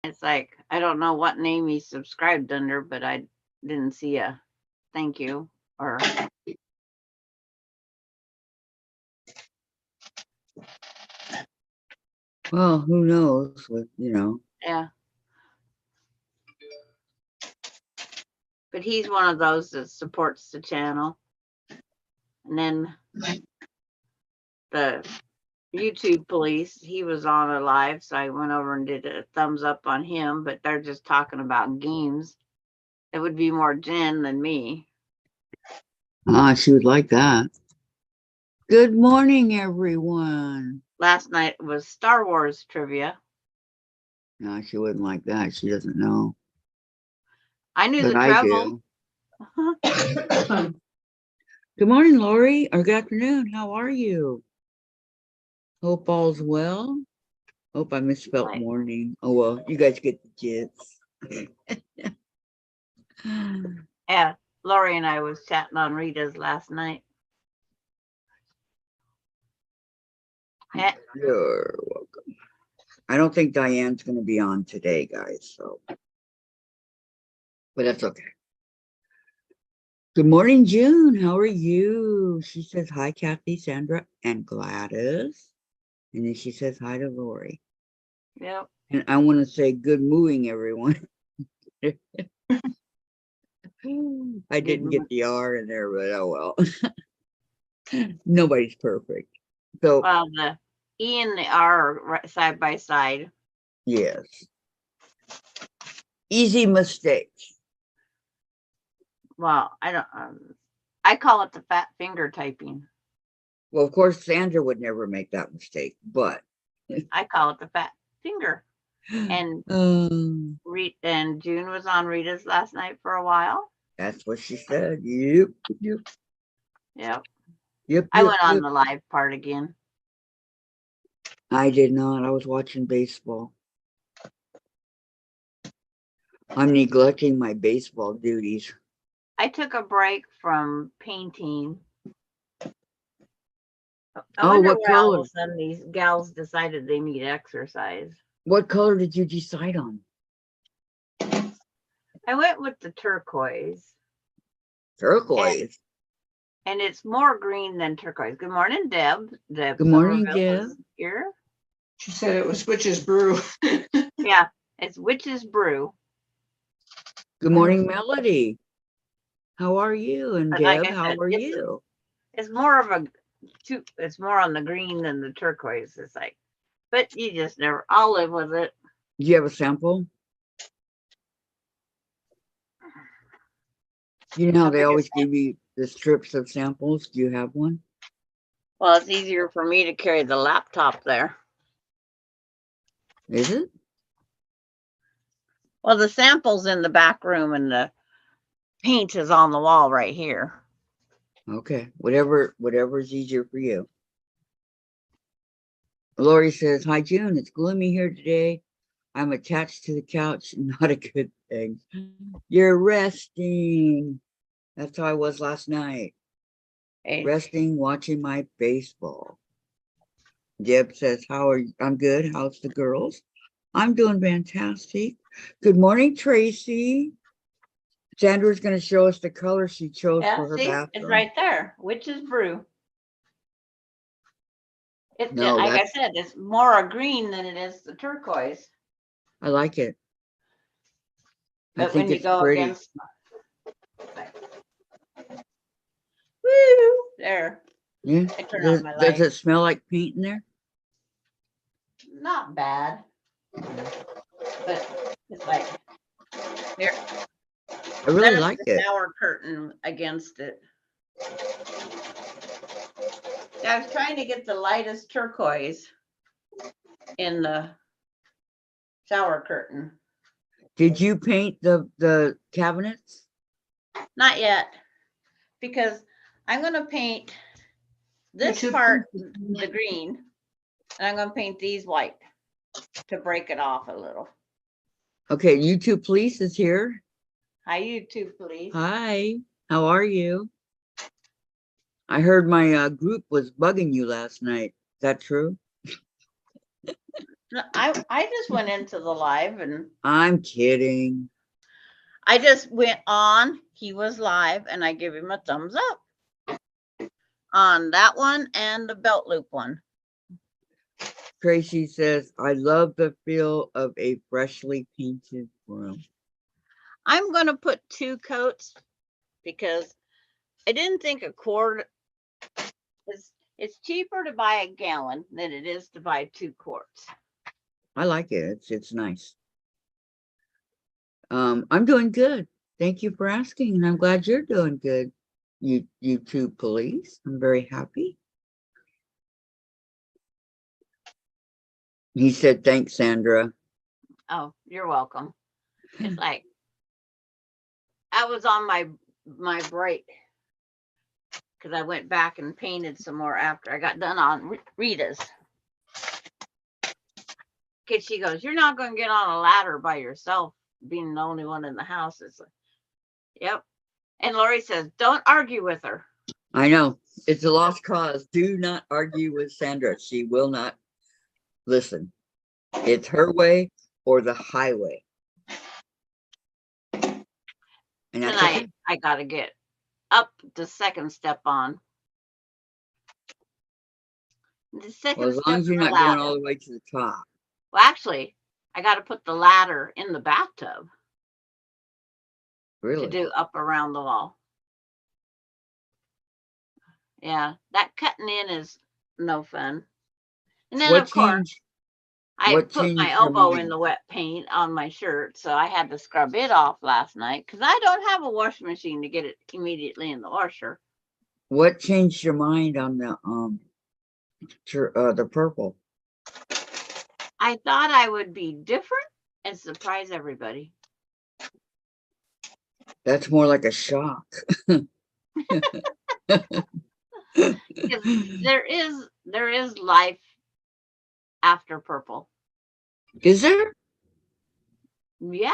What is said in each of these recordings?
It's like, I don't know what name he subscribed under, but I didn't see a thank you or Well, who knows what, you know. yeah. But he's one of those that supports the channel. And then the YouTube police, he was on a live, so I went over and did a thumbs up on him, but they're just talking about games. It would be more Jen than me. Ah, she would like that. Good morning, everyone. Last night was Star Wars trivia. No, she wouldn't like that. She doesn't know. I knew But the I trouble. do. Good morning, Lori. Or good afternoon. How are you? Hope all's well. Hope I misspelled Right. morning. Oh, well, you guys get the gist. Yeah, Lori and I was chatting on Rita's last night. You're welcome. I don't think Diane's going to be on today, guys. So, but that's okay. Good morning, June. How are you? She says hi, Kathy, Sandra, and Gladys. And then she says hi to Lori. Yep. And I want to say good mooing, everyone. I didn't get the R in there, but oh well. Nobody's perfect. So, well, the E and the R are side by side. yes. Easy mistakes. Well, I don't. I call it the fat finger typing. Well, of course, Sandra would never make that mistake, but I call it the fat finger. And and June was on Rita's last night for a while. That's what she said. Yep. I went on the live part again. I did not. I was watching baseball. I'm neglecting my baseball duties. I took a break from painting. What color? All of a sudden these gals decided they need exercise. What color did you decide on? I went with the turquoise. Turquoise. And it's more green than turquoise. Good morning, Deb. Good morning, Deb. Here. She said it was Witch's Brew. Yeah, it's Witch's Brew. Good morning, Melody. How are you? And Deb, like how are you? It's more of it's more on the green than the turquoise. It's like, but you just never, I'll live with it. Do you have a sample? You know how they always give you the strips of samples. Do you have one? Well, it's easier for me to carry the laptop there. Is it? Well, the sample's in the back room and the paint is on the wall right here. Okay, whatever's easier for you. Lori says, hi, June. It's gloomy here today. I'm attached to the couch. Not a good thing. You're resting. That's how I was last night. Hey. Resting, watching my baseball. Deb says, how are you? I'm good. How's the girls? I'm doing fantastic. Good morning, Tracy. Sandra's going to show us the color she chose for her bathroom. It's right there. Witch's Brew. It's like I said, it's more a green than it is the turquoise. I like it. But when you go pretty. Against, woo, there. Yeah. Does it smell like paint in there? Not bad, but it's like here. I really like it. Shower curtain against it. I was trying to get the lightest turquoise in the shower curtain. Did you paint the cabinets? Not yet, because I'm going to paint this part the green, and I'm going to paint these white to break it off a little. Okay, YouTube Police is here. Hi, YouTube Police. Hi, how are you? I heard my group was bugging you last night. Is that true? No, I just went into the live and I'm kidding. I just went on. He was live and I give him a thumbs up on that one and the belt loop one. Tracy says, I love the feel of a freshly painted room. I'm going to put 2 coats because I didn't think a quart is, it's cheaper to buy a gallon than it is to buy 2 quarts. I like it. It's nice. I'm doing good. Thank you for asking, and I'm glad you're doing good. You two police. I'm very happy. He said, thanks, Sandra. Oh, you're welcome. It's like I was on my break because I went back and painted some more after I got done on Rita's. Because she goes, you're not going to get on a ladder by yourself, being the only one in the house. It's like, yep. And Lori says, don't argue with her. I know. It's a lost cause. Do not argue with Sandra. She will not listen. It's her way or the highway. And that's Tonight, okay. I got to get up the second step on. The second Well, as step long as you're of the not going ladder. all the way to the top. Well, actually, I got to put the ladder in the bathtub to Really? do up around the wall. Yeah, that cutting in is no fun. And then, What of course, changed? I What put my changed your elbow in mind? the wet paint on my shirt, so I had to scrub it off last night because I don't have a washing machine to get it immediately in the washer. What changed your mind on the purple? I thought I would be different and surprise everybody. That's more like a shock. Because there is life after purple. Is there? Yeah.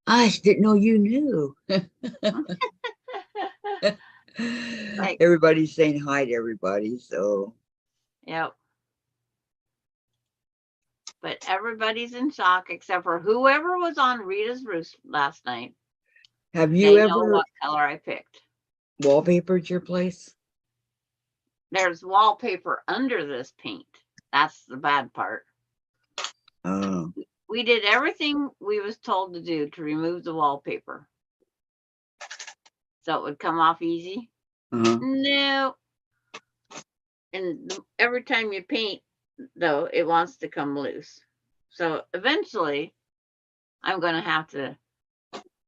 I didn't know you knew. Like, Everybody's saying hi to everybody, so yep. But everybody's in shock except for whoever was on Rita's roost last night. have They you know ever what color I picked. wallpapered your place? There's wallpaper under this paint. That's the bad part. Oh, We did everything we was told to do to remove the wallpaper. So it would come off easy. No. And every time you paint, though, it wants to come loose. So eventually, I'm going to have to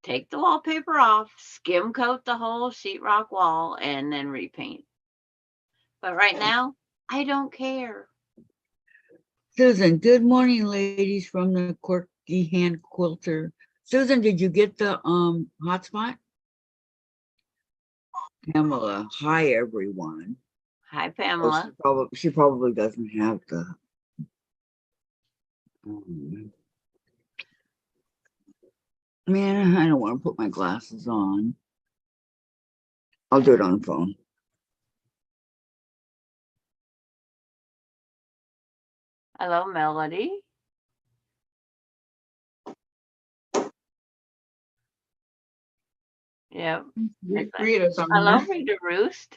take the wallpaper off, skim coat the whole sheetrock wall, and then repaint. But right now, I don't care. Susan, good morning, ladies from the Quirky Hand Quilter. Susan, did you get the hotspot? Pamela, hi everyone. Hi, Oh, Pamela. she probably doesn't have the. Man, I don't want to put my glasses on. I'll do it on the phone. Hello, Melody. Yep. Rita's on Hello, there. Rita Roost.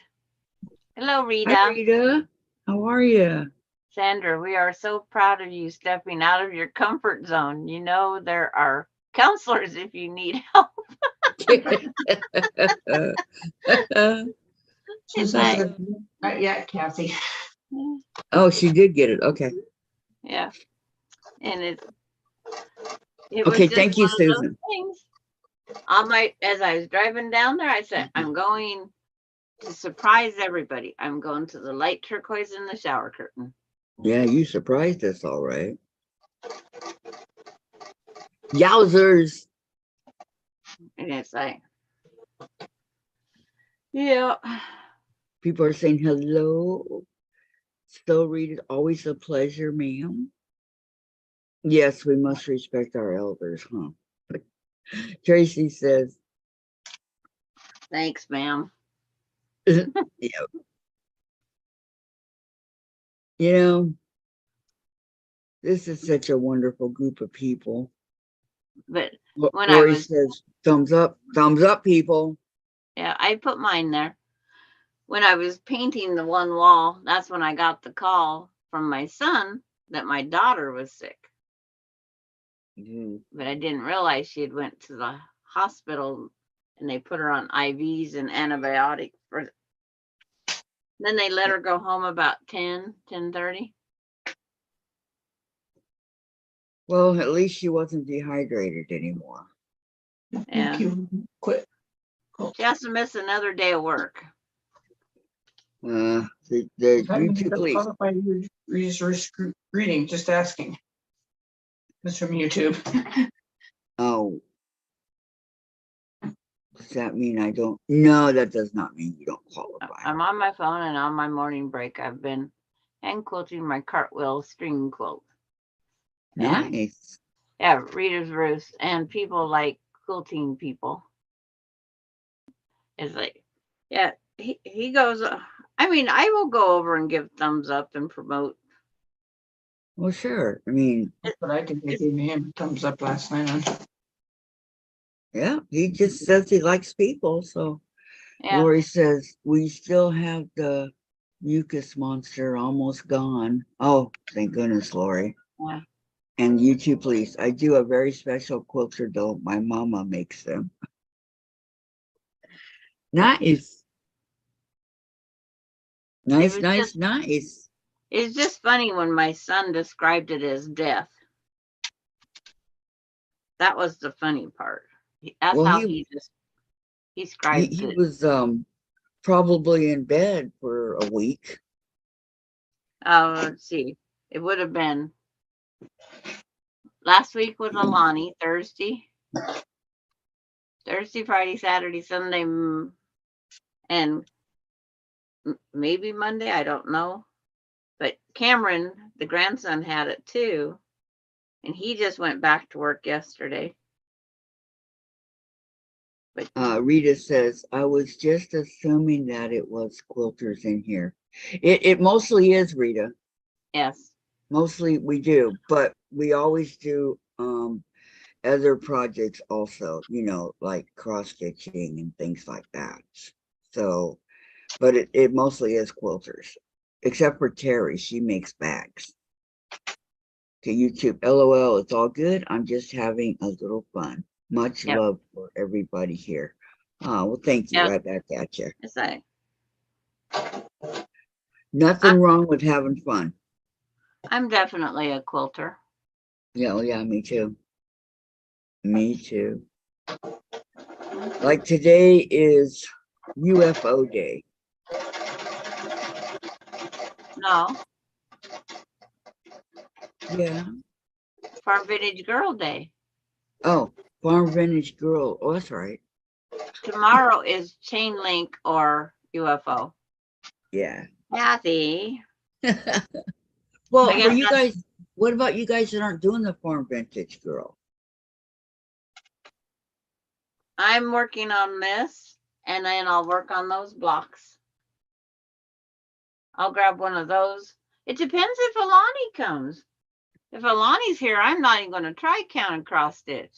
Hello, Rita. Hi, Rita. How are you? Sandra, we are so proud of you stepping out of your comfort zone. You know, there are counselors if you need help. She says, not yet, Kathy. Oh, she did get it. Okay. Yeah. And it was Okay, just thank you, one of those Susan. things. As I was driving down there, I said, I'm going to surprise everybody. I'm going to the light turquoise in the shower curtain. Yeah, you surprised us all right. Yowzers. And it's like, yeah. People are saying hello. So, Rita, always a pleasure, ma'am. Yes, we must respect our elders, huh? Tracy says, Thanks, ma'am. yeah. You know, This is such a wonderful group of people. But when I Lori was, says, thumbs up, people. yeah, I put mine there. When I was painting the one wall, that's when I got the call from my son that my daughter was sick. Mhm. But I didn't realize she had went to the hospital and they put her on IVs and antibiotics. Then they let her go home about 10:30. Well, at least she wasn't dehydrated anymore. Yeah. Thank you. Quit. She has to miss another day of work. The That means YouTube you police. qualify resource reading, just asking. This from YouTube. Oh. Does that mean I don't? No, that does not mean you don't qualify. I'm on my phone and on my morning break. I've been hand quilting my cartwheel string quilt. And Nice. yeah, Reader's Roost and people like quilting people. It's like, yeah, he goes, I mean, I will go over and give thumbs up and promote. Well, sure. I mean, That's what I did. They gave me a thumbs up last night on. yeah, he just says he likes people. So Yeah. Lori says, we still have the mucus monster almost gone. Oh, thank goodness, Lori. Yeah. And YouTube, please. I do a very special quilter dough. My mama makes them. Nice. Nice, nice, nice. It's just funny when my son described it as death. That was the funny part. That's Well, how he described he it. was probably in bed for a week. Let's see. It would have been last week was Alani, Thursday, Friday, Saturday, Sunday, and maybe Monday. I don't know. But Cameron, the grandson, had it too. And he just went back to work yesterday. But Rita says, I was just assuming that it was quilters in here. It mostly is, Rita. yes. Mostly we do, but we always do other projects also, you know, like cross stitching and things like that. So, but it mostly is quilters, except for Terry. She makes bags. To YouTube, LOL, it's all good. I'm just having a little fun. Much love for everybody here. Oh, well, thank you. Right back at you. It's like, Nothing wrong with having fun. I'm definitely a quilter. Yeah, oh yeah, me too. Me too. Like today is UFO day. No. Yeah. Farm Vintage Girl Day. Oh, Farm Vintage Girl. Oh, that's right. Tomorrow is Chain Link or UFO. Yeah. Kathy. Well, for you guys, what about you guys that aren't doing the Farm Vintage Girl? I'm working on this, and then I'll work on those blocks. I'll grab one of those. It depends if Alani comes. If Alani's here, I'm not even going to try count and cross stitch.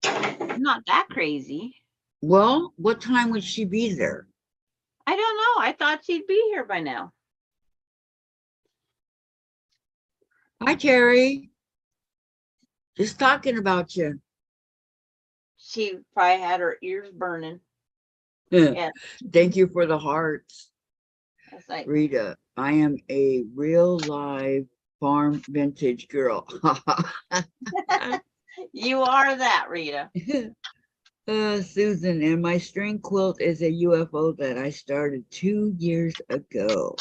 I'm not that crazy. Well, what time would she be there? I don't know. I thought she'd be here by now. Hi, Terry. Just talking about you. She probably had her ears burning. Yeah. Thank you for the hearts. That's like, Rita, I am a real live Farm Vintage Girl. you are that, Rita. Susan, and my string quilt is a UFO that I started 2 years ago.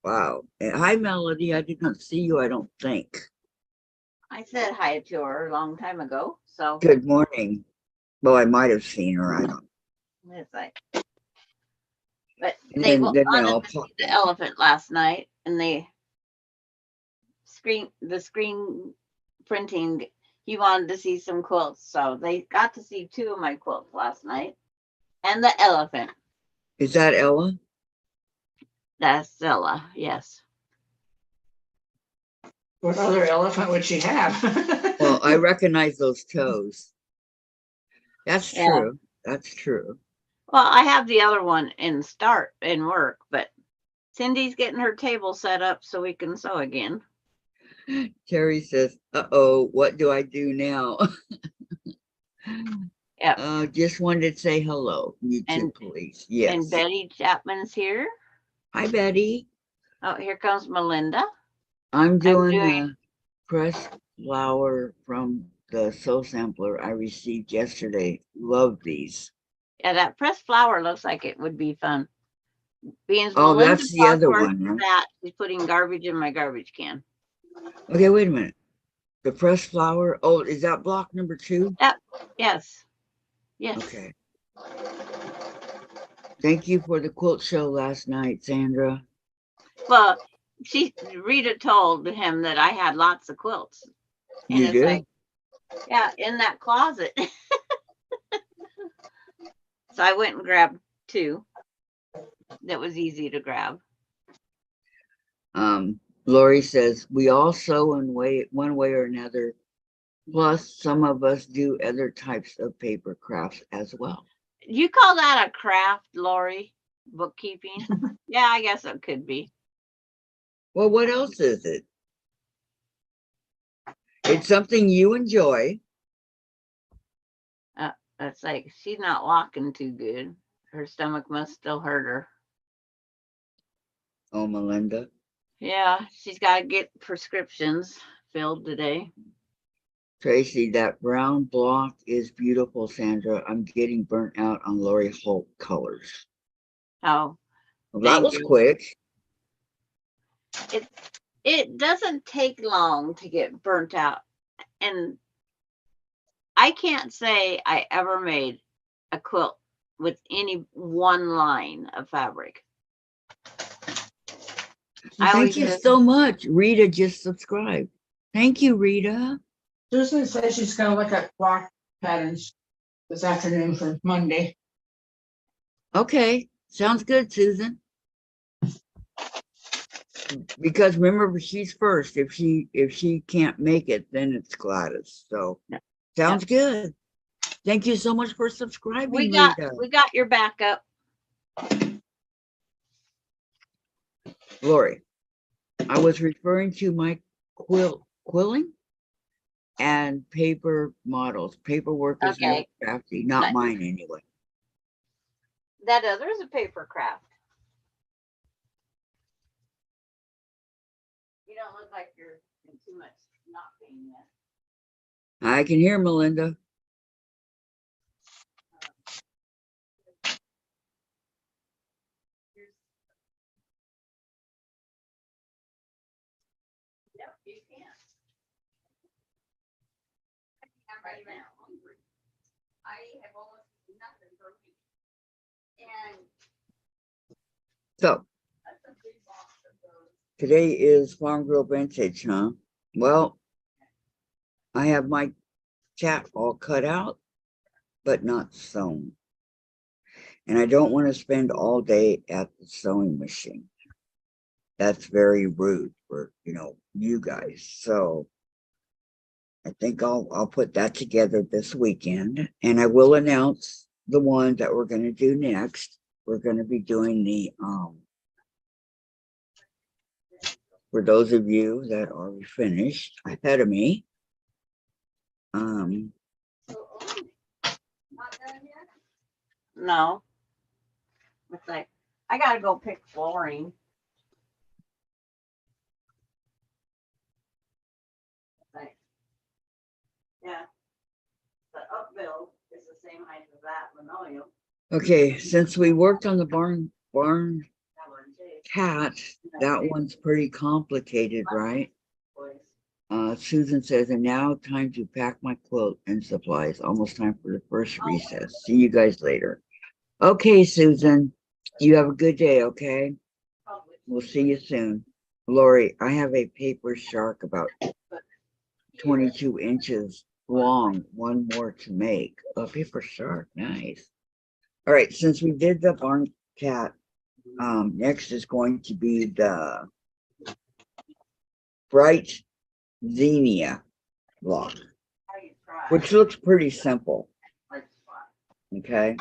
Wow. And hi, Melody. I did not see you, I don't think. I said hi to her a long time ago. So good morning. Well, I might have seen her. I don't. It's like, but And they then wanted to see the elephant last night, and the screen printing. He wanted to see some quilts, so they got to see 2 of my quilts last night, and the elephant. Is that Ella? That's Ella, yes. What other elephant would she have? Well, I recognize those toes. That's Yeah. true. That's true. Well, I have the other one in work, but Cindy's getting her table set up so we can sew again. Terry says, uh-oh, what do I do now? Yep. Just wanted to say hello, you two, And- please. Yes. And Betty Chapman's here. Hi, Betty. Oh, here comes Melinda. I'm doing doing- the pressed flower from the soul sampler I received yesterday. Love these. Yeah, that pressed flower looks like it would be fun. Beans. Oh, Melinda that's the other talked to her one, right? That she's putting garbage in my garbage can. Okay, wait a minute. The pressed flower. Oh, is that block number 2? Yes. Yes. Okay. Thank you for the quilt show last night, Sandra. Well, Rita told him that I had lots of quilts. And You it's did? like, yeah, in that closet. So I went and grabbed 2. That was easy to grab. Lori says we all sew in one way or another. Plus, some of us do other types of paper crafts as well. You call that a craft, Lori? Bookkeeping? Yeah, I guess it could be. Well, what else is it? It's something you enjoy. It's like she's not walking too good. Her stomach must still hurt her. Oh, Melinda. Yeah, she's got to get prescriptions filled today. Tracy, that brown block is beautiful, Sandra. I'm getting burnt out on Lori Holt colors. Oh, Well, that Thank was you. quick. it doesn't take long to get burnt out. And I can't say I ever made a quilt with any one line of fabric. I Thank always you just- so much. Rita just subscribed. Thank you, Rita. Susan says she's gonna look at block patterns this afternoon for Monday. Okay, sounds good, Susan. Because remember, she's first. If she can't make it, then it's Gladys. So Yeah. sounds good. Thank you so much for subscribing, we got Rita. your backup. Lori, I was referring to my quilling and paper models. Paperwork is real Okay. crafty, not But- mine anyway. That other is a paper craft. You don't look like you're in too much not pain yet. I can hear Melinda. Yep, you can. I'm right now hungry. I have almost nothing for a week. And So that's a big box of those. today is Farm Girl Vintage, huh? Well, I have my cat all cut out, but not sewn. And I don't want to spend all day at the sewing machine. That's very rude for, you guys. So I think I'll put that together this weekend, and I will announce the one that we're going to do next. We're going to be doing the for those of you that are finished ahead of me. No. It's like, I gotta go pick flooring. Like, yeah. The upbuild is the same height as that linoleum. Okay, since we worked on the barn cat, that one's pretty complicated, right? Susan says, and now time to pack my quilt and supplies. Almost time for the first recess. See you guys later. Okay, Susan, you have a good day, okay? We'll see you soon. Lori, I have a paper shark about 22 inches long, one more to make. A paper shark, nice. All right, since we did the barn cat, next is going to be the bright zinnia block, which looks pretty simple. Okay.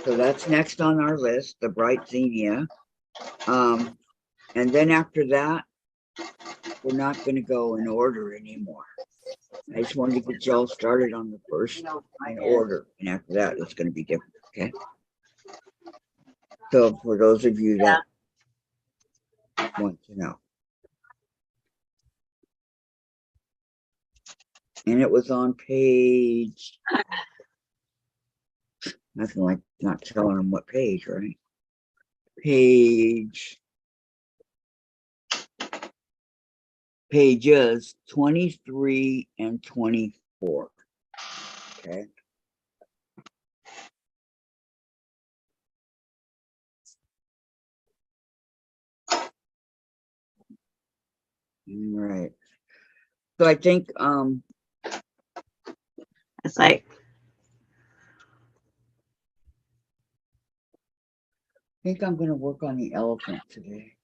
So that's next on our list, the bright zinnia. And then after that, we're not going to go in order anymore. I just wanted to get y'all started on the first in order. And after that, it's going to be different. Okay. So for those of you that want to know. And it was on page, nothing like not telling them what page, right? Pages 23 and 24. Okay. All right. So I think It's like, I'm gonna work on the elephant today.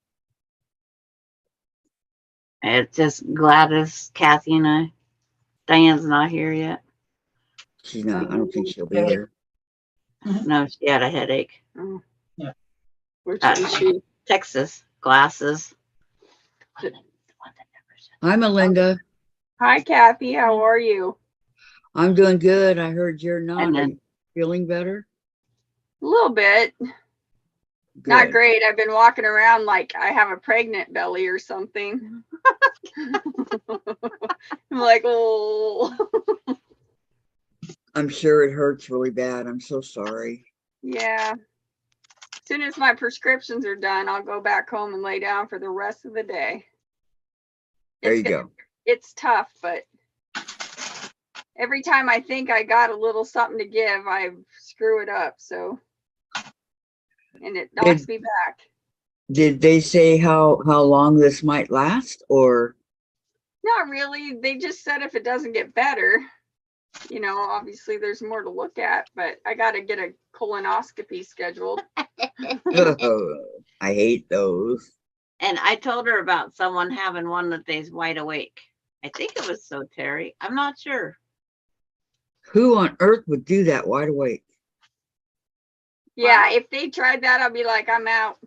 it's just Gladys, Kathy, and I. Diane's not here yet. She's not, I don't think she'll be here. No, she had a headache. Yeah. Where's she? Texas, glasses. Hi, Melinda. Hi, Kathy. How are you? I'm doing good. I heard you're not. And Are then- you feeling better? A little bit. Not Good. great. I've been walking around like I have a pregnant belly or something. I'm like, oh. I'm sure it hurts really bad. I'm so sorry. Yeah. As soon as my prescriptions are done, I'll go back home and lay down for the rest of the day. There you go. It's tough, but every time I think I got a little something to give, I screw it up. So, and it knocks me back. Did they say how long this might last, or? Not really. They just said if it doesn't get better, you know, obviously there's more to look at, but I got to get a colonoscopy scheduled. I hate those. And I told her about someone having one that they's wide awake. I think it was so Terry. I'm not sure. Who on earth would do that wide awake? Yeah, Wow. if they tried that, I'll be like, I'm out.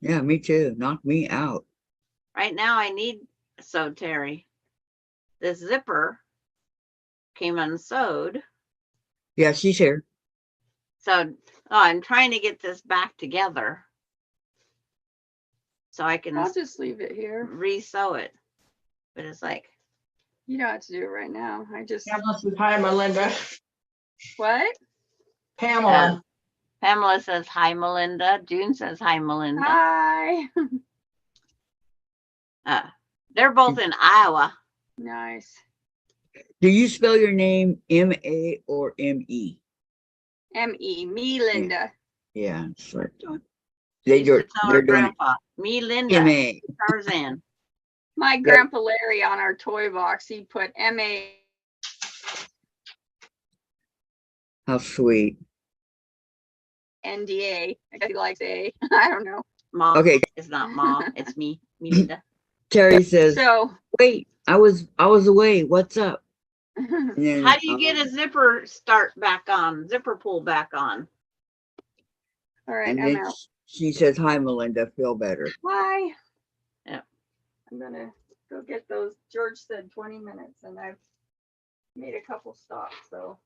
Yeah, me too. Knock me out. Right now I need so Terry. This zipper came unsewed. Yeah, she's here. So I'm trying to get this back together so I can I'll just leave it here. re-sew it. But it's like, You don't have to do it right now. I just, Pamela says hi, Melinda. what? Pamela. Pamela says hi, Melinda. June says hi, Melinda. Hi. They're both in Iowa. Nice. Do you spell your name M-A or M-E? M-E, me, Linda. Yeah, it's like She used to tell her they're doing grandpa, me, Linda, M-A. Tarzan. My grandpa Larry on our toy box, he put M-A. How sweet. N-D-A. I guess he likes A. I don't know. Ma. Okay, It's not Ma. It's me, Linda. Terry says, So, wait, I was away. What's up? And then, How do you get a zipper start back on? Zipper pull back on? all right, and I'm then out. she says, hi, Melinda, feel better. Bye. Yeah. I'm gonna go get those. George said 20 minutes and I've made a couple stops, so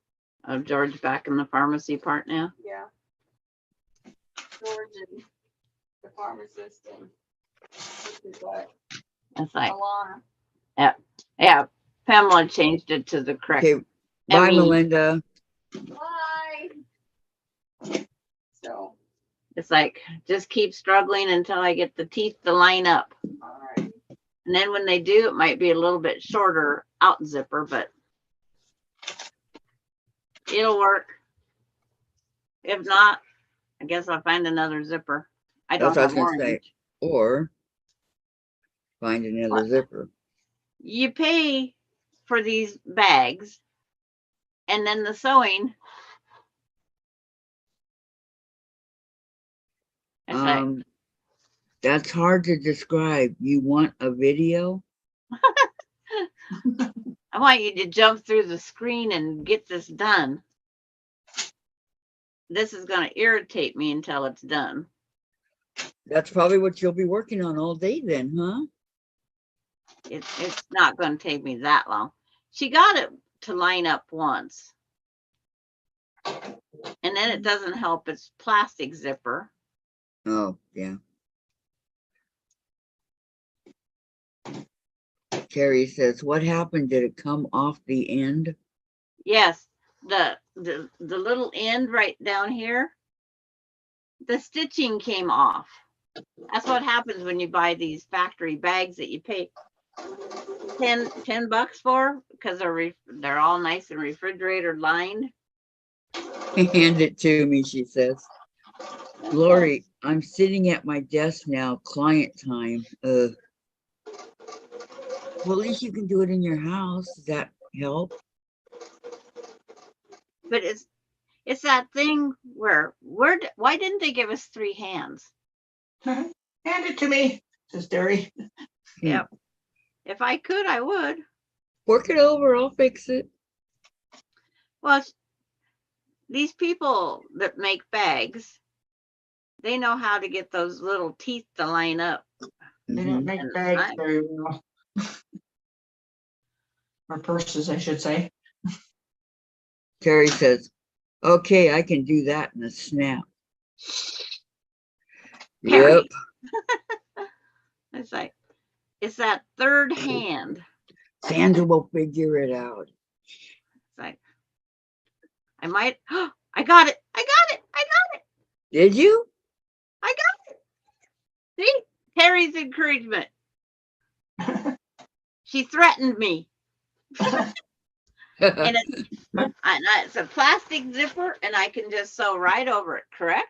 Oh, George back in the pharmacy part now. yeah. George and the pharmacist and this is what, It's like, Alana. yeah, Pamela changed it to the correct. Okay, bye, M-E. Melinda. Bye. So, It's like, just keep struggling until I get the teeth to line up. all right. And then when they do, it might be a little bit shorter out zipper, but it'll work. If not, I guess I'll find another zipper. I don't That's what I have was gonna say. orange. Or find another What? zipper. You pay for these bags and then the sewing. It's like, That's hard to describe. You want a video? I want you to jump through the screen and get this done. This is going to irritate me until it's done. That's probably what you'll be working on all day then, huh? It's not going to take me that long. She got it to line up once. And then it doesn't help. It's plastic zipper. Oh, yeah. Carrie says, what happened? Did it come off the end? Yes, the little end right down here, the stitching came off. That's what happens when you buy these factory bags that you pay $10 for, because they're all nice and refrigerator lined. Hand it to me, she says. Lori, I'm sitting at my desk now, client time. Well, at least you can do it in your house. Does that help? But it's that thing where why didn't they give us 3 hands? Hand it to me, says Derry. Yep. If I could, I would. Work it over, I'll fix it. Well, these people that make bags, they know how to get those little teeth to line up. They don't make And bags very well. Or purses, I should say. Terry says, okay, I can do that in a snap. Terry. Yep. It's like, it's that third hand. Sandra will figure it out. It's like, I might, I got it. I got it. I got it. Did you? I got it. See, Terry's encouragement. She threatened me. And it's a plastic zipper, and I can just sew right over it, correct?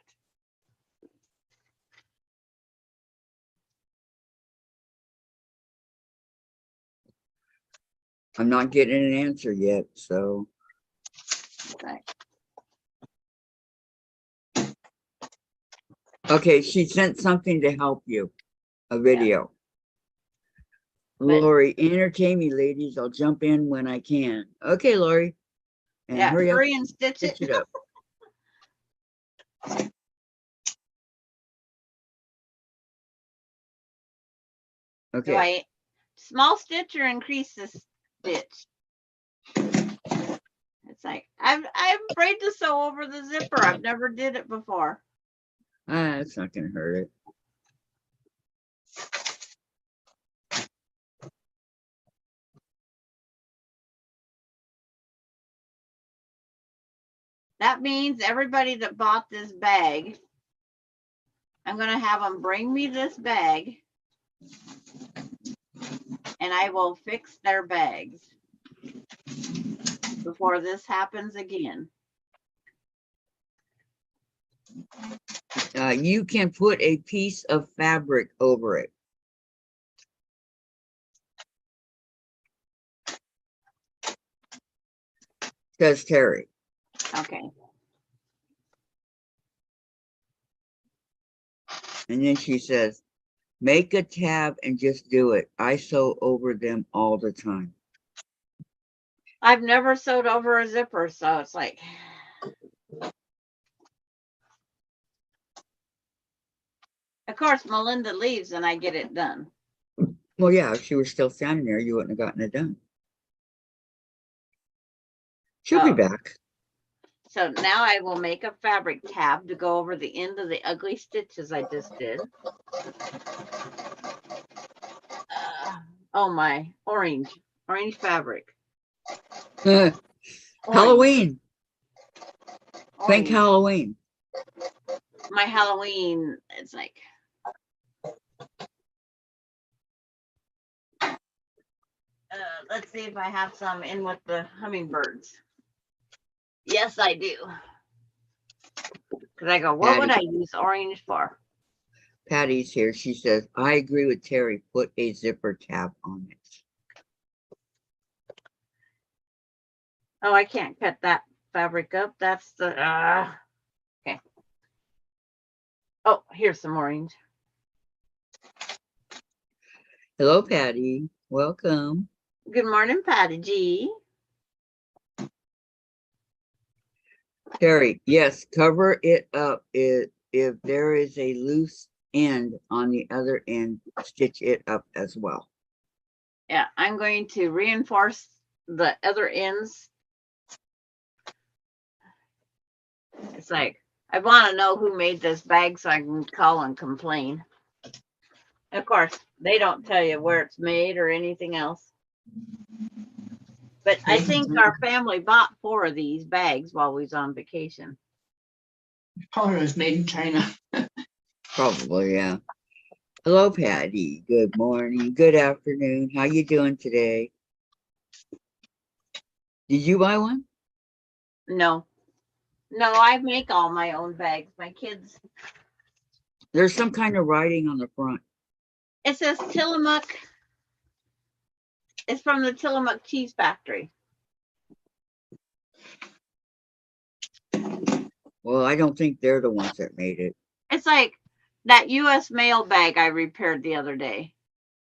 I'm not getting an answer yet, so. Okay. Okay, she sent something to help you, a video. Lori, entertain me, ladies. I'll jump in when I can. Okay, Lori. And Yeah, hurry up, hurry and stitch stitch it. it up. Do Okay, I small stitch or increase the stitch? It's like, I'm afraid to sew over the zipper. I've never did it before. it's not gonna hurt it. That means everybody that bought this bag, I'm going to have them bring me this bag, and I will fix their bags before this happens again. You can put a piece of fabric over it. Says Terry. Okay. And then she says, make a tab and just do it. I sew over them all the time. I've never sewed over a zipper, so it's like, of course, Melinda leaves and I get it done. Well, yeah, if she was still standing there, you wouldn't have gotten it done. She'll be back. So now I will make a fabric tab to go over the end of the ugly stitches I just did. Oh my, orange fabric. Halloween. Orange. Think Halloween. My Halloween, it's like, let's see if I have some in with the hummingbirds. Yes, I do. Because I go, what would I use orange for? Patty's here. She says, I agree with Terry. Put a zipper tab on it. Oh, I can't cut that fabric up. That's the, okay. Oh, here's some orange. Hello, Patty. Welcome. Good morning, Patty G. Terry, yes, cover it up. If there is a loose end on the other end, stitch it up as well. Yeah, I'm going to reinforce the other ends. It's like, I want to know who made this bag so I can call and complain. Of course, they don't tell you where it's made or anything else. But I think our family bought 4 of these bags while we was on vacation. Probably was made in China. Probably, yeah. Hello, Patty. Good morning. Good afternoon. How you doing today? Did you buy one? No, I make all my own bags. My kids, There's some kind of writing on the front. it says Tillamook. It's from the Tillamook Cheese Factory. Well, I don't think they're the ones that made it. It's like that US mail bag I repaired the other day.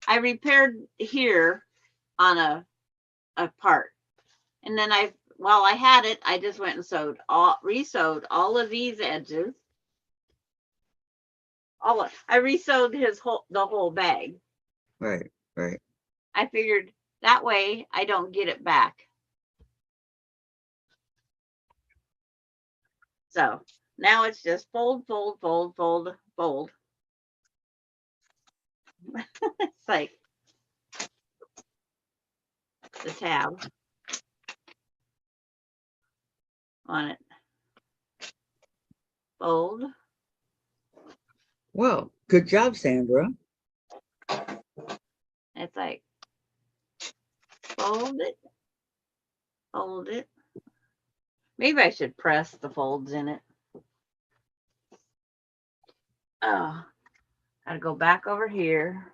I repaired here on a part. And then while I had it, I just went and resewed all of these edges. I resewed the whole bag. Right, right. I figured that way I don't get it back. So now it's just fold, fold, fold, fold, fold. It's like the tab on it. Fold. Well, good job, Sandra. It's like fold it, fold it. Maybe I should press the folds in it. Oh, gotta go back over here.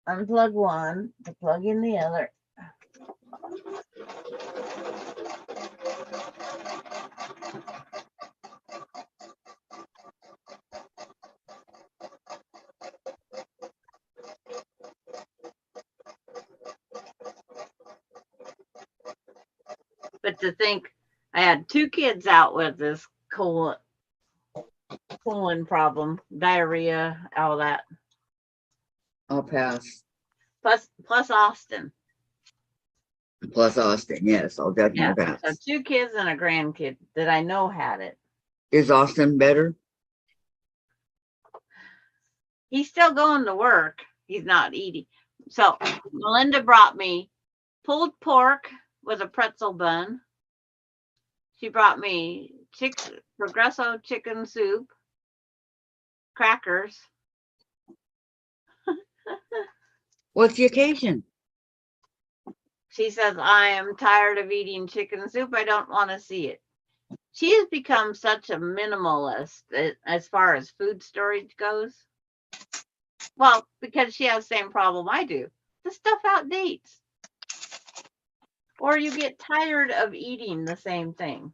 Unplug one to plug in the other. But to think I had 2 kids out with this colon problem, diarrhea, all that. I'll pass. Plus Austin. Plus Austin, yes, I'll definitely So pass. 2 kids and a grandkid that I know had it. Is Austin better? He's still going to work. He's not eating. So Melinda brought me pulled pork with a pretzel bun. She brought me Progresso chicken soup, crackers. What's the occasion? She says, I am tired of eating chicken soup. I don't want to see it. She has become such a minimalist as far as food storage goes. Well, because she has the same problem I do. The stuff outdates. Or you get tired of eating the same thing.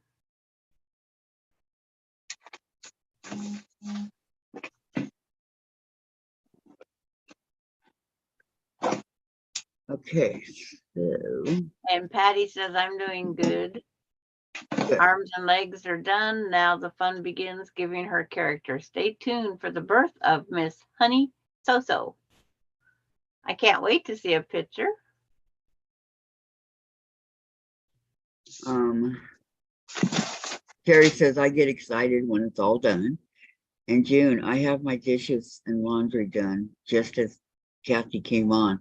Okay, so And Patty says, I'm doing good. good. Arms and legs are done. Now the fun begins, giving her character. Stay tuned for the birth of Miss Honey So-So. I can't wait to see a picture. Terry says I get excited when it's all done. In June, I have my dishes and laundry done just as Kathy came on.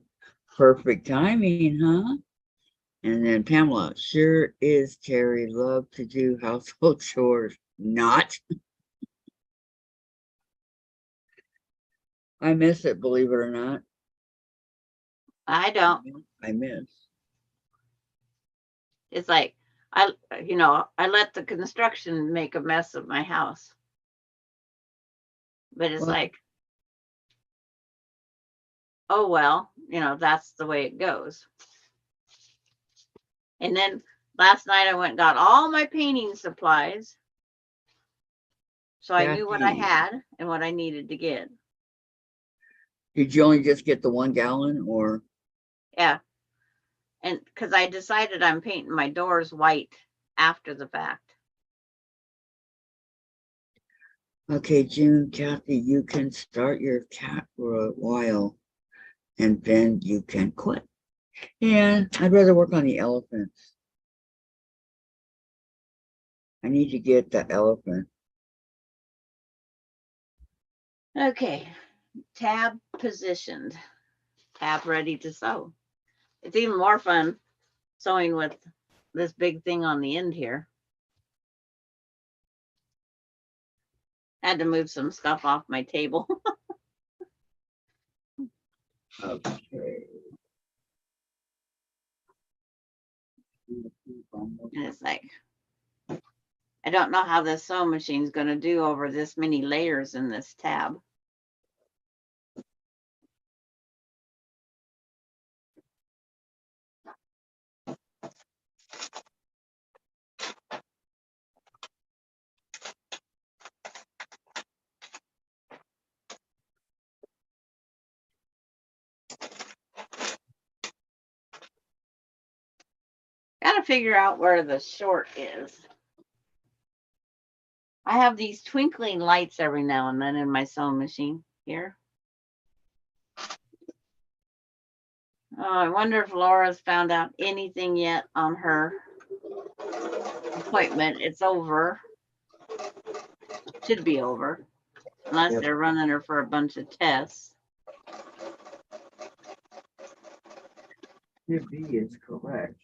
Perfect timing, huh? And then Pamela, sure is, Terry, love to do household chores. Not. I miss it, believe it or not. I don't. I miss. It's like, I let the construction make a mess of my house. But it's Well, like, oh, well, that's the way it goes. And then last night I went and got all my painting supplies. So I knew what I Kathy. had and what I needed to get. Did you only just get the 1 gallon or? Yeah. And because I decided I'm painting my doors white after the fact. Okay, June, Kathy, you can start your cat for a while and then you can quit. And I'd rather work on the elephants. I need to get the elephant. Okay, tab positioned, tab ready to sew. It's even more fun sewing with this big thing on the end here. Had to move some stuff off my table. Okay. And it's like, I don't know how this sewing machine is going to do over this many layers in this tab. Got to figure out where the short is. I have these twinkling lights every now and then in my sewing machine here. Oh, I wonder if Laura's found out anything yet on her appointment. It's over. Should be over. Unless they're running her for a bunch of tests. Should be is correct.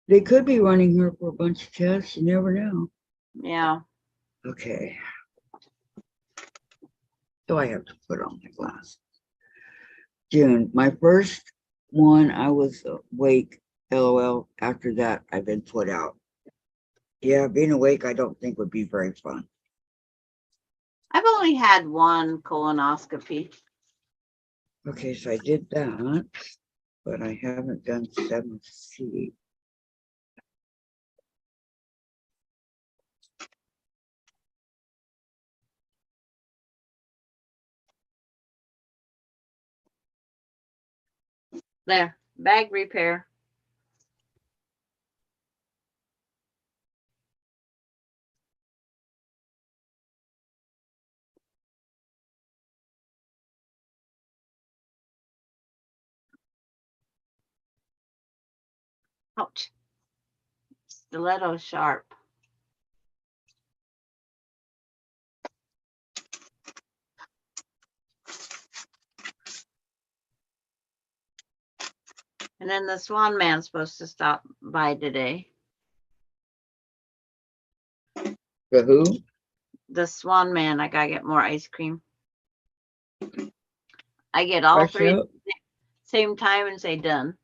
They could be running her for a bunch of tests. You never know. Yeah. Okay. So I have to put on my glasses. June, my first one, I was awake, LOL. After that, I've been put out. Yeah, being awake, I don't think would be very fun. I've only had one colonoscopy. Okay, so I did that, but I haven't done 7C. There, bag repair. Ouch. Stiletto sharp. And then the Swan Man's supposed to stop by today. The who? The Swan Man, I gotta get more ice cream. I get all Fresh three at out? the same time and say done.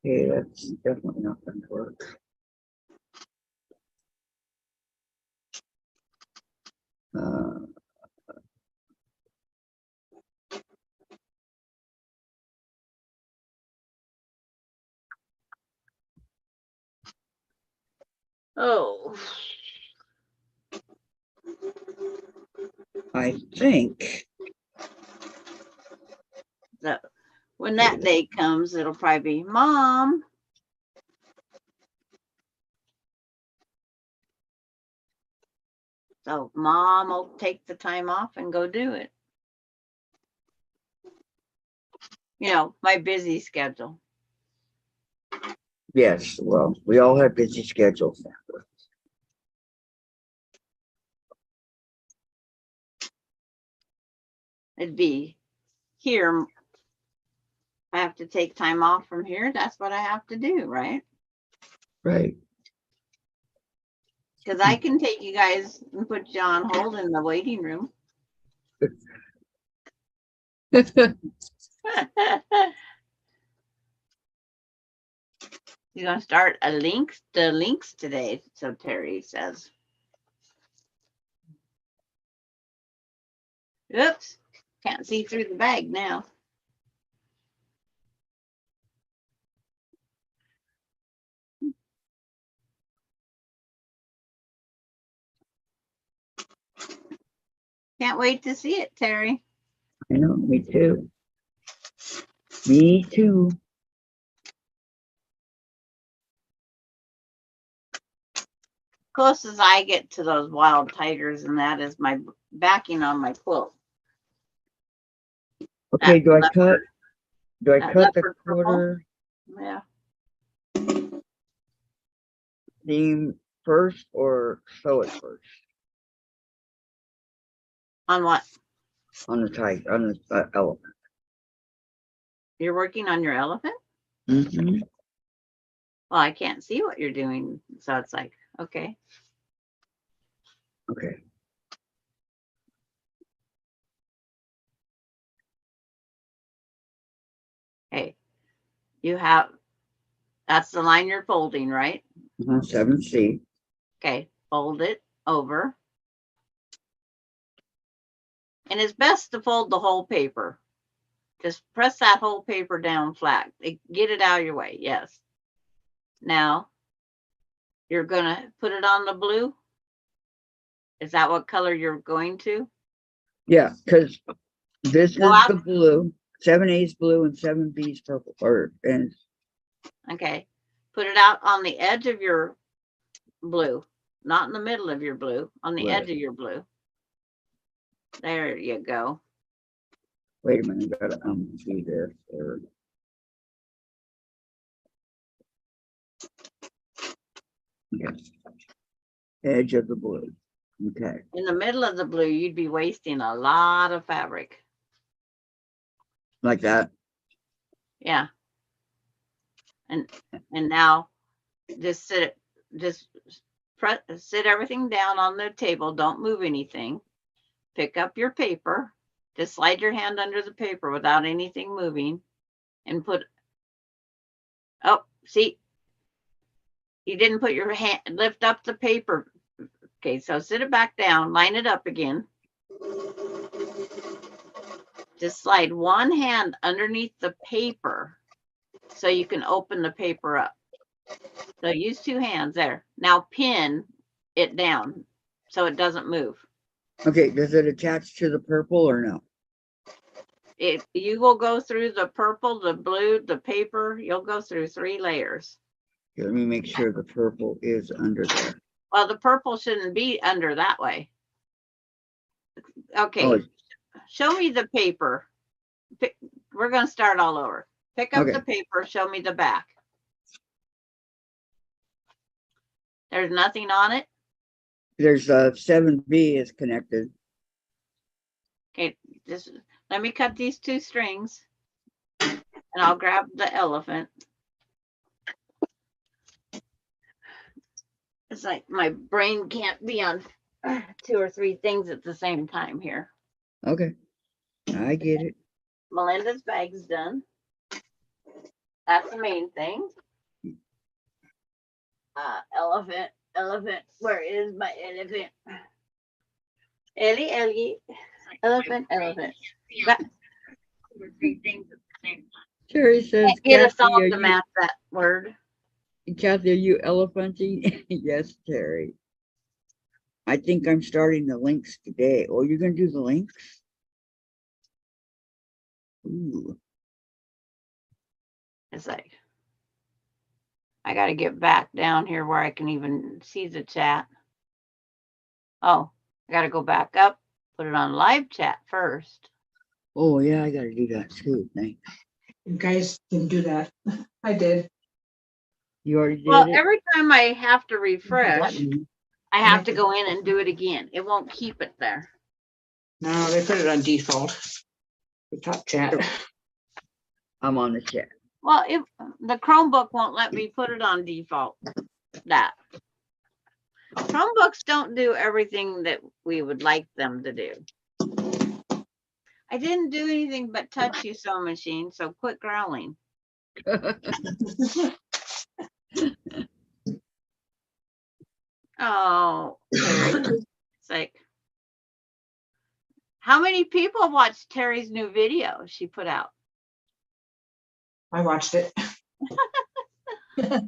Okay, that's definitely not going to work. Oh, I think. so when that day comes, it'll probably be, Mom. So Mom will take the time off and go do it. You know, my busy schedule. Yes, well, we all have busy schedules. Sandra. It'd be here. I have to take time off from here. That's what I have to do, right? Right. Because I can take you guys and put you on hold in the waiting room. You're gonna start the links today, so Terry says. Oops, can't see through the bag now. Can't wait to see it, Terry. I know, me too. Me too. Closest I get to those wild tigers, and that is my backing on my quilt. Okay, That do I leopard- cut? Do I that cut the leopard purple. quarter Yeah. seam first or sew it first? On what? On the elephant. You're working on your elephant? Mm-hmm. Well, I can't see what you're doing, so it's like, okay. Okay. Hey, you have, that's the line you're folding, right? 7C. Okay, fold it over. And it's best to fold the whole paper. Just press that whole paper down flat. Get it out of your way, yes. Now, you're gonna put it on the blue? Is that what color you're going to? Yeah, because this Go is out. the blue. 7A is blue and 7B is purple. And Okay, put it out on the edge of your blue, not in the middle of your blue, on the Right. edge of your blue. There you go. wait a minute, I gotta do this. Okay. Edge of the blue. Okay. In the middle of the blue, you'd be wasting a lot of fabric. Like that. Yeah. And now just sit everything down on the table. Don't move anything. Pick up your paper. Just slide your hand under the paper without anything moving and put, oh, see, you didn't put your hand, lift up the paper. Okay, so sit it back down, line it up again. Just slide one hand underneath the paper so you can open the paper up. So use two hands there. Now pin it down so it doesn't move. Okay, does it attach to the purple or no? You will go through the purple, the blue, the paper. You'll go through 3 layers. Okay, let me make sure the purple is under there. Well, the purple shouldn't be under that way. Okay, Oh, show me the paper. We're going to start all over. Pick up Okay. the paper, show me the back. There's nothing on it. There's 7B is connected. Okay, just let me cut these 2 strings and I'll grab the elephant. It's like my brain can't be on 2 or 3 things at the same time here. Okay, I get it. Melinda's bag's done. That's the main thing. Elephant, where is my elephant? Ellie, elephant. That, Terry says, can't get a Kathy, song are to match that word. Kathy, are you elephanting? Yes, Terry. I think I'm starting the links today. Oh, you're gonna do the links? Ooh. It's like, I got to get back down here where I can even see the chat. Oh, I got to go back up, put it on live chat first. Oh yeah, I gotta do that too. Thanks. You guys didn't do that. I did. You already did Well, it? every time I have to refresh, Mhm. I have to go in and do it again. It won't keep it there. No, they put it on default. The top chat. I'm on the chat. Well, if the Chromebook won't let me put it on default, that Chromebooks don't do everything that we would like them to do. I didn't do anything but touch you, sewing machine, so quit growling. Oh, Terry. It's like, how many people watched Terry's new video she put out? I watched it. I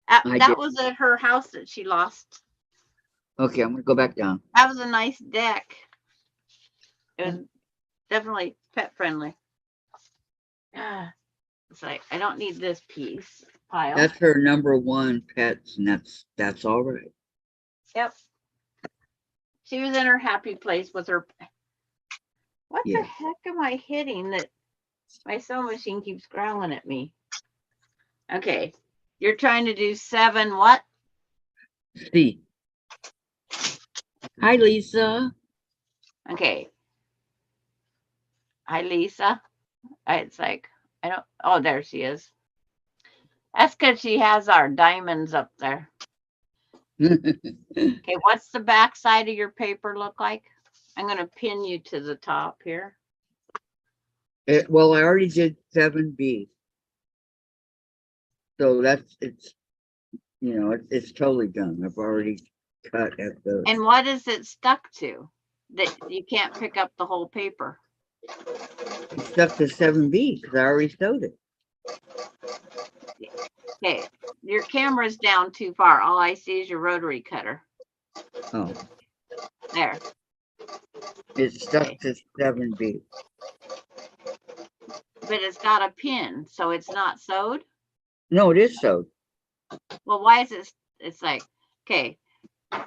That did. was at her house that she lost. Okay, I'm gonna go back down. That was a nice deck. It was definitely pet friendly. It's like, I don't need this piece pile. That's her number one pets, and that's all right. Yep. She was in her happy place with her. What Yeah. the heck am I hitting that my sewing machine keeps growling at me? Okay. You're trying to do 7 what? See. Hi, Lisa. Okay. Hi, Lisa. It's like, I don't, oh, there she is. That's because she has our diamonds up there. Okay, what's the back side of your paper look like? I'm going to pin you to the top here. Well, I already did 7B. So it's totally done. I've already cut at the. And what is it stuck to that you can't pick up the whole paper? It's stuck to 7B because I already sewed it. Okay, your camera's down too far. All I see is your rotary cutter. Oh, There. it's stuck Okay. to 7B. But it's got a pin, so it's not sewed. No, it is sewed. Well, why is it? It's like, okay,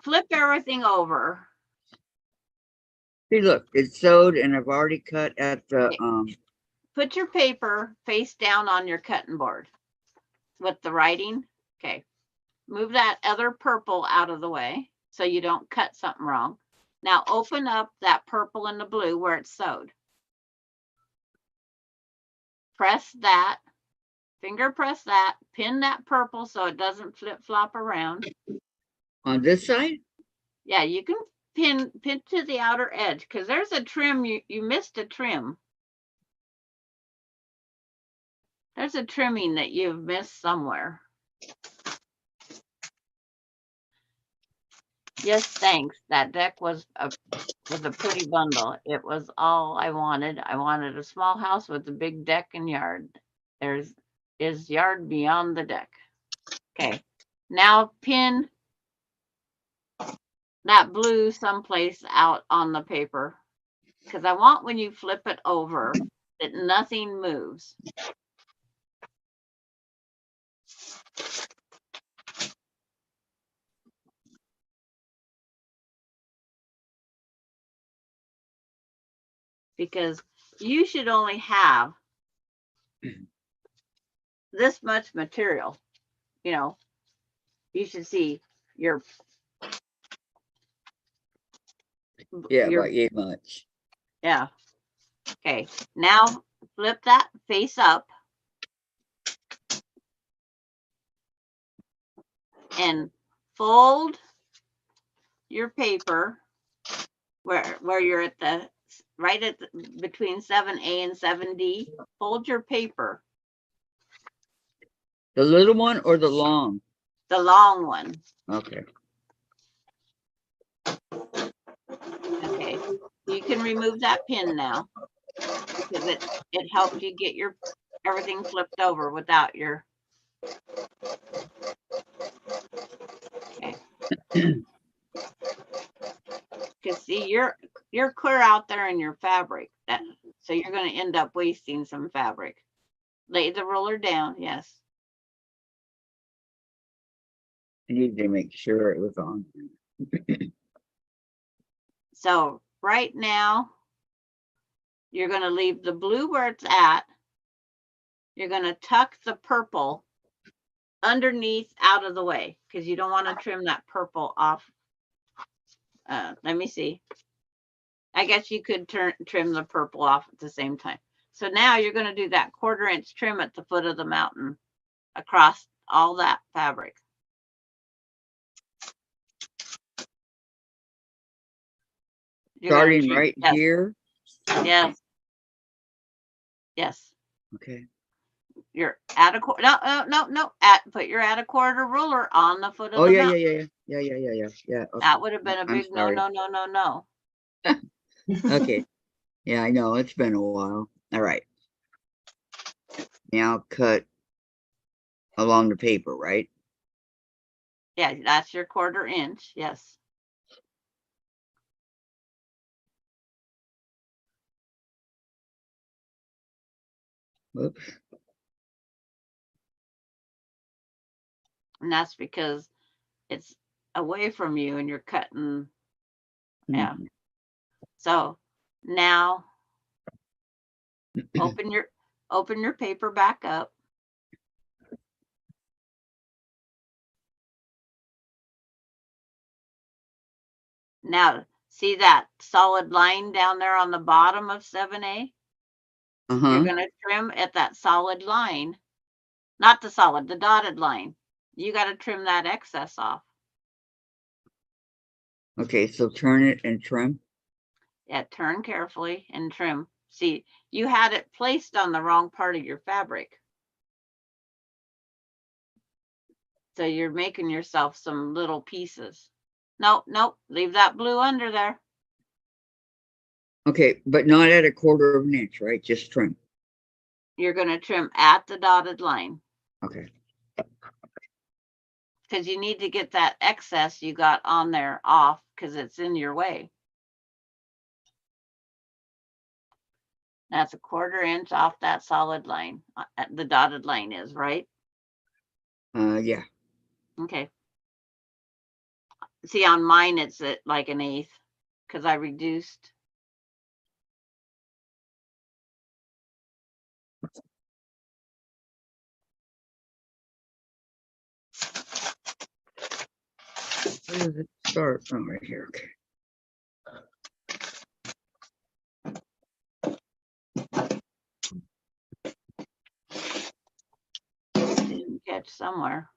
flip everything over. See, look, it's sewed, and I've already cut at the Put your paper face down on your cutting board with the writing. Okay, move that other purple out of the way so you don't cut something wrong. Now open up that purple and the blue where it's sewed. Press that, finger press that, pin that purple so it doesn't flip flop around. on this side. Yeah, you can pin to the outer edge because there's a trim. You missed a trim. There's a trimming that you've missed somewhere. Yes, thanks. That deck was a pretty bundle. It was all I wanted. I wanted a small house with a big deck and yard. There's yard beyond the deck. Okay, now pin that blue someplace out on the paper because I want when you flip it over that nothing moves. Because you should only have this much material. You know, you should see your About yay much. Yeah. Okay. Now flip that face up and fold your paper where you're at the right at between 7A and 7D. Fold your paper. The little one or the long? The long one. Okay. Okay. You can remove that pin now because it helped you get your everything flipped over without your. Okay. Because see, you're clear out there in your fabric, so you're going to end up wasting some fabric. Lay the ruler down. Yes. I needed to make sure it was on. So right now, you're going to leave the blue where it's at. You're going to tuck the purple underneath out of the way because you don't want to trim that purple off. Let me see. I guess you could trim the purple off at the same time. So now you're gonna do that 1/4 inch trim at the foot of the mountain across all that fabric. You're gonna Starting trim- right yes, here. Yes. Yes. Okay. You're at a quarter. No. Put your at a 1/4 ruler on the foot of Oh, the yeah, mountain. yeah. Okay. That would have been a I'm big no, sorry. no. Okay. Yeah, I know. It's been a while. All right. Now cut along the paper, right? Yeah, that's your 1/4 inch. Yes. Whoops. And that's because it's away from you and you're cutting. Yeah. Hmm. So now open your paper back up. Now see that solid line down there on the bottom of 7A? You're Uh-huh. going to trim at that solid line, not the solid, the dotted line. You got to trim that excess off. Okay, so turn it and trim. Yeah, turn carefully and trim. See, you had it placed on the wrong part of your fabric. So you're making yourself some little pieces. Nope, leave that blue under there. Okay, but not at a 1/4 of an inch, right? Just trim. You're going to trim at the dotted line Okay. because you need to get that excess you got on there off because it's in your way. That's a 1/4 inch off that solid line. The dotted line is, right? Yeah. Okay. See, on mine, it's at like 1/8 because I reduced. Where does it start? Oh, right here. Okay. Didn't catch somewhere.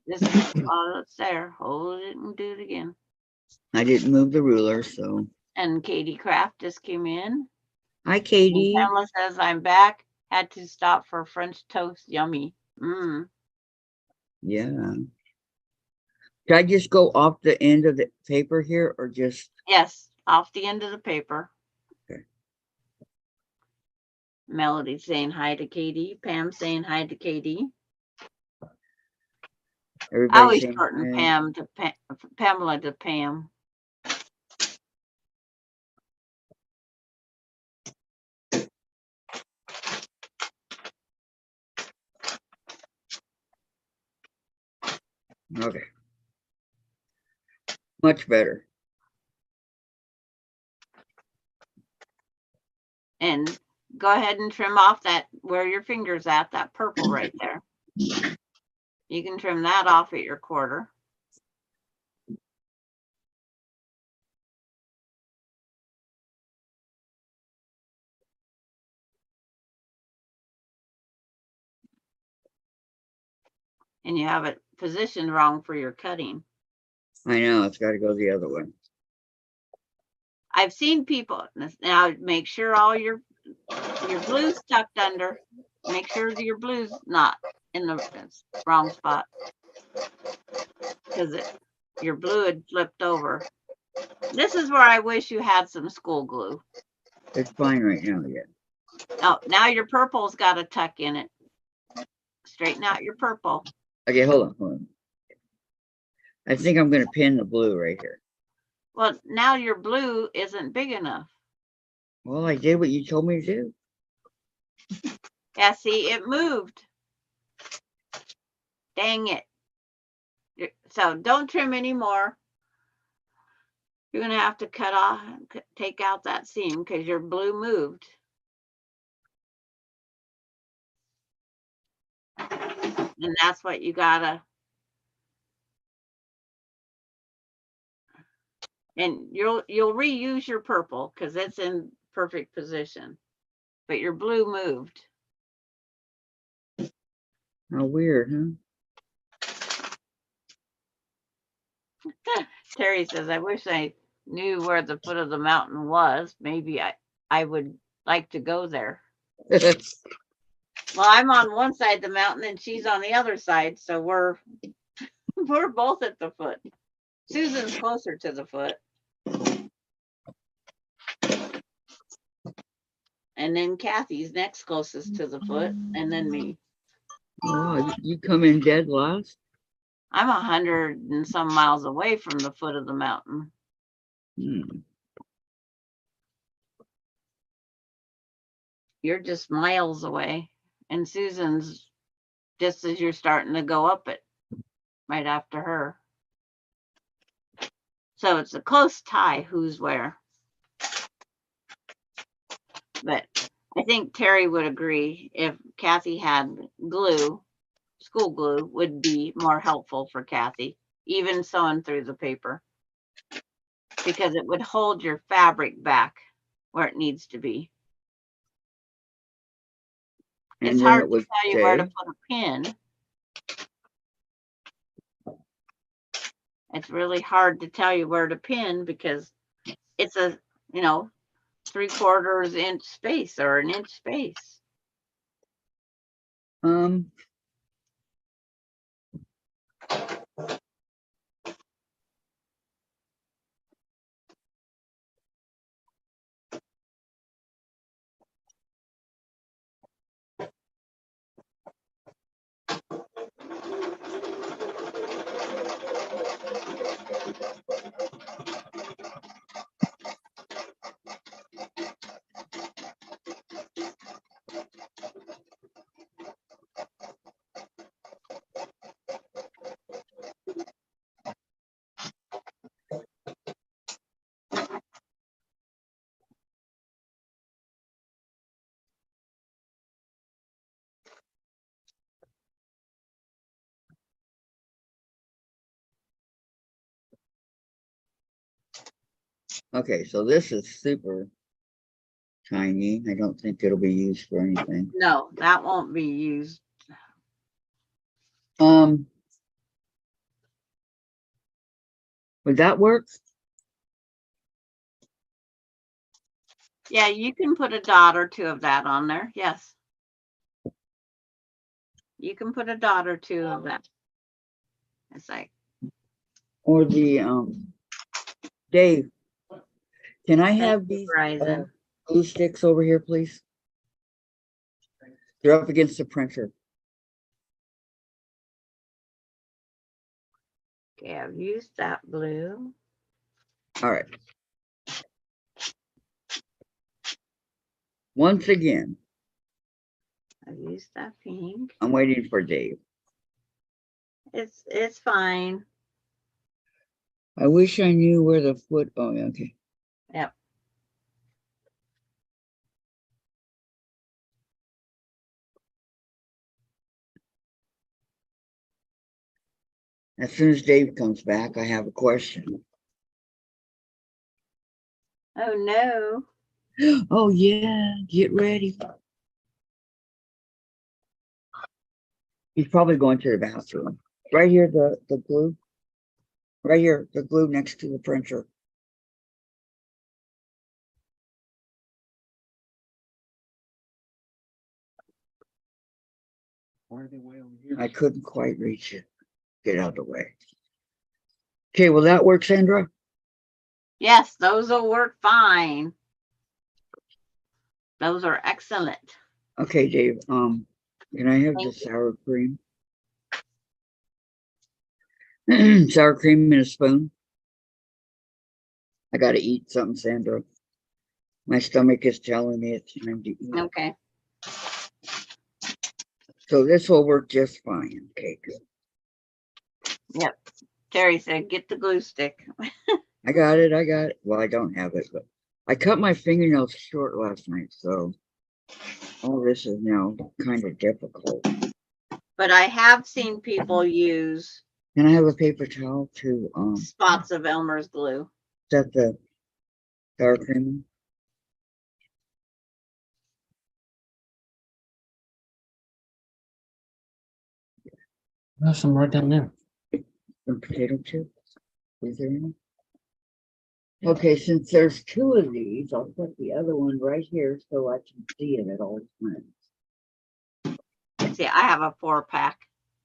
This is, oh, it's there. Hold it and do it again. I didn't move the ruler, so. And Katie Kraft just came in. Hi, And Katie. Pamela says, I'm back. Had to stop for French toast. Yummy. Mm. Yeah. Should I just go off the end of the paper here or just? Yes, off the end of the paper. Okay. Melody saying hi to Katie. Pam saying hi to Katie. I Everybody always saying shorten hi. Pam to Pamela to Pam. Okay. Much better. And go ahead and trim off that where your finger's at, that purple right there. You can trim that off at your 1/4. And you have it positioned wrong for your cutting. I know, it's got to go the other way. I've seen people, now make sure all your blue's tucked under. Make sure that your blue's not in the wrong spot. Because your blue had flipped over. This is where I wish you had some school glue. It's fine right now, yeah. Oh, now your purple's got a tuck in it. Straighten out your purple. Okay, hold on. I think I'm going to pin the blue right here. Well, now your blue isn't big enough. Well, I did what you told me to do. Yeah, see, it moved. Dang it. So don't trim anymore. You're going to have to cut off, take out that seam because your blue moved. And that's what you gotta. And you'll reuse your purple because it's in perfect position. but your blue moved. How weird, huh? Terry says, I wish I knew where the foot of the mountain was. Maybe I would like to go there. Well, I'm on one side of the mountain and she's on the other side, so we're both at the foot. Susan's closer to the foot. And then Kathy's next closest to the foot, and then me. Oh, you come in dead last? I'm 100 and some miles away from the foot of the mountain. You're just miles away. And Susan's just as you're starting to go up it, right after her. So it's a close tie who's where. But I think Terry would agree if Kathy had glue, school glue would be more helpful for Kathy, even sewing through the paper, because it would hold your fabric back where it needs to be. It's hard to tell you where to put a pin. It's really hard to tell you where to pin because it's a, 3/4 inch space or an inch space. Okay, so this is super tiny. I don't think it'll be used for anything. No, that won't be used. Would that work? Yeah, you can put a dot or two of that on there. Yes. You can put a dot or two of that. It's like, Or the Dave, can I have these Verizon. glue sticks over here, please? They're up against the printer. Okay, I've used that blue. All right. Once again, I've used that pink. I'm waiting for Dave. It's fine. I wish I knew where the foot. Oh, yeah, okay. Yep. As soon as Dave comes back, I have a question. Oh no. Oh yeah, get ready. He's probably going to the bathroom. Right here, the glue. Right here, the glue next to the printer. I couldn't quite reach it. Get out of the way. Okay, will that work, Sandra? Yes, those will work fine. Those are excellent. Okay, Dave. Can I have Thank the sour cream? Sour cream in a spoon. I gotta eat something, Sandra. My stomach is telling me it's time to eat. Okay. So this will work just fine. Okay, good. Yep. Terry said, get the glue stick. I got it. Well, I don't have it, but I cut my fingernails short last night, so all this is now kind of difficult. But I have seen people use Can I have a paper towel to spots of Elmer's glue. set the sour cream in? There's some right down there. And potato chips. Is there any? Okay, since there's two of these, I'll put the other one right here so I can see it at all times. See, I have a 4-pack.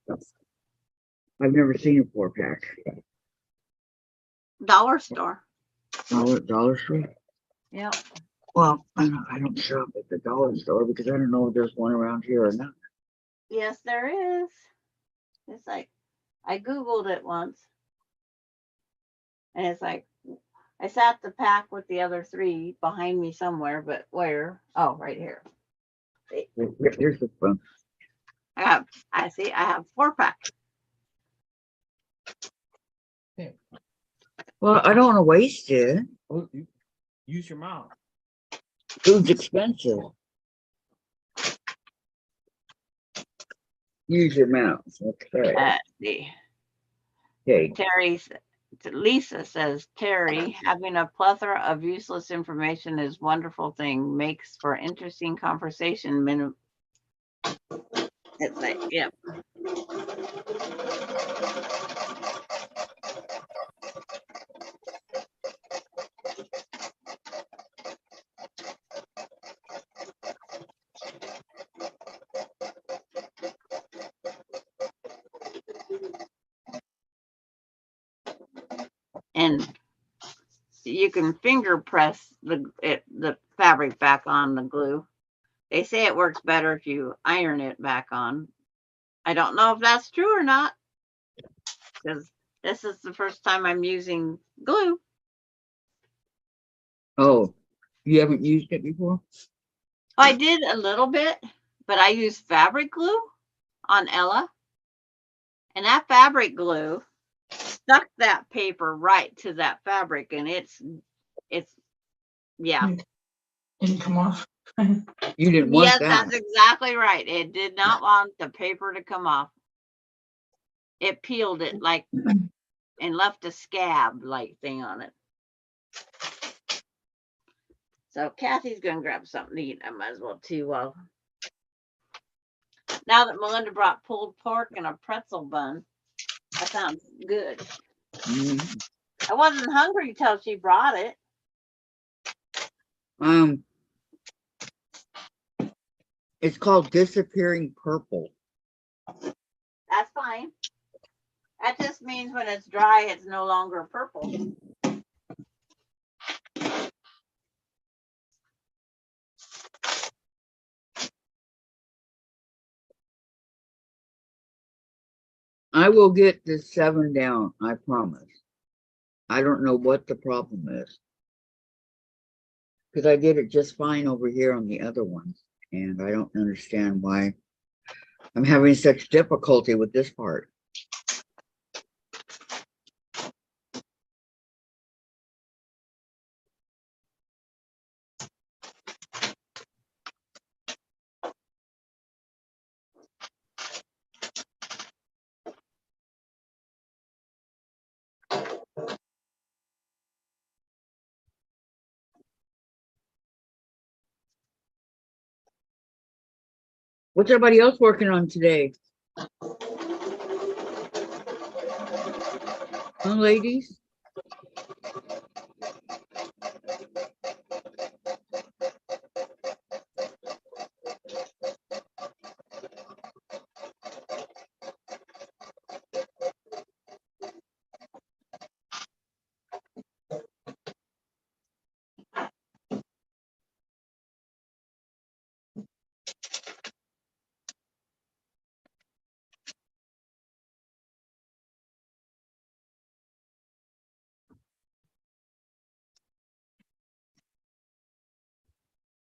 I've never seen a 4-pack. Dollar store. Dollar store? Yep. Well, I don't shop at the dollar store because I don't know if there's one around here or not. Yes, there is. It's like, I Googled it once. And it's like, I sat the pack with the other 3 behind me somewhere, but where? Oh, right here. Here's the phone. I see, I have 4-pack. Well, I don't want to waste it. Oh, use your mouth. Food's expensive. Use your mouth. Okay. See. Okay. Lisa says, Terry, having a plethora of useless information is a wonderful thing, makes for interesting conversation. It's like, yeah. And you can finger press the fabric back on the glue. They say it works better if you iron it back on. I don't know if that's true or not, because this is the first time I'm using glue. Oh, you haven't used it before? I did a little bit, but I used fabric glue on Ella. And that fabric glue stuck that paper right to that fabric, and it's yeah. Didn't come off. You didn't want Yes, that. that's exactly right. It did not want the paper to come off. It peeled it like and left a scab like thing on it. So Kathy's gonna grab something to eat. I might as well too. Well, now that Melinda brought pulled pork and a pretzel bun, that sounds good. Mhm. I wasn't hungry till she brought it. It's called Disappearing Purple. That's fine. That just means when it's dry, it's no longer purple. I will get this 7 down, I promise. I don't know what the problem is. Because I did it just fine over here on the other ones. And I don't understand why I'm having such difficulty with this part. What's everybody else working on today? Huh, ladies?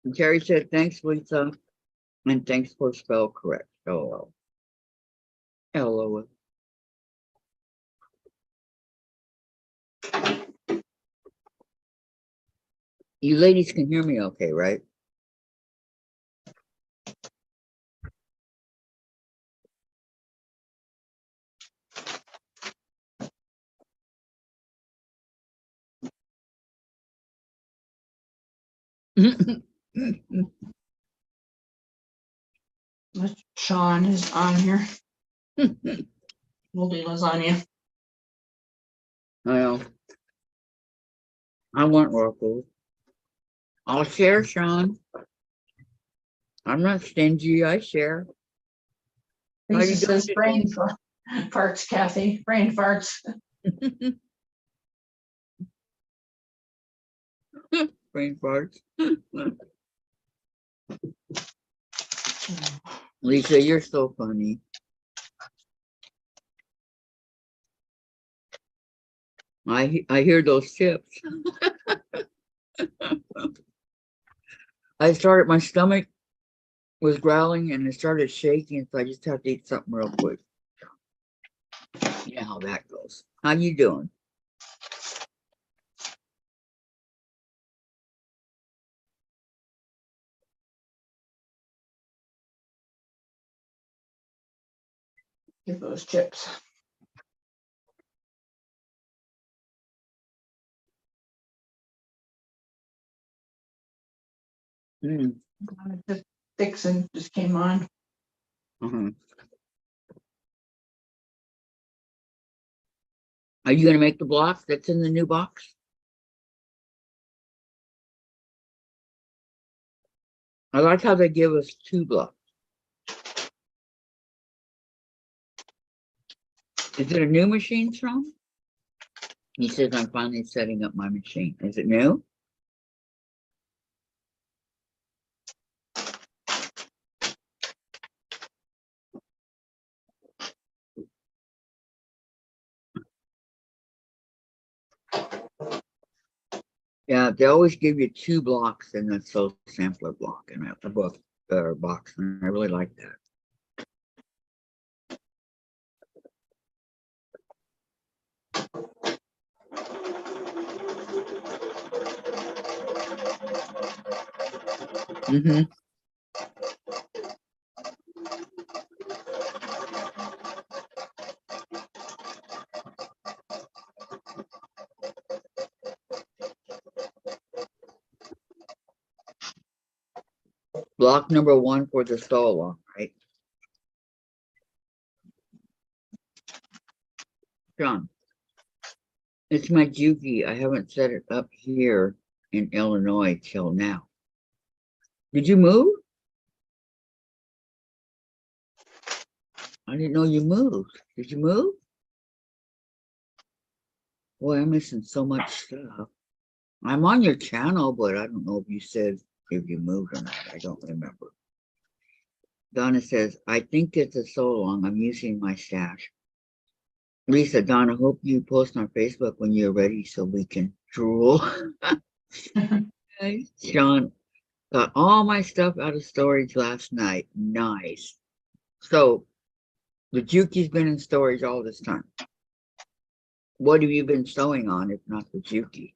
And Terry said, thanks, Lisa. And thanks for spell correct. LOL. LOL. You ladies can hear me okay, right? Sean is on here. moldy lasagna. Well, I want waffles. I'll share, Sean. I'm not stingy. I share. How Lisa you doing says brain farts, Kathy, brain farts. Brain farts. Lisa, you're so funny. I hear those chips. My stomach was growling and it started shaking, so I just have to eat something real quick. You know how that goes. How you doing? Give those chips. Mm. Dixon just came on. Uh-huh. Are you gonna make the block that's in the new box? I like how they give us 2 blocks. Is it a new machine, Sean? He says I'm finally setting up my machine. Is it new? Yeah, they always give you 2 blocks in the social sampler block and the book box, and I really like that. Mm-hmm. Block number 1 for the solo, right? John, it's my Juki. I haven't set it up here in Illinois till now. Did you move? I didn't know you moved. Did you move? Boy, I'm missing so much stuff. I'm on your channel, but I don't know if you said if you moved or not. I don't remember. Donna says, I think it's a so long. I'm using my stash. Lisa, Donna, hope you post on Facebook when you're ready so we can drool. Sean, got all my stuff out of storage last night. Nice. So the Juki's been in storage all this time. What have you been sewing on if not the Juki?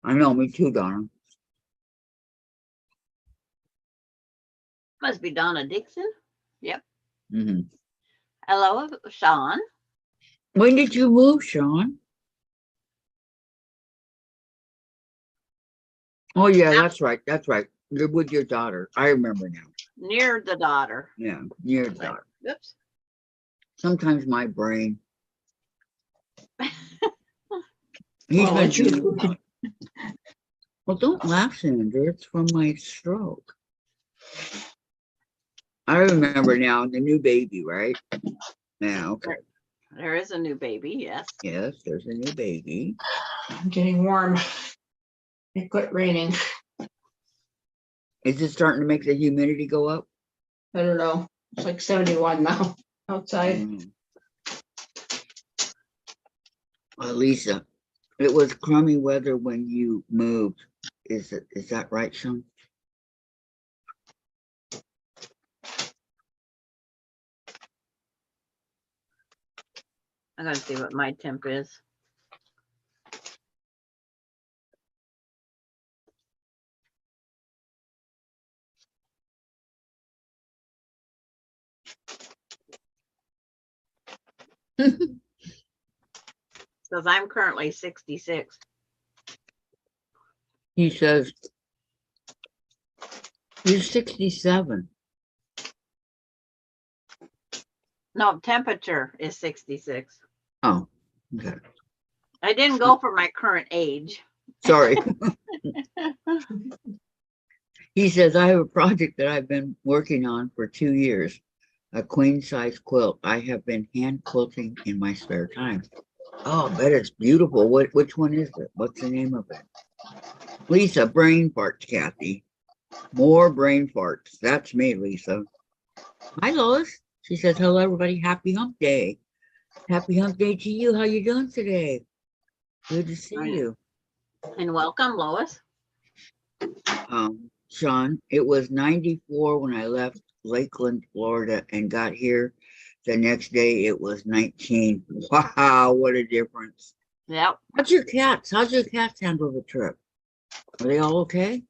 I know, me too, Donna. Must be Donna Dixon. Yep. Mm-hmm. Hello, Sean. When did you move, Sean? Oh, yeah, that's right. That's right. You're with your daughter. I remember now. Near the daughter. Yeah, near the daughter. Oops. Sometimes my brain. He's Well, been it's you. doing. Well, don't laugh, Sandra. It's from my stroke. I remember now the new baby, right? Yeah, okay. There is a new baby, yes. Yes, there's a new baby. I'm getting warm. It quit raining. Is it starting to make the humidity go up? I don't know. It's like 71 now outside. Lisa, it was crummy weather when you moved. Is that right, Sean? I'm gonna see what my temp is. Because I'm currently 66. He says, you're 67. No, temperature is 66. Oh, okay. I didn't go for my current age. Sorry. He says, I have a project that I've been working on for 2 years, a queen size quilt. I have been hand quilting in my spare time. Oh, I bet it's beautiful. Which one is it? What's the name of it? Lisa, brain farts, Kathy. More brain farts. That's me, Lisa. Hi, Lois. She says, hello, everybody. Happy hump day. Happy hump day to you. How you doing today? Good to see you. And welcome, Lois. Sean, it was 94 when I left Lakeland, Florida, and got here. The next day it was 19. Wow, what a difference. Yep. How's your cats? How's your cats handle the trip? Are they all okay?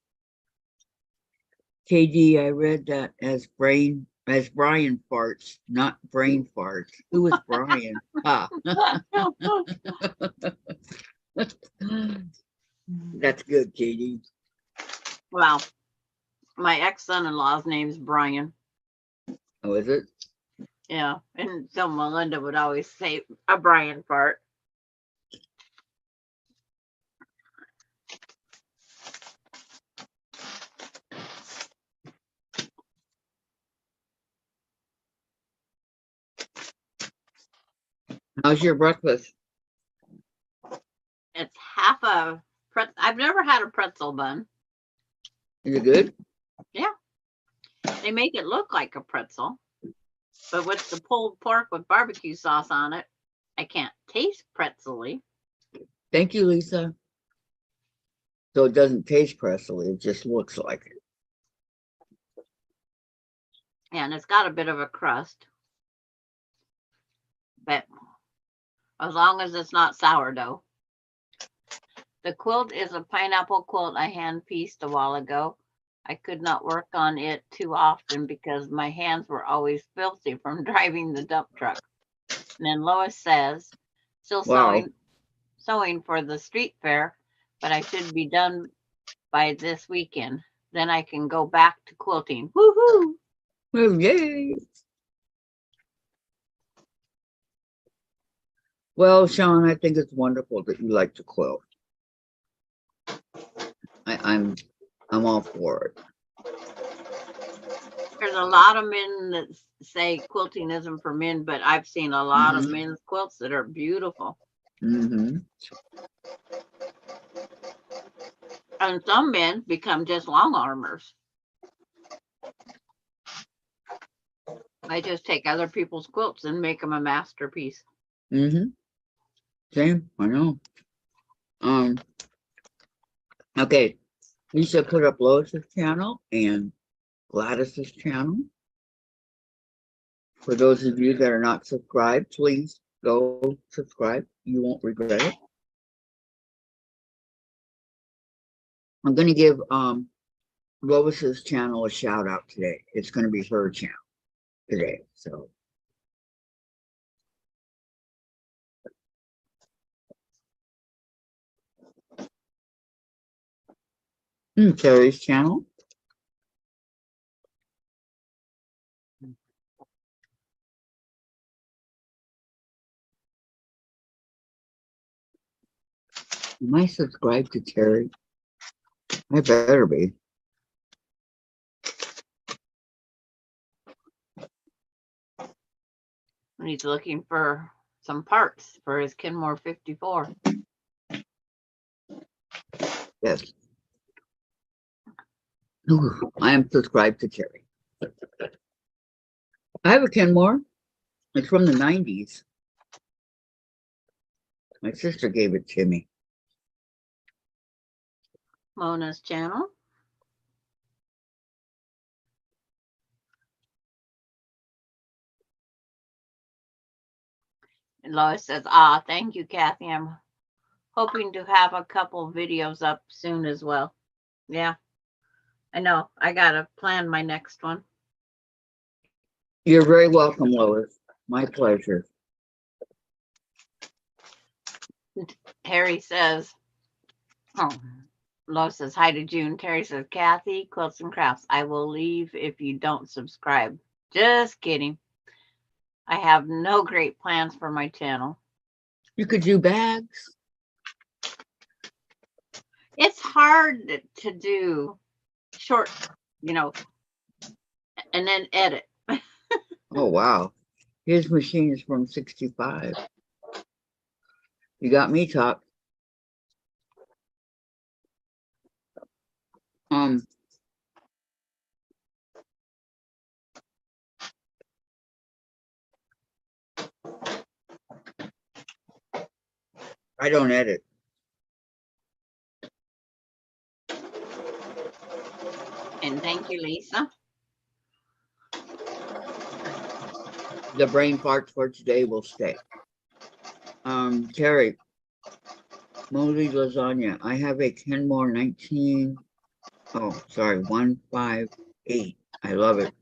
KD, I read that as Brian farts, not brain farts. Who was Brian? Ah. That's good, KD. Well, my ex-son-in-law's name's Brian. Oh, is it? Yeah. And so Melinda would always say a Brian fart. How's your breakfast? It's half a pretzel. I've never had a pretzel bun. Is it good? They make it look like a pretzel, but with the pulled pork with barbecue sauce on it, I can't taste pretzel-y. Thank you, Lisa. So it doesn't taste pretzel-y, it just looks like it. And it's got a bit of a crust. But as long as it's not sourdough. The quilt is a pineapple quilt I hand pieced a while ago. I could not work on it too often because my hands were always filthy from driving the dump truck. And then Lois says, still Wow. sewing for the street fair, but I should be done by this weekend. Then I can go back to quilting. Woohoo! Well, yay. Well, Sean, I think it's wonderful that you like to quilt. I'm all for it. There's a lot of men that say quilting isn't for men, but I've seen a lot of men's quilts that are beautiful. Mm-hmm. And some men become just long armors. I just take other people's quilts and make them a masterpiece. Mm-hmm. Same, I know. Okay, Lisa put up Lois's channel and Gladys's channel. For those of you that are not subscribed, please go subscribe. You won't regret it. I'm going to give Lois's channel a shout out today. It's going to be her channel today. So Terry's channel. Am I subscribed to Terry? I better be. And he's looking for some parts for his Kenmore 54. Yes. Ooh, I am subscribed to Terry. I have a Kenmore. It's from the 90s. My sister gave it to me. Mona's channel. And Lois says, thank you, Kathy. I'm hoping to have a couple videos up soon as well. Yeah, I know. I got to plan my next one. You're very welcome, Lois. My pleasure. Harry says, oh, Lois says, hi to June. Terry says, Kathy, Quilts and Crafts, I will leave if you don't subscribe. Just kidding. I have no great plans for my channel. You could do bags. It's hard to do short, you know, and then edit. Oh, wow. His machine is from 65. You got me talk. I don't edit. And thank you, Lisa. The brain farts for today will stay. Terry, moldy lasagna. I have a Kenmore 158. I love it.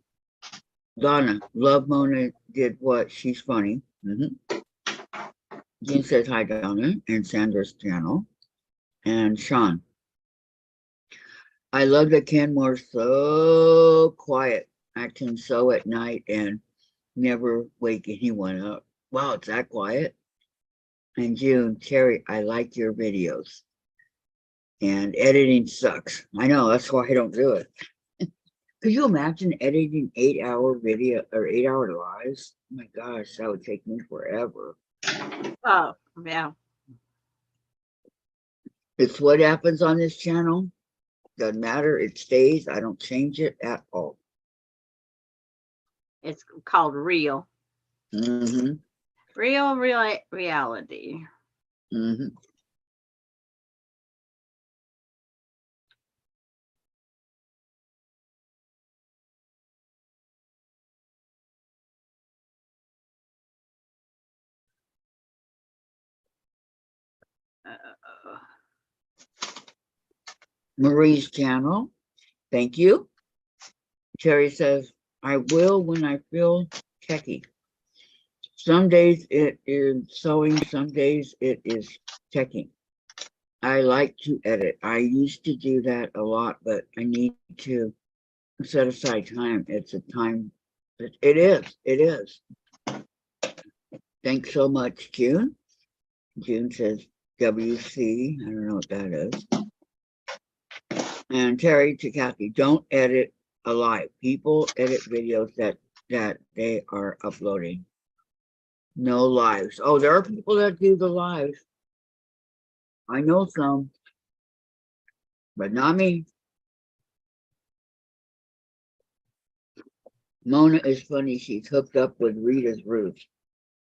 Donna, love Mona did what? She's funny. Jean says hi, Donna, and Sandra's channel. And Sean, I love that Kenmore's so quiet, acting so at night and never wake anyone up. Wow, it's that quiet. And June, Terry, I like your videos. And editing sucks. I know, that's why I don't do it. Could you imagine editing 8-hour video or 8-hour lives? Oh my gosh, that would take me forever. Oh, yeah. It's what happens on this channel. Doesn't matter. It stays. I don't change it at all. It's called Real. Mm-hmm. Real reality. Mm-hmm. Marie's channel. Thank you. Terry says, I will when I feel techie. Some days it is sewing, some days it is teching. I like to edit. I used to do that a lot, but I need to set aside time. It's a time. It is. Thanks so much, June. June says WC. I don't know what that is. And Terry to Kathy, don't edit alive. People edit videos that they are uploading. No lives. Oh, there are people that do the lives. I know some, but not me. Mona is funny. She's hooked up with Rita's roots.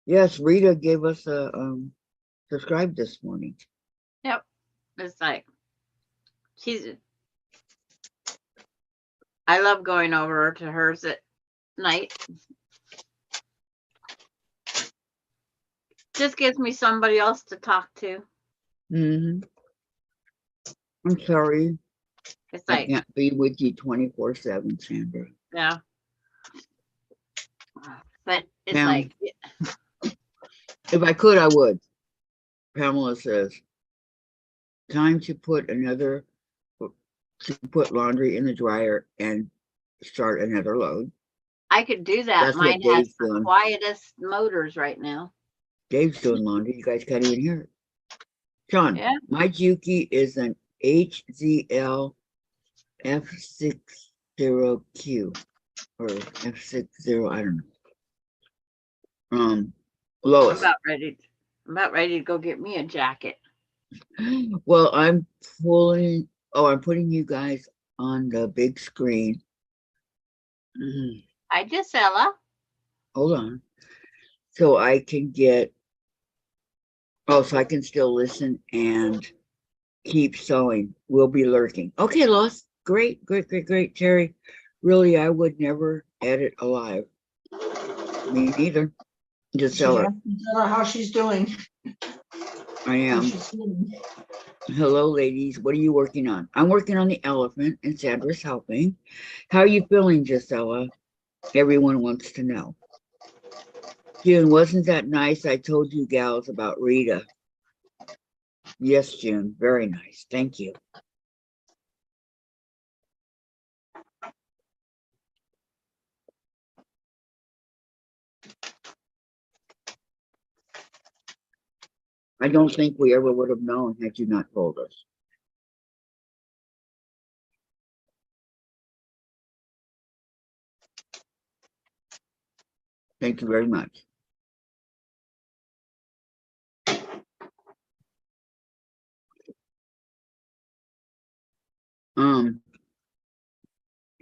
Yes, Rita gave us a subscribe this morning. Yep. It's like, I love going over to hers at night. Just gives me somebody else to talk to. I'm sorry. It's I like, can't be with you 24/7, Sandra. yeah. But it's Pam, like, if I could, I would. Pamela says, time to put laundry in the dryer and start another load. I could do that. That's Mine what has Dave's the doing. quietest motors right now. Dave's doing laundry. You guys can't even hear it. Sean, Yeah. my Juki is an HZL F60Q or F60, I don't know. Lois. I'm about ready to go get me a jacket. Well, I'm putting you guys on the big screen. Hi, Gisela. Hold on. So I can so I can still listen and keep sewing. We'll be lurking. Okay, Lois. Great. Terry, really, I would never edit alive. Me neither. Gisela. How she's doing. I am. Hello, ladies. What are you working on? I'm working on the elephant and Sandra's helping. How are you feeling, Gisela? Everyone wants to know. June, wasn't that nice? I told you gals about Rita. Yes, June, very nice. Thank you. I don't think we ever would have known had you not told us. Thank you very much.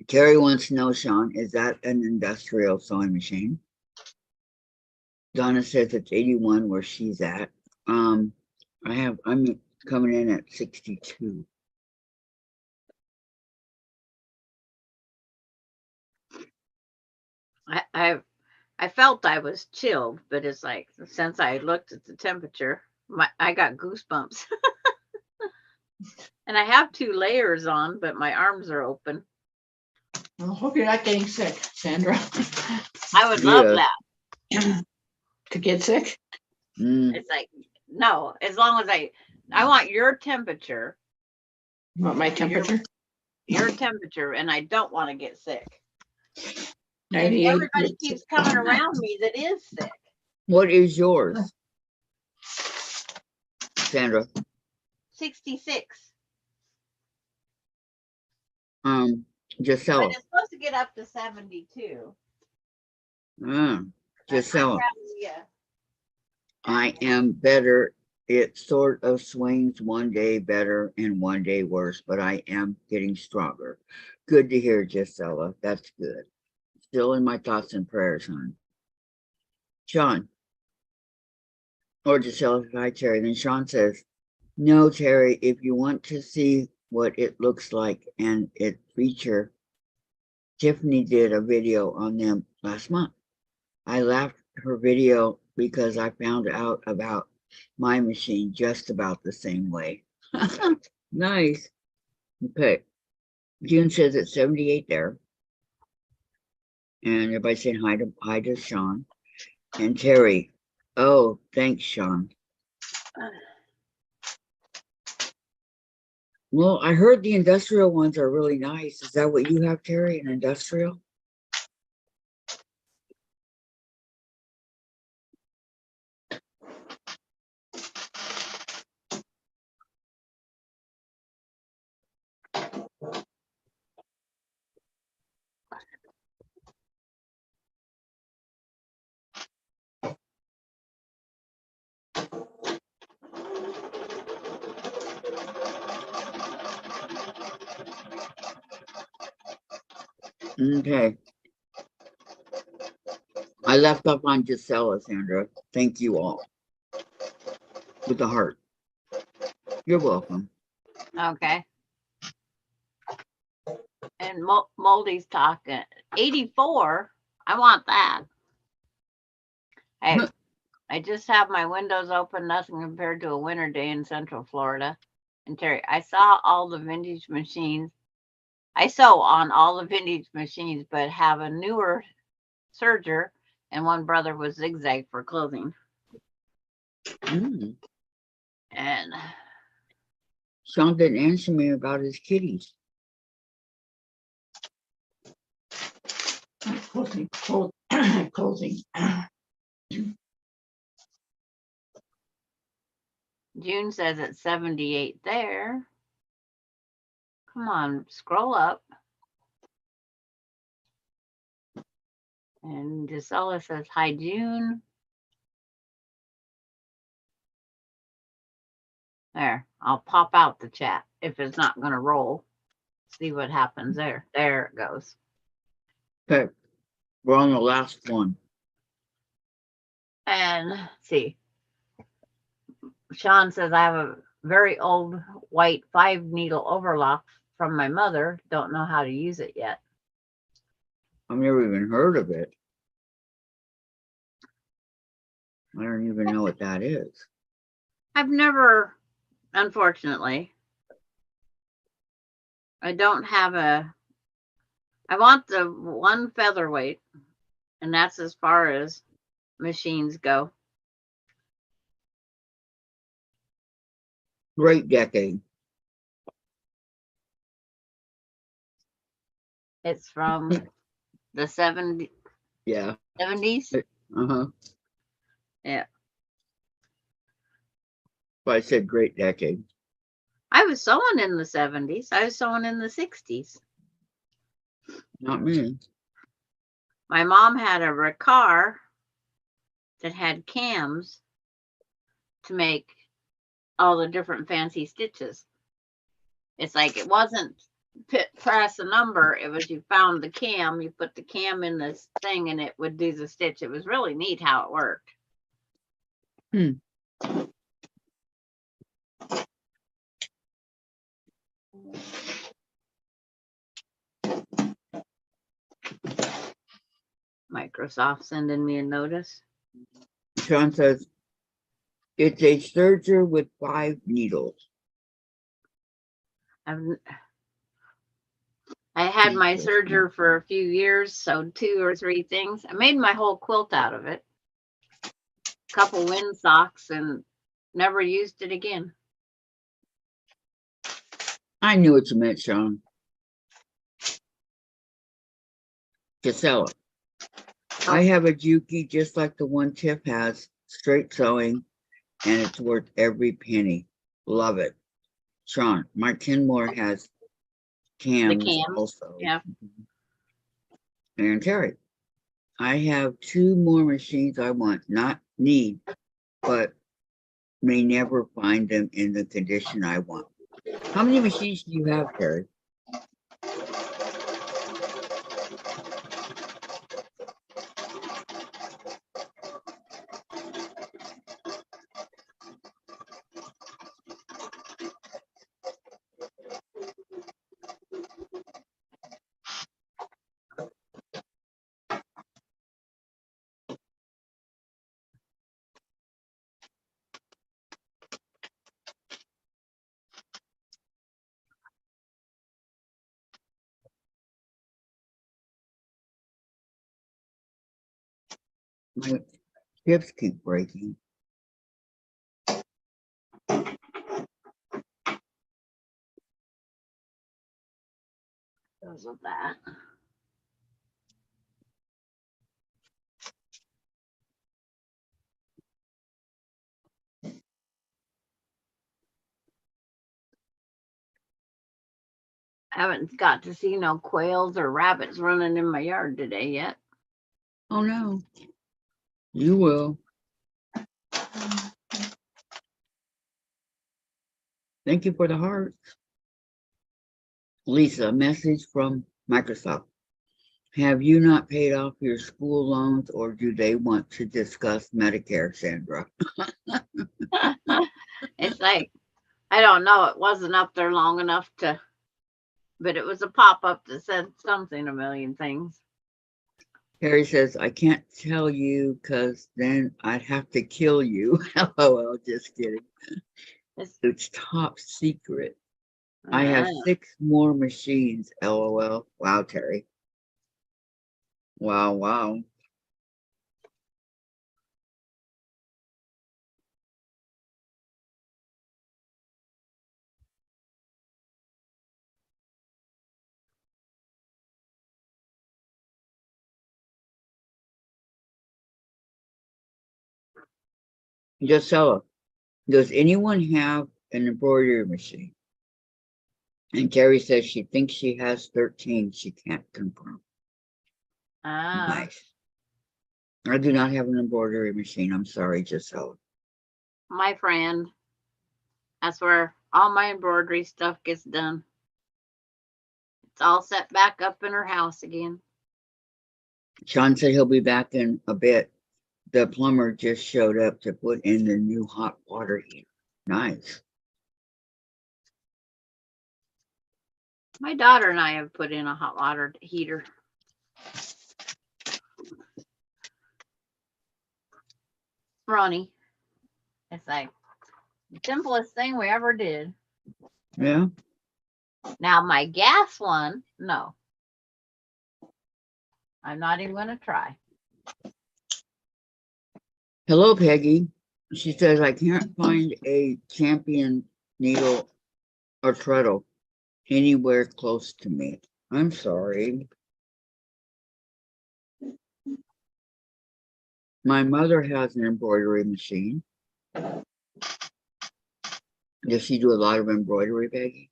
Terry wants to know, Sean, is that an industrial sewing machine? Donna says it's 81 where she's at. I'm coming in at 62. I felt I was chilled, but it's like since I looked at the temperature, I got goosebumps. And I have 2 layers on, but my arms are open. I hope you're not getting sick, Sandra. I would love Yeah. that. To get sick? It's like, no, as long as I want your temperature, What, my temperature? your temperature, and I don't want to get sick. And 98. everybody keeps coming around me that is sick. What is yours, Sandra? 66. Gisela. But it's supposed to get up to 72. Gisela. Yeah. I am better. It sort of swings one day better and one day worse, but I am getting stronger. Good to hear, Gisela. That's good. Still in my thoughts and prayers, hon. Sean. Or Gisela, hi, Terry. Then Sean says, no, Terry, if you want to see what it looks like and it feature, Tiffany did a video on them last month. I laughed her video because I found out about my machine just about the same way. Nice. Okay. June says it's 78 there. And everybody saying hi to Sean. And Terry. Oh, thanks, Sean. Well, I heard the industrial ones are really nice. Is that what you have, Terry, an industrial? Okay. I left off on Gisela, Sandra. Thank you all. With the heart. You're welcome. Okay. And Moldy's talking 84. I want that. Hey, I just have my windows open, nothing compared to a winter day in Central Florida. And Terry, I saw all the vintage machines. I sew on all the vintage machines, but have a newer serger, and one brother was zigzag for clothing. Mm. And Sean didn't answer me about his kitties. Clothing. June says it's 78 there. Come on, scroll up. And Gisela says, hi, June. There, I'll pop out the chat if it's not going to roll. See what happens there. There it goes. Okay. We're on the last one. And let's see. Sean says, I have a very old white 5-needle overlock from my mother. Don't know how to use it yet. I've never even heard of it. I don't even know what that is. I've never, unfortunately, I don't have I want the one featherweight, and that's as far as machines go. Great decade. It's from the 70s. Yeah. 70s. Uh-huh. Yeah. But I said great decade. I was sewing in the 70s. I was sewing in the 60s. Not me. My mom had a Ricard that had cams to make all the different fancy stitches. It's like it wasn't press a number. It was you found the cam, you put the cam in this thing, and it would do the stitch. It was really neat how it worked. Microsoft sending me a notice. Sean says, it's a serger with 5 needles. I had my serger for a few years, sewed 2 or 3 things. I made my whole quilt out of it. A couple wind socks and never used it again. I knew what you meant, Sean. Casella. I have a Juki just like the one Tiff has, straight sewing, and it's worth every penny. Love it. Sean, my Kenmore has cams also. Yeah. And Terry, I have 2 more machines I want, not need, but may never find them in the condition I want. How many machines do you have, Terry? My hips keep breaking. Because of that. I haven't got to see no quails or rabbits running in my yard today yet. Oh no. You will. Thank you for the heart. Lisa, message from Microsoft. Have you not paid off your school loans, or do they want to discuss Medicare, Sandra? It's like, I don't know. It wasn't up there long enough to, but it was a pop-up that said something, a million things. Harry says, I can't tell you because then I'd have to kill you. LOL, just kidding. It's top secret. I have 6 more machines, LOL. Wow, Terry. Wow, wow. Gisela, does anyone have an embroidery machine? And Terry says she thinks she has 13. She can't confirm. Nice. I do not have an embroidery machine. I'm sorry, Gisela. My friend. That's where all my embroidery stuff gets done. It's all set back up in her house again. Sean said he'll be back in a bit. The plumber just showed up to put in the new hot water heater. Nice. My daughter and I have put in a hot water heater. Ronnie. It's like the simplest thing we ever did. Yeah. Now my gas one, no. I'm not even going to try. Hello, Peggy. She says, I can't find a champion needle or treadle anywhere close to me. I'm sorry. My mother has an embroidery machine. Does she do a lot of embroidery, Peggy?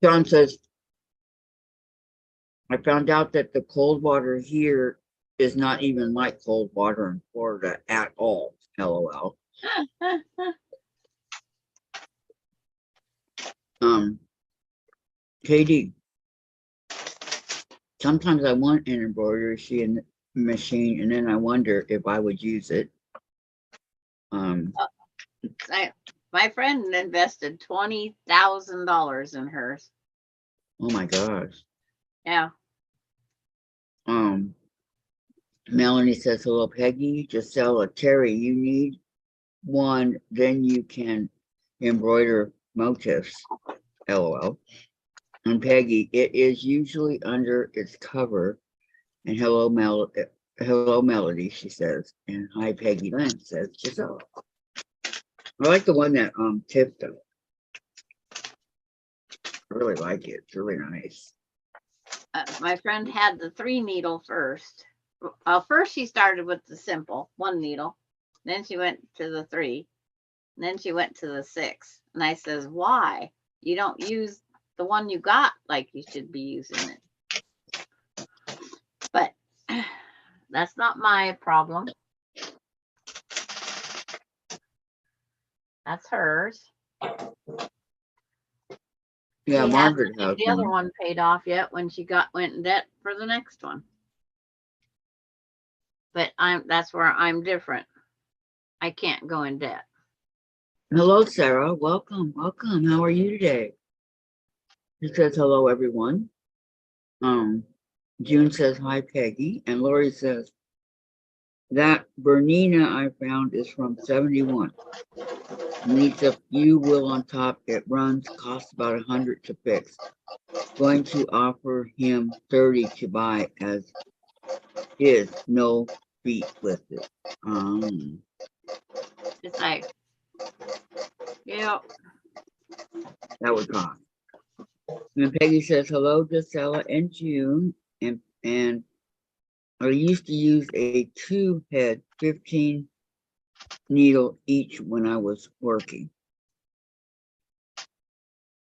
John says, I found out that the cold water here is not even like cold water in Florida at all. LOL. Katie, sometimes I want an embroidery machine and then I wonder if I would use it. My friend invested $20,000 in hers. Oh my gosh. Yeah. Melanie says, hello, Peggy. Gisela, Terry, you need one, then you can embroider motifs. LOL. And Peggy, it is usually under its cover. And hello, Melody, she says. And hi, Peggy Lynn, says Gisela. I like the one that tipped up. I really like it. It's really nice. My friend had the 3 needle first. First she started with the simple 1 needle. Then she went to the 3. And then she went to the 6. And I says, why? You don't use the one you got like you should be using it. But that's not my problem. That's hers. Yeah, She Margaret hasn't has the other one. one paid off yet when she went in debt for the next one. But that's where I'm different. I can't go in debt. Hello, Sarah. Welcome, welcome. How are you today? She says hello, everyone. June says hi, Peggy, and Lori says that Bernina I found is from 71. Needs a few wool on top. It runs, costs about 100 to fix. Going to offer him 30 to buy as is, no feet with it. It's like, yeah. That would cost. And Peggy says hello, Gisela and June, and I used to use a 2-head 15 needle each when I was working.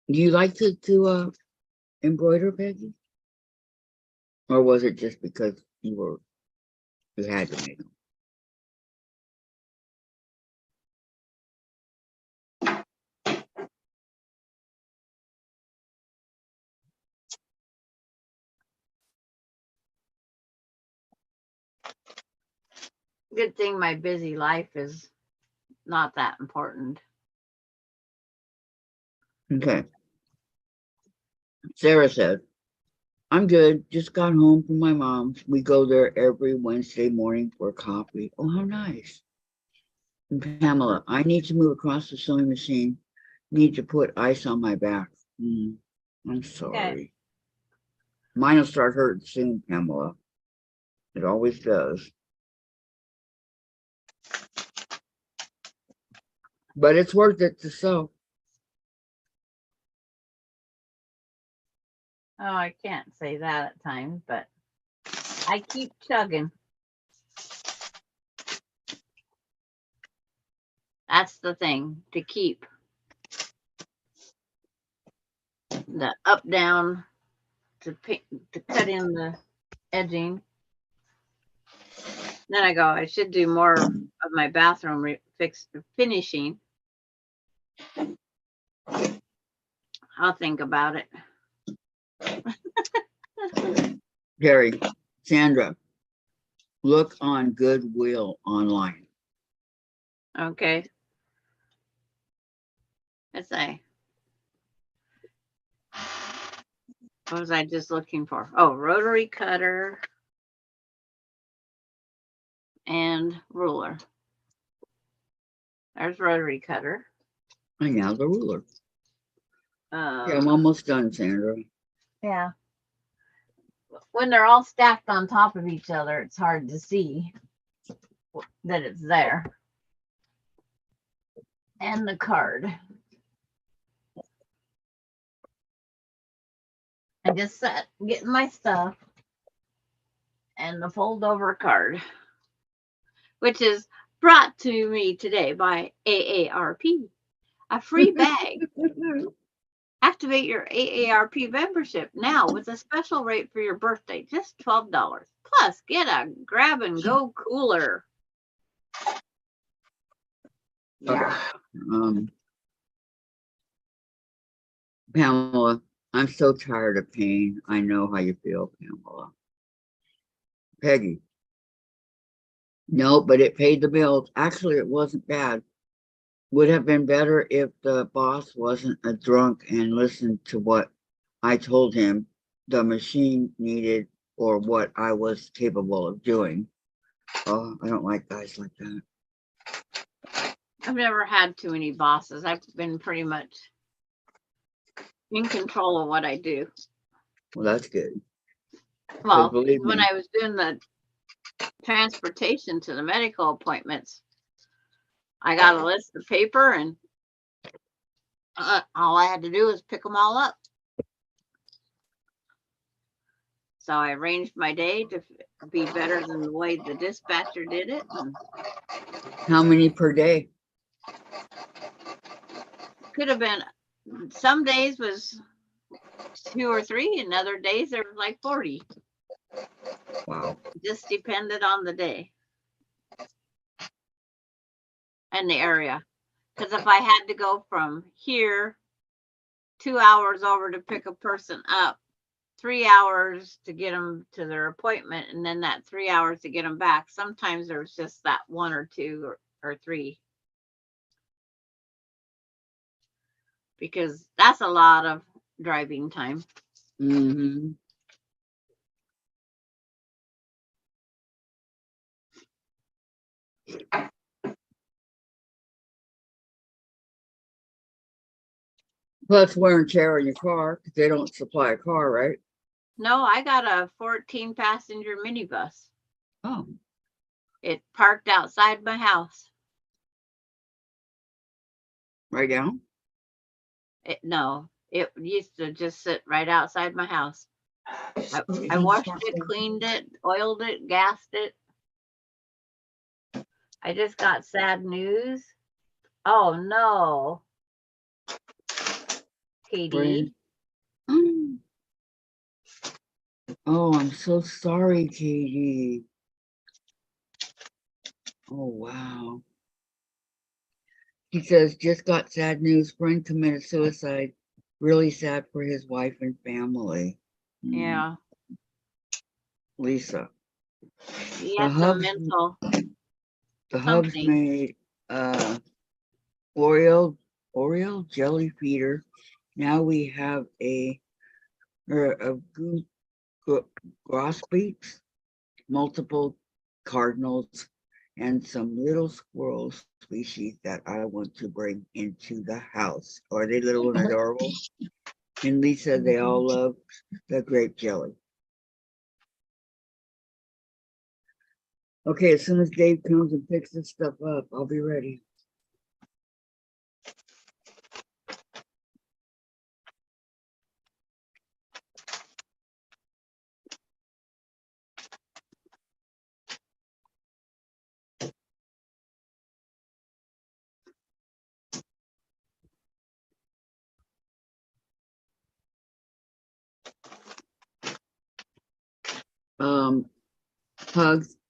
Do you like to embroider, Peggy? Or was it just because you had to make them? Good thing my busy life is not that important. Okay. Sarah said, I'm good. Just got home from my mom's. We go there every Wednesday morning for coffee. Oh, how nice. And Pamela, I need to move across the sewing machine. Need to put ice on my back. I'm sorry. Okay. Mine will start hurting soon, Pamela. It always does. But it's worth it to sew. Oh, I can't say that at times, but I keep chugging. That's the thing, to keep the up down to cut in the edging. Then I go, I should do more of my bathroom finishing. I'll think about it. Gary, Sandra, look on Goodwill online. Okay. Let's say. What was I just looking for? Oh, rotary cutter and ruler. There's rotary cutter. And now the ruler. Uh, Yeah, I'm almost done, Sandra. yeah. When they're all stacked on top of each other, it's hard to see that it's there. And the card. I just sat getting my stuff and the fold over card, which is brought to me today by AARP, a free bag. Activate your AARP membership now with a special rate for your birthday, just $12. Plus, get a grab and go cooler. Okay. Pamela, I'm so tired of pain. I know how you feel, Pamela. Peggy. No, but it paid the bills. Actually, it wasn't bad. Would have been better if the boss wasn't a drunk and listened to what I told him the machine needed or what I was capable of doing. Oh, I don't like guys like that. I've never had too many bosses. I've been pretty much in control of what I do. Well, that's good. Well, believe when me. I was doing the transportation to the medical appointments, I got a list of paper and all I had to do was pick them all up. So I arranged my day to be better than the way the dispatcher did it. How many per day? Could have been, some days was 2 or 3, and other days there was like 40. Wow. Just depended on the day and the area. Because if I had to go from here 2 hours over to pick a person up, 3 hours to get them to their appointment, and then that 3 hours to get them back, sometimes there was just that 1 or 2 or 3. Because that's a lot of driving time. Mm-hmm. Plus wear and tear in your car because they don't supply a car, right? No, I got a 14-passenger minibus. Oh, It parked outside my house. right down? No, it used to just sit right outside my house. I washed it, cleaned it, oiled it, gassed it. I just got sad news. Oh no. Katie. Oh, I'm so sorry, Katie. Oh, wow. He says, just got sad news. Friend committed suicide. Really sad for his wife and family. Yeah. Lisa. He The had some mental. The Hubs something. made Oreo jelly feeder. Now we have a grosbeaks, multiple cardinals, and some little squirrel species that I want to bring into the house. Are they little and adorable? And Lisa, they all love the grape jelly. Okay, as soon as Dave comes and picks this stuff up, I'll be ready.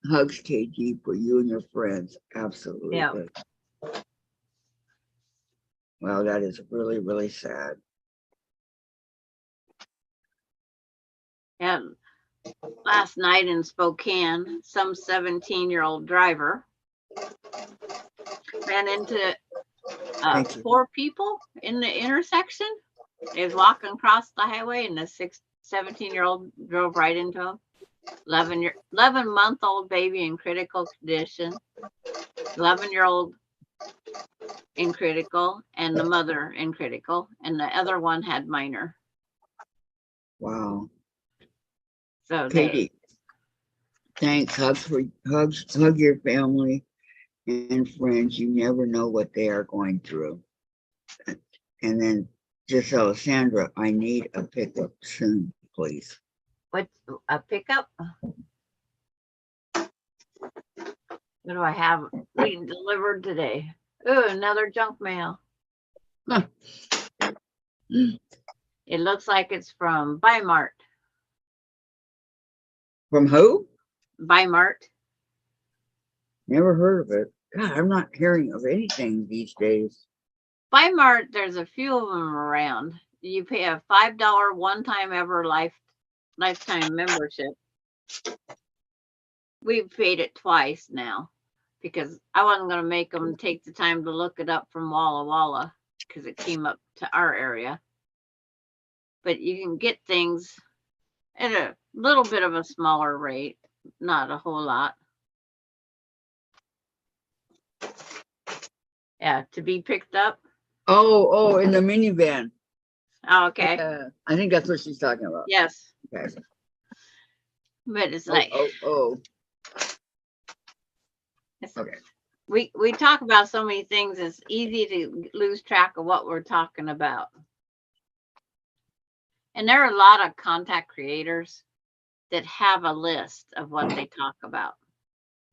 Hugs, KG, for you and your friends. Absolutely. Yeah. Wow, that is really, really sad. And last night in Spokane, some 17-year-old driver ran into 4 people in the intersection. They was walking across the highway, and the 17-year-old drove right into him. 11-month-old baby in critical condition. 11-year-old in critical, and the mother in critical, and the other one had minor. Wow. So Katie, thanks. Hug your family and friends. You never know what they are going through. And then just tell Sandra, I need a pickup soon, please. what's a pickup? What do I have being delivered today? Ooh, another junk mail. Huh. It looks like it's from Bimart. From who? Bimart. Never heard of it. God, I'm not hearing of anything these days. Bimart, there's a few of them around. You pay a $5 one-time ever lifetime membership. We've paid it twice now because I wasn't going to make them take the time to look it up from Walla Walla because it came up to our area. But you can get things at a little bit of a smaller rate, not a whole lot. Yeah, to be picked up. Oh, in the minivan. Oh, okay. I think that's what she's talking about. Yes. Okay. But it's like, it's, okay. we talk about so many things, it's easy to lose track of what we're talking about. And there are a lot of contact creators that have a list of what they talk about.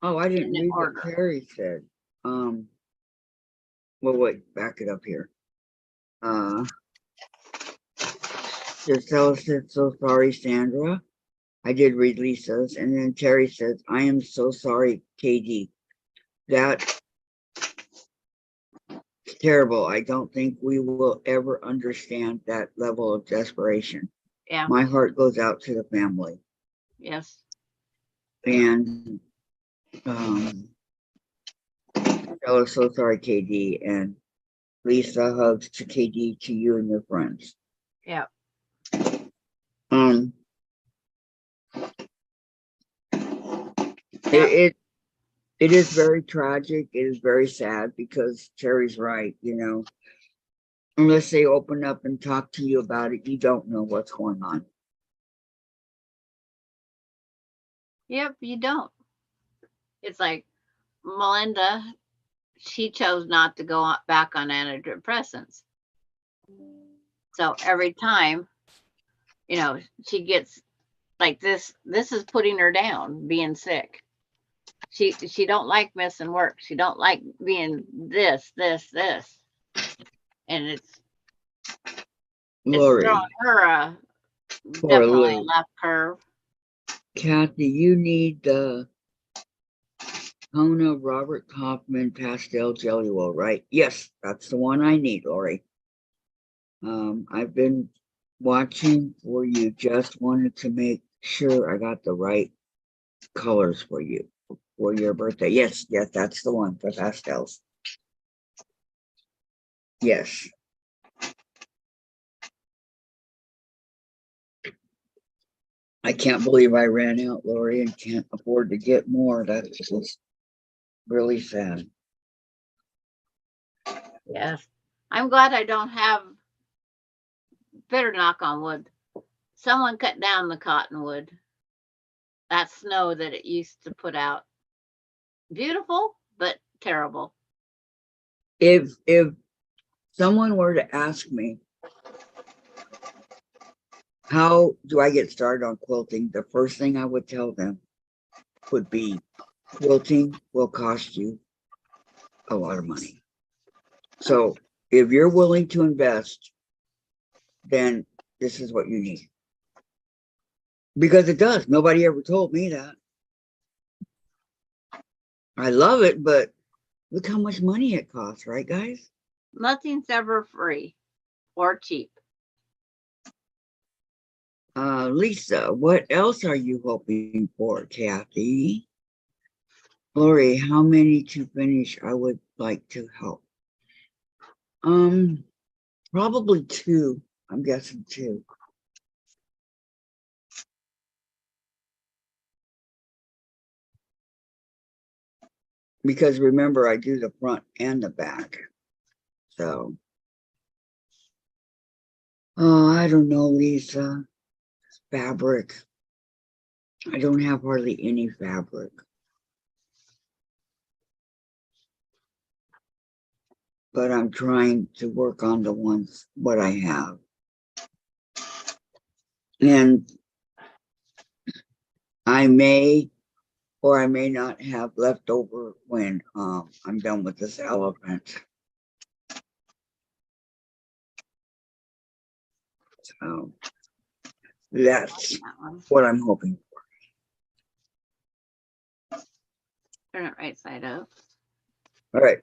Oh, I didn't in read order. what Terry said. Well, wait, back it up here. Just tell us it's so sorry, Sandra. I did read Lisa's, and then Terry says, I am so sorry, KD. That's terrible. I don't think we will ever understand that level of desperation. Yeah. My heart goes out to the family. Yes. And tell us so sorry, KD. And Lisa, hugs to KD, to you and your friends. Yeah. It is very tragic. It is very sad because Terry's right, you know. Unless they open up and talk to you about it, you don't know what's going on. Yep, you don't. It's like Melinda, she chose not to go back on antidepressants. So every time, you know, she gets like this is putting her down, being sick. She don't like missing work. She don't like being this. And it's Lori, throwing her definitely a left curve. Kathy, you need the Kona Robert Kaufman pastel jelly roll, right? Yes, that's the one I need, Lori. I've been watching for you. Just wanted to make sure I got the right colors for you for your birthday. Yes, that's the one for pastels. Yes. I can't believe I ran out, Lori, and can't afford to get more. That's just really sad. Yes. I'm glad I don't have, better knock on wood. Someone cut down the cottonwood. That snow that it used to put out. Beautiful, but terrible. If someone were to ask me, how do I get started on quilting? The first thing I would tell them would be quilting will cost you a lot of money. So if you're willing to invest, then this is what you need. Because it does. Nobody ever told me that. I love it, but look how much money it costs, right, guys? Nothing's ever free or cheap. Lisa, what else are you hoping for, Kathy? Lori, how many to finish? I would like to help. Probably 2. I'm guessing 2. because remember, I do the front and the back. So, oh, I don't know, Lisa. Fabric. I don't have hardly any fabric. But I'm trying to work on the ones, what I have. And I may or I may not have leftover when I'm done with this elephant. So that's That one. what I'm hoping. Turn it right side up. All right.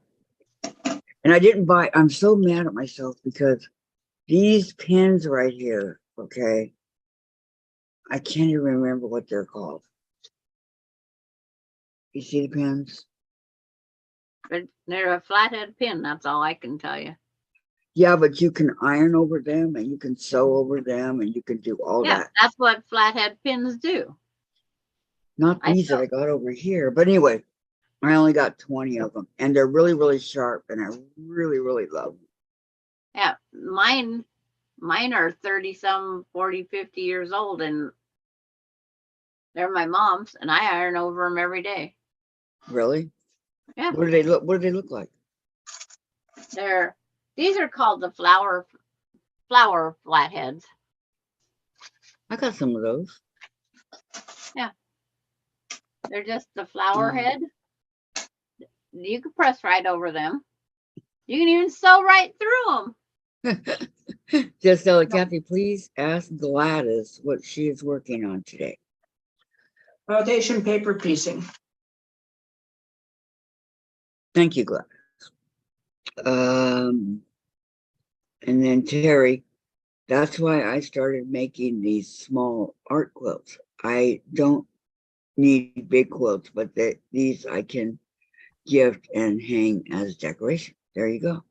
And I didn't buy, I'm so mad at myself because these pins right here, okay, I can't even remember what they're called. You see the pins? But they're a flathead pin, that's all I can tell you. Yeah, but you can iron over them and you can sew over them and you can do all Yeah, that. that's what flathead pins do. Not I these that I got over here. But anyway, I only got 20 of them and they're really, really sharp and I really, really love them. Yeah, mine are 30 some, 40, 50 years old and they're my mom's and I iron over them every day. Really? Yeah. What do they look? What do they look like? These are called the flower flatheads. I got some of those. They're just the flower head. You can press right over them. You can even sew right through them. Just tell Kathy, please ask Gladys what she is working on today. Foundation paper piecing. Thank you, Gladys. And then Terry, that's why I started making these small art quilts. I don't need big quilts, but these I can gift and hang as decoration. There you go.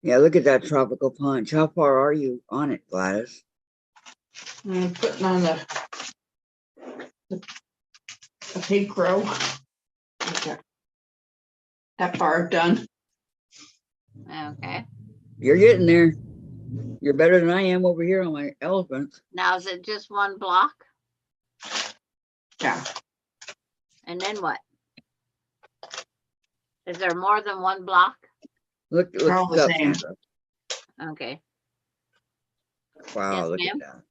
Yeah, look at that tropical punch. How far are you on it, Gladys? I'm putting on the pink row. Okay. That bar done. Okay. You're getting there. You're better than I am over here on my elephants. Now is it just one block? Yeah. And then what? Is there more than one block? Look All the up, same. Sandra. Okay. Wow, Yes, look ma'am. at that.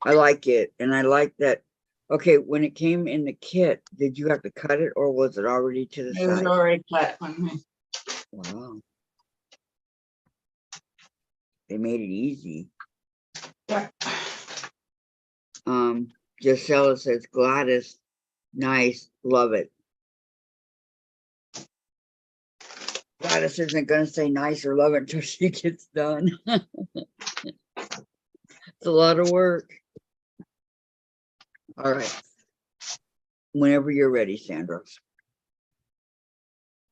I like it. And I like that. Okay, when it came in the kit, did you have to cut it or was it already to the It was side? already cut. When we- Wow. They made it easy. Yeah. Gisela says, Gladys, nice, love it. Gladys isn't going to say nice or love it until she gets done. It's a lot of work. All right. Whenever you're ready, Sandra,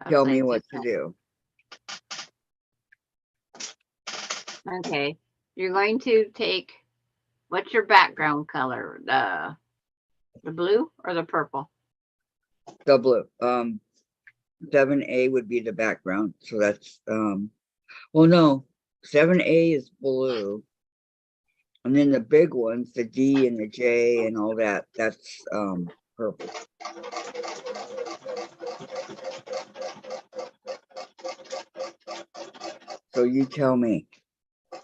tell me what to do. Okay. You're going to take, what's your background color? The blue or the purple? The blue. 7A would be the background. So that's, well, no, 7A is blue. And then the big ones, the D and the J and all that, that's purple. So you tell me.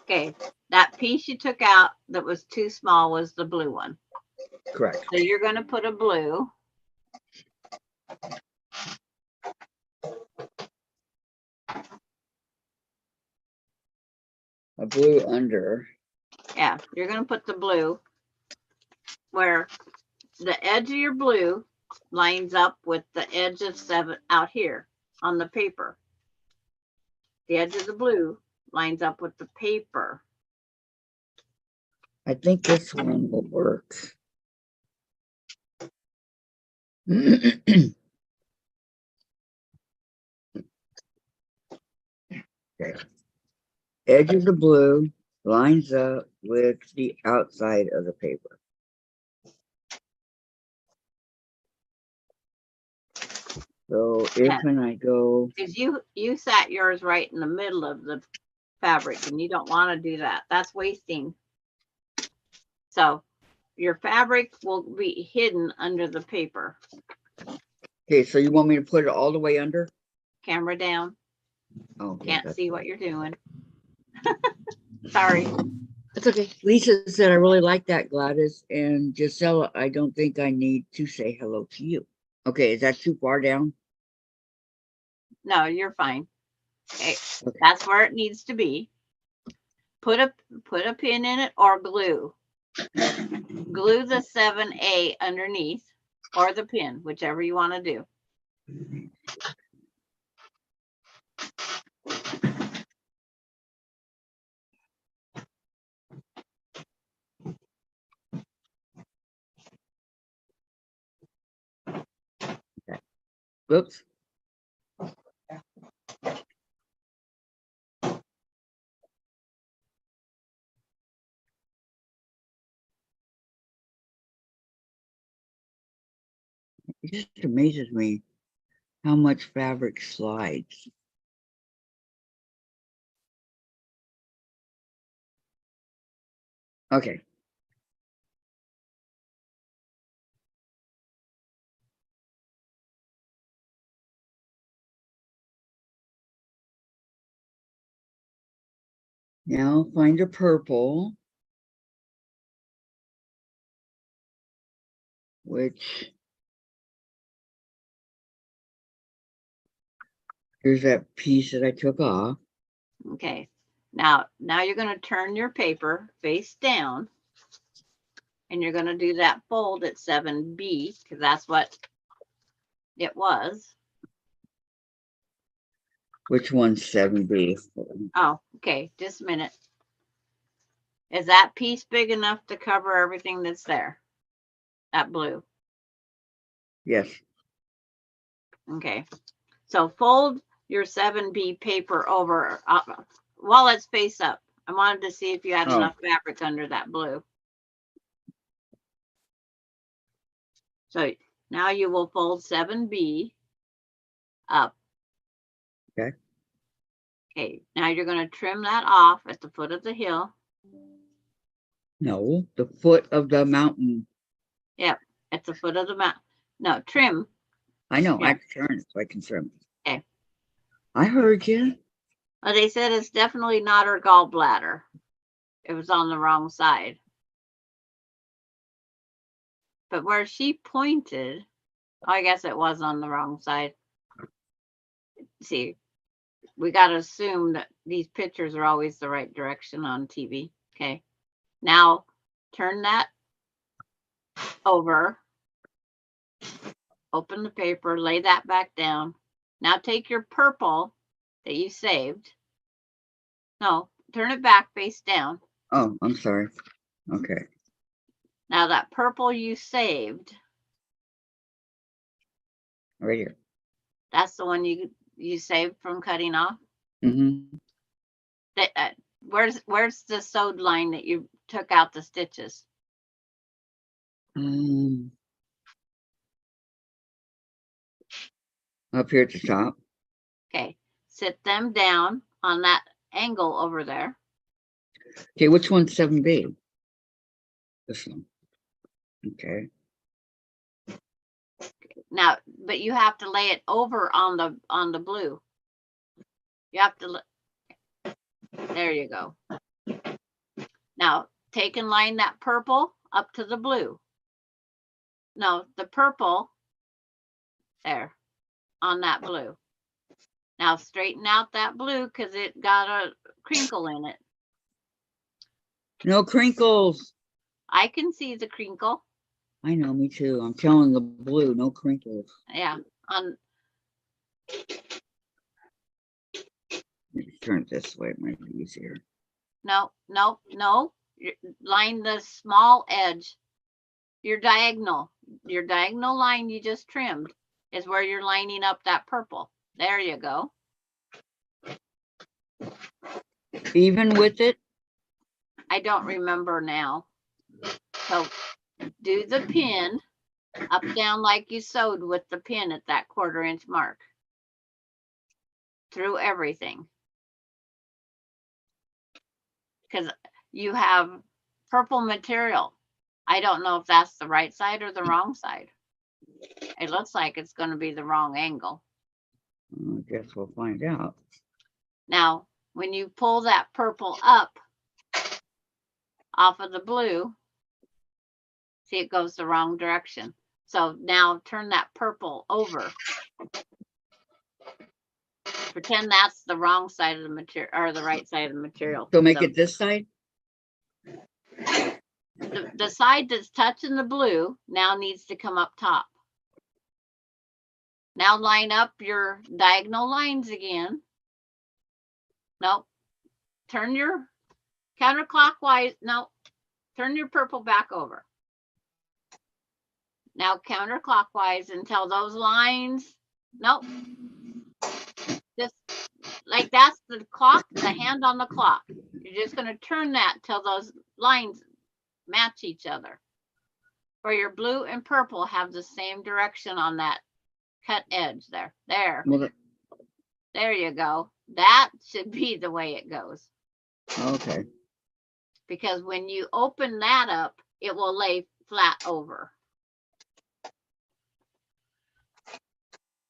Okay. That piece you took out that was too small was the blue one. Correct. So you're going to put a blue. A blue under. Yeah, you're going to put the blue where the edge of your blue lines up with the edge of 7 out here on the paper. The edge of the blue lines up with the paper. I think this one will work. Okay. Edge of the blue lines up with the outside of the paper. So Yeah. if and I go, Because you sat yours right in the middle of the fabric and you don't want to do that. That's wasting. So your fabric will be hidden under the paper. okay, so you want me to put it all the way under? Camera down. Oh, Can't see what you're doing. Sorry. That's okay. Lisa said, I really like that, Gladys. And Gisela, I don't think I need to say hello to you. Okay, is that too far down? No, you're fine. Okay. Okay. That's where it needs to be. Put a pin in it or glue. Glue the 7A underneath or the pin, whichever you want to do. Whoops. It just amazes me how much fabric slides. Okay. Now find a purple, which here's that piece that I took off. Okay. Now you're going to turn your paper face down and you're going to do that fold at 7B because that's what it was. Which one's 7B? Oh, okay. Just a minute. Is that piece big enough to cover everything that's there? That blue. Yes. Okay. So fold your 7B paper over while it's face up. I wanted to see if you had Oh. enough fabric under that blue. So now you will fold 7B up. Okay. Okay. Now you're going to trim that off at the foot of the hill. No, the foot of the mountain. Yep. At the foot of the mountain. No, trim. I know. Yeah. I have to turn it so I can trim. Okay. I heard you. They said it's definitely not her gallbladder. It was on the wrong side. But where she pointed, I guess it was on the wrong side. See, we got to assume that these pictures are always the right direction on TV. Okay. Now turn that over. Open the paper, lay that back down. Now take your purple that you saved. No, turn it back face down. Oh, I'm sorry. Okay. Now that purple you saved, Right here. that's the one you saved from cutting off. Mm-hmm. Where's the sewed line that you took out the stitches? Up here at the top. Okay, sit them down on that angle over there. Okay, which one's 7B? This one. Okay. Now, but you have to lay it over on the blue. You have to, there you go. Now, take and line that purple up to the blue. No, the purple there on that blue. Now straighten out that blue because it got a crinkle in it. No crinkles. I can see the crinkle. I know, me too. I'm telling the blue, no crinkles. Yeah, on Let's turn it this way, it might be easier. no. Line the small edge. Your diagonal line you just trimmed is where you're lining up that purple. There you go. Even with it? I don't remember now. So do the pin Up, down like you sewed with the pin at that 1/4 inch mark. Through everything. Because you have purple material. I don't know if that's the right side or the wrong side. It looks like it's going to be the wrong angle. I guess we'll find out. Now, when you pull that purple up off of the blue, see, it goes the wrong direction. So now turn that purple over. Pretend that's the wrong side of the material or the right side of the material. So make it this side? The side that's touching the blue now needs to come up top. Now line up your diagonal lines again. Nope. Turn your counterclockwise. No, turn your purple back over. Now counterclockwise until those lines. Nope. Just like that's the clock, the hand on the clock. You're just going to turn that till those lines match each other. Where your blue and purple have the same direction on that cut edge there. There. Well, There you go. That should be the way it goes. okay. Because when you open that up, it will lay flat over.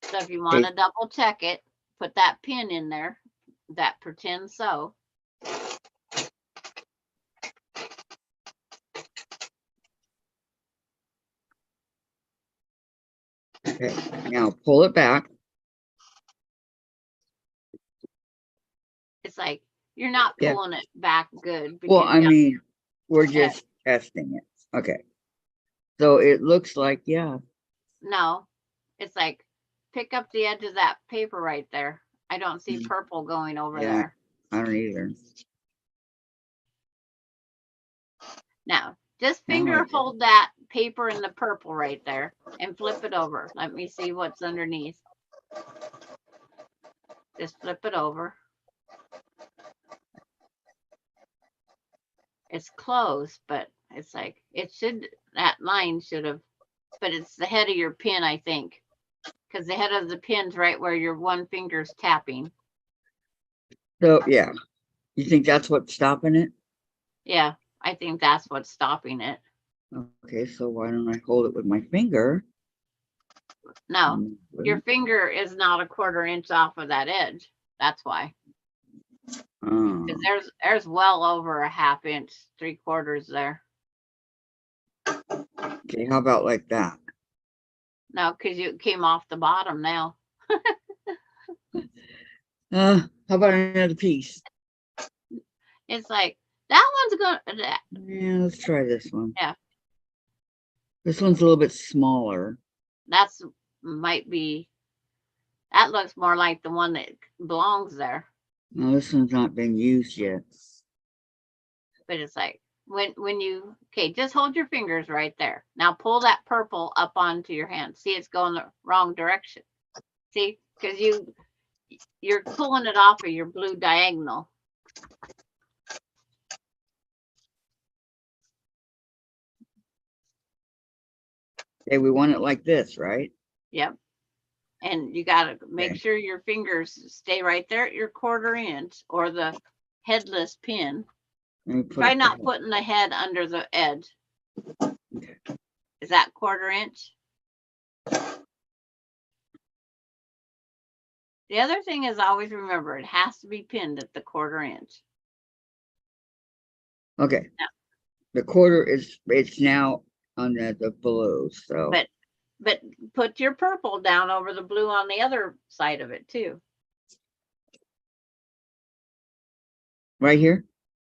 So if you want to double check it, put that pin in there, that pretend sew. Okay. Now pull it back. It's like you're not Yeah. pulling it back good. Well, because I you mean, we're Yeah. just testing it. Okay. So it looks like, yeah. no, it's like pick up the edge of that paper right there. I don't see purple going over Yeah. there. I don't either. Now, just Now I finger get it. hold that paper in the purple right there and flip it over. Let me see what's underneath. Just flip it over. It's close, but it's like it should, that line should have, but it's the head of your pin, I think. Because the head of the pin's right where your one finger's tapping. So yeah. You think that's what's stopping it? Yeah, I think that's what's stopping it. Okay, so why don't I hold it with my finger? No, your finger is not a 1/4 inch off of that edge. That's why. Oh, 'Cause there's well over a 1/2 inch, 3/4 there. okay, how about like that? No, because you came off the bottom now. How about another piece? It's like that one's gonna. Yeah, let's try this one. Yeah. This one's a little bit smaller. That's might be. That looks more like the one that belongs there. No, this one's not been used yet. But it's like when you okay, just hold your fingers right there. Now pull that purple up onto your hand. See, it's going the wrong direction. See, because you're pulling it off of your blue diagonal. Okay, we want it like this, right? Yep. And you got to make Okay. sure your fingers stay right there at your 1/4 inch or the headless pin. Let me put Try it not back. putting the head under the edge. Okay. Is that 1/4 inch? The other thing is always remember it has to be pinned at the 1/4 inch. Okay. Yeah. The 1/4 is, it's now on the below, so. But put your purple down over the blue on the other side of it too. Right here?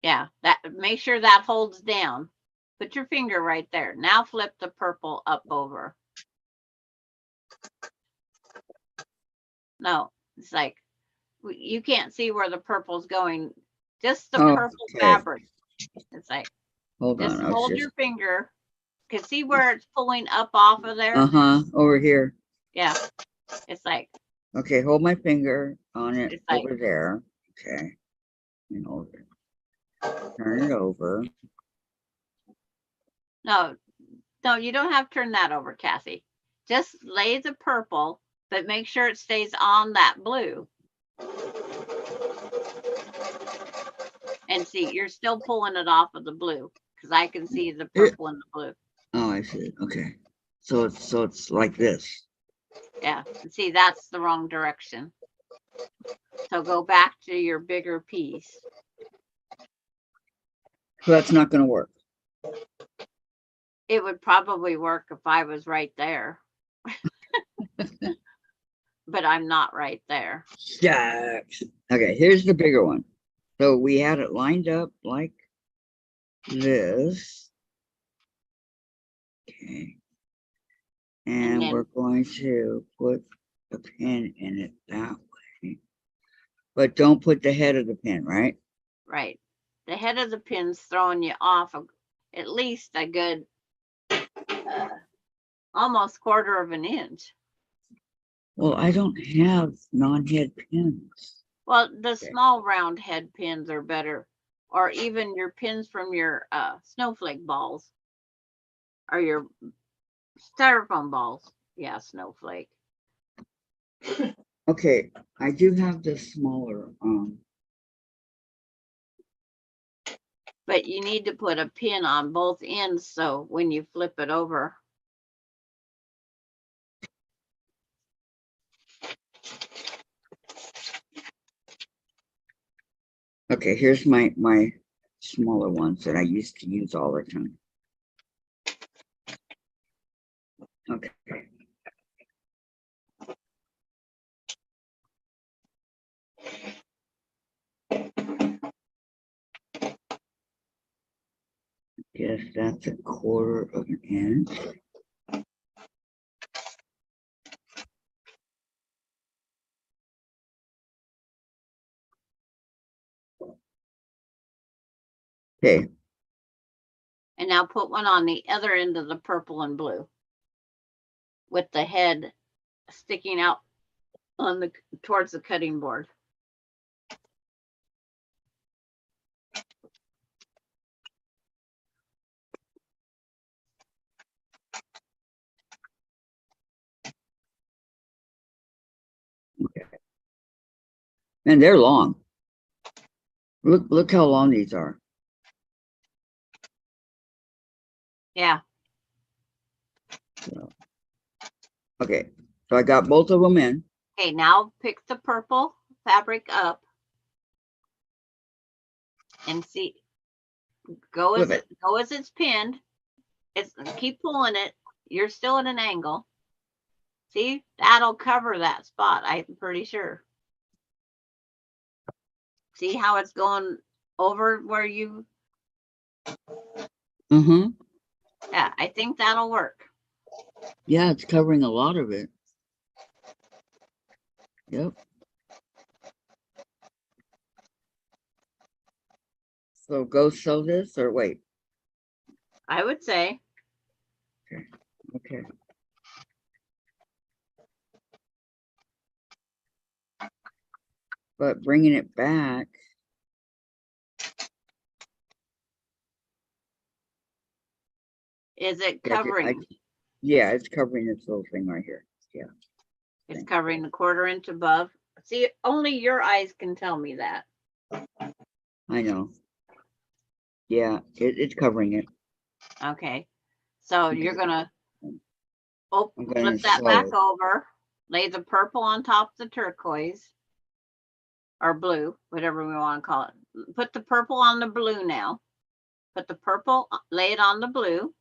Yeah, that make sure that holds down. Put your finger right there. Now flip the purple up over. No, it's like you can't see where the purple's going. Just the Oh, purple okay. fabric. It's like Hold just on. hold your finger. Can see where it's pulling up off of there? Over here. Yeah. It's like Okay, hold my finger on it It's like- over there. Okay. And turn it over. no, No, you don't have to turn that over, Kathy. Just lay the purple, but make sure it stays on that blue. And see, you're still pulling it off of the blue because I can see the purple and the blue. Oh, I see. Okay. So it's like this. Yeah, and see, that's the wrong direction. So go back to your bigger piece. So that's not going to work. It would probably work if I was right there. But I'm not right there. Shucks. Okay, here's the bigger one. So we had it lined up like this. Okay. And then- we're going to put the pin in it that way. But don't put the head of the pin, right? Right. The head of the pin's throwing you off at least a good almost 1/4 of an inch. Well, I don't have non-head pins. Well, the small round head pins are better, or even your pins from your snowflake balls or your styrofoam balls. Yeah, snowflake. Okay, I do have the smaller But you need to put a pin on both ends so when you flip it over. okay, here's my smaller ones that I used to use all the time. Okay. Guess that's 1/4 of an inch. Okay, And now put one on the other end of the purple and blue with the head sticking out on the towards the cutting board. and they're long. Look how long these are. Yeah. Okay, so I got both of them in. Okay, now pick the purple fabric up and see. Go as Flip go as it's pinned. It's keep pulling it. You're still at an angle. See, that'll cover that spot, I'm pretty sure. See how it's going over where you, Mm-hmm. yeah, I think that'll work. Yeah, it's covering a lot of it. Yep. So go sew this or wait. I would say. Okay. But bringing it back. Is it Yeah, covering? yeah, it's covering this little thing right here. Yeah. It's covering the 1/4 inch above. See, only your eyes can tell me that. I know. Yeah, it's covering it. Okay. So Okay. you're gonna I'm gonna flip that sew back it. over, lay the purple on top of the turquoise or blue, whatever we want to call it. Put the purple on the blue now. Put the purple, lay it on the blue.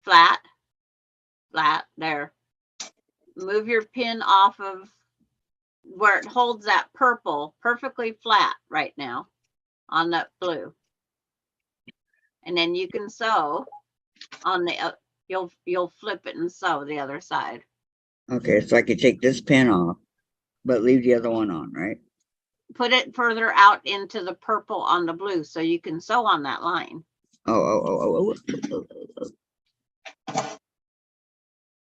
Flat, there. Move your pin off of where it holds that purple perfectly flat right now on that blue. And then you can sew on the, you'll flip it and sew the other side. Okay, so I could take this pin off, but leave the other one on, right? Put it further out into the purple on the blue so you can sew on that line. Oh.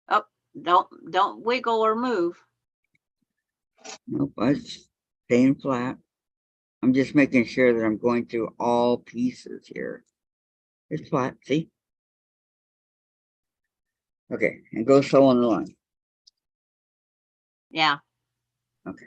Oh, don't wiggle or move. Nope, it's staying flat. I'm just making sure that I'm going through all pieces here. It's flat, see? Okay, and go sew on the line. Yeah. Okay.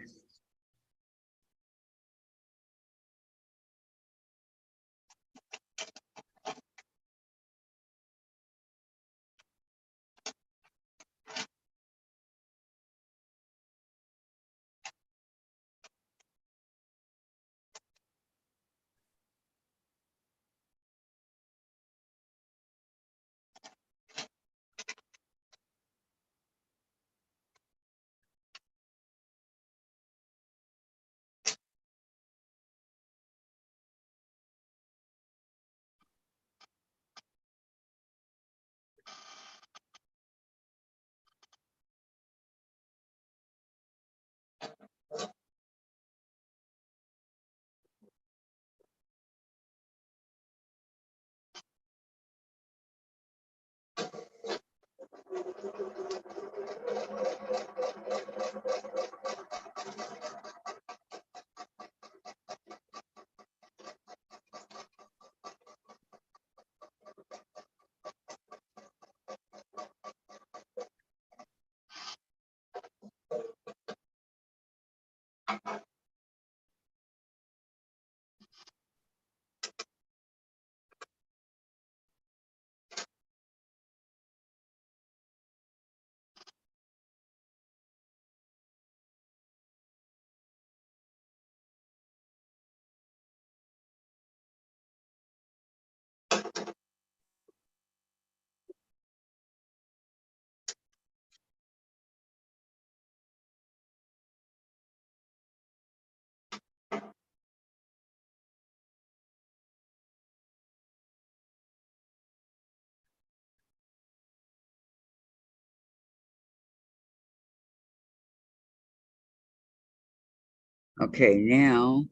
Okay, now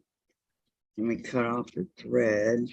let me cut off the thread.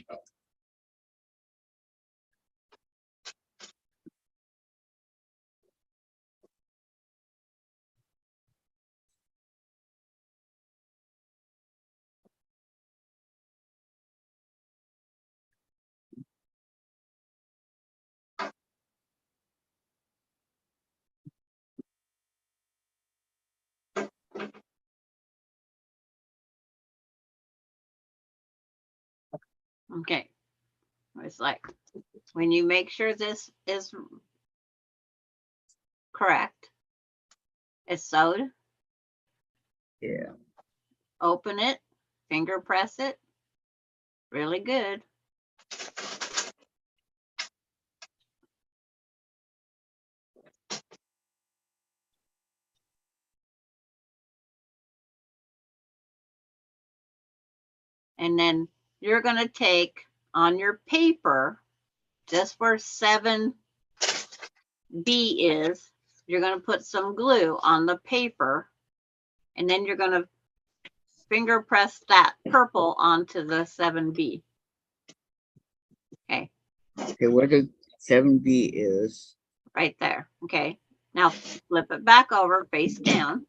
Okay. It's like when you make sure this is correct, it's sewed, Yeah. open it, finger press it really good. And then you're going to take on your paper, just where 7B is, you're going to put some glue on the paper, and then you're going to finger press that purple onto the 7B. Okay. Okay, where the 7B is. Right there. Okay. Now flip it back over face down.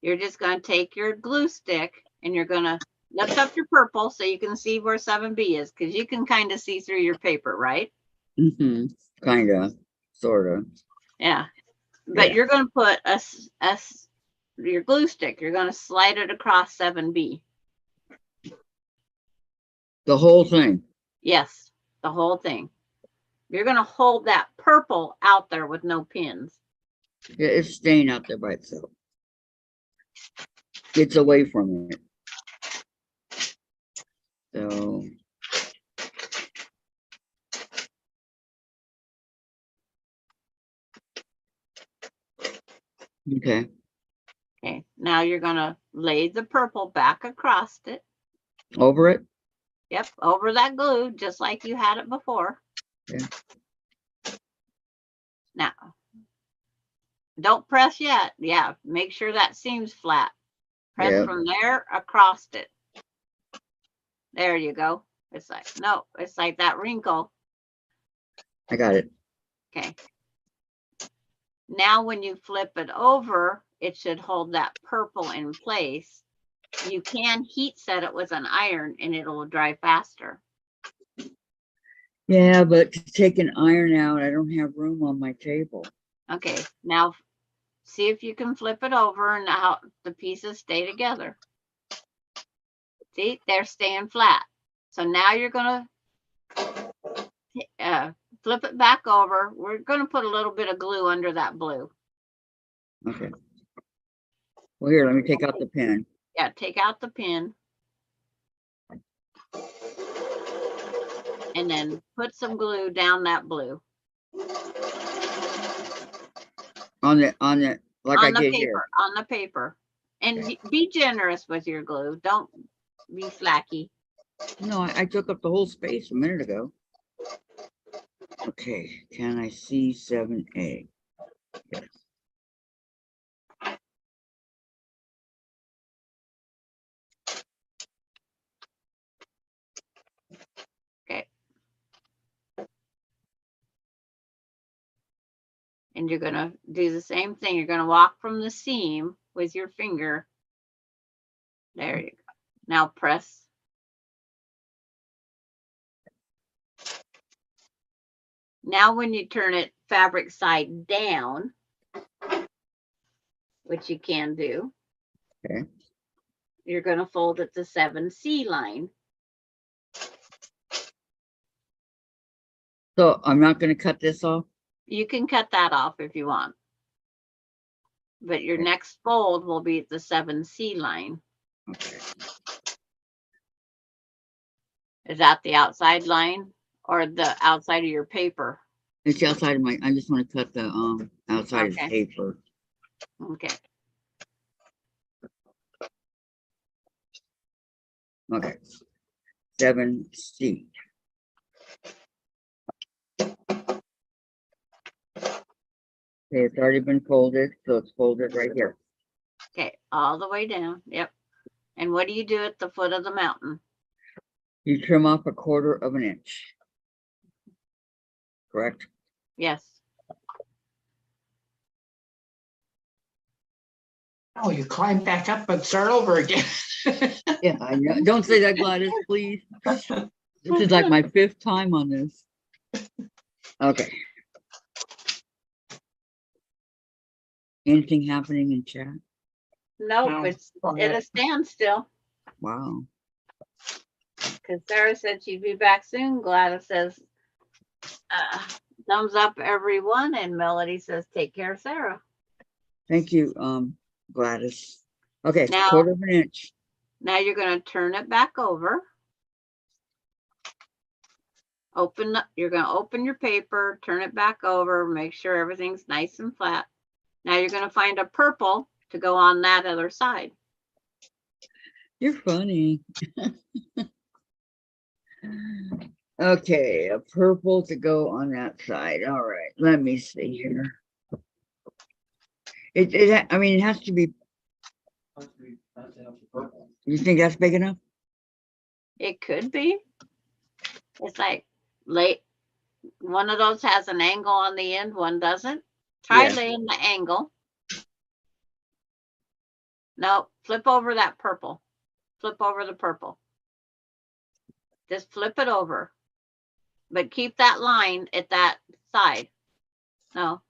You're just going to take your glue stick and you're going to lift up your purple so you can see where 7B is, because you can kind of see through your paper, right? Mm-hmm. Kinda, sorta. Yeah. But Yeah. you're going to put your glue stick, you're going to slide it across 7B. The whole thing. Yes, the whole thing. You're going to hold that purple out there with no pins. Yeah, it's staying out there by itself. It's away from it. So okay. Okay, now you're going to lay the purple back across it. Over it? Yep, over that glue, just like you had it before. Yeah. Now, don't press yet. Yeah, make sure that seam's flat. Press Yeah. from there across it. There you go. It's like, no, it's like that wrinkle. I got it. Okay. Now when you flip it over, it should hold that purple in place. You can heat set it with an iron and it'll dry faster. Yeah, but to take an iron out, I don't have room on my table. Okay, now see if you can flip it over and how the pieces stay together. See, they're staying flat. So now you're gonna flip it back over. We're gonna put a little bit of glue under that blue. Okay. Well, here, let me take out the pen. Yeah, take out the pin. And then put some glue down that blue. On the, like I On the did paper, here. on the paper. And be generous with your glue. Don't be slacky. No, I took up the whole space a minute ago. Okay, can I see 7A? Yes. Okay. And you're gonna do the same thing. You're gonna walk from the seam with your finger. There you go. Now press. Now when you turn it fabric side down, which you can do, Okay. you're gonna fold it to 7C line. So I'm not going to cut this off? You can cut that off if you want. But your Okay. next fold will be at the 7C line. Okay. Is that the outside line or the outside of your paper? It's outside of my, I just want to cut the outside of the Okay. paper. Okay. Okay. 7C. Okay, it's already been folded, so it's folded right here. Okay. All the way down. Yep. And what do you do at the foot of the mountain? You trim off 1/4 of an inch. Correct? Yes. Oh, you climb back up and start over again. Yeah, I know. Don't say that, Gladys, please. This is like my 5th time on this. Okay. Anything happening in chat? Nope. No, It's go at a ahead. standstill. Wow. Because Sarah said she'd be back soon. Gladys says, thumbs up, everyone. And Melody says, take care, Sarah. Thank you, Gladys. Okay, Now- 1/4 of an inch. Now you're going to turn it back over. You're going to open your paper, turn it back over, make sure everything's nice and flat. Now you're going to find a purple to go on that other side. You're funny. Okay, a purple to go on that side. All right, let me see here. I mean, it has to be. You think that's big enough? It could be. It's like one of those has an angle on the end, one doesn't. Try Yeah. laying the angle. No, flip over that purple. Flip over the purple. Just flip it over. But keep that line at that side. No.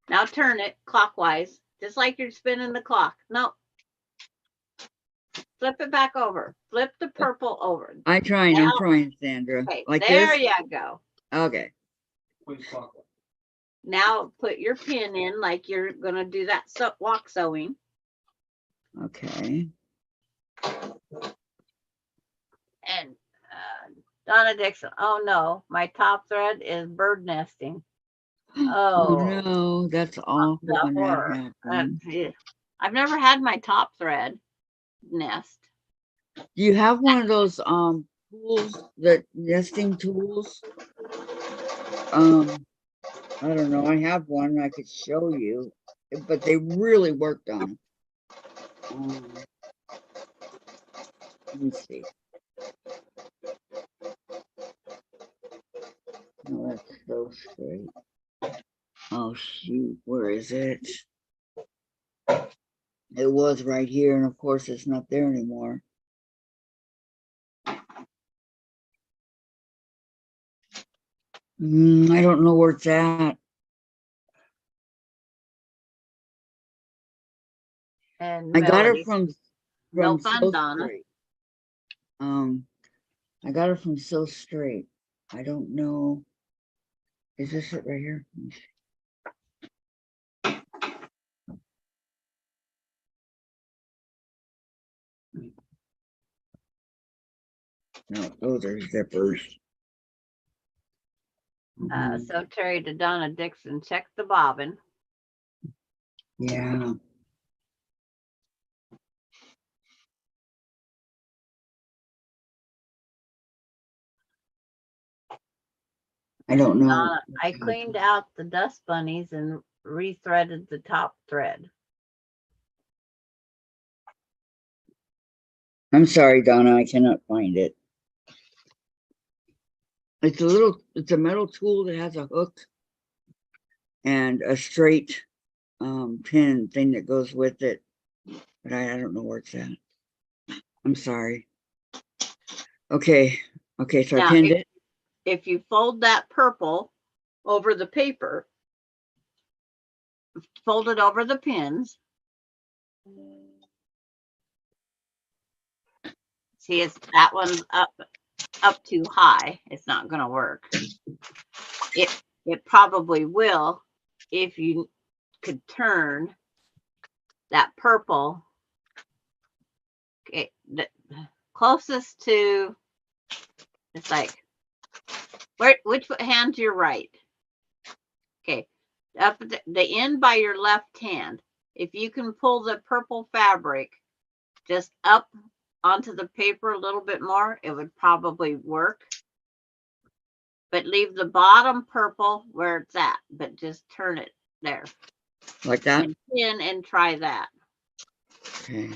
Now turn it clockwise, just like you're spinning the clock. No. Flip it back over. Flip the purple over. I'm trying, Sandra. Okay, Like there this? you go. Okay. Now put your pin in like you're going to do that walk sewing. Okay. And Donna Dixon, oh no, my top thread is bird nesting. Oh Oh, no, that's awful the when that horror. happens. I've never had my top thread nest. Do you have one of those tools, the nesting tools? I don't know. I have one I could show you, but they really worked on it. Let me see. No, that's so straight. Oh shoot, where is it? It was right here, and of course it's not there anymore. I don't know where it's at. And I got her Melody. from No fun, So Donna. Straight. I got her from So Straight. I don't know. Is this it right here? No, those are zippers. So Terry to Donna Dixon, check the bobbin. Yeah. I don't know. Donna, I cleaned out the dust bunnies and rethreaded the top thread. I'm sorry, Donna, I cannot find it. It's a metal tool that has a hook and a straight pin thing that goes with it. But I don't know where it's at. I'm sorry. Okay. Okay, so I Now, pinned it. if you fold that purple over the paper, fold it over the pins. See, that one's up too high. It's not going to work. It probably will if you could turn that purple. Okay, the closest to, it's like, which hand's your right? Okay, up at the end by your left hand. If you can pull the purple fabric just up onto the paper a little bit more, it would probably work. But leave the bottom purple where it's at, but just turn it there. Like that? And pin and try that. Okay.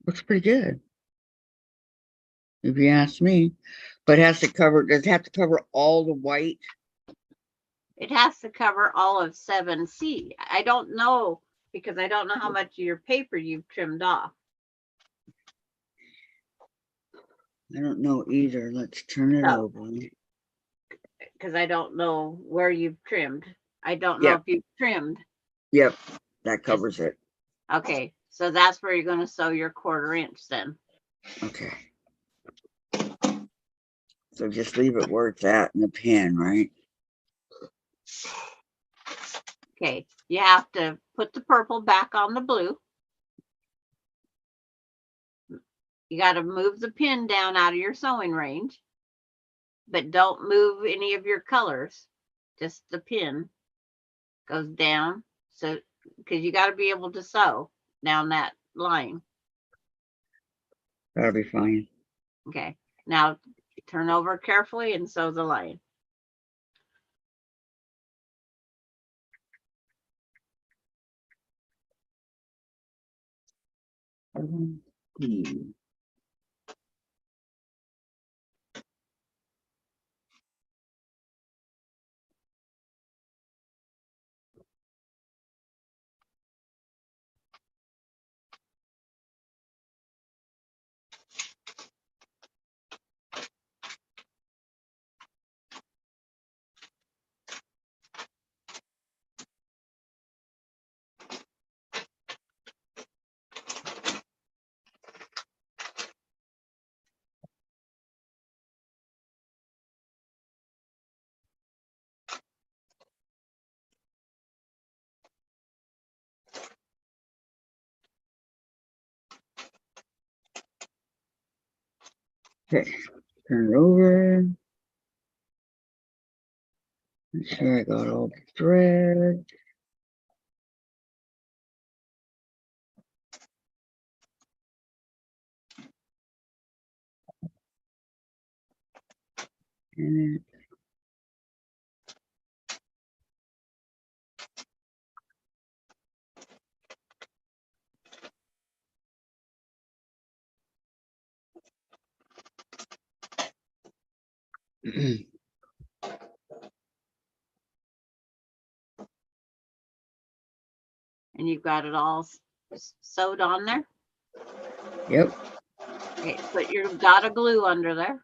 Looks pretty good, if you ask me. But it has to cover, does it have to cover all the white? It has to cover all of 7C. I don't know because I don't know how much of your paper you've trimmed off. I don't know either. Let's turn it Oh. over. Because I don't know where you've trimmed. I don't know if you've trimmed. Yep, that covers it. Okay, so that's where you're going to sew your 1/4 inch then. Okay. So just leave it where it's at in the pin, right? Okay, you have to put the purple back on the blue. You got to move the pin down out of your sewing range, but don't move any of your colors. Just the pin goes down. So, because you got to be able to sew down that line. That'll be fine. Okay, now turn over carefully and sew the line. Okay, turn it over. Make sure I got all the thread. And it. And you've got it all sewed on there. Yep. Okay, put your dot of glue under there.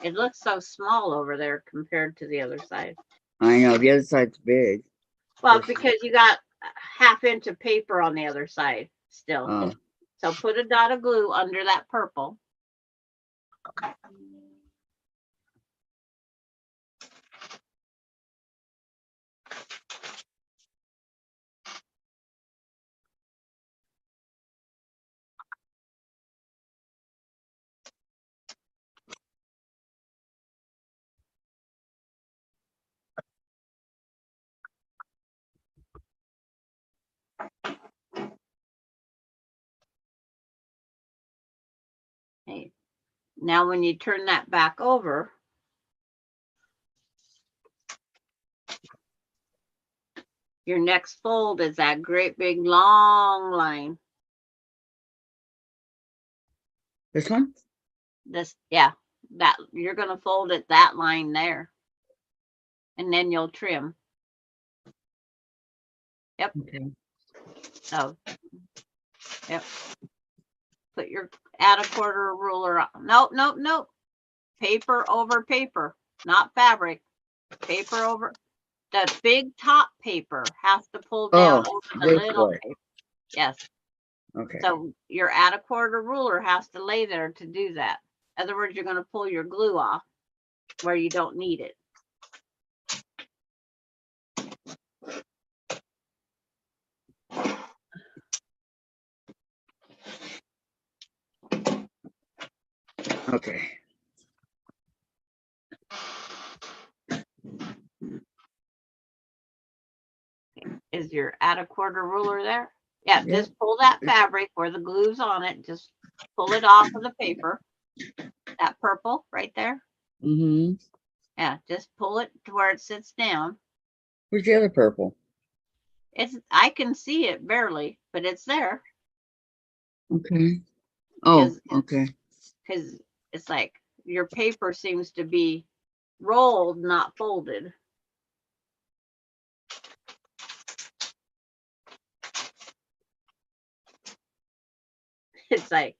It looks so small over there compared to the other side. I know the other side's big. Well, Yes. because you got a ½ inch of paper on the other side still. Oh, So put a dot of glue under that purple. Okay. Now when you turn that back over, your next fold is that great big long line. this one? This, yeah, that you're gonna fold it that line there. And then you'll trim. Okay. So, yep. Put your, add a quarter ruler on. Nope, nope, nope. Paper over paper, not fabric. Paper over. The big top paper has to pull down over the this little way. paper. Yes. Okay. So your add a quarter ruler has to lay there to do that. In other words, you're going to pull your glue off where you don't need it. Okay. Is your add a quarter ruler there? Yeah, Yep. just pull that fabric where the glue's on it. Just pull it off of the paper. That purple right there. Mm-hmm. Yeah, just pull it to where it sits down. Where's the other purple? It's, I can see it barely, but it's there. Okay. Oh, 'Cause- okay. Because it's like your paper seems to be rolled, not folded. It's like,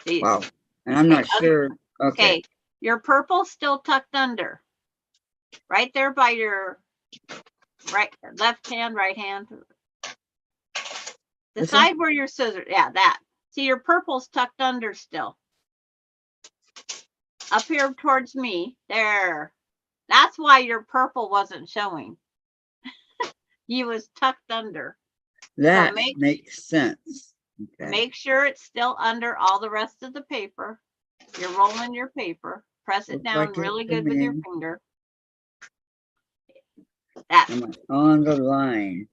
see, Wow. And I'm not sure. Okay. okay, your purple's still tucked under. Right there by your left hand, right hand. The This one? side where your scissors, yeah, that. See, your purple's tucked under still. Up here towards me, there. That's why your purple wasn't showing. You was tucked under. That make- makes sense. Okay. Make sure it's still under all the rest of the paper. You're rolling your paper. Press it Looks down like it's really good with your coming finger. That, I'm on the line.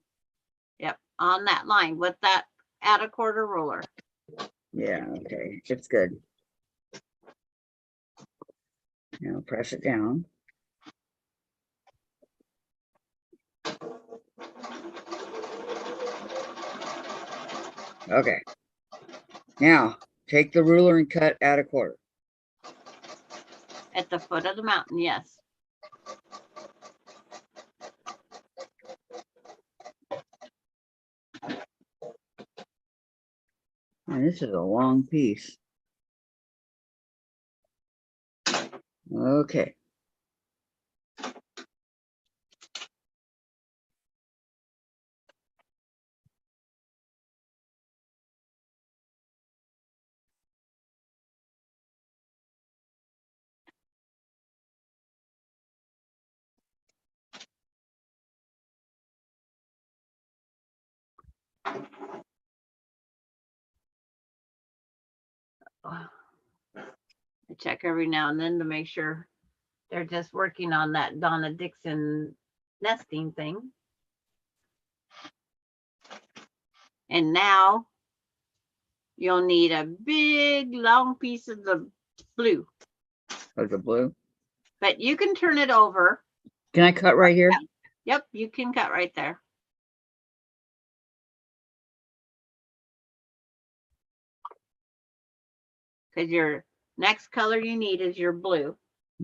yep, on that line with that add a quarter ruler. Yeah, okay. It's good. Now press it down. Okay. Now take the ruler and cut at a quarter. At the foot of the mountain, yes. And this is a long piece. Okay. I check every now and then to make sure they're just working on that Donna Dixon nesting thing. And now you'll need a big long piece of the blue, Of the blue. but you can turn it over. Can I cut right here? Yep, you can cut right there. Because your next color you need is your blue.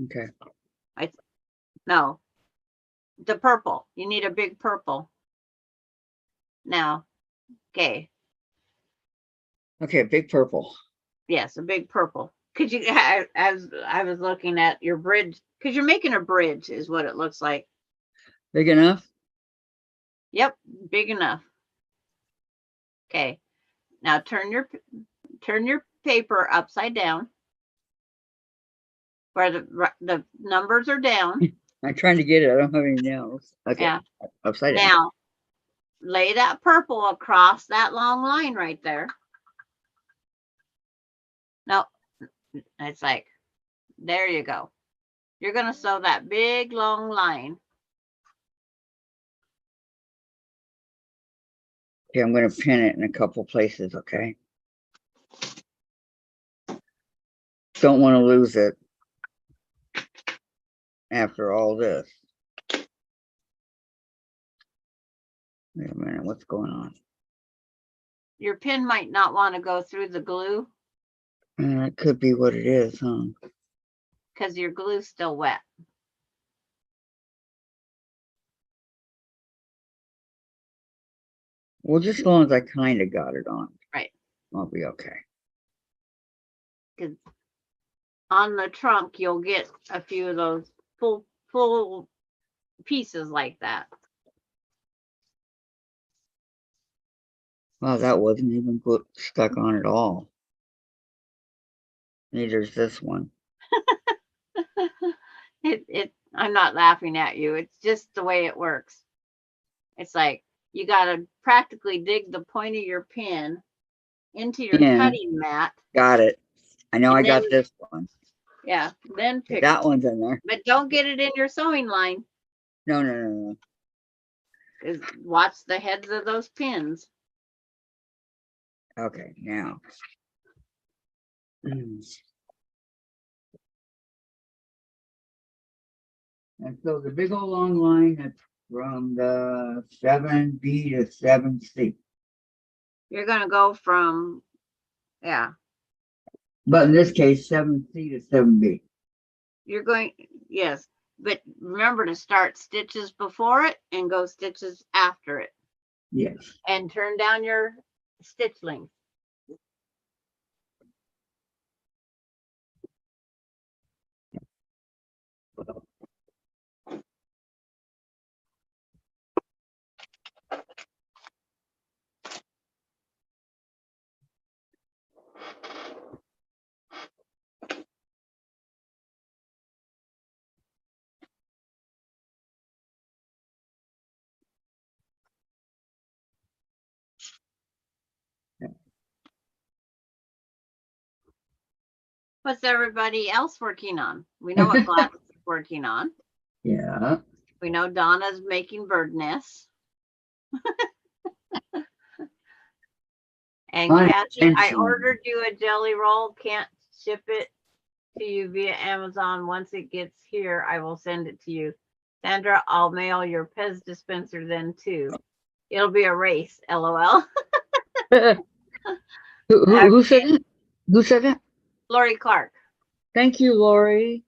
Okay. No. The purple. You need a big purple. Now, okay. Okay, big purple. Yes, a big purple. Could you, as I was looking at your bridge, because you're making a bridge is what it looks like. Big enough? Yep, big enough. Okay. Now turn your paper upside down where the numbers are down. I'm trying to get it. I don't have any nails. Okay. Yeah. Upside down. Now lay that purple across that long line right there. No, it's like, there you go. You're going to sew that big long line. Okay, I'm going to pin it in a couple places, okay? Don't want to lose it after all this. Wait a minute, what's going on? Your pin might not want to go through the glue It could be what it is, huh? because your glue's still wet. Well, just as long as I kind of got it on. Right. I'll be okay. Because on the trunk, you'll get a few of those full pieces like that. Wow, that wasn't even stuck on at all. Neither's this one. I'm not laughing at you. It's just the way it works. It's like you got to practically dig the point of your pin into your cutting mat. Got it. I know I got this one. Yeah. Then pick That one's in there. but don't get it in your sewing line. No. Because watch the heads of those pins. Okay, now. And so the big old long line that's from the 7B to 7C. You're going to go from, yeah, But in this case, 7C to 7B. you're going, yes. But remember to start stitches before it and go stitches after it. Yes. And turn down your stitch length. What's everybody else working on? We know what Gladys is working on. Yeah. We know Donna's making bird nests. And Kathy, I ordered you a jelly roll. Can't ship it to you via Amazon. Once it gets here, I will send it to you. Sandra, I'll mail your Pez dispenser then too. It'll be a race, LOL. Who said it? Who said it? Lori Clark. Thank you, Lori.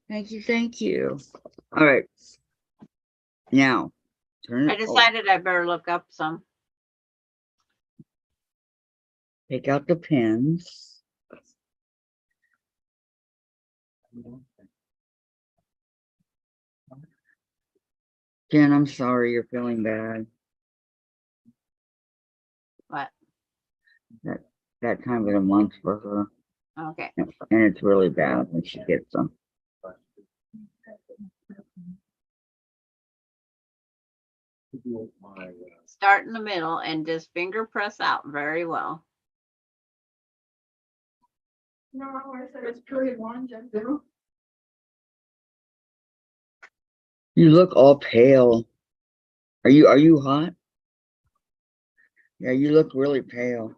Thank you. All right. Now, turn I it. decided I better look up some. Take out the pins. Jen, I'm sorry you're feeling bad. What? That time of the month for her. Okay. And it's really bad when she gets them. Start in the middle and just finger press out very well. No, I said it's period one, just zero. You look all pale. Are you hot? Yeah, you look really pale.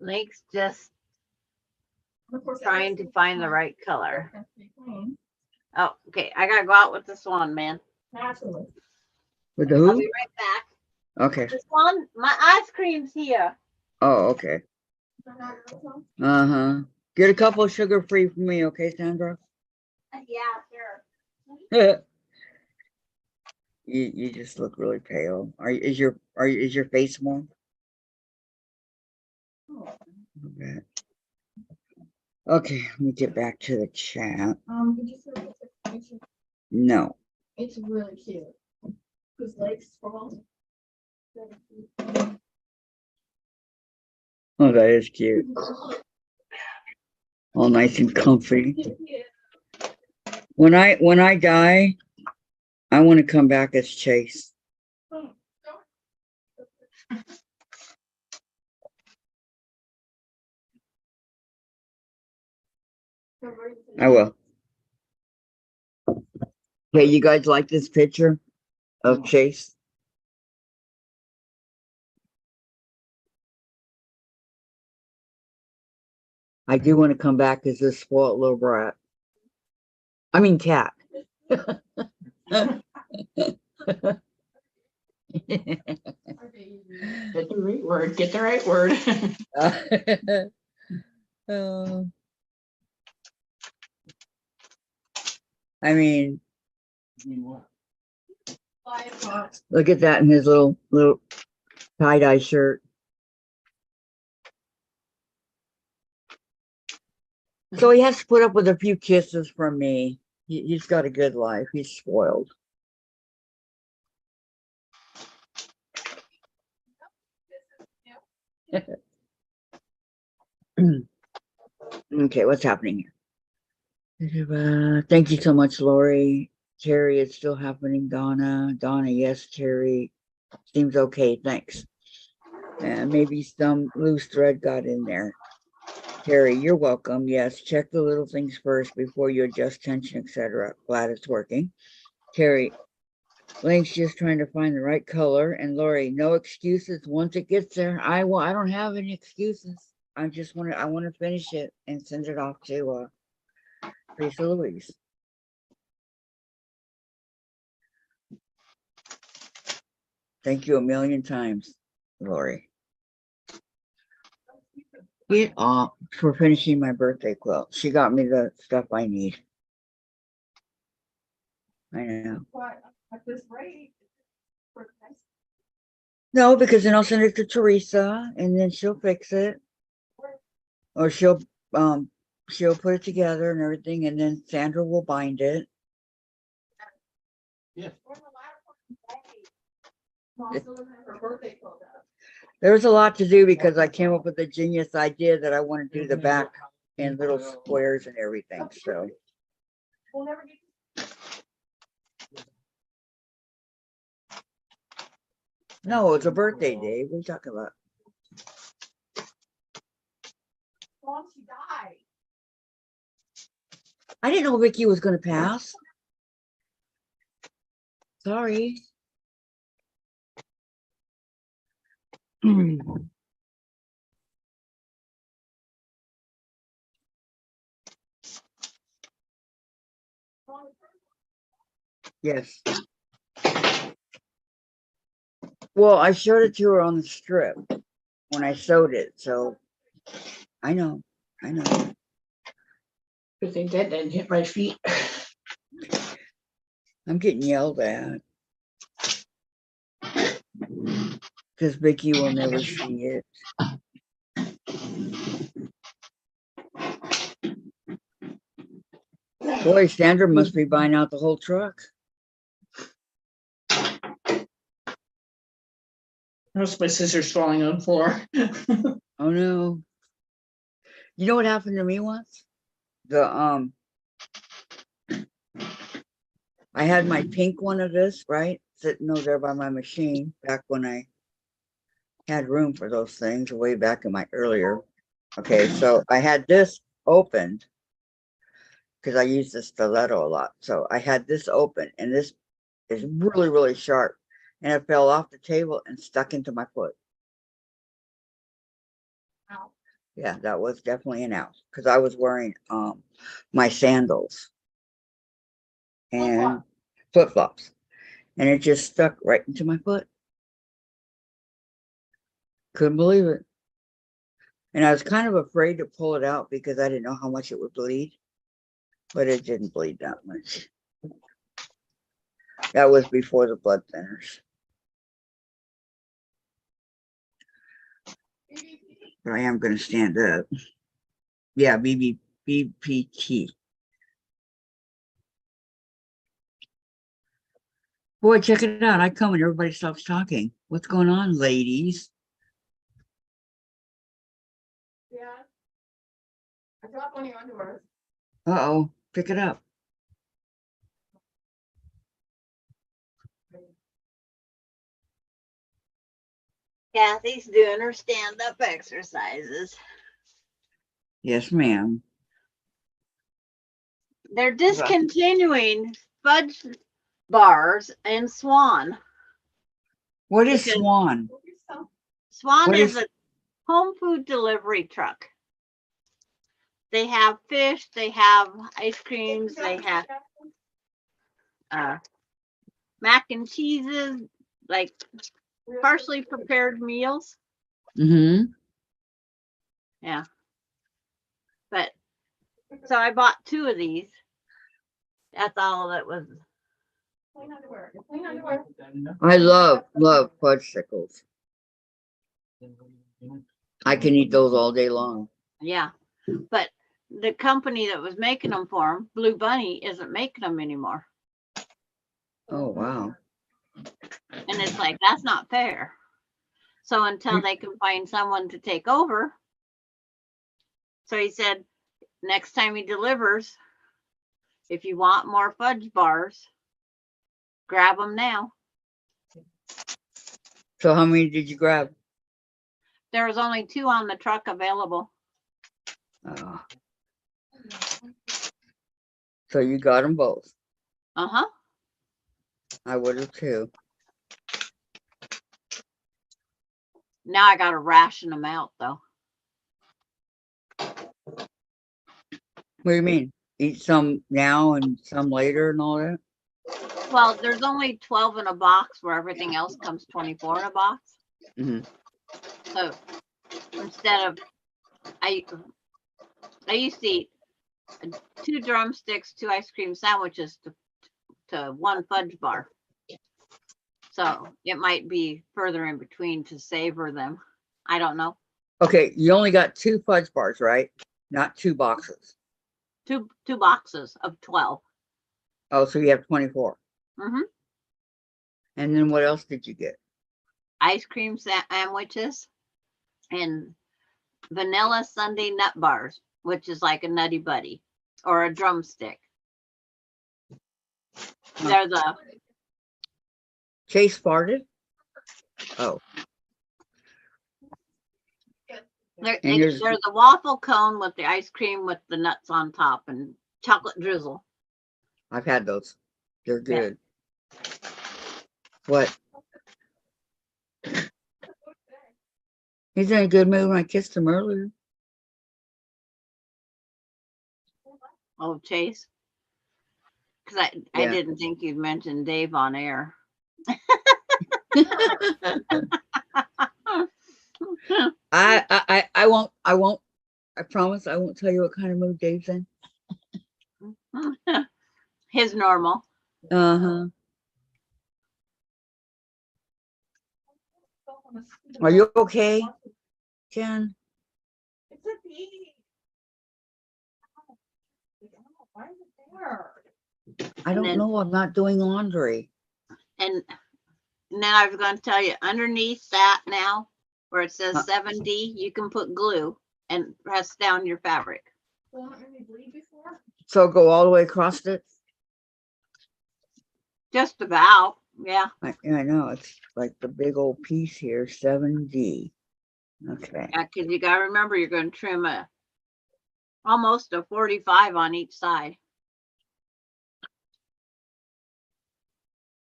Link's just trying to find the right color. Oh, okay. I gotta go out with the swan, man. Naturally. With the I'll who? be right back. Okay. The swan, my ice cream's here. Oh, okay. Uh-huh. Get a couple of sugar-free for me, okay, Sandra? Yeah, sure. You just look really pale. Is your face warm? Okay. Okay, let me get back to the chat. Did you see the picture? No. It's really cute. His legs sprawled. Oh, that is cute. All nice and comfy. When I die, I want to come back as Chase. I will. Hey, you guys like this picture of Chase? I do want to come back as this spoiled little brat. I mean cat. Get the right word, get the right word. I mean, What? look at that in his little tie-dye shirt. So he has to put up with a few kisses from me. He's got a good life. He's spoiled. Okay, what's happening here? Thank you so much, Lori. Terry, it's still happening. Donna, yes, Terry. Seems okay, thanks. And maybe some loose thread got in there. Terry, you're welcome. Yes, check the little things first before you adjust tension, etc. Glad it's working. Terry, Link's just trying to find the right color. And Lori, no excuses. Once it gets there, I don't have any excuses. I want to finish it and send it off to Lisa Louise. Thank you a million times, Lori. Get off for finishing my birthday quilt. She got me the stuff I need. I know. At this rate. No, because then I'll send it to Teresa and then she'll fix it. Or she'll put it together and everything, and then Sandra will bind it. Yeah. There was a lot to do because I came up with a genius idea that I want to do the back and little squares and everything. So no, it's a birthday, Dave. What are you talking about? She died. I didn't know Vicky was going to pass. Sorry. Yes. Well, I showed it to her on the strip when I sewed it, so I know. Good thing that didn't hit my feet. I'm getting yelled at because Vicky will never see it. Boy, Sandra must be buying out the whole truck. Most of my scissors falling on the floor. Oh no. You know what happened to me once? I had my pink one of this, right? Sitting over there by my machine back when I had room for those things way back in my earlier. Okay, so I had this opened because I use the stiletto a lot. So I had this open and this is really, really sharp. And it fell off the table and stuck into my foot. Ow. Yeah, that was definitely an out because I was wearing my sandals and flip-flops. And it just stuck right into my foot. Couldn't believe it. And I was kind of afraid to pull it out because I didn't know how much it would bleed. but it didn't bleed that much. That was before the blood thinners. But I am going to stand up. Yeah, BPT. Boy, check it out. I come and everybody stops talking. What's going on, ladies? Yeah. I dropped one of your underwear. Uh-oh, pick it up. Kathy's doing her stand-up exercises. Yes, ma'am. They're discontinuing fudge bars in Swan. What is Because- Swan? Swan What is is- a home food delivery truck. They have fish, they have ice creams, they have mac and cheeses, like partially prepared meals. Mm-hmm. Yeah. But so I bought 2 of these. That's all that was. Clean underwear. Clean underwear. I love fudgesicles. I can eat those all day long. Yeah. But the company that was making them for them, Blue Bunny, isn't making them anymore. Oh, wow. And it's like, that's not fair. So until they can find someone to take over. So he said, next time he delivers, if you want more fudge bars, grab them now. So how many did you grab? There was only 2 on the truck available. Oh. So you got them both. Uh-huh. I would have too. Now I gotta ration them out though. What do you mean? Eat some now and some later and all that? Well, there's only 12 in a box where everything else comes 24 in a box. Mhm. So instead of, I used to eat 2 drumsticks, 2 ice cream sandwiches to 1 fudge bar. So it might be further in between to savor them. I don't know. Okay, you only got 2 fudge bars, right? Not 2 boxes. Two boxes of 12. Oh, so you have 24. Mm-hmm. And then what else did you get? Ice cream sandwiches and vanilla Sunday nut bars, which is like a Nutty Buddy or a drumstick. They're the Chase farted? Oh, they're And yours- the waffle cone with the ice cream with the nuts on top and chocolate drizzle. I've had those. They're Yeah. good. What? He's in a good mood when I kissed him earlier. Oh, Chase. Because I Yeah. didn't think you'd mention Dave on air. I won't, I promise I won't tell you what kind of mood Dave's in. His normal. Uh-huh. Are you okay, Jen? It's a bee. Why is it there? I don't then- know. I'm not doing laundry. And then I was going to tell you, underneath that now, where it says Huh. 7D, you can put glue and press down your fabric. Well, not really bleed before. So go all the way across it. Just about, yeah. I know it's like the big old piece here, 7D. Okay. Yeah, because you got to remember you're going to trim almost a 45 on each side.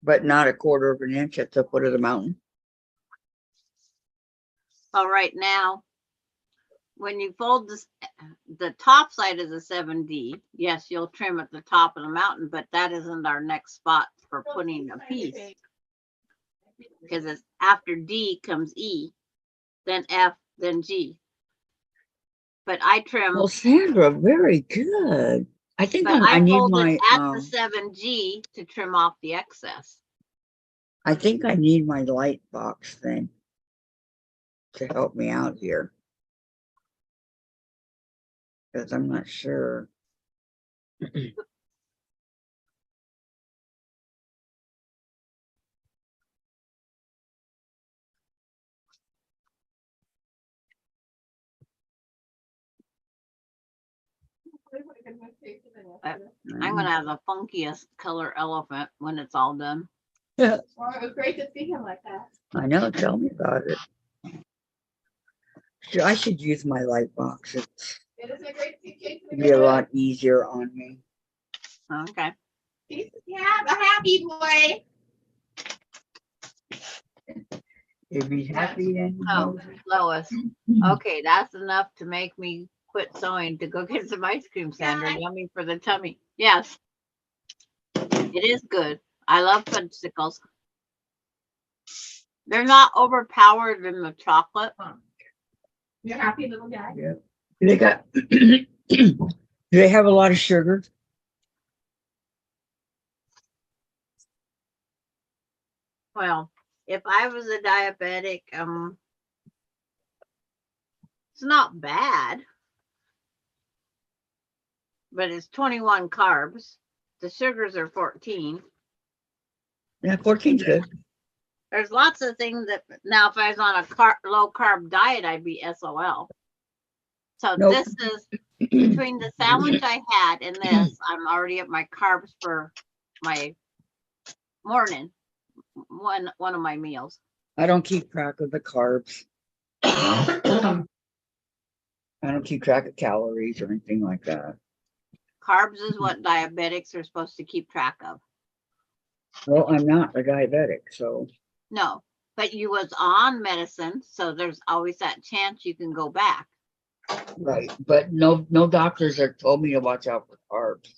But not a 1/4 of an inch at the foot of the mountain. Well, right now, when you fold this, the top side of the 7D, yes, you'll trim at the top of the mountain, but that isn't our next spot for putting a piece. Because it's after D comes E, then F, then G. But I trim, Well, Sandra, very good. I think But I I need folded my, at the 7G to trim off the excess. I think I need my light box thing to help me out here. Because I'm not sure. I'm gonna have the funkiest color elephant when it's all done. Yeah, Well, it was great to see him like that. I know. Tell me about it. I should use my light box. It's It is a great to see Jason be a again. lot easier on me. Okay. Yeah, the happy boy. You'd be happy then. Oh, Lois. Okay, that's enough to make me quit sewing to go get some ice cream, Sandra. Yeah. Yummy for the tummy. Yes. It is good. I love fudgesicles. They're not overpowered in the chocolate. You're happy little guy. Yeah. They got. Do they have a lot of sugar? Well, if I was a diabetic, it's not bad, but it's 21 carbs. The sugars are 14. Yeah, 14's good. There's lots of things that now, if I was on a low carb diet, I'd be SOL. So Nope. this is between the sandwich I had and this, I'm already at my carbs for my morning, one of my meals. I don't keep track of the carbs. I don't keep track of calories or anything like that. Carbs is what diabetics are supposed to keep track of. Well, I'm not a diabetic, so No, but you was on medicine, so there's always that chance you can go back. right. But no doctors have told me to watch out for carbs.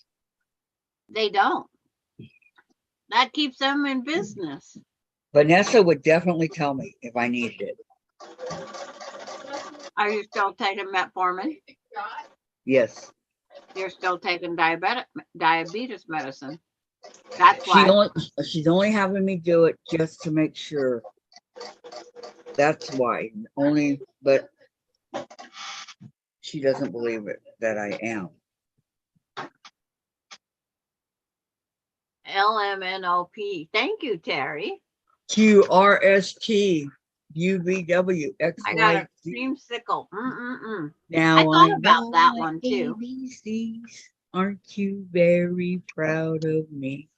They don't. That keeps them in business. Vanessa would definitely tell me if I needed it. Are you still taking metformin? Yes. You're still taking diabetes medicine. That's why. She's only having me do it just to make sure. That's why. Only, but she doesn't believe it that I am. LMNOP. Thank you, Terry. QRST UVW I got a XYZ. creamsicle. Now I thought about know that my one too. ABCs. Aren't you very proud of me?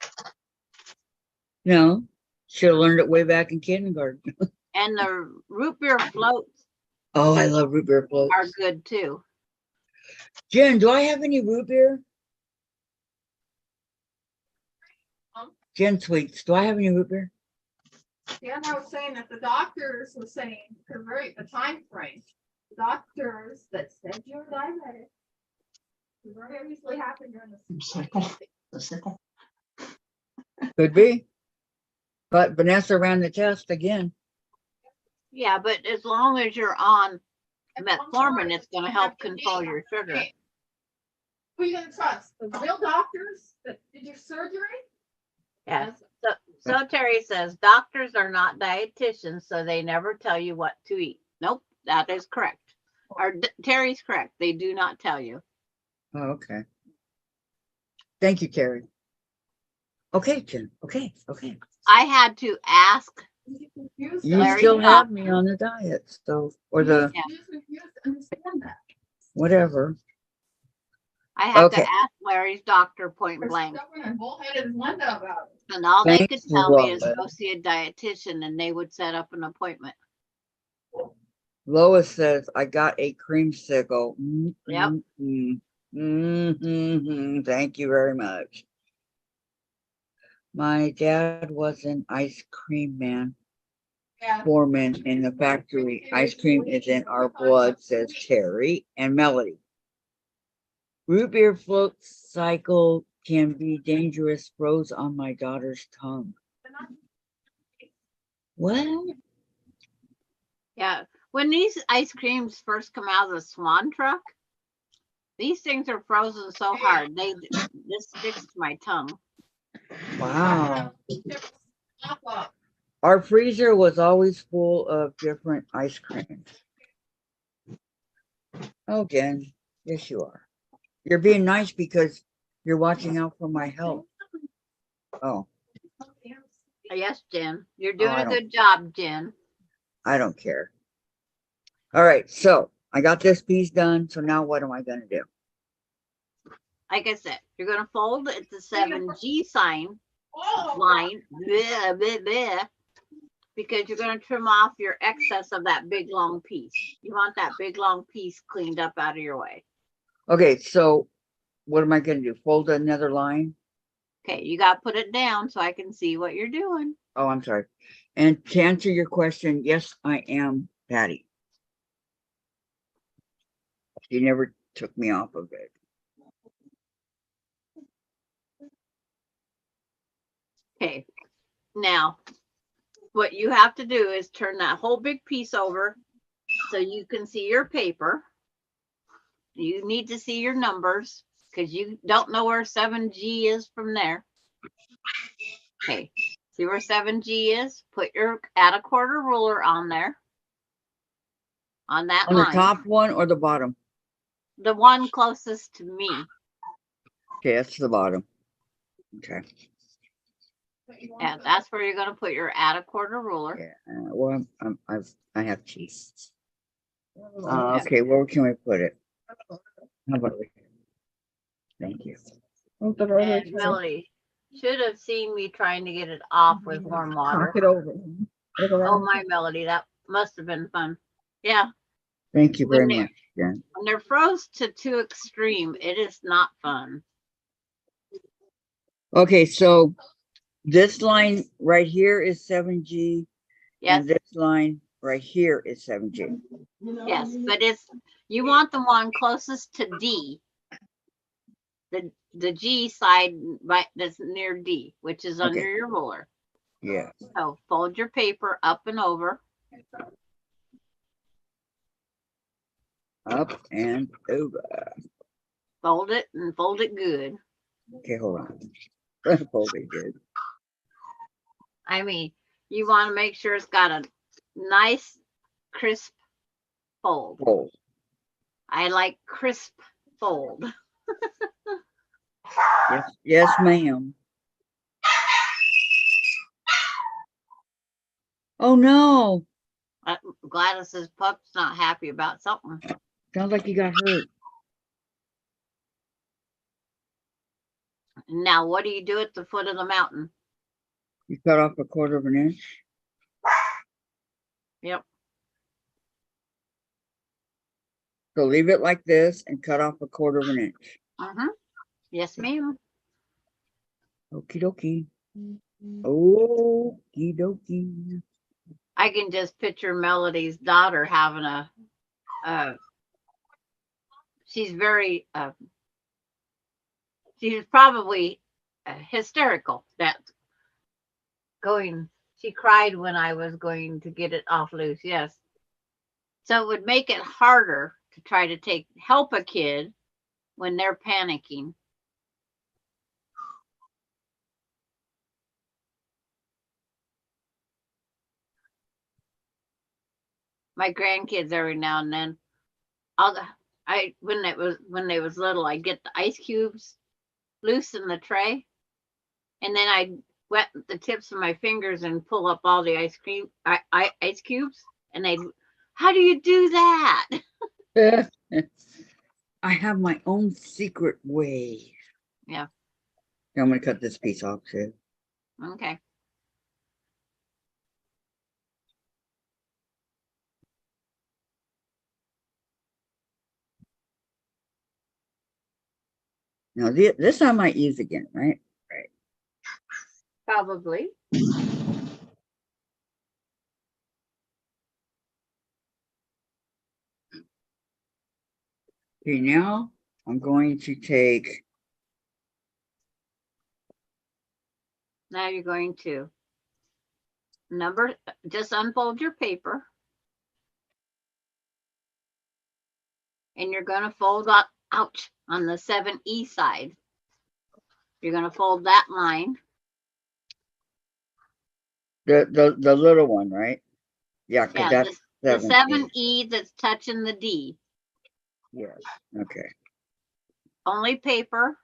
No, should have learned it way back in kindergarten. And the root beer floats Oh, I love root beer floats. are good too. Jen, do I have any root beer? Jen Sweets, do I have any root beer? Yeah, I was saying that the doctors were saying, because the time frame, doctors that said you're diabetic, it very easily happen during the Cycle. The cycle. Could be. But Vanessa ran the test again. Yeah, but as long as you're on metformin, it's going to help control your sugar. Who are you gonna trust? The real doctors that did your surgery? Yeah. So Terry says doctors are not dietitians, so they never tell you what to eat. Nope, that is correct. Or Terry's correct. They do not tell you. Oh, okay. Thank you, Terry. Okay, Jen. Okay. I had to ask. You Larry still have Doc. me on the diet, so or the Yeah. Refuse to understand that. whatever. I have Okay. to ask Larry's doctor point They're blank. stubborn and bullheaded as Linda about it. And all they could Thanks, tell me is Lois. go see a dietitian and they would set up an appointment. Lois says I got a creamsicle. Yep. Thank you very much. My dad was an ice cream man. Yeah. Foreman in the factory. Ice cream is in our blood, says Terry and Melody. Root beer float cycle can be dangerous, froze on my daughter's tongue. What? Yeah. When these ice creams first come out of the Swan truck, These things are frozen so hard. This sticks to my tongue. Wow. Pop up. Our freezer was always full of different ice creams. Oh, Jen, yes you are. You're being nice because you're watching out for my health. Oh, Yes, Jen. You're doing I a don't- good job, Jen. I don't care. All right, so I got this piece done. So now what am I gonna do? Like I said, you're gonna fold at the 7G sign Oh, line, bleh, bleh, bleh, because you're gonna trim off your excess of that big long piece. You want that big long piece cleaned up out of your way. Okay, so what am I gonna do? Fold another line? Okay, you gotta put it down so I can see what you're doing. Oh, I'm sorry. And to answer your question, yes, I am Patty. She never took me off of it. Okay, now what you have to do is turn that whole big piece over so you can see your paper. You need to see your numbers because you don't know where 7G is from there. Okay, see where 7G is? Put your add a quarter ruler on there. On that On the line. top one or the bottom? The one closest to me. Okay, that's the bottom. Okay. Yeah, that's where you're gonna put your add a quarter ruler. Yeah. Well, I have cheese. Okay, where can we put it? How about we? Thank you. And Melody should have seen me trying to get it off with warm water. Knock it over. Oh my Melody, that must have been fun. Yeah, Thank you very When they- much, Jen. when they're froze to too extreme, it is not fun. Okay, so this line right here is 7G, Yes, and this line right here is 7G. yes, but you want the one closest to D. The G side right that's near D, which is under Okay. your ruler. Yeah. So fold your paper up and over. Up and over. Fold it and fold it good. Okay, hold on. Fold it good. I mean, you want to make sure it's got a nice, crisp fold. Fold. I like crisp fold. Yes, yes, ma'am. Oh no! Gladys's pup's not happy about something. Sounds like you got hurt. Now, what do you do at the foot of the mountain? You cut off a quarter of an inch. Yep. So leave it like this and cut off a quarter of an inch. Mm-hmm. Yes, ma'am. Okie dokie. Okie dokie. I can just picture Melody's daughter having she's very, she's probably hysterical. She cried when I was going to get it off loose. Yes. So it would make it harder to try to help a kid when they're panicking. My grandkids every now and then, when they was little, I'd get the ice cubes loose in the tray, and then I'd wet the tips of my fingers and pull up all the ice cubes, and how do you do that? I have my own secret way. Yeah. I'm gonna cut this piece off too. Okay. Now this I might use again, right? Probably. Okay, now I'm going to take. Now you're going to just unfold your paper. And you're going to fold up ouch, on the 7E side. You're gonna fold that line. The little one, right? Yeah, because Yeah, that's the 7E. 7E that's touching the D. Yes, okay. Only paper,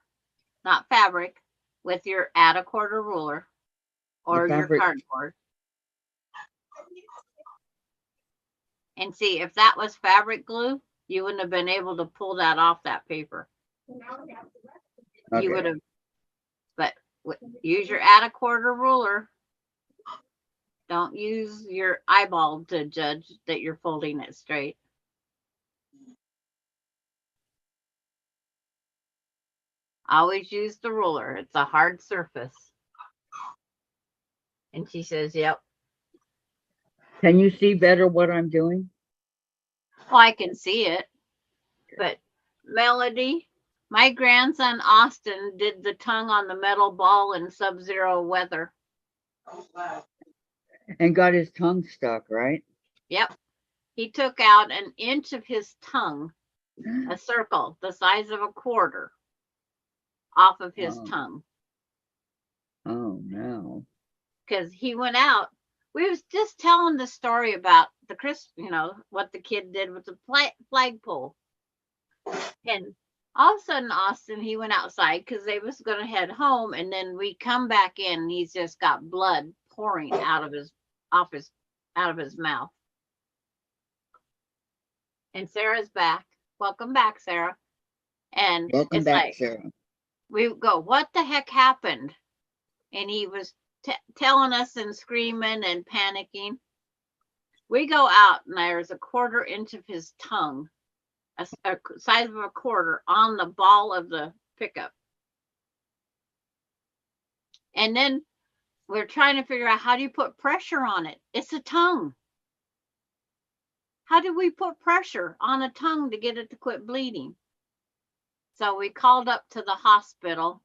not fabric, with your add a quarter ruler or your fabric- cardboard. And see, if that was fabric glue, you wouldn't have been able to pull that off that paper. Okay. You would have, but use your add a quarter ruler. Don't use your eyeball to judge that you're folding it straight. Always use the ruler. It's a hard surface. And she says, yep. Can you see better what I'm doing? Well, I can see it. But Melody, my grandson Austin did the tongue on the metal ball in sub-zero weather. And got his tongue stuck, right? Yep. He took out an inch of his tongue, a circle the size of a quarter, off of his tongue. Oh no. Because he went out. We was just telling the story about the what the kid did with the flagpole. And all of a sudden, Austin, he went outside because they was going to head home. And then we come back in and he's just got blood pouring out of his mouth. And Sarah's back. Welcome back, Sarah. And Welcome it's back, like, Sarah. we go, what the heck happened? And he was telling us and screaming and panicking. We go out and there's a quarter inch of his tongue, a size of a quarter, on the ball of the pickup. And then we're trying to figure out, how do you put pressure on it? It's a tongue. How do we put pressure on a tongue to get it to quit bleeding? So we called up to the hospital,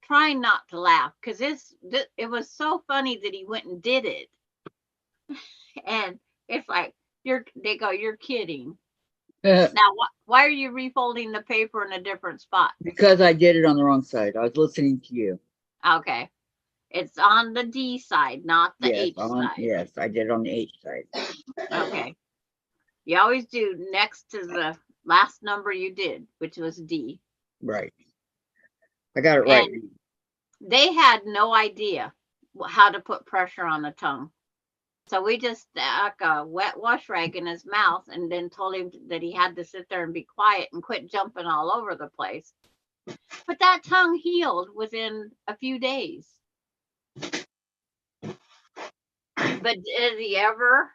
trying not to laugh, because it was so funny that he went and did it. And it's like, they go, you're kidding. Now, why are you refolding the paper in a different spot? Because I did it on the wrong side. I was listening to you. Okay. It's on the D side, not the Yes, H side. yes, I did it on the H side. Okay. You always do next to the last number you did, which was D. Right. I got it right. And they had no idea how to put pressure on the tongue. So we just stuck a wet wash rag in his mouth and then told him that he had to sit there and be quiet and quit jumping all over the place. But that tongue healed within a few days. But did he ever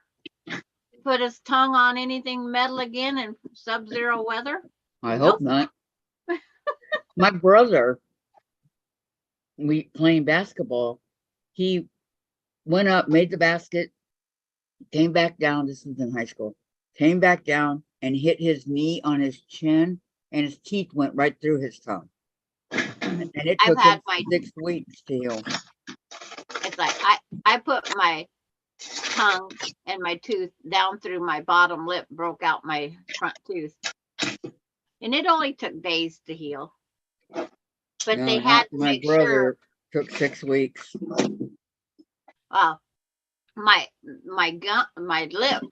put his tongue on anything metal again in sub-zero weather? I hope not. My brother, we playing basketball, he went up, made the basket, came back down. This was in high school. Came back down and hit his knee on his chin, and his teeth went right through his tongue. And it took him 6 weeks to heal. It's like I put my tongue and my tooth down through my bottom lip, broke out my front tooth. And it only took days to heal. But No, they had to my make brother sure. took 6 weeks. Well, my lip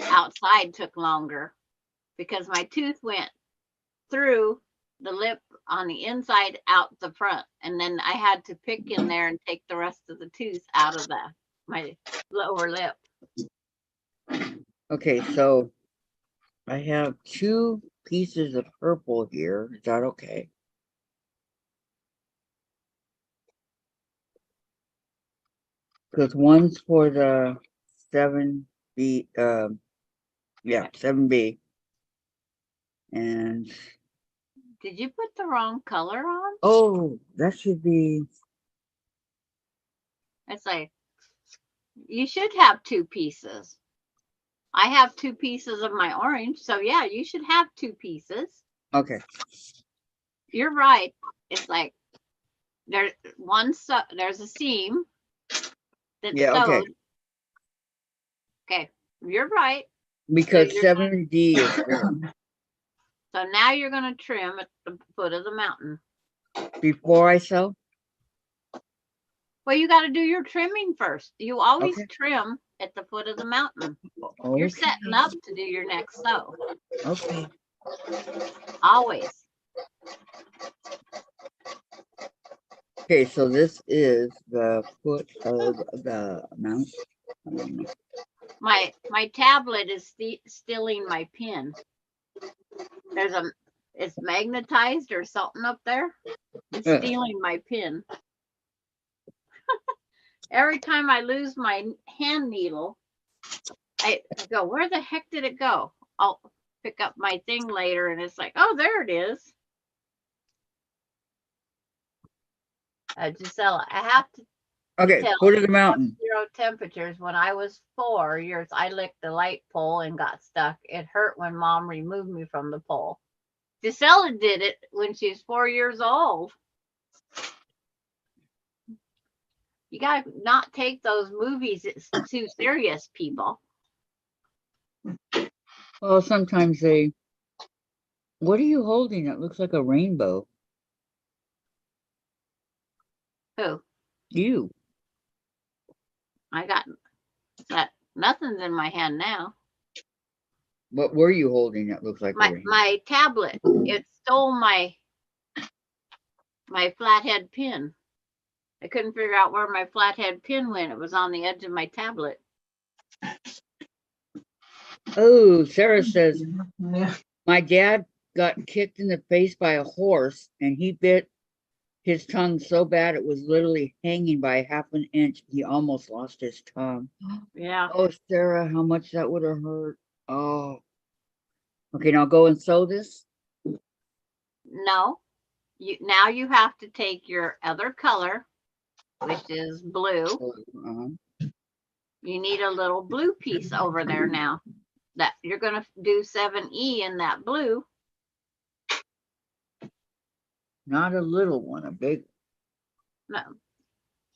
outside took longer because my tooth went through the lip on the inside, out the front, and then I had to pick in there and take the rest of the tooth out of my lower lip. Okay, so I have 2 pieces of purple here. Is that okay? Because one's for the 7B, yeah, 7B. And Did you put the wrong color on? oh, that should be, It's like, you should have 2 pieces. I have 2 pieces of my orange, so yeah, you should have 2 pieces. okay. You're right. It's like there's a seam that's Yeah, okay. sewed. Okay, you're right. Because you're 7D is there. So now you're gonna trim at the foot of the mountain. Before I sew? Well, you gotta do your trimming first. You always Okay. trim at the foot of the mountain. Okay. You're setting up to do your next sew. Okay. Always. Okay, so this is the foot of the mount. My tablet is stealing my pin. It's magnetized or something up there. It's stealing my pin. Every time I lose my hand needle, I go, where the heck did it go? I'll pick up my thing later and it's like, oh, there it is. Gisela, I have to Okay, tell foot of the you, mountain. 0 temperatures. When I was 4 years, I licked the light pole and got stuck. It hurt when mom removed me from the pole. Gisela did it when she was 4 years old. You gotta not take those movies too serious, people. Well, sometimes they. What are you holding? It looks like a rainbow. Who? You. I got that. Nothing's in my hand now. What were you holding? That looks like a rainbow. My tablet. It stole my flathead pin. I couldn't figure out where my flathead pin went. It was on the edge of my tablet. Oh, Sarah says Yeah. my dad got kicked in the face by a horse, and he bit his tongue so bad it was literally hanging by 1/2 inch. He almost lost his tongue. Yeah. Oh, Sarah, how much that would have hurt. Oh. Okay, now go and sew this. No. Now you have to take your other color, which is blue. Uh-huh. You need a little blue piece over there now. That you're gonna do 7E in that blue. Not a little one, a big. No.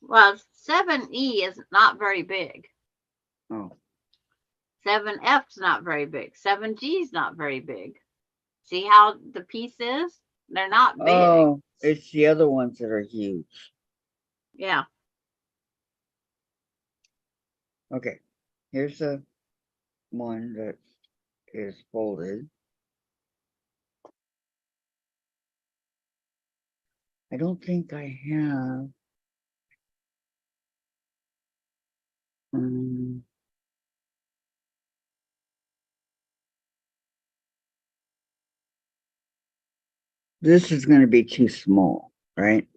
Well, 7E is not very big. Oh. 7F's not very big. 7G's not very big. See how the piece is? They're not big. Oh, it's the other ones that are huge. Yeah. Okay, here's the one that is folded. I don't think I have. This is going to be too small, right?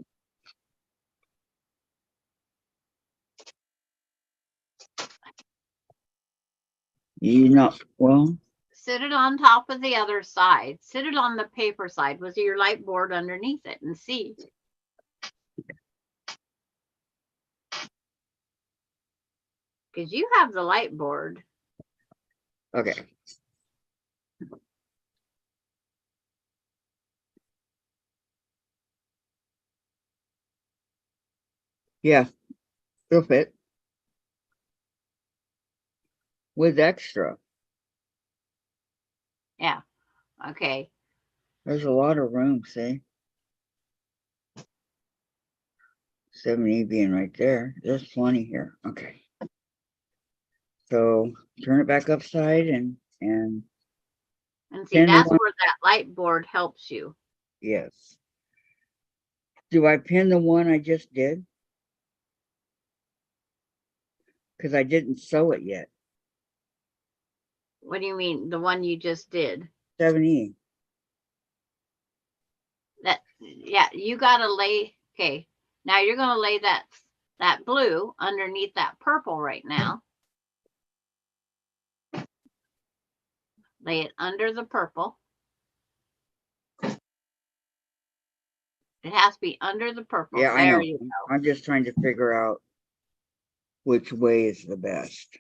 You know, well, Sit it on top of the other side. Sit it on the paper side with your light board underneath it and see. Because you have the light board. okay. Yeah, it'll fit. With extra. Yeah. Okay. There's a lot of room, see? 70 being right there. There's plenty here. Okay. So turn it back upside and see, that's where that light board helps you. yes. Do I pin the one I just did? Because I didn't sew it yet. What do you mean? The one you just did? 7E. Yeah, you gotta lay. Okay, now you're gonna lay that blue underneath that purple right now. Lay it under the purple. It has to be under the purple. Yeah, there I know. You go. I'm just trying to figure out which way is the best.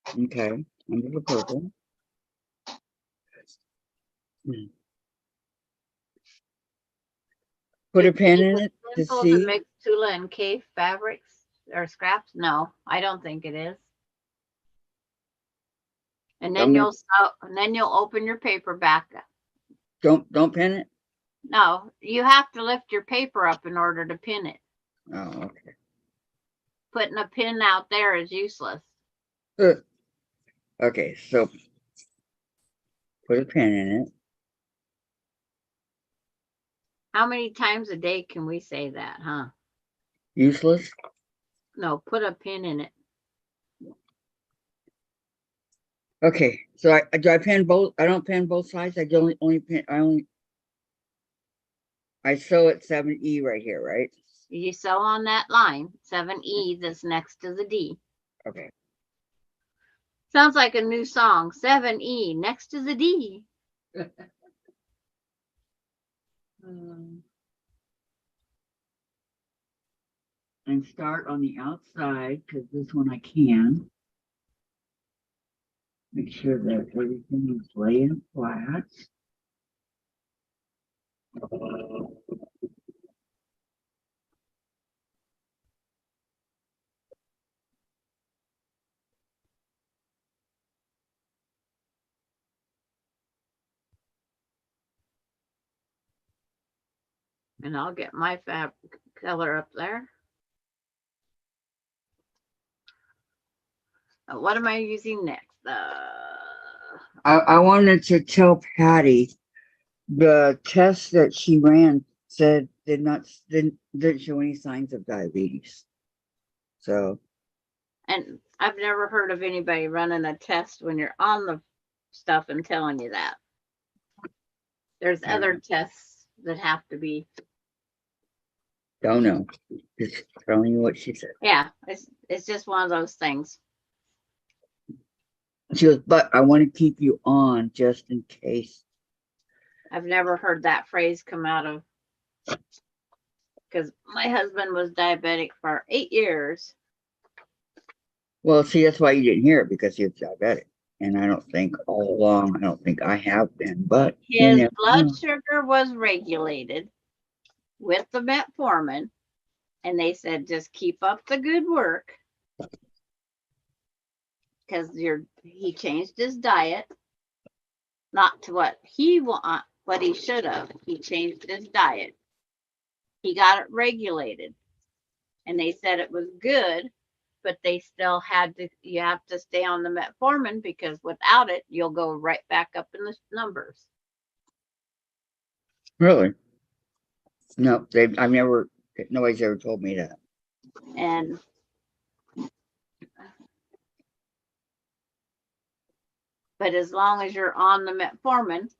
Okay, under the purple. Put a pin in it to see. Mix Tula and Cave fabrics or scraps? No, I don't think it is. And I'm then gonna- you'll sew, and then you'll open your paper back up. Don't pin it? No, you have to lift your paper up in order to pin it. Oh, okay. Putting a pin out there is useless. Okay, so put a pin in it. How many times a day can we say that, huh? Useless? No, put a pin in it. Okay, so do I pin both? I don't pin both sides. I only pin. I sew at 7E right here, right? You sew on that line, 7E that's next to the D. Okay. Sounds like a new song, 7E next to the D. And start on the outside because this one I can. Make sure that everything is laying flat. And I'll get my fabric color up there. What am I using next? I wanted to tell Patty the test that she ran said didn't show any signs of diabetes. So And I've never heard of anybody running a test when you're on the stuff and telling you that. There's other tests that have to be. don't know. Just telling you what she said. Yeah, it's just one of those things. She goes, but I want to keep you on just in case. I've never heard that phrase come out of, because my husband was diabetic for 8 years. Well, see, that's why you didn't hear it because he was diabetic. And I don't think all along, I don't think I have been, but you His never blood know. sugar was regulated with the metformin, and they said just keep up the good work, because he changed his diet, not to what he should have. He changed his diet. He got it regulated, and they said it was good, but they still you have to stay on the metformin because without it, you'll go right back up in the numbers. Really? No, nobody's ever told me that. And but as long as you're on the metformin,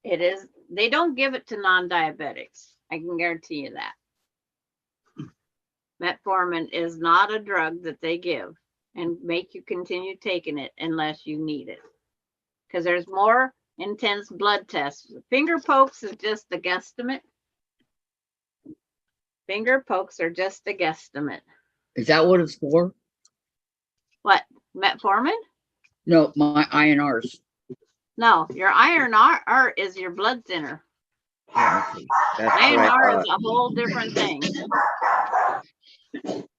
they don't give it to non-diabetics. I can guarantee you that. Metformin is not a drug that they give and make you continue taking it unless you need it. Because there's more intense blood tests. Finger pokes is just a guesstimate. Finger pokes are just a guesstimate. Is that what it's for? What? Metformin? No, my INRs. No, your INR is your blood thinner. Yeah, okay. That's what I INR thought. is a whole different thing.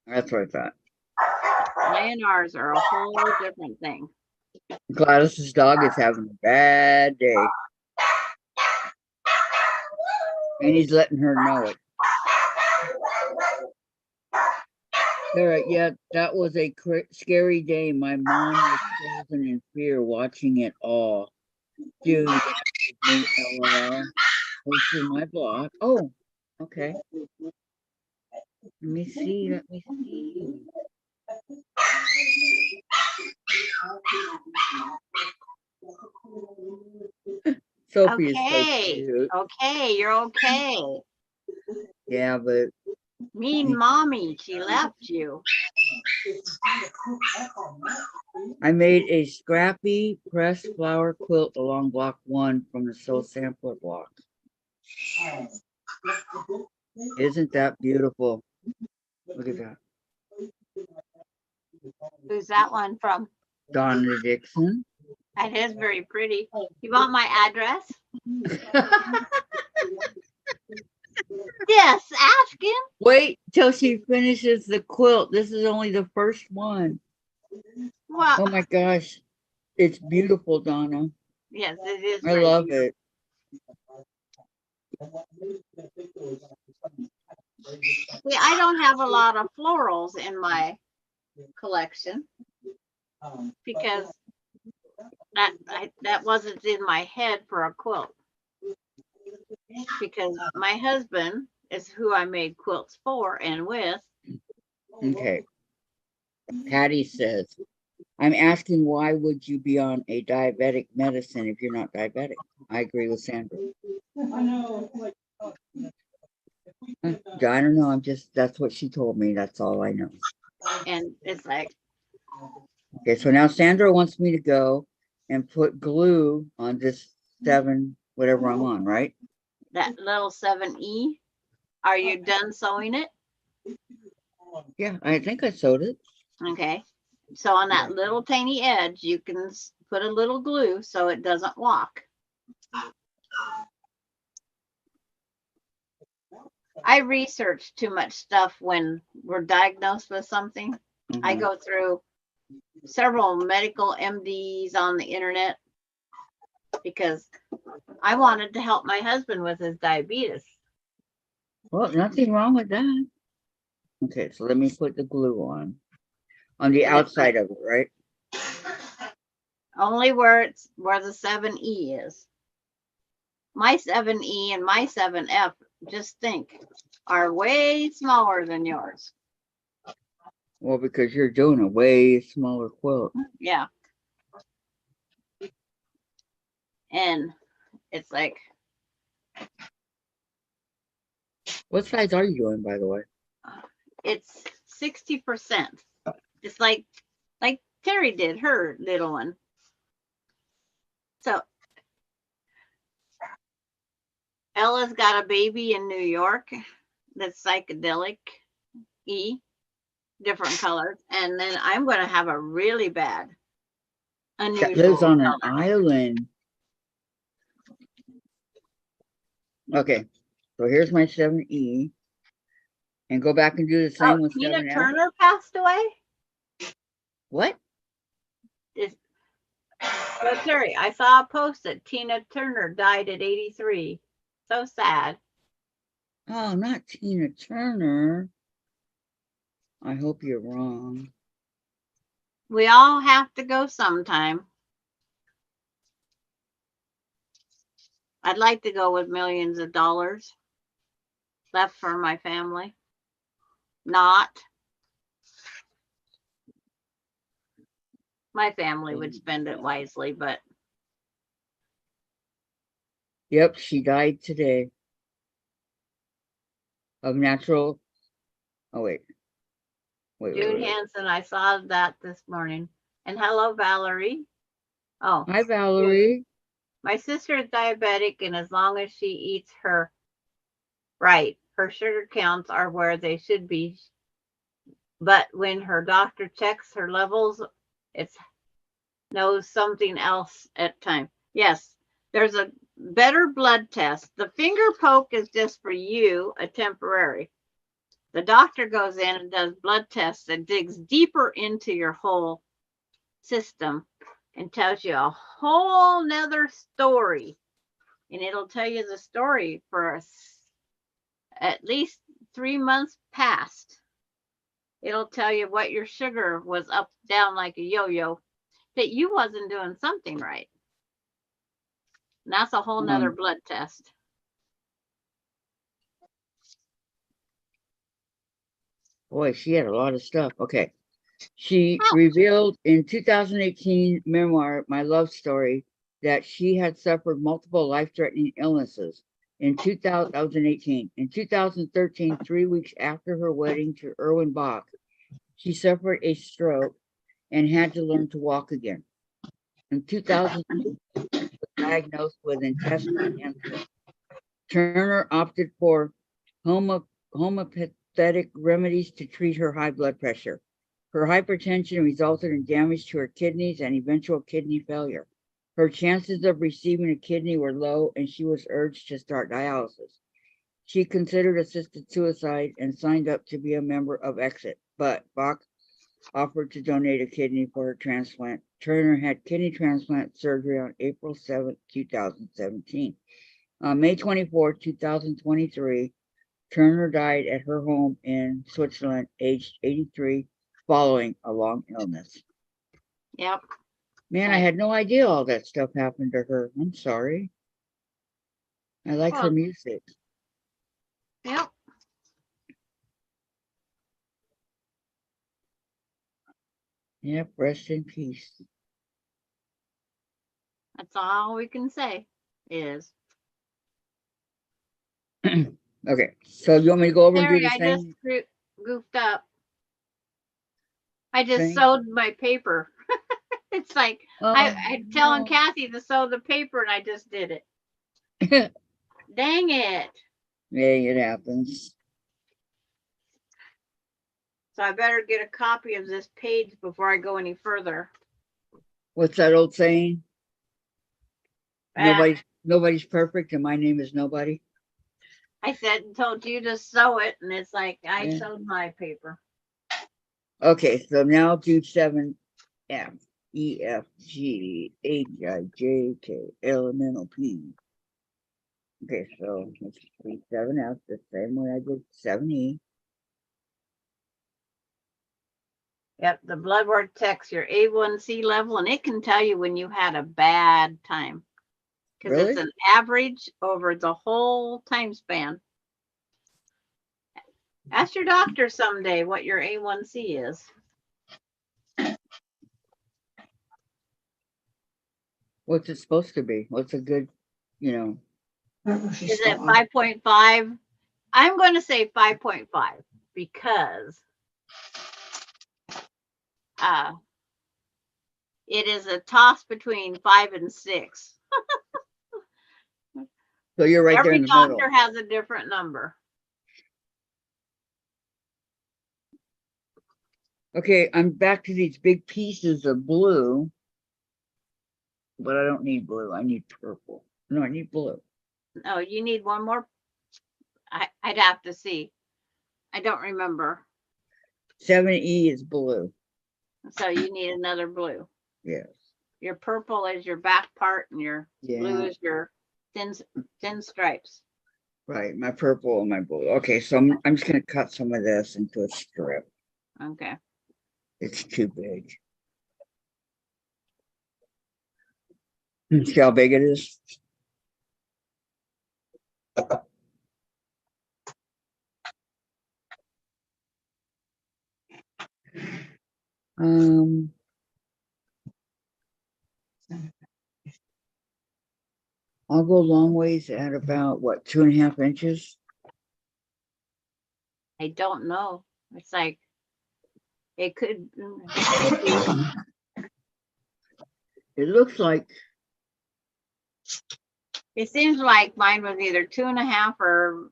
That's what I thought. INRs are a whole different thing. Gladys's dog is having a bad day. And he's letting her know it. All right, yeah, that was a scary day. My mom was frozen in fear watching it all. Dude, that was me, LOL. Posted my blog. Oh, okay. Let me see. Sophie is so Okay, cute. okay, you're okay. Yeah, but Mean mommy, she left you. I made a scrappy pressed flower quilt along block 1 from the Soul Sampler block. Isn't that beautiful? Look at that. Who's that one from? Donna Dixon. That is very pretty. You want my address? Yes, ask him. Wait till she finishes the quilt. This is only the first one. Well, Oh my gosh. It's beautiful, Donna. Yes, it is. I very love beautiful. it. See, I don't have a lot of florals in my collection because that wasn't in my head for a quilt. Because my husband is who I made quilts for and with. Okay. Patty says, I'm asking why would you be on a diabetic medicine if you're not diabetic? I agree with Sandra. I don't know. That's what she told me. That's all I know. And it's like, Okay, so now Sandra wants me to go and put glue on this 7, whatever I'm on, right? that little 7E. Are you done sewing it? Yeah, I think I sewed it. Okay. So on that little tiny edge, you can put a little glue so it doesn't walk. I research too much stuff when we're diagnosed with something. I go through several medical MDs on the internet because I wanted to help my husband with his diabetes. Well, nothing wrong with that. Okay, so let me put the glue on the outside of it, right? Only where the 7E is. My 7E and my 7F, just think, are way smaller than yours. Well, because you're doing a way smaller quilt. Yeah. And it's like, What size are you doing, by the way? it's 60%. Just like Terry did her little one. So Ella's got a baby in New York that's psychedelic different colors. And then I'm going to have a really bad, unusual That lives on an color. island. Okay, so here's my 7E. And go back and do the same with Tina 7F. Turner passed away? What? So Terry, I saw a post that Tina Turner died at 83. So sad. Oh, not Tina Turner. I hope you're wrong. We all have to go sometime. I'd like to go with millions of dollars left for my family. Not. My family would spend it wisely, but Yep, she died today of natural. Oh, wait. Jude Hansen, I saw that this morning. And hello, Valerie. Oh, Hi, Valerie. my sister is diabetic, and as long as she eats her right, her sugar counts are where they should be. But when her doctor checks her levels, it knows something else at time. Yes, there's a better blood test. The finger poke is just for you, a temporary. The doctor goes in and does blood tests and digs deeper into your whole system and tells you a whole nother story. And it'll tell you the story for at least 3 months past. It'll tell you what your sugar was up, down like a yo-yo, that you wasn't doing something right. And that's a whole nother blood test. Boy, she had a lot of stuff. Okay. She revealed in 2018 memoir, My Love Story, that she had suffered multiple life-threatening illnesses. In 2018, in 2013, 3 weeks after her wedding to Erwin Bach, she suffered a stroke and had to learn to walk again. In 2000, she was diagnosed with intestinal cancer. Turner opted for homeopathic remedies to treat her high blood pressure. Her hypertension resulted in damage to her kidneys and eventual kidney failure. Her chances of receiving a kidney were low, and she was urged to start dialysis. She considered assisted suicide and signed up to be a member of Exit, but Bach offered to donate a kidney for her transplant Turner had kidney transplant surgery on April 7th, 2017. On May 24th, 2023, Turner died at her home in Switzerland, aged 83, following a long illness. Yep. Man, I had no idea all that stuff happened to her. I'm sorry. I like her Well, music. Yep. Yep, rest in peace. That's all we can say is. Okay, so you want me to go over and do Terry, the I just same goofed up. I just thing? sewed my paper. It's like I'm telling no. Kathy to sew the paper and I just did it. Dang it. Yeah, it happens. So I better get a copy of this page before I go any further. What's that old saying? Ah, Nobody's perfect, and my name is nobody. I said told you to sew it, and it's like I Yeah. sewed my paper. Okay, so now do 7 F E F G H I J K L M N O P. Okay, so let's read 7 F the same way I did 7 E. Yep, the blood work checks your A1C level, and it can tell you when you had a bad time. Because Really? it's an average over the whole time span. Ask your doctor someday what your A1C is. What's it supposed to be? What's a good, you know? I don't know if she's Is still it on. 5.5? I'm going to say 5.5 because it is a toss between 5 and 6. So you're right there in Every the middle. doctor has a different number. Okay, I'm back to these big pieces of blue, but I don't need blue. I need purple. No, I need blue. Oh, you need one more. I'd have to see. I don't remember. 7E is blue. So you need another blue. Yes. Your purple is your back part, and your blue Yeah. is your thin stripes. Right, my purple and my blue. Okay, so I'm just gonna cut some of this into a strip. Okay. It's too big. See how big it is? I'll go long ways at about what, 2.5 inches? I don't know. It's like it could be. It looks like It seems like mine was either 2.5 or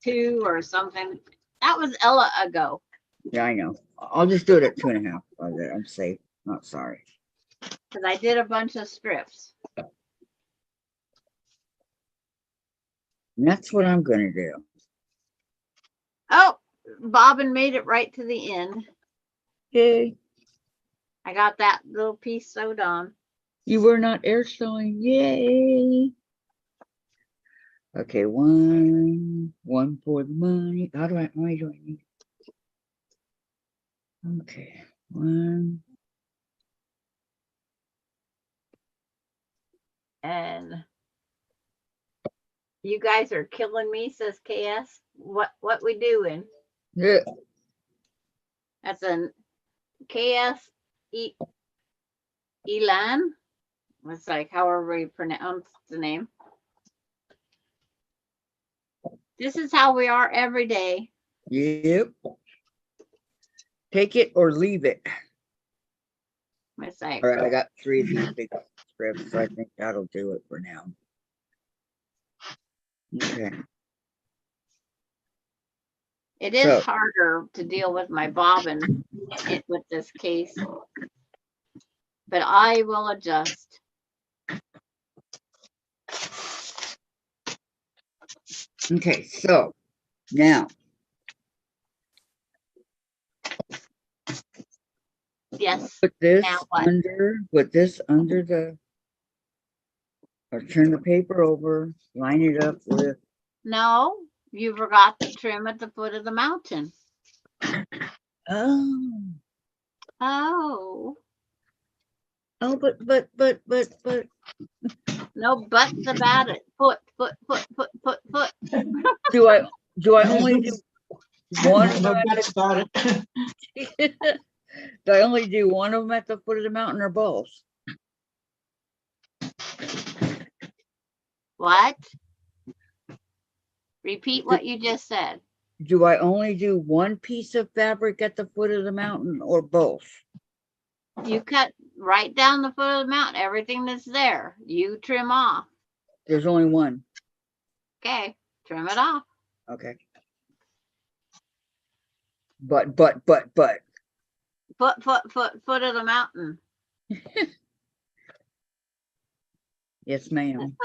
2 or something. That was Ella ago. yeah, I know. I'll just do it at 2.5. I'm safe. Not sorry. Because I did a bunch of strips. And that's what I'm gonna do. Oh, Bobbin made it right to the end. Yay. I got that little piece sewed on. You were not air sewing. Yay. Okay, one for the money. How do I need? Okay, one. And you guys are killing me, says KS. What we doing? Yeah. That's an KS Elan. It's like however you pronounce the name. This is how we are every day. Yep. Take it or leave it. It's like, All right, I got 3 of these big strips, so I think that'll do it for now. Okay. it is So- harder to deal with my bobbin with this case, but I will adjust. Okay, so now Yes. Put this Now what? put this under the, or turn the paper over, line it up with, No, you forgot to trim at the foot of the mountain. oh, Oh, but, no buts about it. Foot. do I only do one? No guts about it. Do I only do one of them at the foot of the mountain or both? What? Repeat what you just said. Do I only do one piece of fabric at the foot of the mountain or both? You cut right down the foot of the mountain, everything that's there, you trim off. There's only one. Okay, trim it off. Okay. But. Foot of the mountain. Yes, ma'am.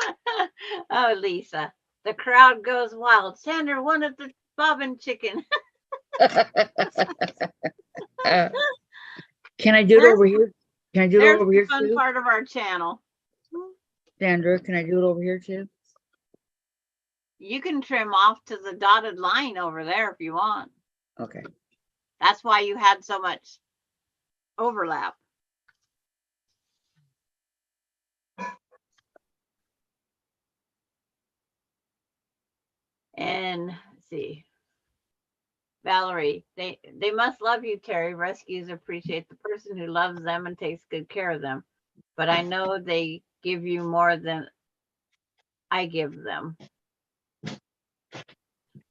Oh, Lisa, the crowd goes wild. Sandra wanted the bobbin chicken. Can I do it over here? Can I do it There's over the here fun too? part of our channel. Sandra, can I do it over here too? You can trim off to the dotted line over there if you want. Okay. That's why you had so much overlap. And let's see. Valerie, they must love you, Terry. Rescues appreciate the person who loves them and takes good care of them. But I know they give you more than I give them.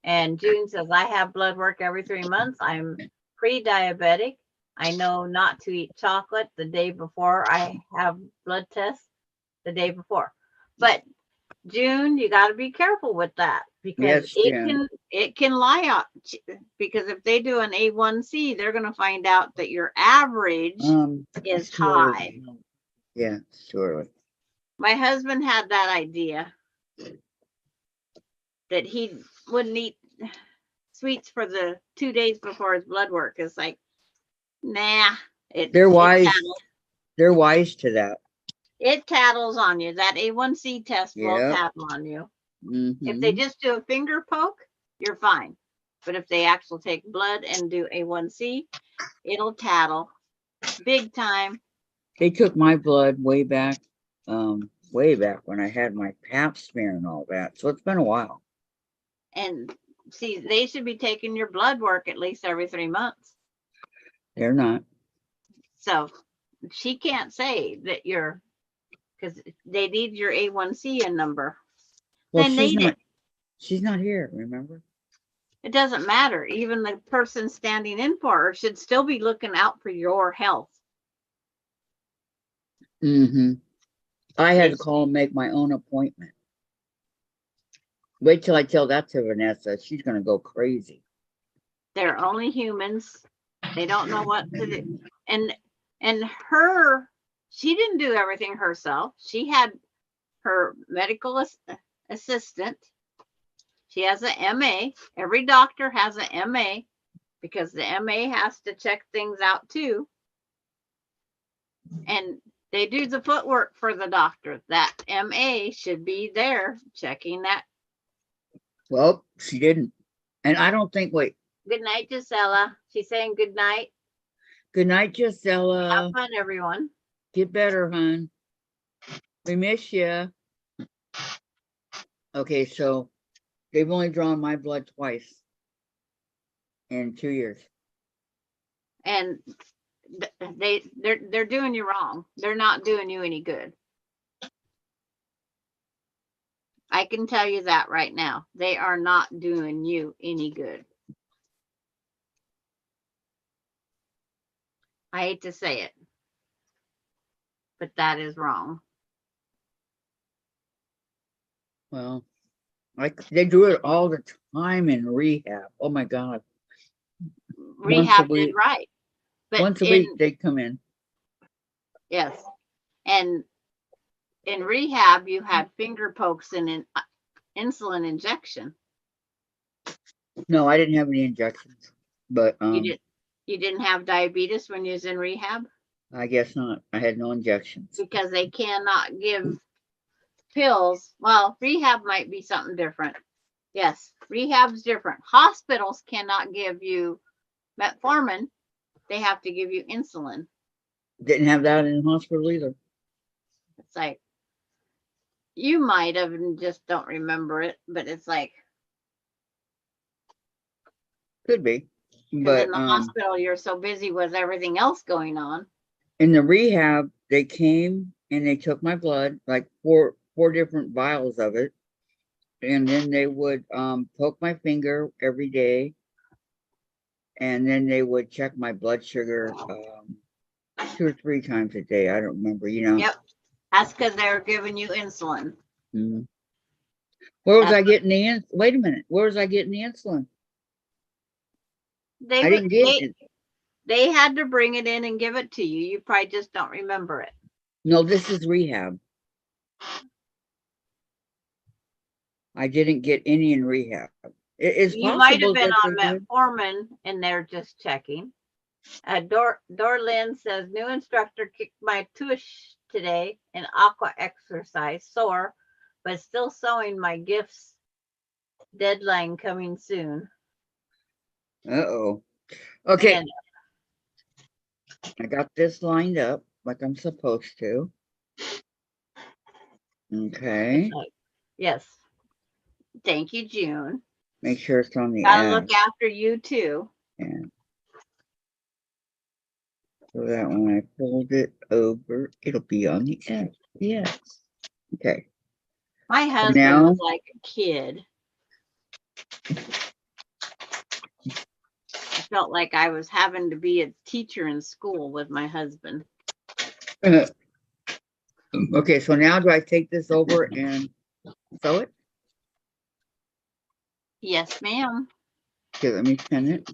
And June says, I have blood work every 3 months. I'm pre-diabetic. I know not to eat chocolate the day before I have blood tests the day before. But June, you got to be careful with that because Yes, June. it can lie out, because if they do an A1C, they're going to find out that your average is surely. high. Yeah, surely. My husband had that idea that he wouldn't eat sweets for the 2 days before his blood work. It's like, nah. They're wise. They're wise to that. It tattles on you. That A1C test will Yep. tattle on you. Mhm. If they just do a finger poke, you're fine. But if they actually take blood and do A1C, it'll tattle big time. They took my blood way back when I had my pap smear and all that. So it's been a while. And see, they should be taking your blood work at least every 3 months. They're not. So she can't say that you're, because they need your A1C number. Well, They need it. She's not here, remember? It doesn't matter. Even the person standing in for her should still be looking out for your health. Mm-hmm. I had to call and make my own appointment. Wait till I tell that to Vanessa. She's gonna go crazy. They're only humans. They don't know what to do. And her, she didn't do everything herself. She had her medical assistant. She has a MA. Every doctor has a MA because the MA has to check things out too. And they do the footwork for the doctor. That MA should be there checking that. Well, she didn't. And I don't think, wait. Good night, Gisela. She's saying good night. Good night, Gisela. Have fun, everyone. Get better, hon. We miss you. Okay, so they've only drawn my blood twice in 2 years. And they're doing you wrong. They're not doing you any good. I can tell you that right now. They are not doing you any good. I hate to say it, but that is wrong. Well, they do it all the time in rehab. Oh my God. Rehab did right. But once a week they come in. Yes. And in rehab, you had finger pokes and an insulin injection. No, I didn't have any injections, but You did. You didn't have diabetes when you was in rehab? I guess not. I had no injections. Because they cannot give pills. Well, rehab might be something different. Yes, rehab's different. Hospitals cannot give you metformin. They have to give you insulin. Didn't have that in the hospital either. It's like, you might have and just don't remember it, but it's like, Could be. because But in the hospital, you're so busy with everything else going on. in the rehab, they came and they took my blood, like four different vials of it. And then they would poke my finger every day. And then they would check my blood sugar 2 or 3 times a day. I don't remember, you know. Yep. That's because they're giving you insulin. Mhm. Where was That's I getting the wait a minute, where was I getting the insulin? They I didn't get it. they had to bring it in and give it to you. You probably just don't remember it. No, this is rehab. I didn't get any in rehab. It's You might have possible been that on they did. metformin and they're just checking. Dorlin says, new instructor kicked my tush today in aqua exercise, sore, but still sewing my gifts. Deadline coming soon. Uh-oh. Okay, And I got this lined up like I'm supposed to. Okay, it's like, yes. Thank you, June. make sure it's on the Gotta app. look after you too. And so that when I fold it over, it'll be on the app. Yes. Okay. My husband now- was like a kid. I felt like I was having to be a teacher in school with my husband. Okay, so now do I take this over and sew it? Yes, ma'am. Okay, let me pin it.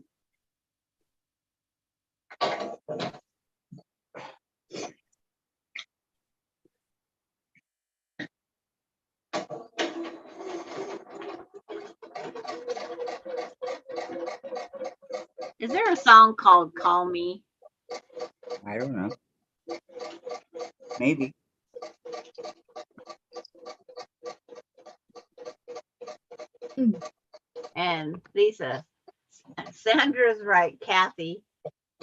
Is there a song called Call Me? I don't know. Maybe. And Lisa, Sandra's right, Kathy.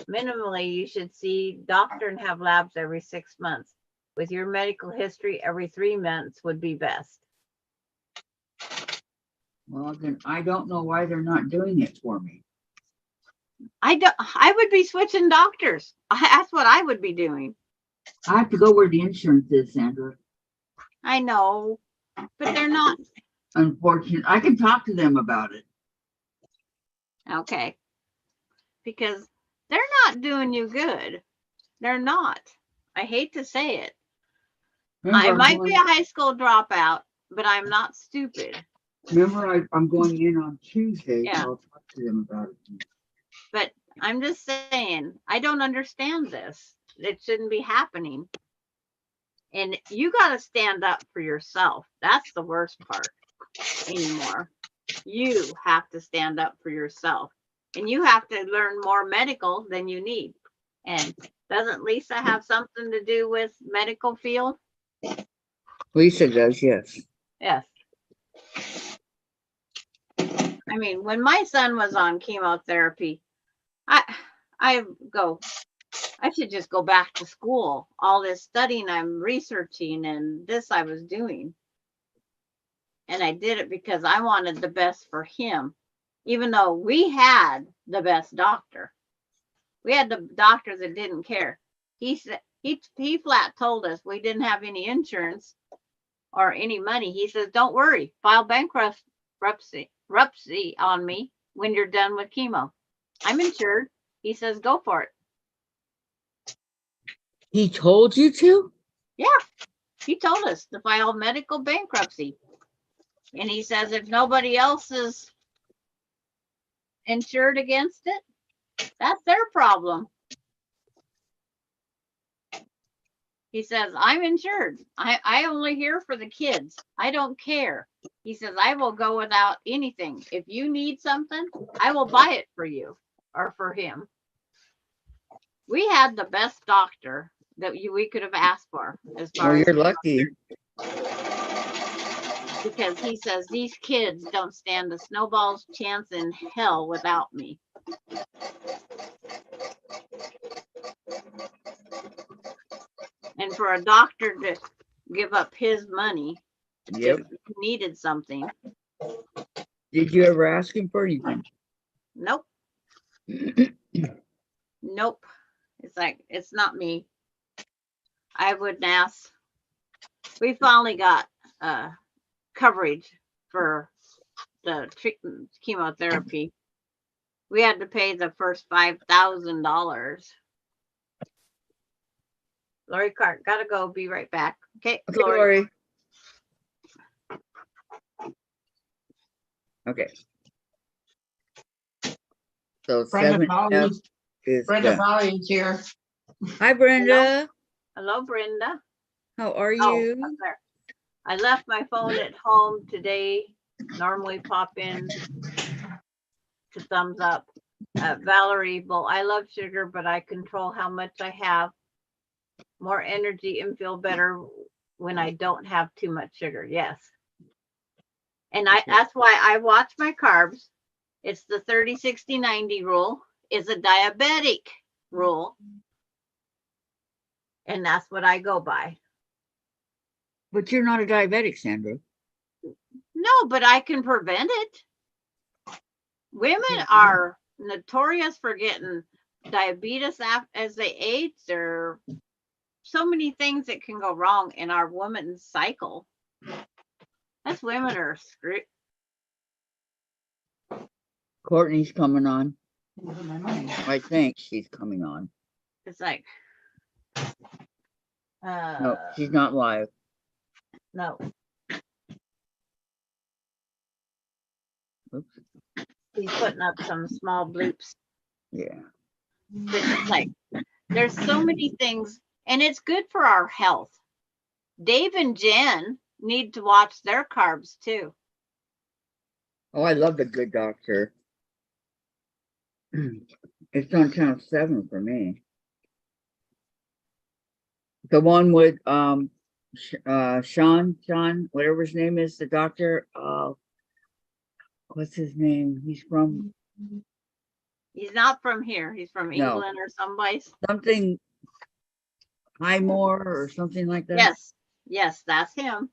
Minimally, you should see doctor and have labs every 6 months. With your medical history, every 3 months would be best. Well, then I don't know why they're not doing it for me. I would be switching doctors. That's what I would be doing. I have to go where the insurance is, Sandra. I know, but they're not. Unfortunately, I can talk to them about it. Okay. Because they're not doing you good. They're not. I hate to say it. I might be a high school dropout, but I'm not stupid. Remember, I'm going in on Tuesday. Yeah. So I'll talk to them about it. But I'm just saying, I don't understand this. It shouldn't be happening. And you got to stand up for yourself. That's the worst part anymore. You have to stand up for yourself. And you have to learn more medical than you need. And doesn't Lisa have something to do with medical field? Lisa does, yes. Yes. I mean, when my son was on chemotherapy, I should just go back to school. All this studying I'm researching and this I was doing. And I did it because I wanted the best for him. Even though we had the best doctor. We had the doctor that didn't care. He said he flat told us we didn't have any insurance or any money. He says, don't worry, file bankruptcy on me when you're done with chemo. I'm insured. He says, go for it. He told you to? Yeah, he told us to file medical bankruptcy. And he says, if nobody else is insured against it, that's their problem. He says, I'm insured. I only here for the kids. I don't care. He says, I will go without anything. If you need something, I will buy it for you or for him. We had the best doctor that we could have asked for as Well, far as, you're lucky. because he says these kids don't stand a snowball's chance in hell without me. And for a doctor to give up his money Yep. if he needed something, Did you ever ask him for anything? nope, nope. It's like, it's not me. I wouldn't ask. We finally got coverage for the treatment chemotherapy. We had to pay the first $5,000. Lori Cart, gotta go. Be right back. Okay, Okay, Lori. Lori. Okay. So Brenda 7F Polly, is Brenda done. Polly is here. Hi, Brenda. Hello, Brenda. How are Oh, you? up there. I left my phone at home today. Normally pop in to thumbs up. Valerie, well, I love sugar, but I control how much I have. More energy and feel better when I don't have too much sugar. Yes. And that's why I watch my carbs. It's the 30, 60, 90 rule. It's a diabetic rule. And that's what I go by. But you're not a diabetic, Sandra. No, but I can prevent it. Women are notorious for getting diabetes as they age. There are so many things that can go wrong in our woman's cycle. Us women are screwed. Courtney's coming on. I think she's coming on. It's like, No, she's not live. no. Oops. He's putting up some small bloops. Yeah. But it's like, there's so many things, and it's good for our health. Dave and Jen need to watch their carbs too. Oh, I love the Good Doctor. It's on channel 7 for me. The one with Sean, whatever his name is, the doctor. What's his name? He's from He's not from here. He's from No. England or someplace. something Highmore or something like that. Yes. Yes, that's him.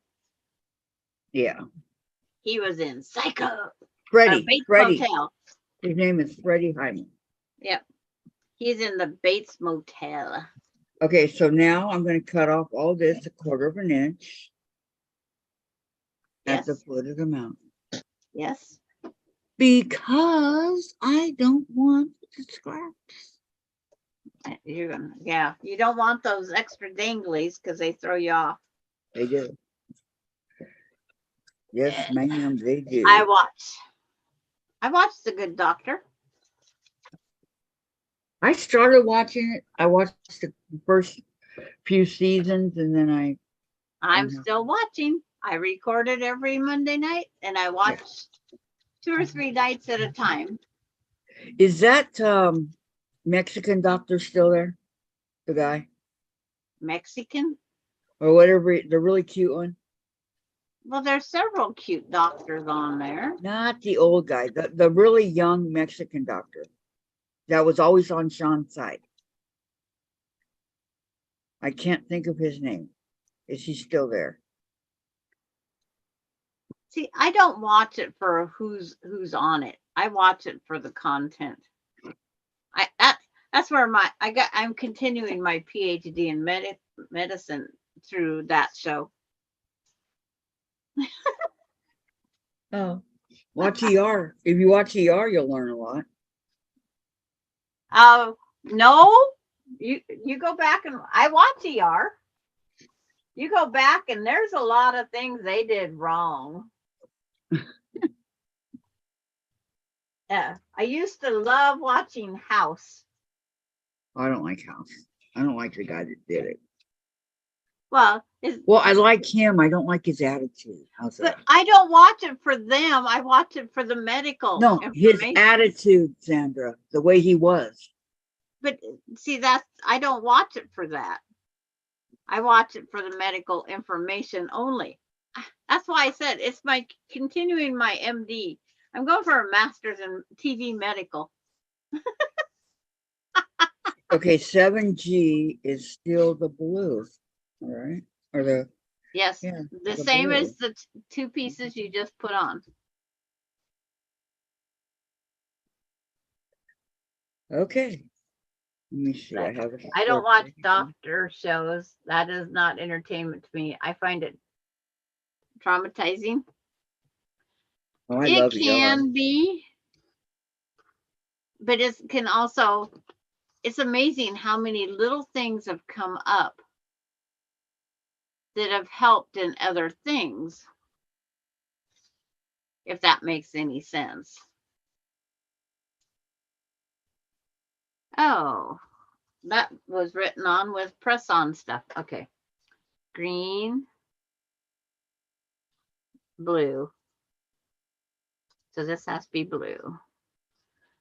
Yeah. He was in Psycho. Freddie. Bates Freddie. Motel. His name is Freddie Highmore. Yep. He's in the Bates Motel. Okay, so now I'm going to cut off all this 1/4 of an inch at the Yes. foot of the mountain Yes. because I don't want the scraps. You're gonna, yeah. You don't want those extra danglies because they throw you off. They do. Yes, ma'am, they do. I watched The Good Doctor. I started watching it. I watched the first few seasons and then I'm Mhm. still watching. I record it every Monday night and I watch 2 or 3 nights at a time. Is that Mexican doctor still there? The guy? Mexican? Or whatever, the really cute one? Well, there's several cute doctors on there. Not the old guy, the really young Mexican doctor that was always on Sean's side. I can't think of his name. Is he still there? See, I don't watch it for who's on it. I watch it for the content. That's where I'm continuing my PhD in medicine through that show. Oh, watch ER. If you watch ER, you'll learn a lot. No, you go back and I watch ER. You go back and there's a lot of things they did wrong. Yeah, I used to love watching House. I don't like House. I don't like the guy that did it. Well, I like him. I don't like his attitude. How's but that? I don't watch it for them. I watch it for the medical. No, his information. attitude, Sandra, the way he was. But see, I don't watch it for that. I watch it for the medical information only. That's why I said it's my continuing my MD. I'm going for a master's in TV medical. Okay, 7G is still the blue, all right? Or the, Yes, yeah, the the same blue. as the two pieces you just put on. Okay. Let me see, I But have. I don't watch doctor shows. That is not entertainment to me. I find it traumatizing. Oh, I It love ER. can be, but it can also, it's amazing how many little things have come up that have helped in other things, if that makes any sense. Oh, that was written on with press on stuff. Okay. Green, blue. So this has to be blue.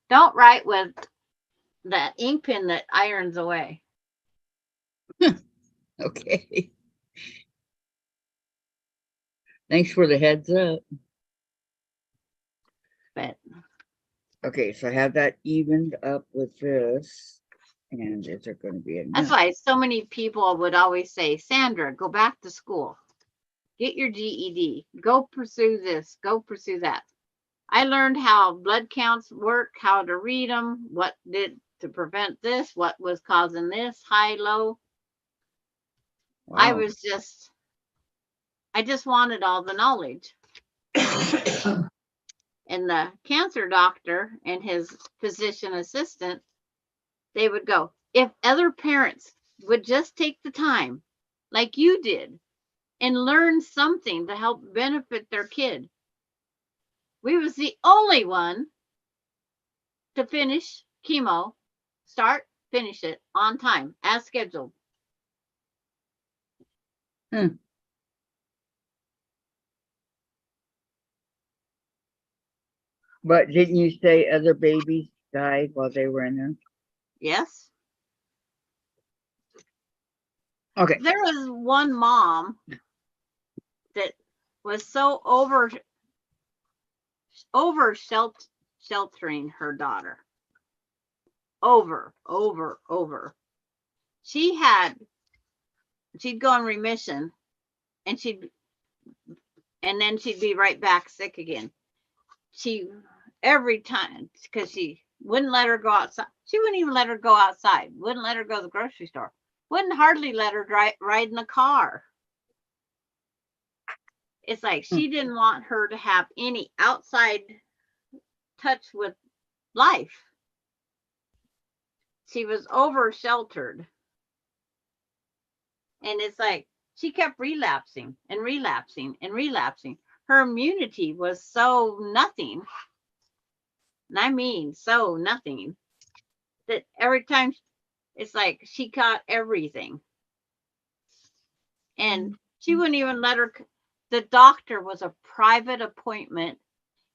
Don't write with that ink pen that irons away. Okay. Thanks for the heads up. But Okay, so I have that evened up with this. And is there going to be enough? that's why so many people would always say, Sandra, go back to school. Get your GED. Go pursue this. Go pursue that. I learned how blood counts work, how to read them, what did to prevent this, what was causing this, high, low. Wow. I just wanted all the knowledge. And the cancer doctor and his physician assistant, they would go, if other parents would just take the time, like you did, and learn something to help benefit their kid. We was the only one to finish chemo, finish it on time, as scheduled. But didn't you say other babies died while they were in there? Yes. Okay. There was one mom that was so over sheltering her daughter. Over. She'd go in remission and then she'd be right back sick again. Every time, because she wouldn't let her go outside. She wouldn't even let her go outside. Wouldn't let her go to the grocery store. Wouldn't hardly let her ride in the car. It's like she didn't want her to have any outside touch with life. She was over sheltered. And it's like she kept relapsing and relapsing and relapsing. Her immunity was so nothing. And I mean, so nothing, that every time it's like she caught everything. And she wouldn't even let her. The doctor was a private appointment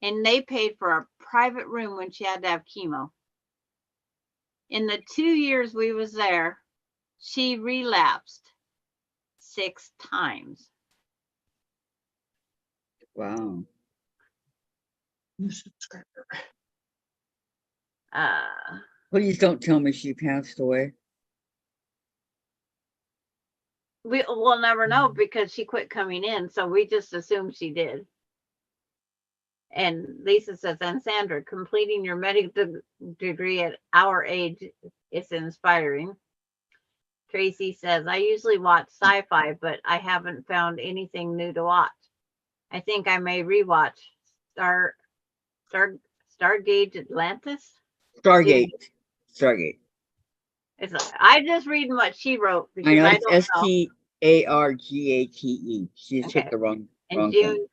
and they paid for a private room when she had to have chemo. In the 2 years we was there, she relapsed 6 times. Wow. New subscriber. Please don't tell me she passed away. We'll never know because she quit coming in, so we just assumed she did. And Lisa says, and Sandra, completing your medical degree at our age is inspiring. Tracy says, I usually watch sci-fi, but I haven't found anything new to watch. I think I may rewatch Stargate Atlantis. Stargate. It's I just reading what she wrote because I know I it's don't STARGATE. She just hit Okay. the wrong In thing. June,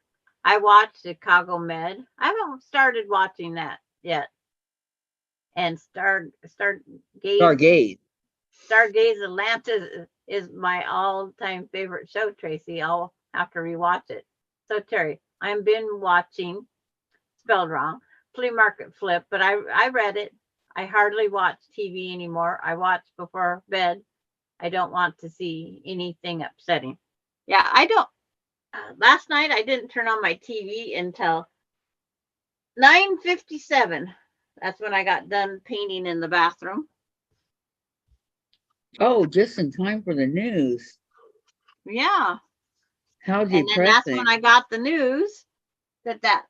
I watched Chicago Med. I haven't started watching that yet. And Stargate Atlantis is my all-time favorite show, Tracy. I'll have to rewatch it. So Terry, I've been watching, spelled wrong, Flea Market Flip, but I read it. I hardly watch TV anymore. I watch before bed. I don't want to see anything upsetting. Yeah, I don't. Last night I didn't turn on my TV until 9:57. That's when I got done painting in the bathroom. Oh, just in time for the news. Yeah. How And then that's when depressing. I got the news that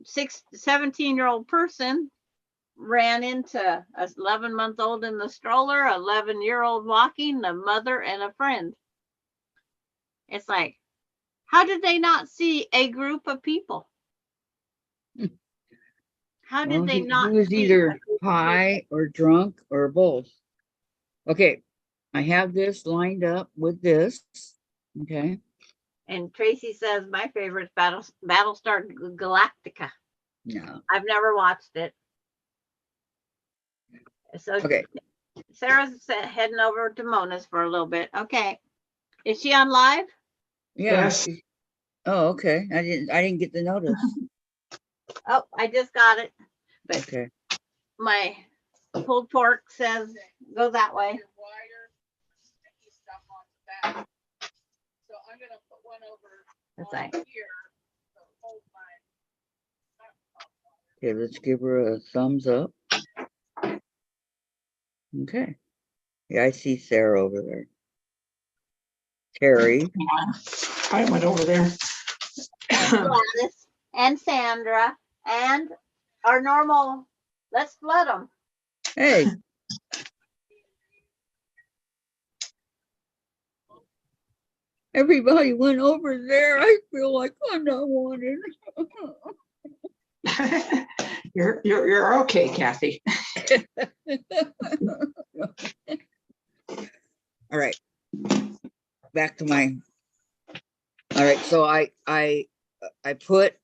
17-year-old person ran into a 11-month-old in the stroller, 11-year-old walking, a mother and a friend. It's like, how did they not see a group of people? How did Well, they he not was see either a group of people? high or drunk or both. Okay, I have this lined up with this. Okay. And Tracy says my favorite is Battlestar Galactica. No. I've never watched it. So Okay. Sarah's heading over to Mona's for a little bit. Okay. Is she on live? Yeah. Yes. Oh, okay. I didn't get the notice. Oh, I just got it. But Okay. my pulled pork says go that way. It's like, Okay, let's give her a thumbs up. Okay. Yeah, I see Sarah over there. Terry. I went over there. Gladys and Sandra and our normal, let's flood them. Hey. Everybody went over there. I feel like I'm not wanted. You're okay, Kathy. All right. Back to my. All right. So I put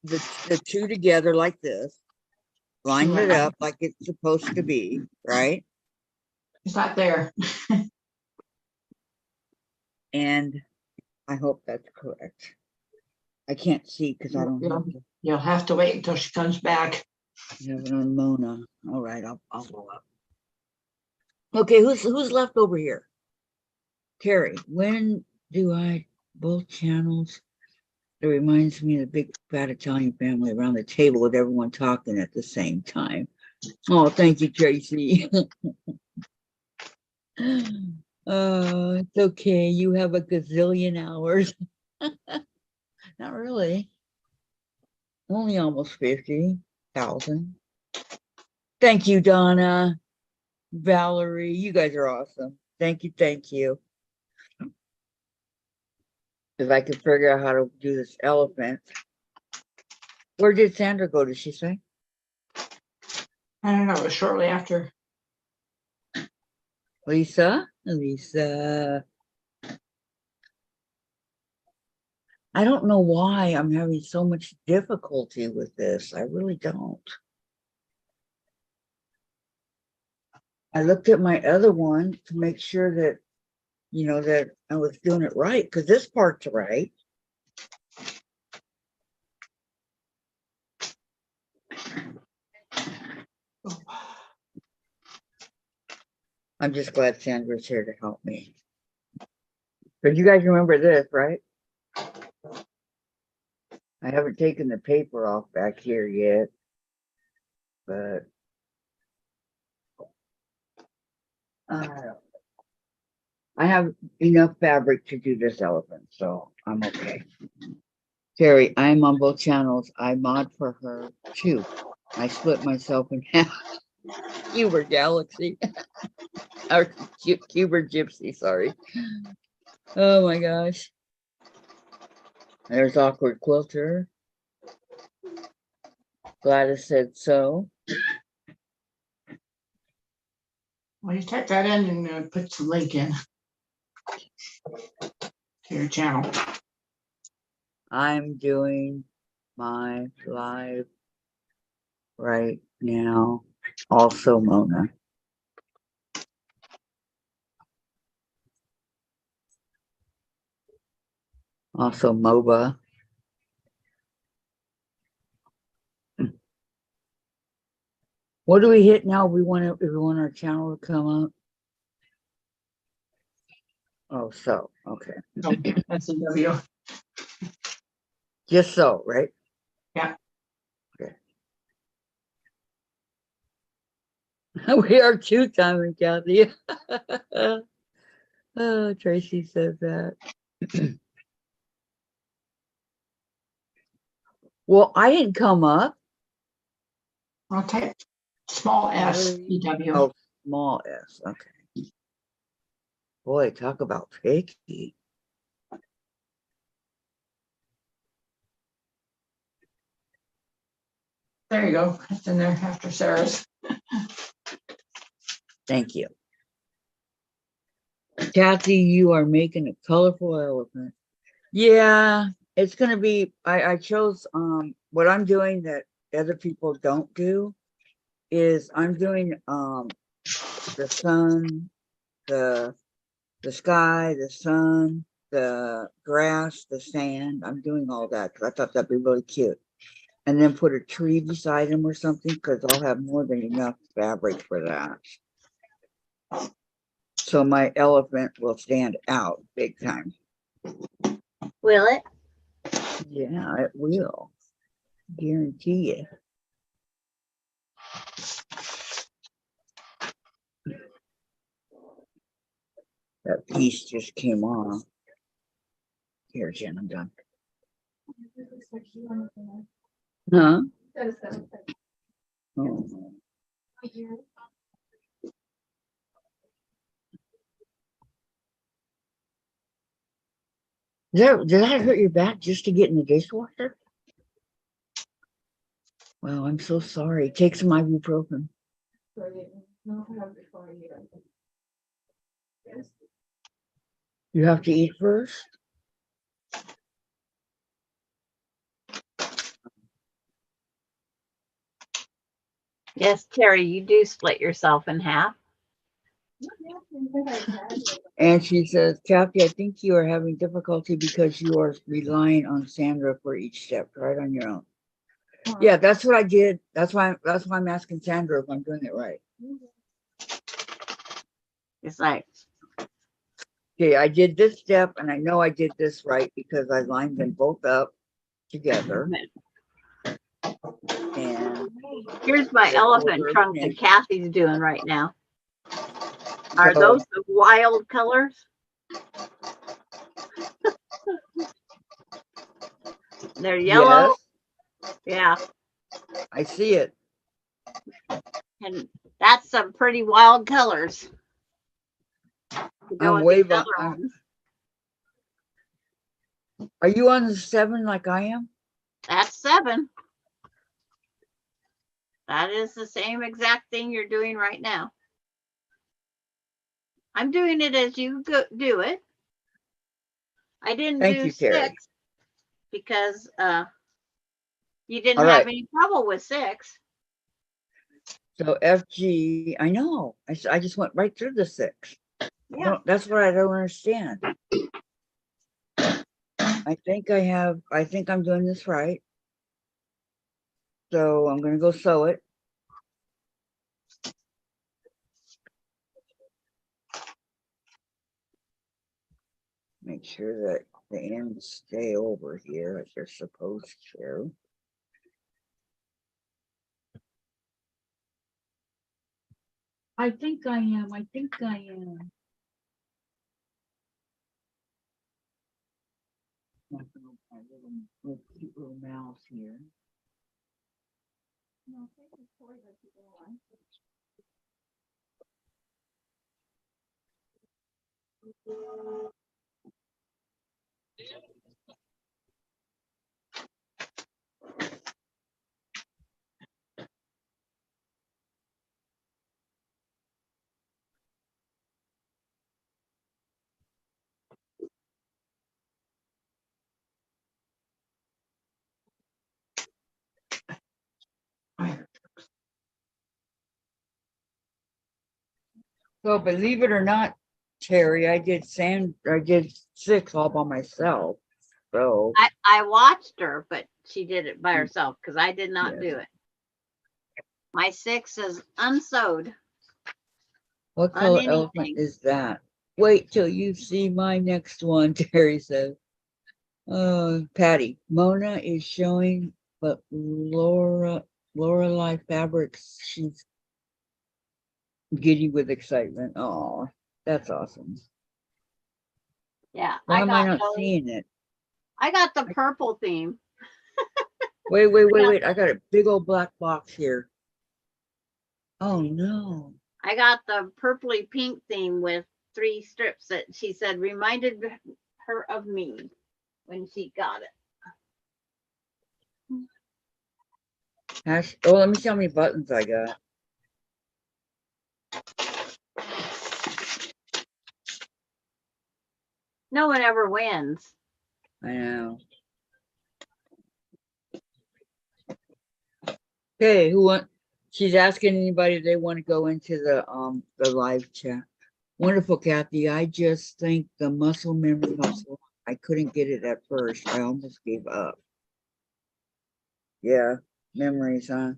the two together like this, lined it up like it's supposed to be, right? It's not there. And I hope that's correct. I can't see because I don't have to You'll have to wait until she comes back. have it on Mona. All right, I'll go up. Okay, who's left over here? Terry, when do I both channels? It reminds me of the big fat Italian family around the table with everyone talking at the same time. Oh, thank you, Tracy. It's okay. You have a gazillion hours. Not really. Only almost 50,000. Thank you, Donna. Valerie, you guys are awesome. Thank you, thank you. If I could figure out how to do this elephant. Where did Sandra go, did she say? I don't know, it was shortly after. Lisa? Lisa. I don't know why I'm having so much difficulty with this. I really don't. I looked at my other one to make sure that, you know, that I was doing it right, because this part's right. I'm just glad Sandra's here to help me. But you guys remember this, right? I haven't taken the paper off back here yet, but I have enough fabric to do this elephant, so I'm okay. Terry, I'm on both channels. I mod for her too. I split myself in half. Cuber Galaxy. Or Cuber Gypsy, sorry. Oh my gosh. There's Awkward Quilter. Gladys said so. Well, you type that in and put some link in to your channel. I'm doing my live right now. Also, Mona. Also, MOBA. What do we hit now? We want if we want our channel to come up. Oh, so okay. No, that's a W. Just so, right? Yeah. Okay. We are two-timing, Kathy. Oh, Tracy says that. Well, I didn't come up. Okay. Small s, Really? EW. Oh, small s. Okay. Boy, talk about picky. There you go. It's in there after Sarah's. Thank you. Kathy, you are making a colorful elephant. Yeah, it's gonna be, I chose what I'm doing that other people don't do is I'm doing the sun, the sky, the sun, the grass, the sand. I'm doing all that because I thought that'd be really cute. And then put a tree beside him or something because I'll have more than enough fabric for that. So my elephant will stand out big time. Will it? Yeah, it will. Guarantee it. That piece just came off. Here, Jen, I'm done. Huh? Oh. Did that hurt your back just to get in the dishwasher? Well, I'm so sorry. Take some ibuprofen. You have to eat first? Yes, Terry, you do split yourself in half. And she says, Kathy, I think you are having difficulty because you are relying on Sandra for each step, right on your own. Yeah, that's what I did. That's why I'm asking Sandra if I'm doing it right. It's like, Okay, I did this step and I know I did this right because I lined them both up together. And here's my elephant trunk that Kathy's doing right now. Are those the wild colors? They're yellow. Yes, Yeah. I see it. And that's some pretty wild colors. To go I'm with way these other behind. ones. Are you on the 7 like I am? That's 7. That is the same exact thing you're doing right now. I'm doing it as you do it. I didn't Thank do you, Terry. 6 because you didn't All have right. any trouble with 6. So FG, I know. I just went right through the 6. Yeah. No, that's what I don't understand. I think I'm doing this right. So I'm gonna go sew it. Make sure that the ends stay over here like they're supposed to. I think I am. I think I am. My little cute little mouse here. So believe it or not, Terry, I did 6 all by myself. So I watched her, but she did it by herself because I did not Yes. do it. My 6 is unsewed. What On color elephant anything. is that? Wait till you see my next one, Terry says. Patty, Mona is showing, but Lorelei Fabrics, she's giddy with excitement. Oh, that's awesome. Yeah, Why I am I got not those. seeing it? I got the purple theme. Wait, Yeah. I got a big old black box here. Oh no. I got the purpley pink theme with 3 strips that she said reminded her of me when she got it. Oh, let me see how many buttons I got. No one ever wins. I know. Okay, she's asking anybody if they want to go into the live chat. Wonderful, Kathy. I just think the muscle memory helps a lot. I couldn't get it at first. I almost gave up. Yeah, memories, huh?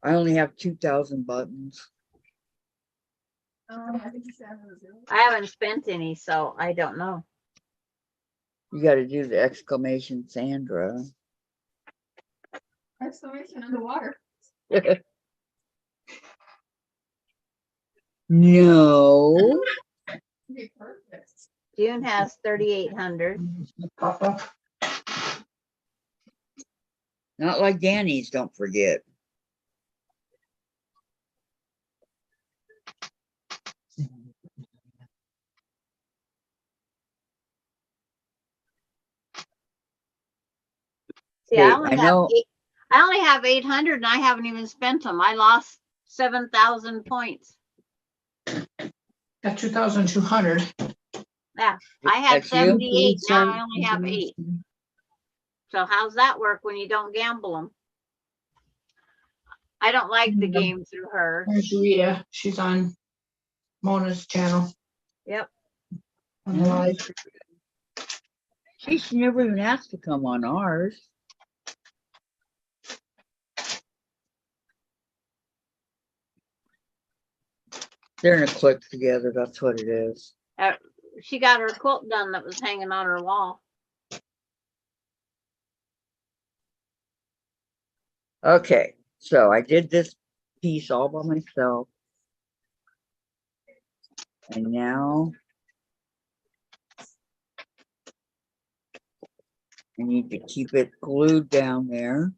I only have 2,000 buttons. I think you said it was zero. I haven't spent any, so I don't know. You got to do the exclamation, Sandra. Exclamation underwater. No. Be perfect. June has 3,800. Pop up. Not like Danny's, don't forget. See, Hey, I only I have know. I only have 800 and I haven't even spent them. I lost 7,000 points. Got 2,200. Yeah, I had That's you? 78. Now I only have 8. So how's that work when you don't gamble them? I don't like the game through her. There's Rita. She's on Mona's channel. Yep. On the live. She never even asked to come on ours. They're in a clique together. That's what it is. She got her quilt done that was hanging on her wall. Okay, so I did this piece all by myself. And now I need to keep it glued down there.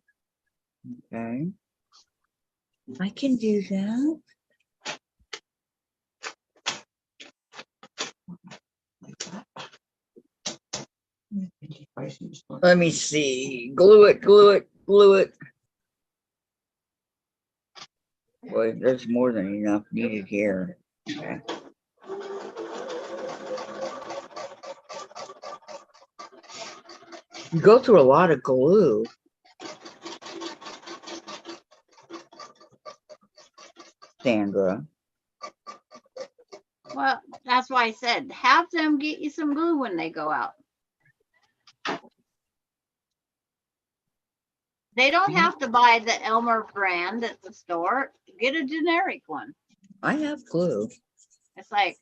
Okay. I can do that. Let me see. Glue it, glue it, glue it. Boy, there's more than enough needed here. Okay. You go through a lot of glue. Sandra. Well, that's why I said have them get you some glue when they go out. They don't have to buy the Elmer brand at the store. Get a generic one. I have glue. It's like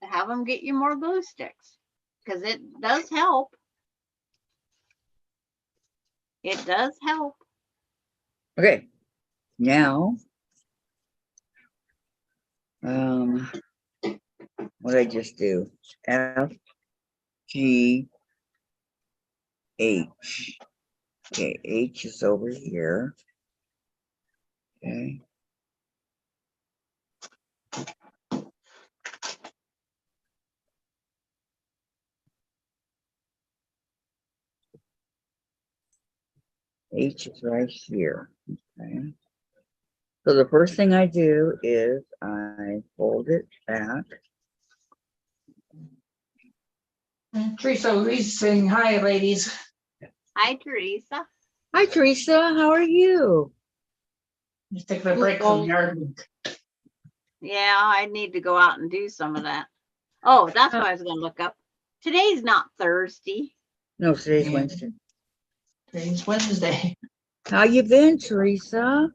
have them get you more glue sticks because it does help. It does help. Okay. Now, what did I just do? F, G, H. Okay, H is over here. Okay. H is right here. Okay. So the first thing I do is I fold it back. Teresa Louise saying hi, ladies. Hi, Teresa. Hi, Teresa. How are you? Just taking a break from yard work. Yeah, I need to go out and do some of that. Oh, that's what I was going to look up. Today's not Thursday. No, today's Yeah. Wednesday. Today's Wednesday. How you been, Teresa?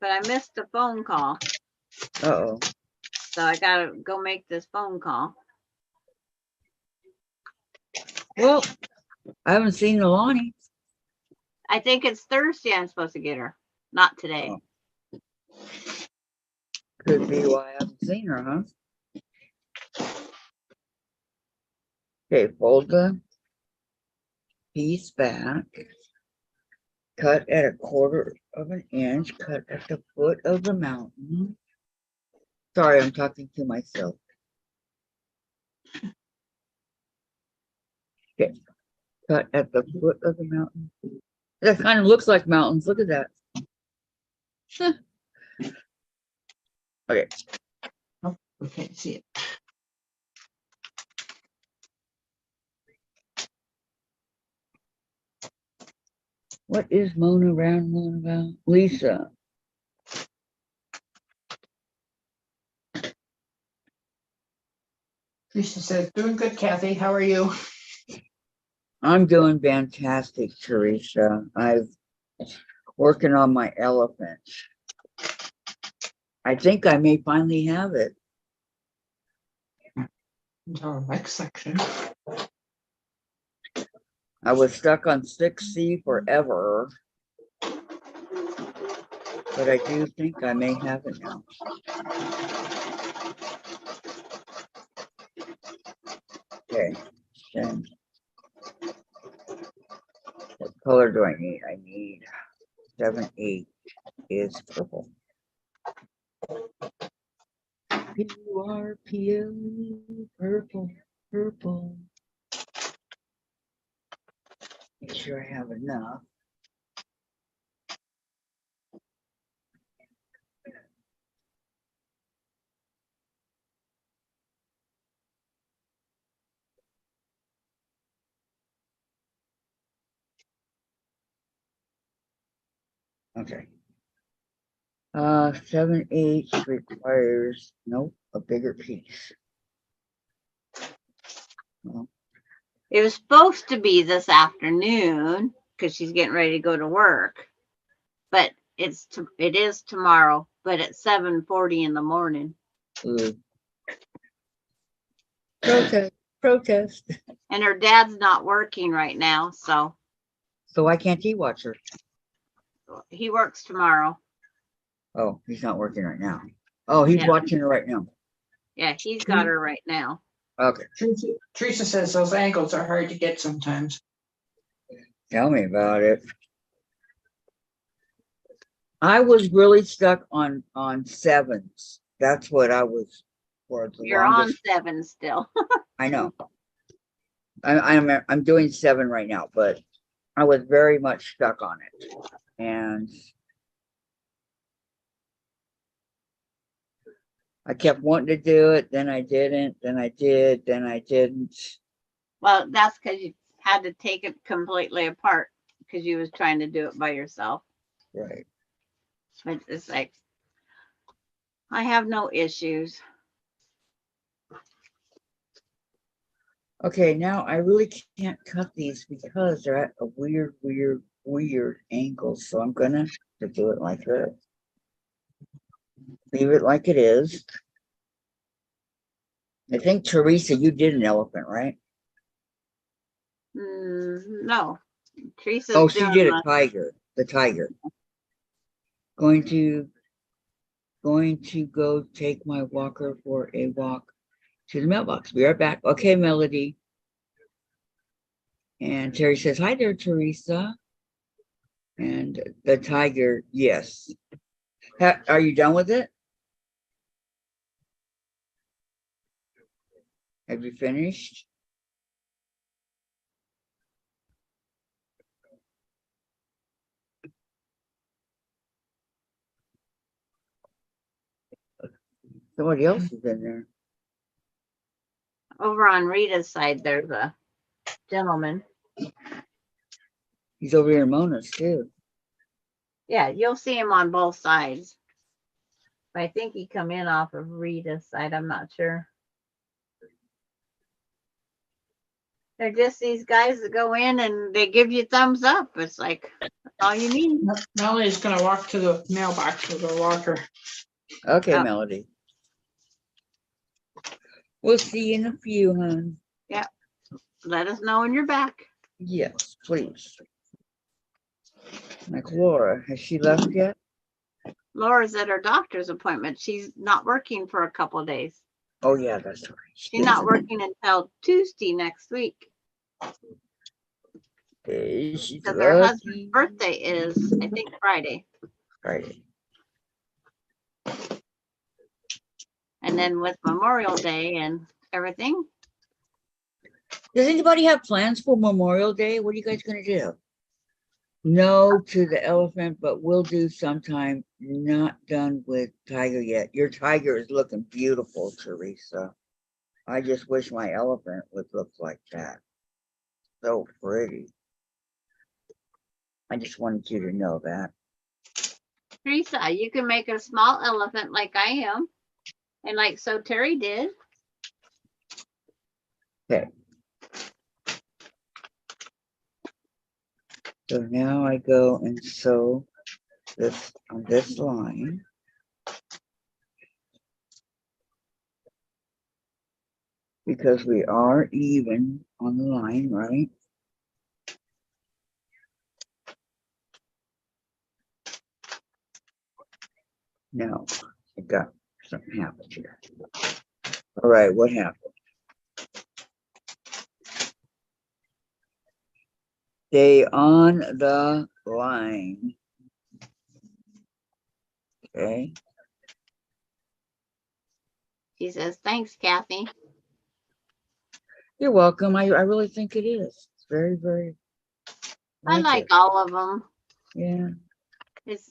But I missed a phone call, Uh-oh. so I gotta go make this phone call. Well, I haven't seen Alani. I think it's Thursday I'm supposed to get her, not today. Oh. Could be why I haven't seen her, huh? Okay, fold the piece back. Cut at 1/4 of an inch. Cut at the foot of the mountain. Sorry, I'm talking to myself. Okay. Cut at the foot of the mountain. That kind of looks like mountains. Look at that. Okay. Oh, we can't see it. What is Mona Round Moon about? Lisa. Teresa says, doing good, Kathy. How are you? I'm doing fantastic, Teresa. I'm working on my elephant. I think I may finally have it. Into our next section. I was stuck on 6C forever. But I do think I may have it now. Okay. Then what color do I need? I need 7/8 is purple. PURPL, purple, purple. Make sure I have enough. Okay. 7/8 requires, nope, a bigger piece. Well, It was supposed to be this afternoon because she's getting ready to go to work, but it is tomorrow, but at 7:40 in the morning. ooh. Protest. And her dad's not working right now, so So why can't he watch her? he works tomorrow. Oh, he's not working right now. Oh, he's Yeah. watching her right now. Yeah, he's got her right now. Okay, Teresa says those ankles are hard to get sometimes. tell me about it. I was really stuck on 7s. That's what I was for the You're on longest. 7 still. I know. I'm doing 7 right now, but I was very much stuck on it. And I kept wanting to do it, then I didn't, then I did, then I didn't. Well, that's because you had to take it completely apart because you was trying to do it by yourself. Right. It's like, I have no issues. Okay, now I really can't cut these because they're at a weird angle. So I'm gonna do it like this. Leave it like it is. I think, Teresa, you did an elephant, right? No. Teresa's Oh, she doing did a tiger. The tiger. Going to go take my walker for a walk to the mailbox. Be right back. Okay, Melody. And Terry says, hi there, Teresa. And the tiger, yes. Are you done with it? Have you finished? Somebody else is in there. over on Rita's side. There's a gentleman. He's over here in Mona's too. Yeah, you'll see him on both sides. But I think he come in off of Rita's side. I'm not sure. They're just these guys that go in and they give you thumbs up. It's like, that's all you need. Melody's gonna walk to the mailbox with her locker. Okay, Oh. Melody. We'll see you in a few, hon. Let us know when you're back. Yes, please. Like Laura, has she left yet? Laura's at her doctor's appointment. She's not working for a couple of days. Oh, yeah, that's right. She's not working until Tuesday next week. Okay, she's Because her husband's lucky. birthday is, I think, Friday. Friday. And then with Memorial Day and everything, Does anybody have plans for Memorial Day? What are you guys gonna do? No to the elephant, but we'll do sometime. Not done with tiger yet. Your tiger is looking beautiful, Teresa. I just wish my elephant would look like that. So pretty. I just wanted you to know that. Teresa, you can make a small elephant like I am. And like so Terry did. Okay. So now I go and sew this on this line. Because we are even on the line, right? No, I got something happened here. All right, what happened? Stay on the line. Okay. She says, thanks, Kathy. You're welcome. I really think it is. It's very, very. I like it. all of them. Yeah. It's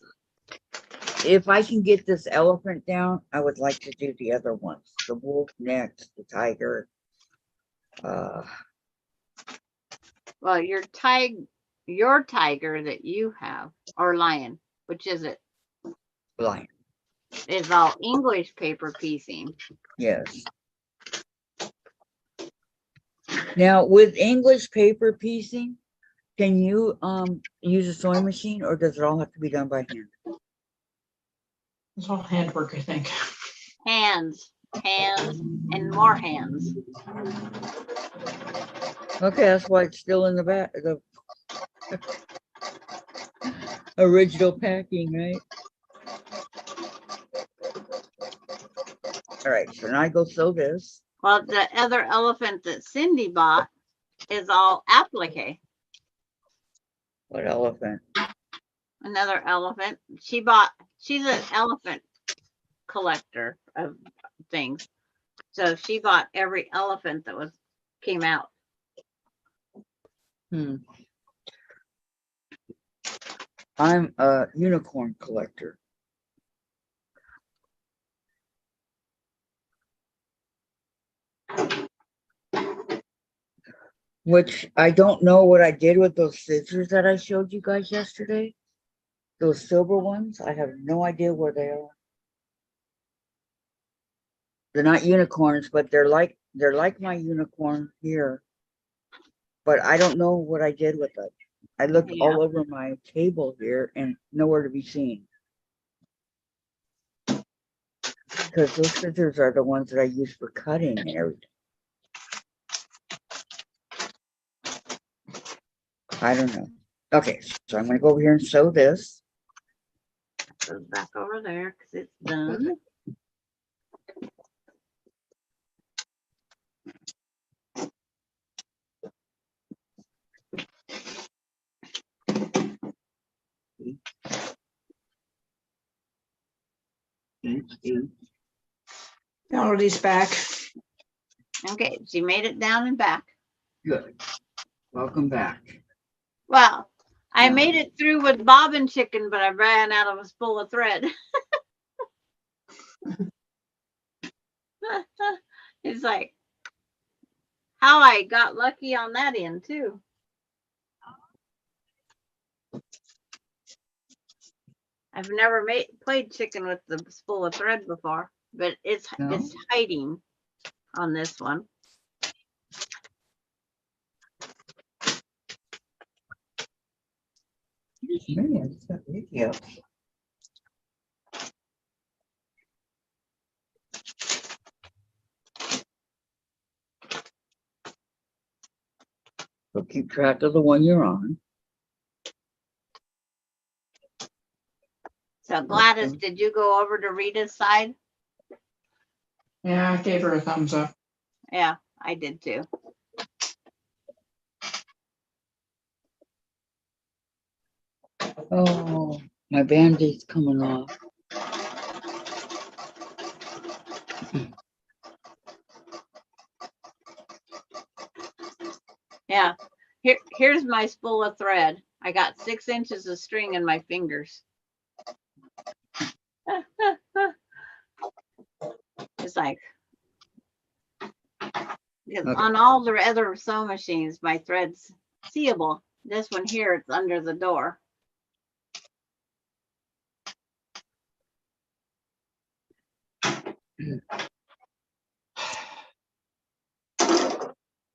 If I can get this elephant down, I would like to do the other ones. The wolf next, the tiger. well, your tiger that you have, or lion, which is it, Lion. is all English paper piecing. Yes. Now with English paper piecing, can you use a sewing machine or does it all have to be done by hand? It's all handwork, I think. Hands, and more hands. Okay, that's why it's still in the back, the original packing, right? All right, so now I go sew this. Well, the other elephant that Cindy bought is all applique. What elephant? Another elephant. She's an elephant collector of things. So she bought every elephant that came out. I'm a unicorn collector. Which I don't know what I did with those scissors that I showed you guys yesterday. Those silver ones, I have no idea where they are. They're not unicorns, but they're like my unicorn here. But I don't know what I did with it. I looked all over my table here and nowhere to be seen. Because those scissors are the ones that I use for cutting and everything. I don't know. Okay, so I'm going to go over here and sew this. Goes back over there because it's done. Melody's back. Okay, she made it down and back. Good. Welcome back. Well, I made it through with bobbin chicken, but I ran out of a spool of thread. It's like how I got lucky on that end too. I've never played chicken with the spool of thread before, but it's hiding on this one. Man, it's got video. So keep track of the one you're on. So Gladys, did you go over to Rita's side? Yeah, I gave her a thumbs up. Yeah, I did too. Oh, my band-aid's coming off. Yeah. Here's my spool of thread. I got 6 inches of string in my fingers. It's like, because Okay. on all the other sewing machines, my thread's seeable. This one here, it's under the door.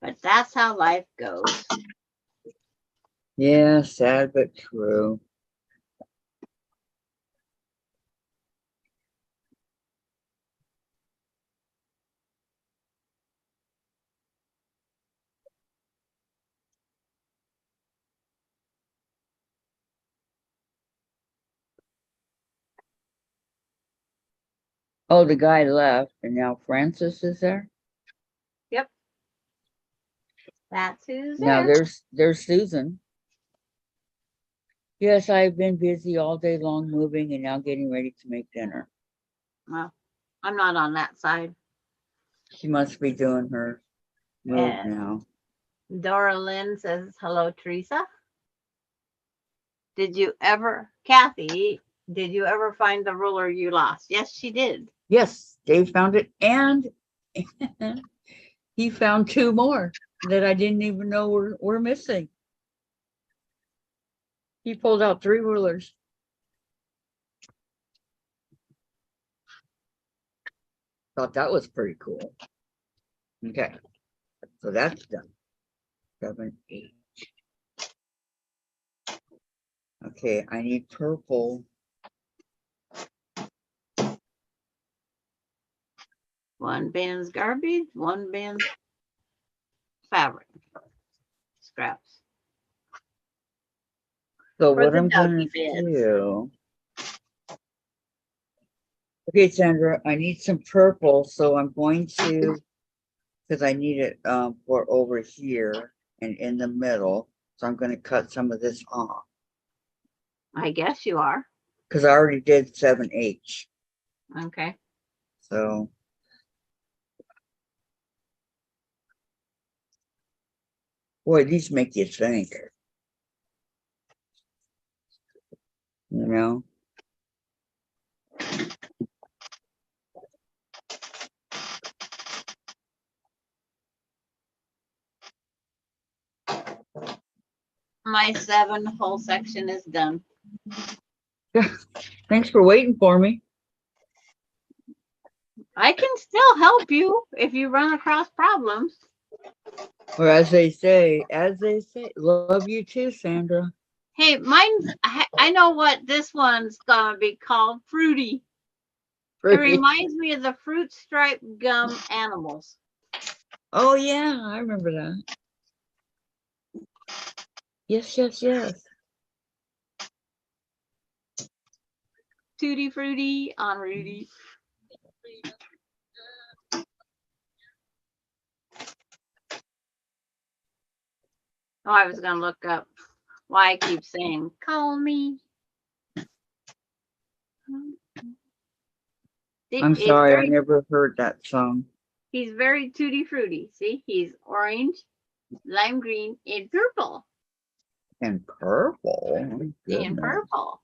But that's how life goes. Yeah, sad but true. Oh, the guy left, and now Francis is there. Yep. That's who's Now there. there's Susan. Yes, I've been busy all day long moving and now getting ready to make dinner. Well, I'm not on that side. She must be doing her move Yeah. now. Dora Lynn says, hello, Teresa. Kathy, did you ever find the ruler you lost? Yes, she did. Yes, Dave found it, and he found 2 more that I didn't even know were missing. He pulled out 3 rulers. Thought that was pretty cool. Okay, so that's done. 7, 8. Okay, I need purple. One bin's garbage, one bin's fabric. Scraps. So For what the I'm gonna doggy beds. do. Okay, Sandra, I need some purple, so I'm going to, because I need it for over here and in the middle. So I'm going to cut some of this off I guess you are. because I already did 7H. Okay. So boy, these make you think. You know? My 7 whole section is done. Thanks for waiting for me. I can still help you if you run across problems. Or as they say, love you too, Sandra. Hey, I know what this one's gonna be called. Fruity. It reminds me of the fruit striped gum animals. Oh yeah, I remember that. Yes, yes, yes. Tutti fruity on Rudy. Oh, I was gonna look up why I keep saying, call me. I'm sorry, I never heard that song. He's very tutti fruity. See, he's orange, lime green, and purple. And purple. And Goodness. purple.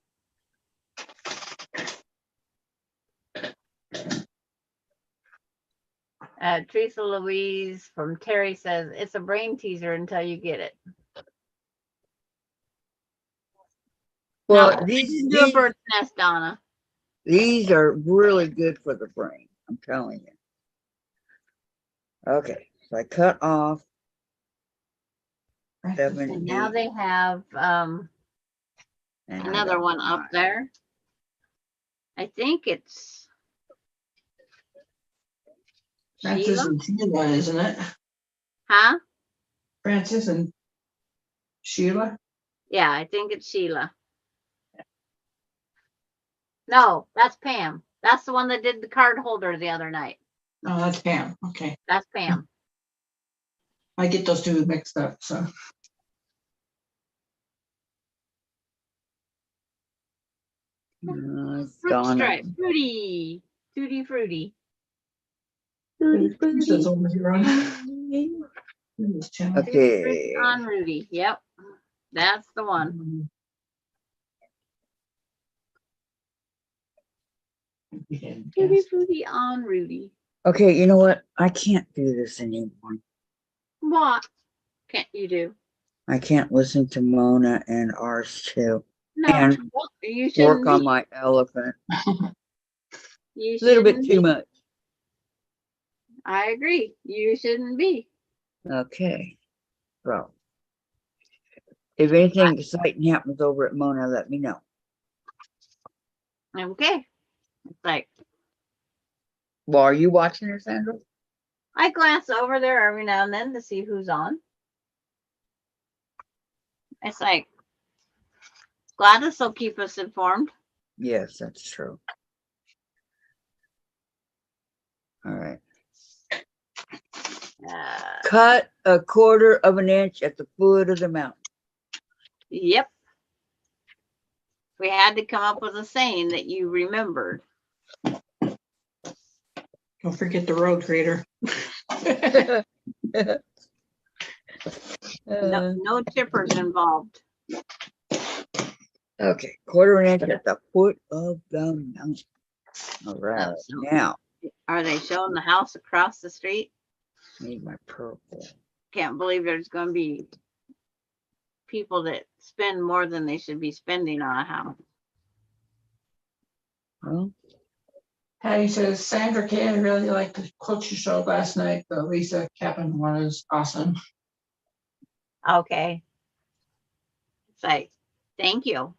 Teresa Louise from Terry says it's a brain teaser until you get it. Well, No, these do a bird's nest, Donna. These are really good for the brain, I'm telling you. Okay, so I cut off 7, And now 8. they have And I Another got one up mine. there. I think it's Francis Sheila. and Sheila, isn't it? Huh? Francis and Sheila? Yeah, I think it's Sheila. No, that's Pam. That's the one that did the card holder the other night. Oh, that's Pam. Okay. That's Pam. I get those two mixed up, so. Fruit Donna. stripe. Fruity. Tutti fruity. Teresa's over here on this channel. Tutti fruity Okay. on Rudy. Yep. That's the one. Tutti fruity on Rudy. Okay, you know what? I can't do this anymore. What can't you do? I can't listen to Mona and ours too. No, And you Work shouldn't on be. my elephant. You A little bit shouldn't too be. much. I agree. You shouldn't be. Okay. So, if anything exciting happens over at Mona, let me know. Okay. It's like Well, are you watching her, Sandra? I glance over there every now and then to see who's on. It's like Gladys will keep us informed. Yes, that's true. All right. Cut 1/4 of an inch at the foot of the mountain. Yep. We had to come up with a saying that you remembered. Don't forget the road grader. No chippers involved. Okay, 1/4 inch at the foot of the mountain. All right, So, now are they showing the house across the street? need my purple. Can't believe there's going to be people that spend more than they should be spending on a house. Well, Patty says, Sandra K, I really liked the culture show last night. The Lisa Kaplan one is awesome. Okay. It's like, thank you.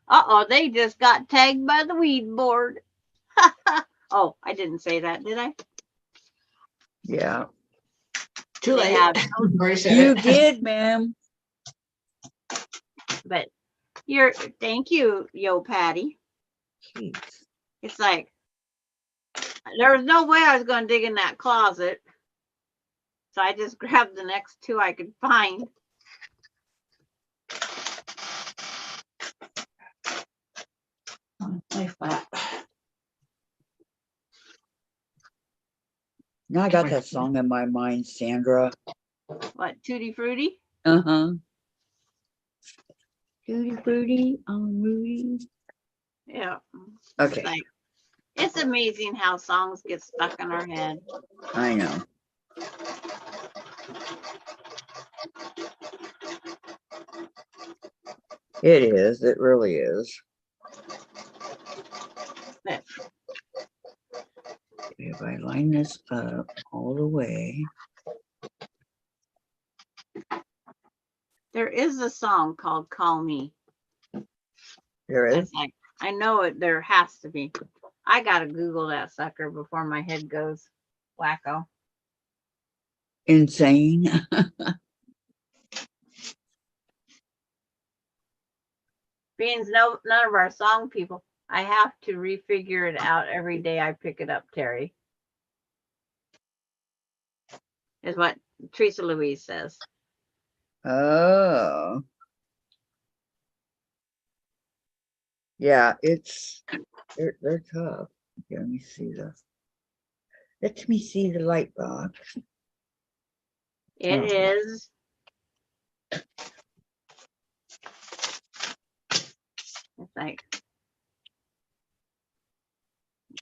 Uh-oh, they just got tagged by the weed board. Oh, I didn't say that, did I? yeah, Too They late. have, Already said you it. did, ma'am. but thank you, Yo Patty. Jeez. It's like, there was no way I was going to dig in that closet. So I just grabbed the next two I could find. Lay flat. Now I got that song in my mind, Sandra. What, Tutti Frutti? Uh-huh. Tutti frutti on Rudy. Yeah. Okay, It's like, it's amazing how songs get stuck in our head. I know. It is. It really is. But If I line this up all the way, there is a song called Call Me. there is. It's like, I know it, there has to be. I gotta Google that sucker before my head goes wacko. Insane. Being none of our song people, I have to refigure it out every day I pick it up, Terry. Is what Teresa Louise says. Oh. Yeah, they're tough. Okay, let me see the light box. It Oh. is. It's like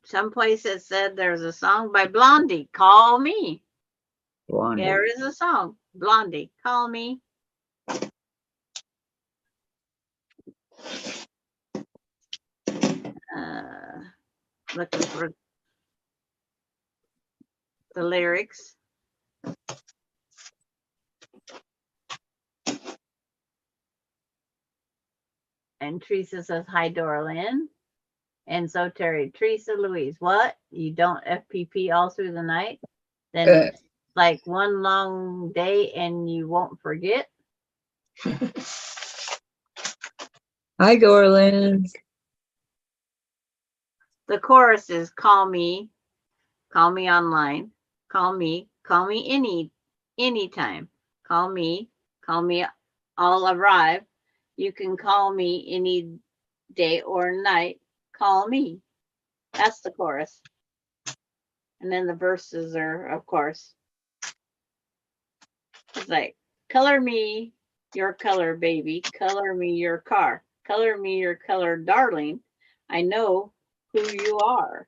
some places said there's a song by Blondie, Call Me. Blondie. There is a song, Blondie, Call Me. Looking for the lyrics. And Teresa says, hi, Dorlyn. And so Terry, Teresa Louise, what? You don't FPP all through the night? Then it's like one long day and you won't forget? Hi, Dorlin. The chorus is call me online, call me anytime. Call me, I'll arrive. You can call me any day or night. Call me. That's the chorus. And then the verses are, of course, it's like, color me your color, baby. Color me your car. Color me your color, darling. I know who you are.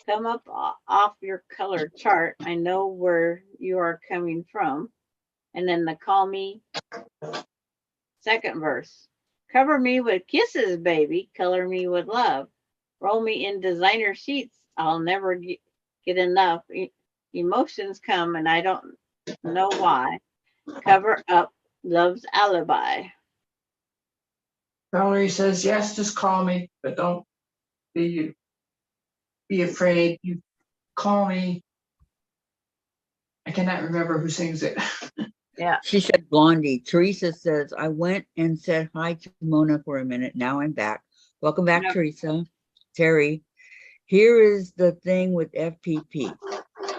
Come up off your color chart. I know where you are coming from. And then the call me, second verse. Cover me with kisses, baby. Color me with love. Roll me in designer sheets. I'll never get enough. Emotions come and I don't know why. Cover up love's alibi. Valerie says, yes, just call me, but don't be afraid. You call me. I cannot remember who sings it. Yeah. She said Blondie. Teresa says, I went and said hi to Mona for a minute. Now I'm back. Welcome back, Yep. Teresa. Terry, here is the thing with FPP.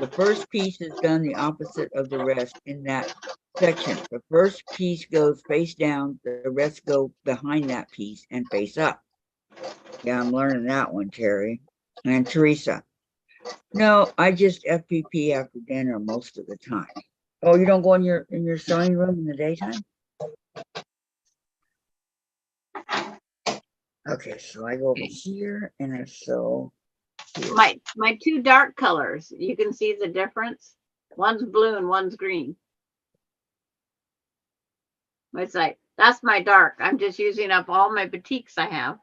The first piece is done the opposite of the rest in that section. The first piece goes face down. The rest go behind that piece and face up. Yeah, I'm learning that one, Terry. And Teresa, no, I just FPP after dinner most of the time. Oh, you don't go in your sewing room in the daytime? Okay, so I go over here and I sew here. My two dark colors, you can see the difference. One's blue and one's green. It's like, that's my dark. I'm just using up all my batiks I have.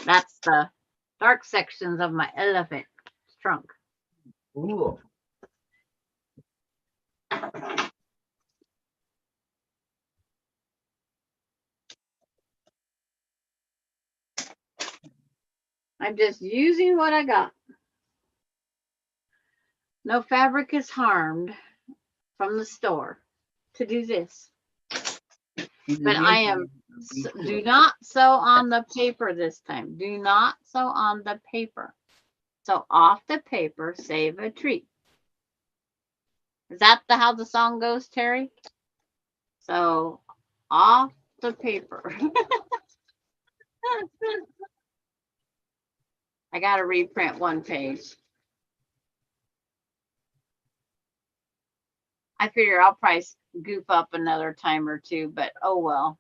That's the dark sections of my elephant trunk. Ooh. I'm just using what I got. No fabric is harmed from the store to do this. But I am, do not sew on the paper this time. Do not sew on the paper. So off the paper, save a treat. Is that how the song goes, Terry? So off the paper. I got to reprint one page. I figure I'll probably goof up another time or two, but oh well.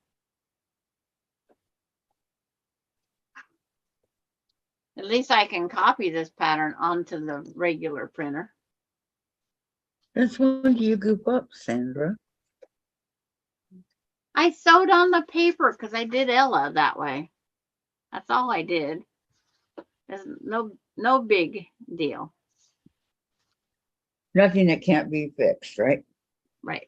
At least I can copy this pattern onto the regular printer. That's when you goof up, Sandra. I sewed on the paper because I did Ella that way. That's all I did. There's no big deal. Nothing that can't be fixed, right? Right.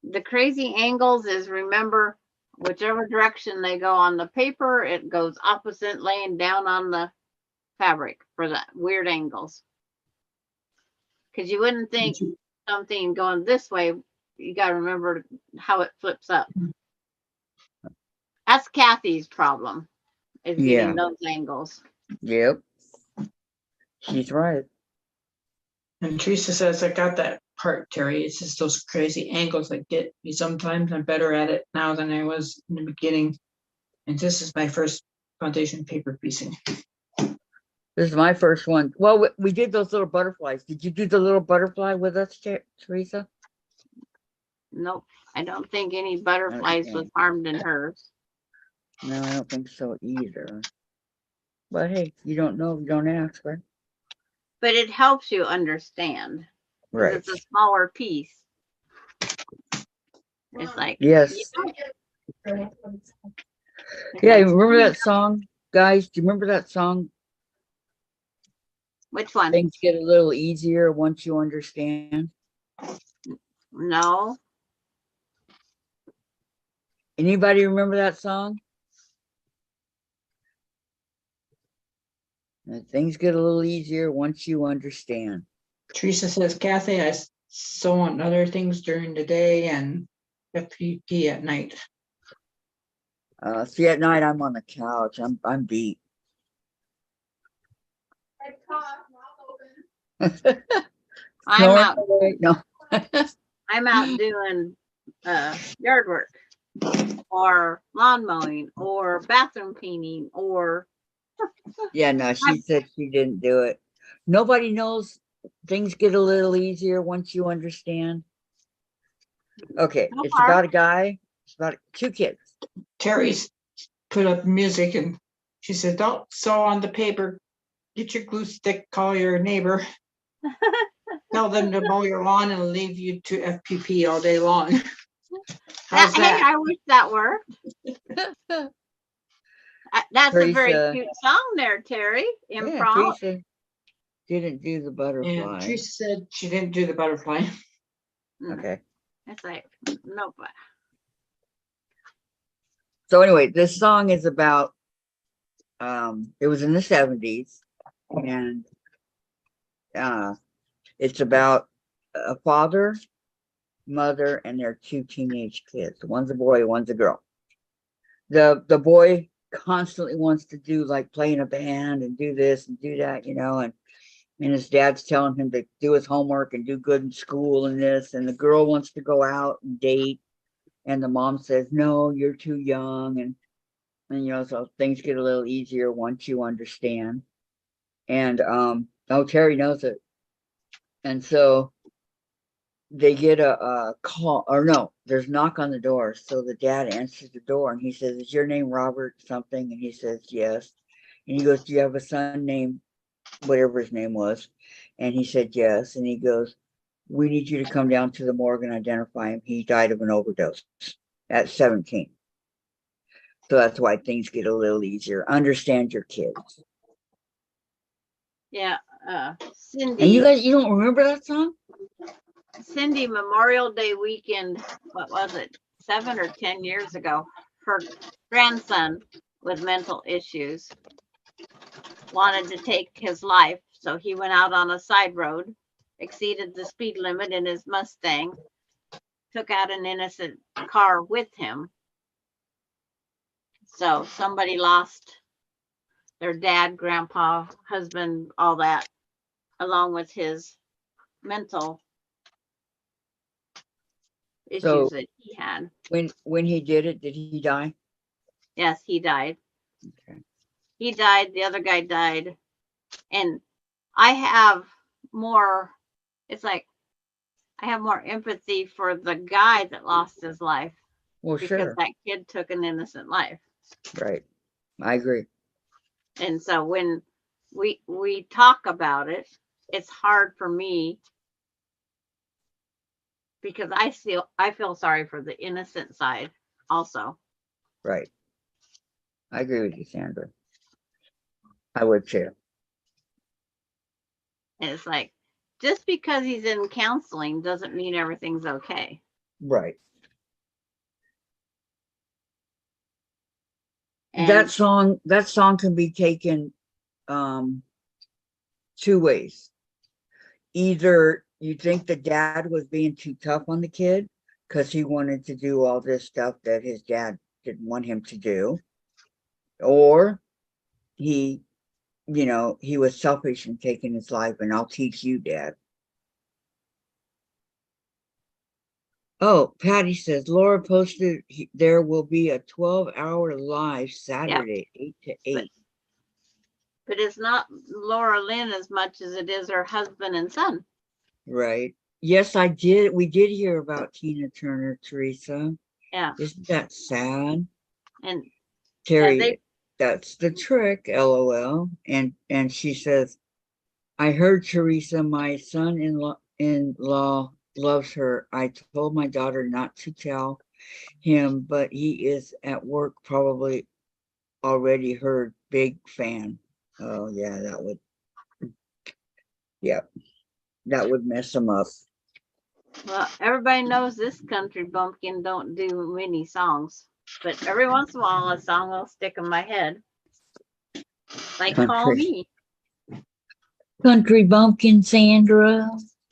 The crazy angles is, remember, whichever direction they go on the paper, it goes opposite laying down on the fabric for the weird angles. Because you wouldn't think something going this way, you got to remember how it flips up. That's Kathy's problem, is getting those angles. Yep. She's right. And Teresa says, I got that part, Terry. It's just those crazy angles that get me sometimes. I'm better at it now than I was in the beginning. And this is my first foundation paper piecing. This is my first one. Well, we did those little butterflies. Did you do the little butterfly with us, Teresa? Nope. I don't think any butterflies was harmed in hers. No, I don't think so either. But hey, you don't know if you don't ask, right? But it helps you understand. Right. It's a smaller piece. It's like, yes. Yeah, you remember that song, guys? Do you remember that song? Which one? Things get a little easier once you understand. No, Anybody remember that song? Things get a little easier once you understand. Teresa says, Kathy, I sew on other things during the day and FPP at night. See, at night I'm on the couch. I'm beat. Red car, mouth open. I'm Snoring out. away? No. I'm out doing yard work or lawn mowing or bathroom cleaning or Yeah, no, she said she didn't do it. Nobody knows things get a little easier once you understand. Okay, so it's far. about a guy, it's about two kids. Terry's put up music and she said, don't sew on the paper. Get your glue stick, call your neighbor. Tell them to mow your lawn and leave you to FPP all day long. How's Hey, that? I wish that worked. That's a very Teresa. cute song there, Terry. Yeah, Improv. Teresa didn't do the And butterfly. Teresa said she didn't do the butterfly. Okay. It's like, nope. So anyway, this song is about, it was in the 70s, and it's about a father, mother, and their two teenage kids. One's a boy, one's a girl. The boy constantly wants to do, like, play in a band and do this and do that, you know, and his dad's telling him to do his homework and do good in school and this, and the girl wants to go out and date, and the mom says, no, you're too young, and you know, so things get a little easier once you understand. And oh, Terry knows it. And so they get a call, or no, there's a knock on the door. So the dad answers the door and he says, is your name Robert something? And he says, yes. And he goes, do you have a son named whatever his name was? And he said, yes. And he goes, we need you to come down to the morgue and identify him. He died of an overdose at 17. So that's why things get a little easier. Understand your kids. Yeah. And you Cindy, guys, you don't remember that song? Cindy Memorial Day weekend, what was it? 7 or 10 years ago, her grandson with mental issues wanted to take his life. So he went out on a side road, exceeded the speed limit in his Mustang, took out an innocent car with him. So somebody lost their dad, grandpa, husband, all that, along with his mental issues So that he had. when he did it, did he die? Yes, he died. Okay. He died. The other guy died. And I have more, it's like, I have more empathy for the guy that lost his life Well, because sure. that kid took an innocent life. Right. I agree. And so when we talk about it, it's hard for me because I feel sorry for the innocent side also. Right. I agree with you, Sandra. I would too. And it's like, just because he's in counseling doesn't mean everything's okay. Right. And That song can be taken two ways. Either you think the dad was being too tough on the kid because he wanted to do all this stuff that his dad didn't want him to do, or he, you know, he was selfish in taking his life, and I'll teach you, Dad. Oh, Patty says Laura posted there will be a 12-hour live Saturday, 8 to 8. but it's not Laura Lynn as much as it is her husband and son. Right. Yes, I did. We did hear about Tina Turner, Teresa. Yeah. Isn't that sad? And Terry, that's the trick, LOL. And she says, I heard Teresa, my son-in-law loves her. I told my daughter not to tell him, but he is at work, probably already heard. Big fan. Oh yeah, that would mess him up. Well, everybody knows this country bumpkin don't do many songs, but every once in a while a song will stick in my head. Like Call Country. Me. Country bumpkin, Sandra.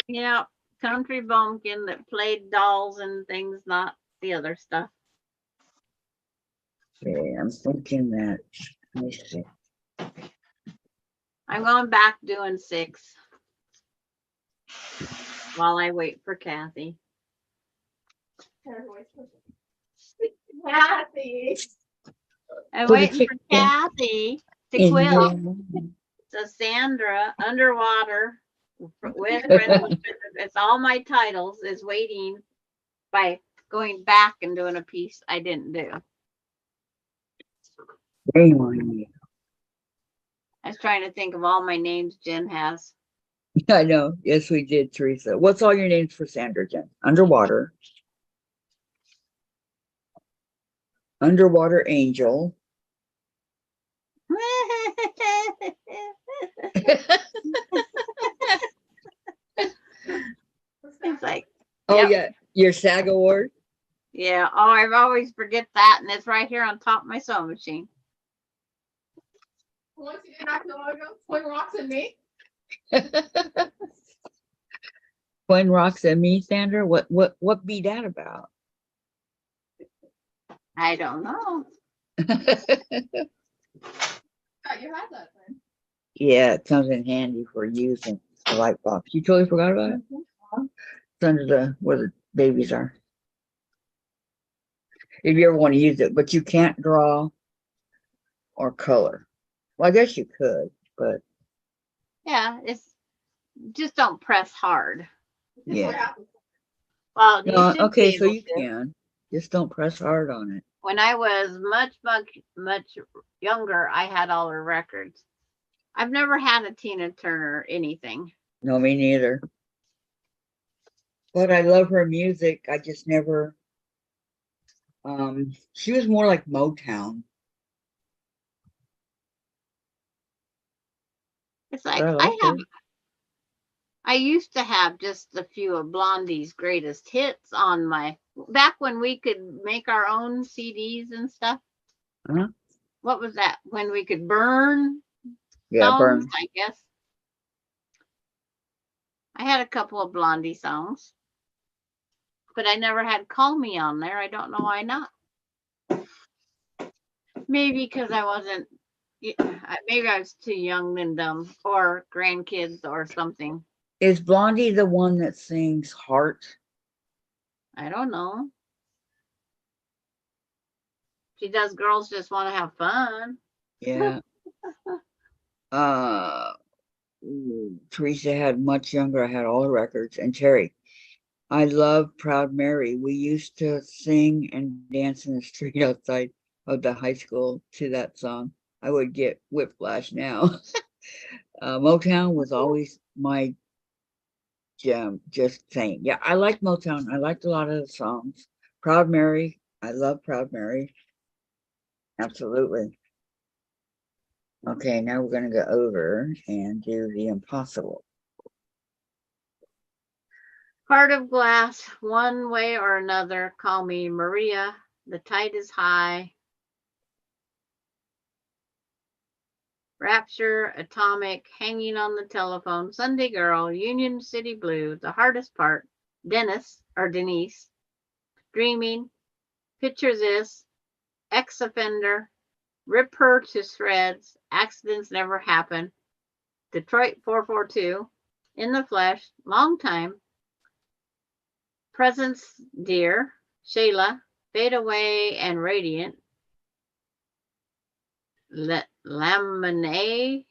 Yeah, country bumpkin that played dolls and things, not the other stuff. Yeah, I'm thinking that. Let me see. I'm going back doing 6 while I wait for Kathy. Kathy. I'm Put a waiting for chicken Kathy to in quit. there. So Sandra, underwater, with friends, it's all my titles is waiting by going back and doing a piece I didn't do. Shame on you. I was trying to think of all my names Jen has. I know. Yes, we did, Teresa. What's all your names for Sandra, Jen? Underwater. Underwater Angel. It's like, Oh, Yep. yeah. Your SAG award. yeah, oh, I always forget that, and it's right here on top of my sewing machine. Once you get back to logo, Twin Rocks and me. Twin Rocks and me, Sandra. What be that about? I don't know. Thought you had that thing. Yeah, it comes in handy for using the light box. You totally forgot about it? It's under the where the babies are. If you ever want to use it, but you can't draw or color. Well, I guess you could, but Yeah, it's just don't press hard. This is what Yeah. happens. Well, you no, should okay, be so able you to. can. Just don't press hard on it. When I was much younger, I had all her records. I've never had a Tina Turner anything. No, me neither. But I love her music. I just never she was more like Motown. It's like But I like her. I used to have just a few of Blondie's greatest hits on my back when we could make our own CDs and stuff. Uh-huh. What was that? When we could burn Yeah, songs, burn. I guess. I had a couple of Blondie songs, but I never had Call Me on there. I don't know why not. Maybe because I wasn't, maybe I was too young and dumb, or grandkids or something. Is Blondie the one that sings Heart? I don't know. She does Girls Just Want to Have Fun. Yeah. Teresa had much younger. I had all the records. And Terry, I love Proud Mary. We used to sing and dance in the street outside of the high school to that song. I would get whiplash now. Motown was always my jam, just saying. Yeah, I like Motown. I liked a lot of the songs. Proud Mary. I love Proud Mary. Absolutely. Okay, now we're going to go over and do the impossible. Heart of Glass, One Way or Another, Call Me Maria, The Tide is High, Rapture, Atomic, Hanging on the Telephone, Sunday Girl, Union City Blue, The Hardest Part, Dennis or Denise, Dreaming, Picture This, Ex-Offender, Rip Her to Shreds, Accidents Never Happen, Detroit 442, In the Flesh, Long Time, Presence Dear, Shayla, Fade Away and Radiant, Lemonade,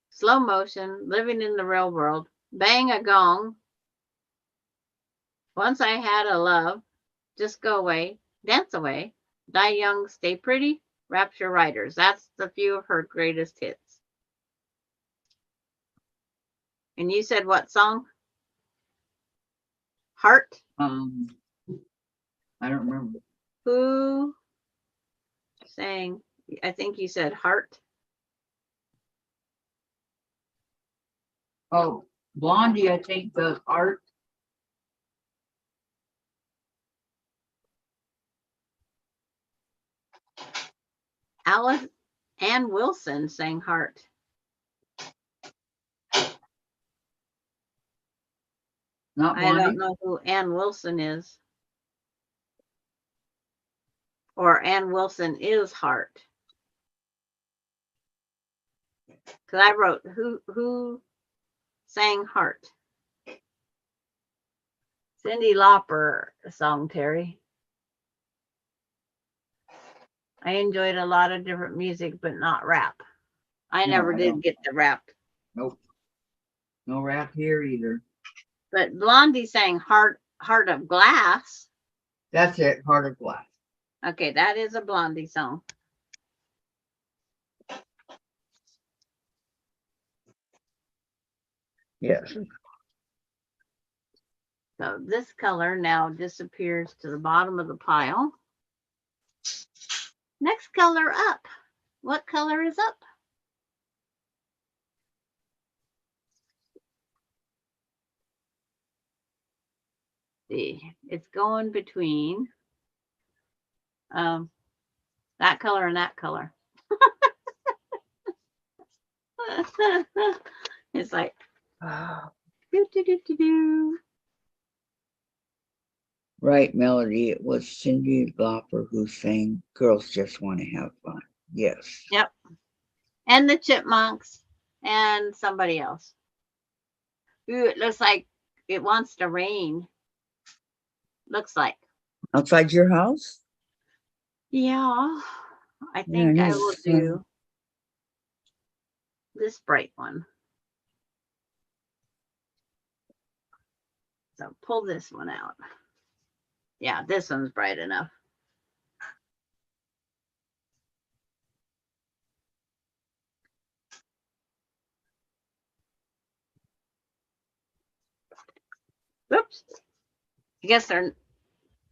Slow Motion, Living in the Real World, Bang a Gong, Once I Had a Love, Just Go Away, Dance Away, Die Young, Stay Pretty, Rapture Riders. That's the few of her greatest hits. And you said what song? Heart? I don't remember. Who sang? I think you said Heart. Oh, Blondie, I think the art. Alice Ann Wilson sang Heart. Not I don't Bonnie. know who Ann Wilson is. Or Ann Wilson is Heart. Because I wrote who sang Heart. Cyndi Lauper song, Terry. I enjoyed a lot of different music, but not rap. I No, never I did don't. get the rap. Nope. No rap here either. But Blondie sang Heart of Glass. That's it. Heart of Glass. Okay, that is a Blondie song. Yes. So this color now disappears to the bottom of the pile. Next color up. What color is up? See, it's going between that color and that color. It's like do, do, do, do, do. Right, Melody. It was Cyndi Lauper who sang Girls Just Want to Have Fun. Yes. Yep. And the Chipmunks and somebody else. Ooh, it looks like it wants to rain. Looks like. Outside your house? Yeah. I think I will do this bright one. So pull this one out. Yeah, this one's bright enough. Oops. I guess they're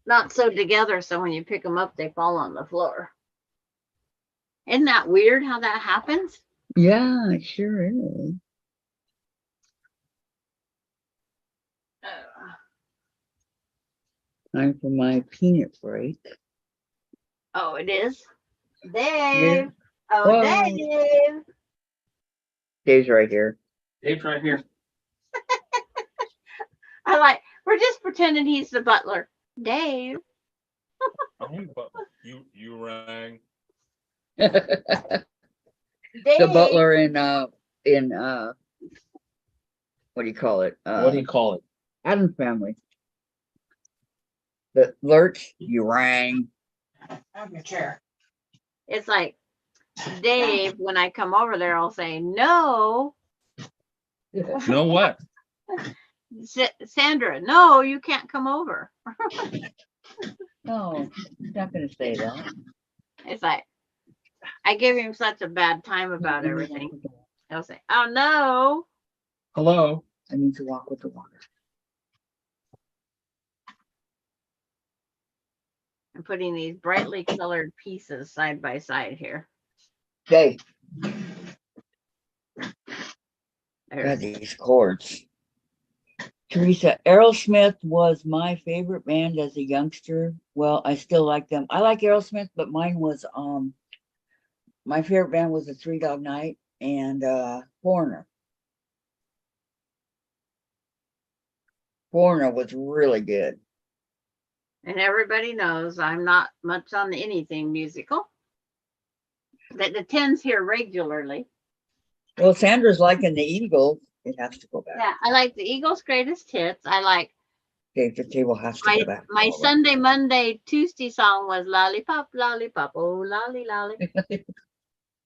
not so together, so when you pick them up, they fall on the floor. Isn't that weird how that happens? Yeah, it sure is. Time for my peanut break. Oh, it is? Dave. Yeah. Oh, Whoa. Dave. Dave's right here. Dave's right here. I like, we're just pretending he's the butler. Dave. I'm but you rang. The Dave. butler in what do you call it? What do you call it? Adam's Family. The lurch, you rang. Have your chair. It's like, Dave, when I come over there, I'll say, no. Know what? Sandra, no, you can't come over. No, he's not gonna say that. It's like, I give him such a bad time about everything. He'll say, oh no. Hello. I need to walk with the water. I'm putting these brightly colored pieces side by side here. Hey, There's, got these chords. Teresa, Aerosmith was my favorite band as a youngster. Well, I still like them. I like Aerosmith, but mine was my favorite band was the Three Dog Night and Foreigner. Foreigner was really good. and everybody knows I'm not much on anything musical. That attends here regularly. Well, Sandra's liking the Eagles. It has to go back. Yeah, I like the Eagles' greatest hits. I like Okay, the table has to go back. my All right. Sunday, Monday, Tuesday song was Lollipop, Lollipop, oh lolly lolly.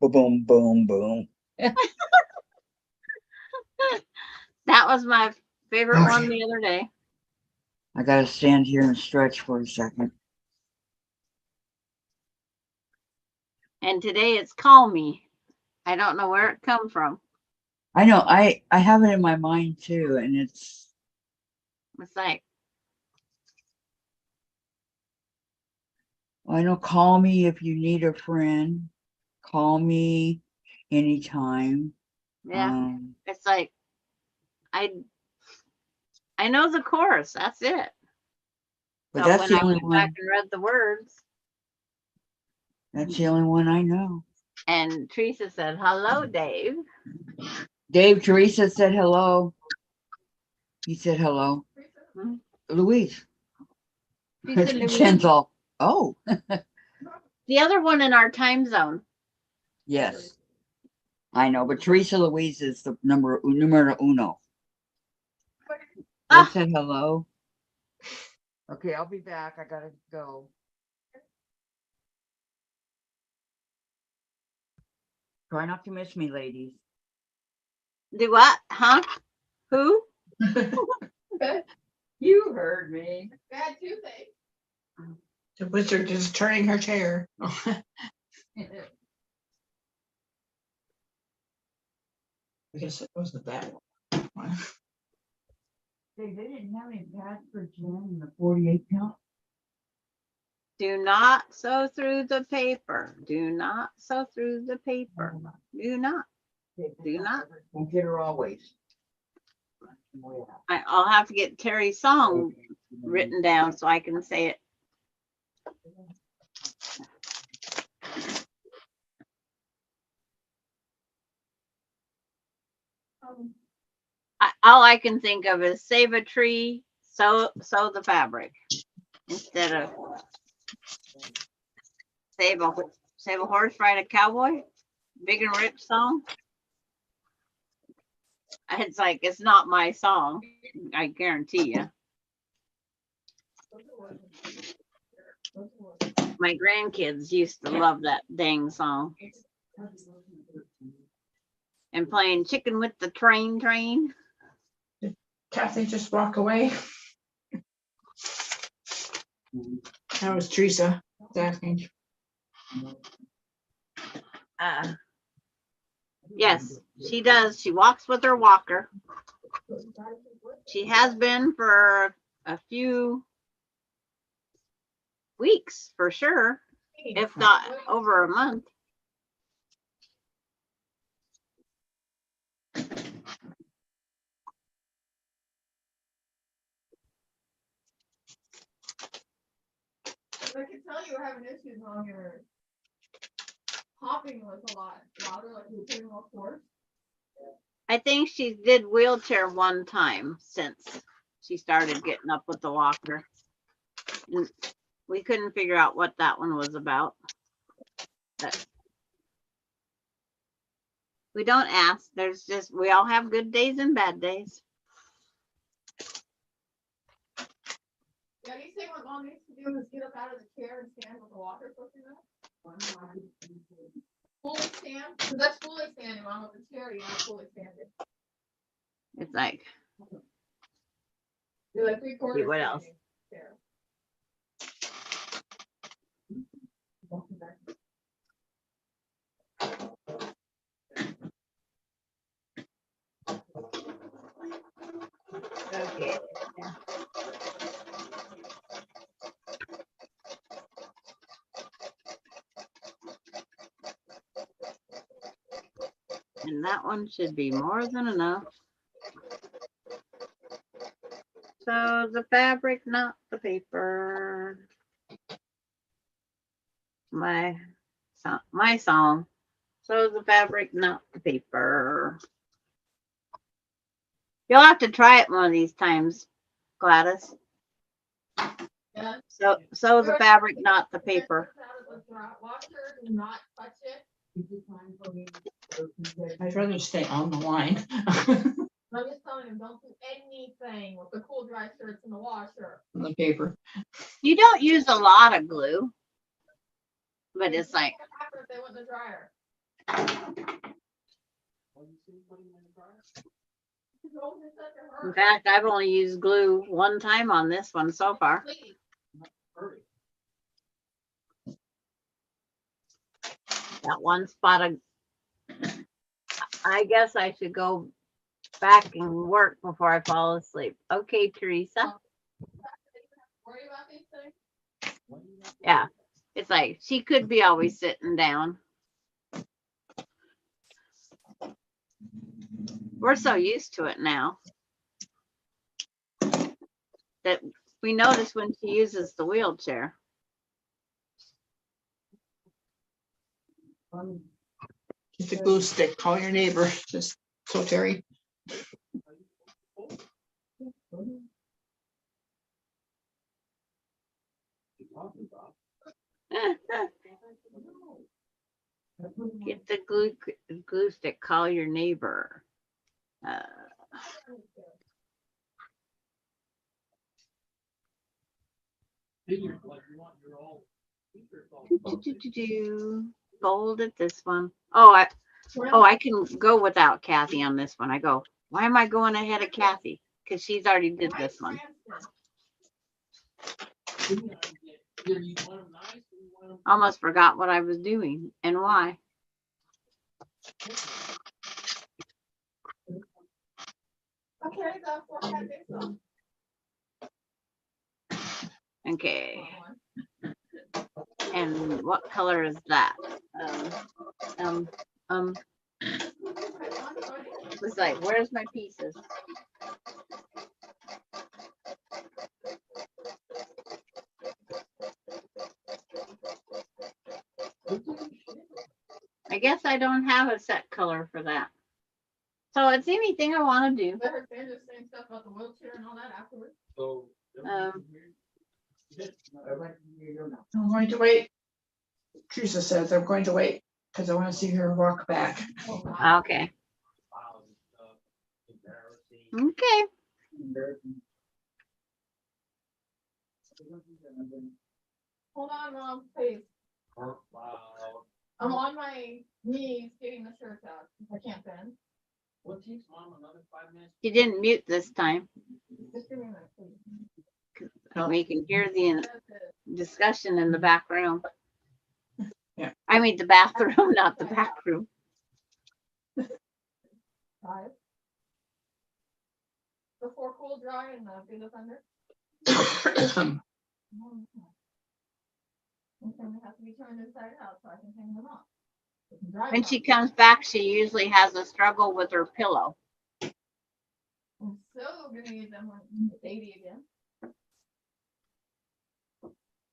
Boom, boom, boom. That was my favorite Okay. one the other day. I gotta stand here and stretch for a second. And today it's Call Me. I don't know where it come from. I know, I have it in my mind too, and it's like, I know, call me if you need a friend. Call me anytime. yeah, it's like, I know the chorus. That's it. But So that's when the I only went one. back and read the words, That's the only one I know. And Teresa said, hello, Dave. Dave, Teresa said hello. He said hello. Hmm? Louise. Teresa Louise. Gentle. Oh, The other one in our time zone. yes. I know, but Teresa Louise is the numero uno. I Ah. said hello. Okay, I'll be back. I gotta go. Try not to miss me, ladies. Do what? Huh? Who? You heard me. Bad toothache. The wizard is turning her chair. I guess it wasn't that one. They didn't have any pads for Jen in the 48 count. Do not sew through the paper. Do not sew through the paper. Do not. Do not. Don't get her always. I'll have to get Terry's song written down so I can say it. All I can think of is save a tree, sew the fabric instead of save a horse, ride a cowboy. Big and Rich song. It's like it's not my song. I guarantee you. My grandkids used to love that dang song. And playing chicken with the train. Kathy just walk away. That was Teresa asking. Yes, she does. She walks with her walker. She has been for a few weeks for sure, if not over a month. I can tell you were having issues on your hopping was a lot louder, like you were putting more force. I think she did wheelchair one time since she started getting up with the walker. And we couldn't figure out what that one was about. But we don't ask. There's just, we all have good days and bad days. Yeah, you say what mom needs to do is get up out of the chair and stand with the walker pushing up. Fully stand, because that's fully standing, mom, with the chair, you're not fully standing. It's like, You're like 3/4. what else? Chair. Okay. And that one should be more than enough. So the fabric, not the paper. My song. So the fabric, not the paper. You'll have to try it one of these times, Gladys. Yeah. So the fabric, not the paper. Washer, do not touch it. I'd rather stay on the line. I'm just telling him, don't do anything with the cool dry shirts in the washer. On the paper. You don't use a lot of glue, but it's like, What happened if they went in the dryer? in fact, I've only used glue one time on this one so far. That one spot of, I guess I should go back and work before I fall asleep. Okay, Teresa. Worry about these things? Yeah, it's like she could be always sitting down. We're so used to it now that we notice when she uses the wheelchair. Get the glue stick, call your neighbor, just so Terry. Get the glue stick, call your neighbor. Folded this one. Oh, I can go without Kathy on this one. I go, why am I going ahead of Kathy? Because she's already did this one. Almost forgot what I was doing and why. Okay, the forehead base on. Okay. And what color is that? It's like, where's my pieces? I guess I don't have a set color for that. So it's anything I want to do. Let her say the same stuff about the wheelchair and all that afterwards. I'm going to wait. Teresa says I'm going to wait because I want to see her walk back. Okay. Okay. Hold on, Mom, please. I'm on my knees getting the shirts out. I can't bend. You didn't mute this time. Just give me a minute, please. We can hear the That's it. discussion in the back room. Yeah. I mean the bathroom, not the back room. 5. Before cool dry and Big Thunder. And then they have to be turned inside out so I can hang them up. They can dry When them she out. comes back, she usually has a struggle with her pillow. I'm so gonna use them when it's 80 again.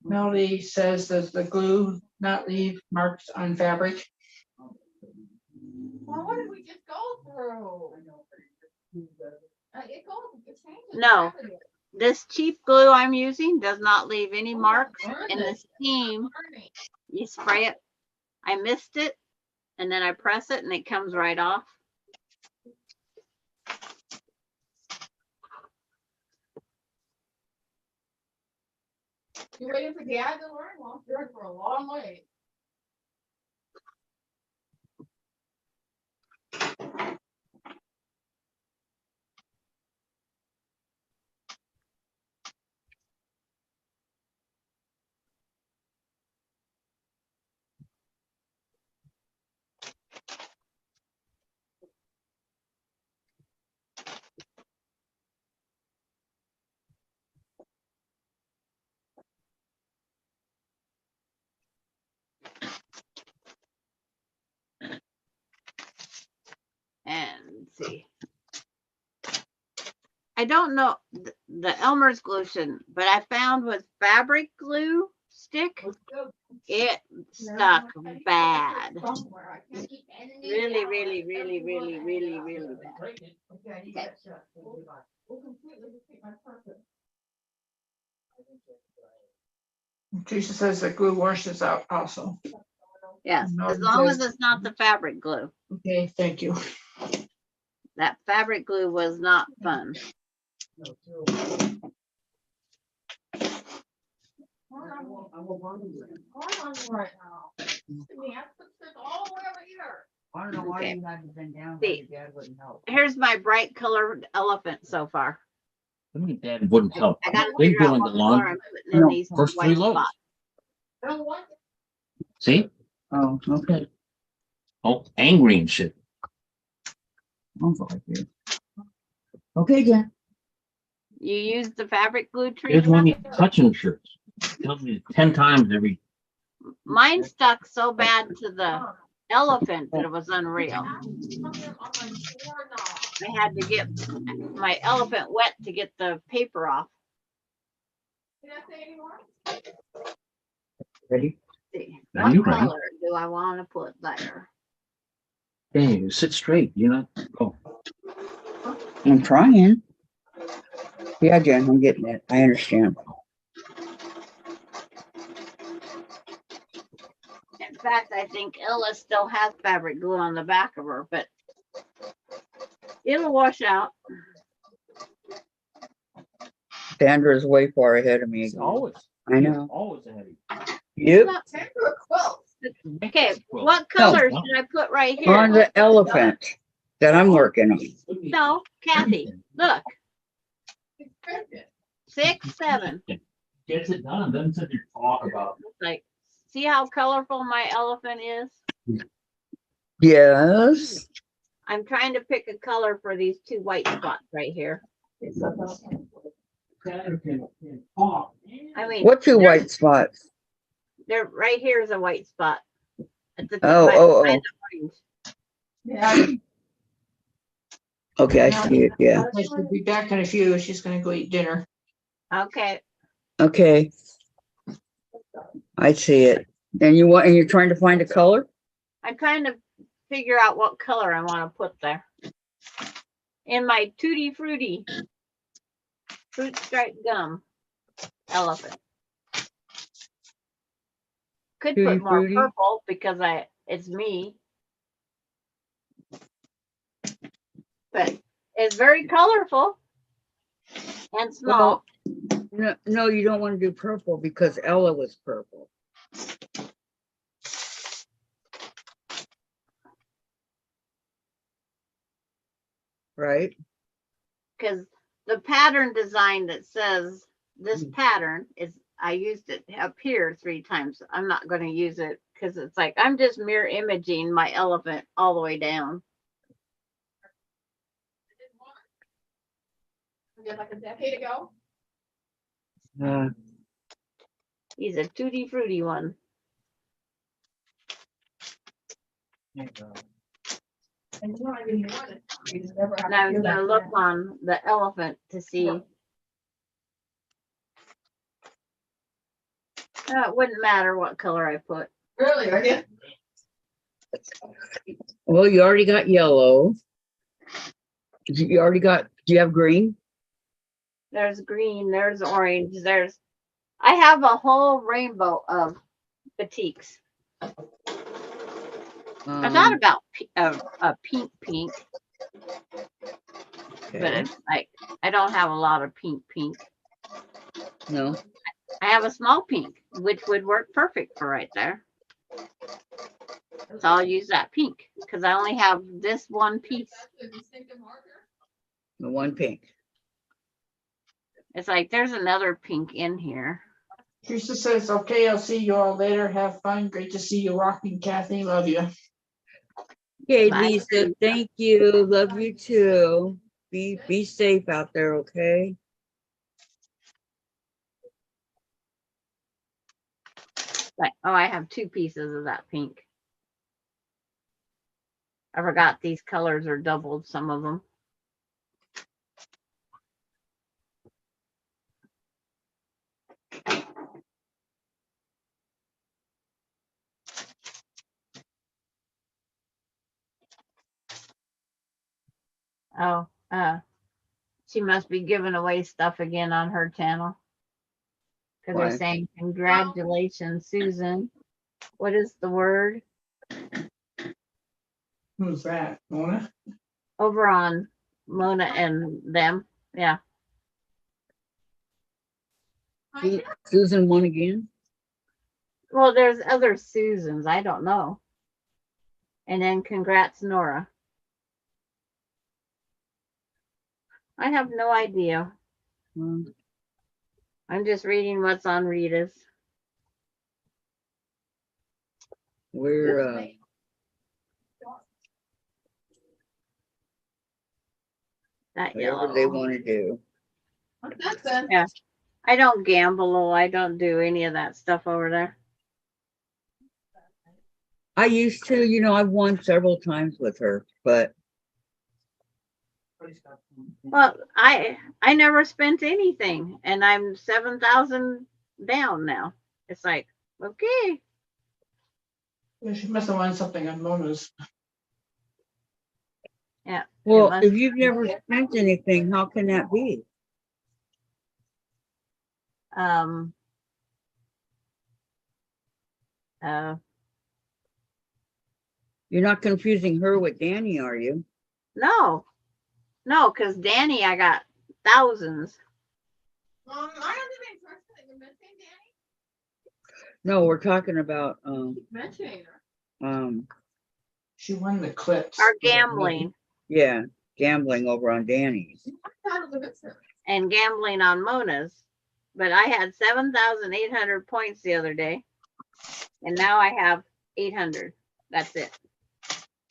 Melody says, does the glue not leave marks on fabric? Well, what did we just go through? It goes, it changes. No. rapidly. This cheap glue I'm using does not leave any marks Burn in it. the steam. Burning. You spray it. I missed it, and then I press it, and it comes right off. You waiting for Dad to learn? Well, you're in for a long wait. And let's see. I don't know the Elmer's glue shouldn't, but I found with fabric glue stick, it stuck bad. Somewhere. I can't keep bending these Really, down. really, really, really, really, really bad. Okay, I need that shut. We'll completely defeat my purpose. Teresa says the glue washes out also. Yes, No, as long as because- it's not the fabric glue. Okay, thank you. That fabric glue was not fun. Right now. Me, I put this all the way over here. I don't know why Okay. you haven't been down See. there, Dad wouldn't help. Here's my bright colored elephant so far. I mean, Dad wouldn't help. I gotta They're figure out doing what the color lawn. I'm putting in these First white three loads. spots. I don't want it. See? Oh, okay. Oh, angry and shit. Sounds like it. Okay, Jen. You use the fabric glue tree. Here's one of these touching shirts. Tells me 10 times every. Mine stuck so bad to the elephant that it was unreal. I'm on my doorknob. I had to get my elephant wet to get the paper off. Did I say anymore? Ready? See, Now what you ready? color is do I want to put there? Hey, you sit straight, you know? Oh, I'm trying. Yeah, Jen, I'm getting it. I understand. In fact, I think Ella still has fabric glue on the back of her, but it'll wash out. Sandra's way far ahead of me. it's always, I know. always ahead of Yep. Not- Sandra quilts. Okay, Well, what color should I put right here? On the elephant that I'm working on. you. No, Kathy, look, It's printed. 6, 7. Gets it done, then sit there talk about. Like, see how colorful my elephant is? Yes. I'm trying to pick a color for these 2 white spots right here. I mean, What 2 white spots? they're right here is a white spot. At the tip Oh, by- oh, by oh. the orange. Yeah, Okay, I see it. Yeah. I should be back in a few. She's gonna go eat dinner. Okay, Okay. I see it. And you're trying to find a color? I'm trying to figure out what color I want to put there. In my Tutti Frutti fruit stripe gum elephant. Could Tutti put more Frutti? purple because it's me. But it's very colorful and small. No, you don't want to do purple because Ella was purple. Right? Because the pattern design that says this pattern is, I used it up here 3 times. I'm not going to use it because it's like I'm just mirror imaging my elephant all the way down. We did like a decade ago. He's a Tutti Frutti one. And you know, I didn't want it. You just never have And I was feel going to that look bad. on the elephant to see. It wouldn't matter what color I put. Really, are you? Well, you already got yellow. You already got, do you have green? There's green, there's orange, I have a whole rainbow of batiks. I thought about a pink, but Okay. it's like, I don't have a lot of pink. No. I have a small pink, which would work perfect for right there. So I'll use that pink because I only have this one piece. That's a distinctive marker. The one pink. It's like, there's another pink in here. Teresa says, okay, I'll see you all later. Have fun. Great to see you rocking, Kathy. Love you. Okay, Bye. Lisa, thank you. Love you too. Be safe out there, okay? Like, oh, I have 2 pieces of that pink. I forgot these colors are doubled, some of them. Oh, she must be giving away stuff again on her channel. Because Why? they're saying, congratulations, Susan. What is the word? Who's that? Mona? Over on Mona and them. Yeah. Susan won again? Well, there's other Susans. I don't know. And then congrats, Nora. I have no idea. Hmm. I'm just reading what's on Rita's. We're That whatever they yellow. want to do. What's that then? Yeah. I don't gamble. I don't do any of that stuff over there. I used to, I've won several times with her, but Well, I never spent anything, and I'm 7,000 down now. It's like, okay. She must have won something on Mona's. Yeah. Well, must- if you've never spent anything, how can that be? Um, You're not confusing her with Danny, are you? no, because Danny, I got thousands. I don't have any person that you're missing, Danny. No, we're talking about Keep mentioning her. She won the clips. Are gambling yeah, gambling over on Danny's. I thought it was a mister. and gambling on Mona's. But I had 7,800 points the other day. And now I have 800. That's it.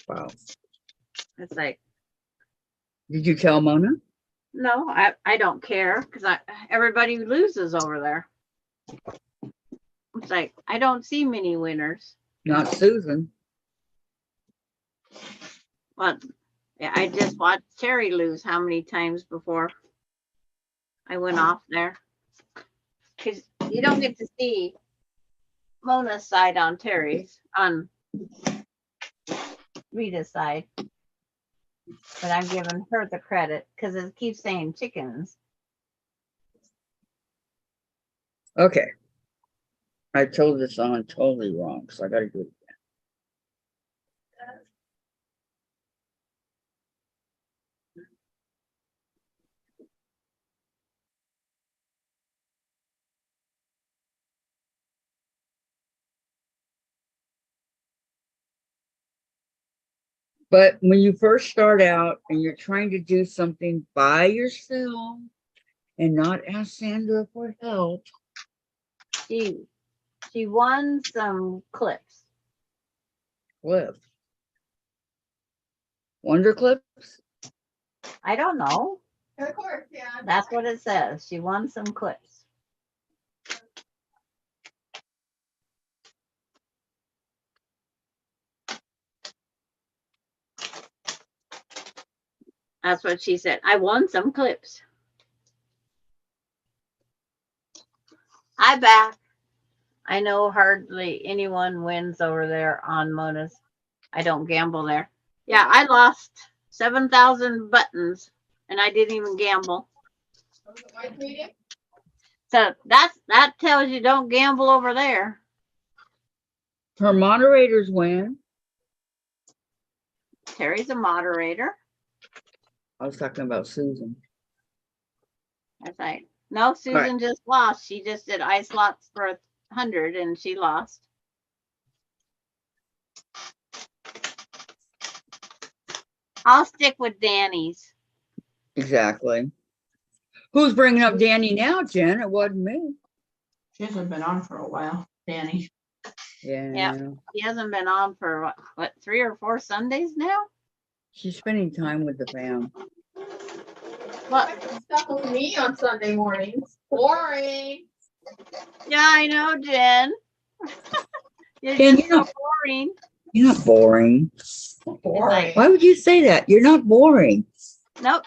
Wow. It's like, Did you tell Mona? no, I don't care because everybody loses over there. It's like, I don't see many winners. Not Susan. But yeah, I just watched Terry lose how many times before I went off there. Because you don't get to see Mona's side on Terry's, on Rita's side. But I'm giving her the credit because it keeps saying chickens. Okay. I told this on totally wrong, so I gotta do it again. But when you first start out and you're trying to do something by yourself and not ask Sandra for help, She won some clips. clip. Wonder clips? I don't know. Of course, yeah. That's what it says. She won some clips. That's what she said. I won some clips. I back. I know hardly anyone wins over there on Mona's. I don't gamble there. Yeah, I lost 7,000 buttons and I didn't even gamble. Was it white meeting? So that tells you don't gamble over there. Her moderators win. Terry's a moderator. I was talking about Susan. That's right. No, Susan just lost. She just did ice lots for 100 and she lost. I'll stick with Danny's. Exactly. Who's bringing up Danny now, Jen? It wasn't me. She hasn't been on for a while, Danny. Yeah. He hasn't been on for what 3 or 4 Sundays now? She's spending time with the fam. What? Stuff with me on Sunday mornings. Boring. Yeah, I know, Jen. You're Jen, just so boring. You're not boring. Boring. Why would you say that? You're not boring. Nope.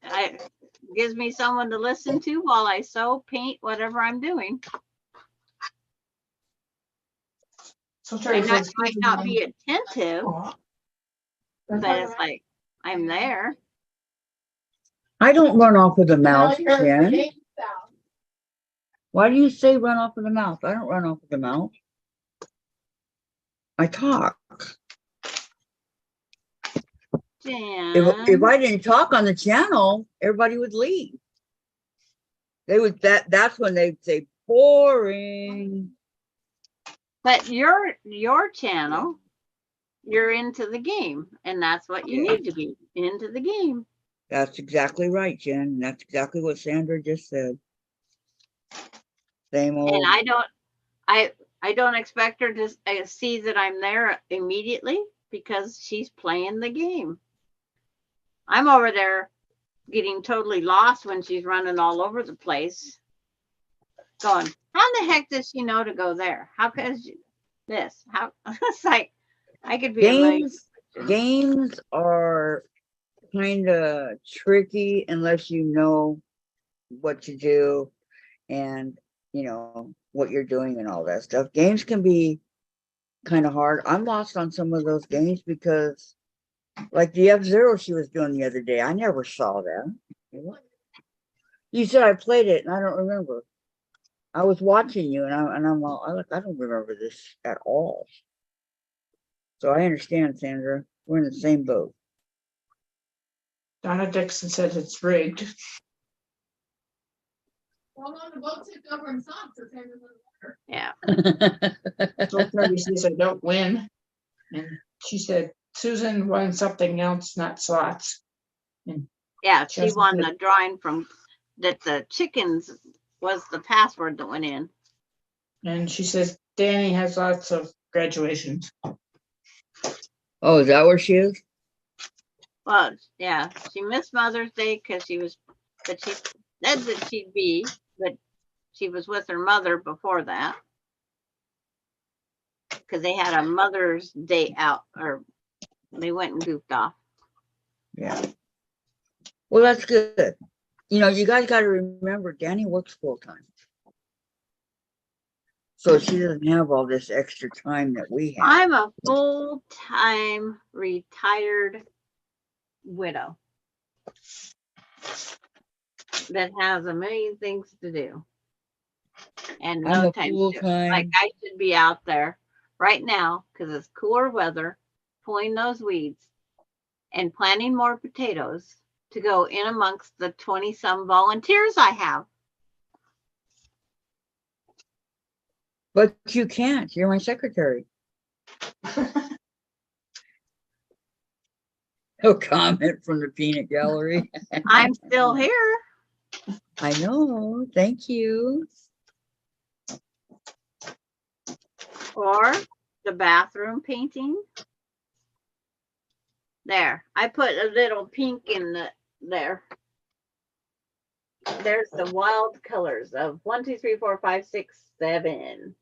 It gives me someone to listen to while I sew, paint, whatever I'm doing. So I Terry said might not be attentive, but it's like I'm there. I don't run off with a mouth, Tell her Jen. name sound. Why do you say run off with a mouth? I don't run off with a mouth. I talk. Jen. If I didn't talk on the channel, everybody would leave. They would that's when they'd say boring. But your channel, you're into the game, and that's what you Yeah. need to be, into the game. That's exactly right, Jen. That's exactly what Sandra just said. Same old. And I don't expect her to see that I'm there immediately because she's playing the game. I'm over there getting totally lost when she's running all over the place. Going, how in the heck does she know to go there? How could this? How it's like I could be Games are kind of tricky unless you know what to do and you know what you're doing and all that stuff. Games can be kind of hard. I'm lost on some of those games because, like the F-Zero she was doing the other day, I never saw that. You said I played it, and I don't remember. I was watching you, and I'm all, I don't remember this at all. So I understand, Sandra. We're in the same boat. Donna Dixon says it's rigged. Well, on the boat tipped over and sunk, so same as the water. Yeah. So Terry says I don't win. And she said Susan won something else, not slots. Yeah, she Just won good. the drawing from that the chickens was the password that went in. And she says Danny has lots of graduations. Oh, is that where she is? Well, yeah, she missed Mother's Day because but she said that she'd be, but she was with her mother before that. Because they had a Mother's Day out, or they went and goofed off. Yeah. Well, that's good. You know, you guys got to remember, Danny works full time. So she doesn't have all this extra time that we have. I'm a full-time retired widow that has a million things to do and I'm no a time. full-time. Like I should be out there right now because it's cooler weather, pulling those weeds and planting more potatoes to go in amongst the 20-some volunteers I have. But you can't. You're my secretary. No comment from the peanut gallery. I'm still here. I know. Thank you. Or the bathroom painting. There, I put a little pink in there. There's the wild colors of 1, 2, 3, 4, 5, 6, 7.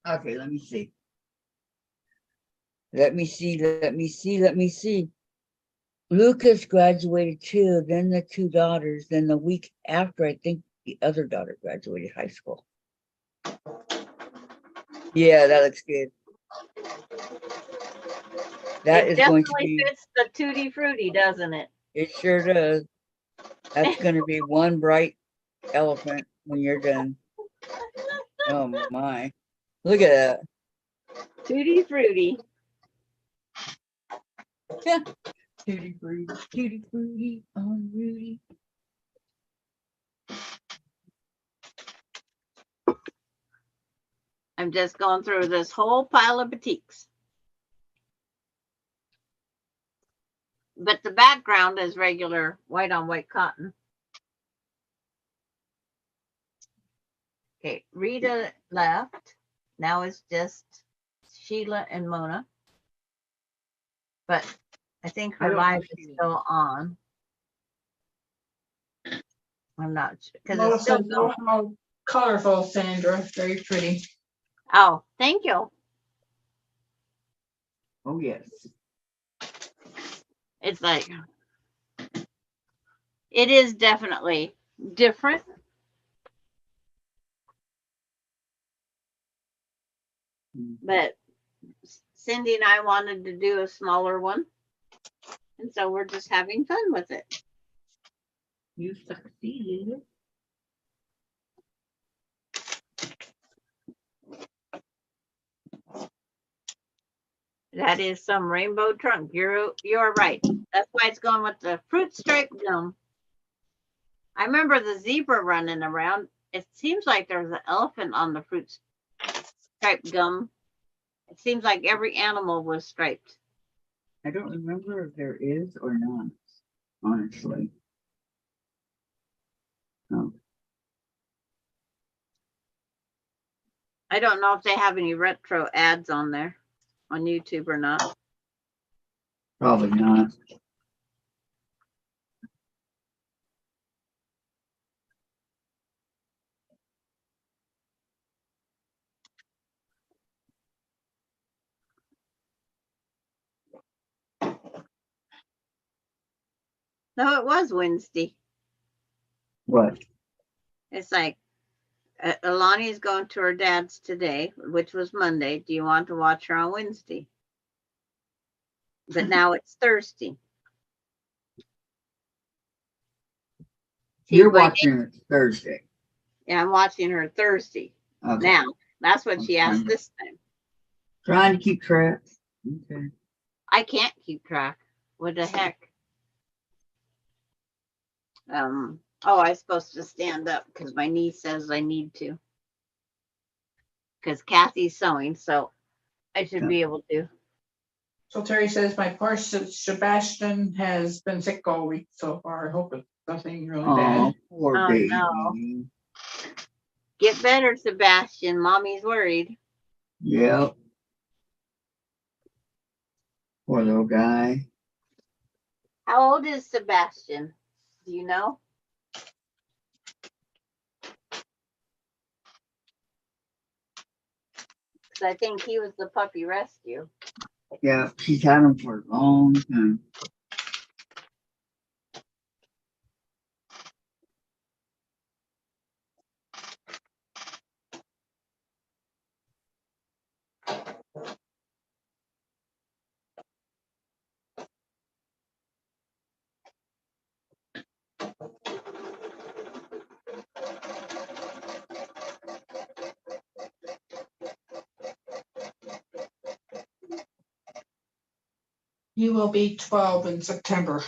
Okay, let me see. Let me see. Lucas graduated too, then the two daughters, then the week after, I think the other daughter graduated high school. Yeah, that looks good. That It is going to definitely be, fits the tutti frutti, doesn't it? it sure does. That's going to be one bright elephant when you're done. Oh my. Look at that. Tutti frutti. Yeah. Tutti frutti on Rudy. I'm just going through this whole pile of batiks. But the background is regular white on white cotton. Okay, Rita left. Now it's just Sheila and Mona. But I think I her don't live know is Sheila. still on. I'm not sure because Oh, it's still so going. how colorful, Sandra. Very pretty. Oh, thank you. Oh yes. It's like it is definitely different. But Cindy and I wanted to do a smaller one. And so we're just having fun with it. You succeeded. That is some rainbow trunk. You're right. That's why it's going with the fruit stripe gum. I remember the zebra running around. It seems like there's an elephant on the fruit stripe gum. It seems like every animal was striped. I don't remember if there is or not, honestly. Oh. I don't know if they have any retro ads on there on YouTube or not. Probably not. No, it was Wednesday. What? It's like Alani's going to her dad's today, which was Monday. Do you want to watch her on Wednesday? But now it's Thursday. You're my watching it Thursday. Yeah, I'm watching her Thursday. Okay. Now, that's what she asked Okay. this time. Trying to keep track. Okay. I can't keep track. What the heck? Oh, I'm supposed to stand up because my niece says I need to. Because Kathy's sewing, so I should be able to. So Terry says my poor Sebastian has been sick all week so far. I hope it's nothing really Oh, bad. poor Oh, baby. no. Get better, Sebastian. Mommy's worried. Yep. Poor little guy. How old is Sebastian? Do you know? Because I think he was the puppy rescue. Yeah, she's had him for a long time. He will be 12 in September.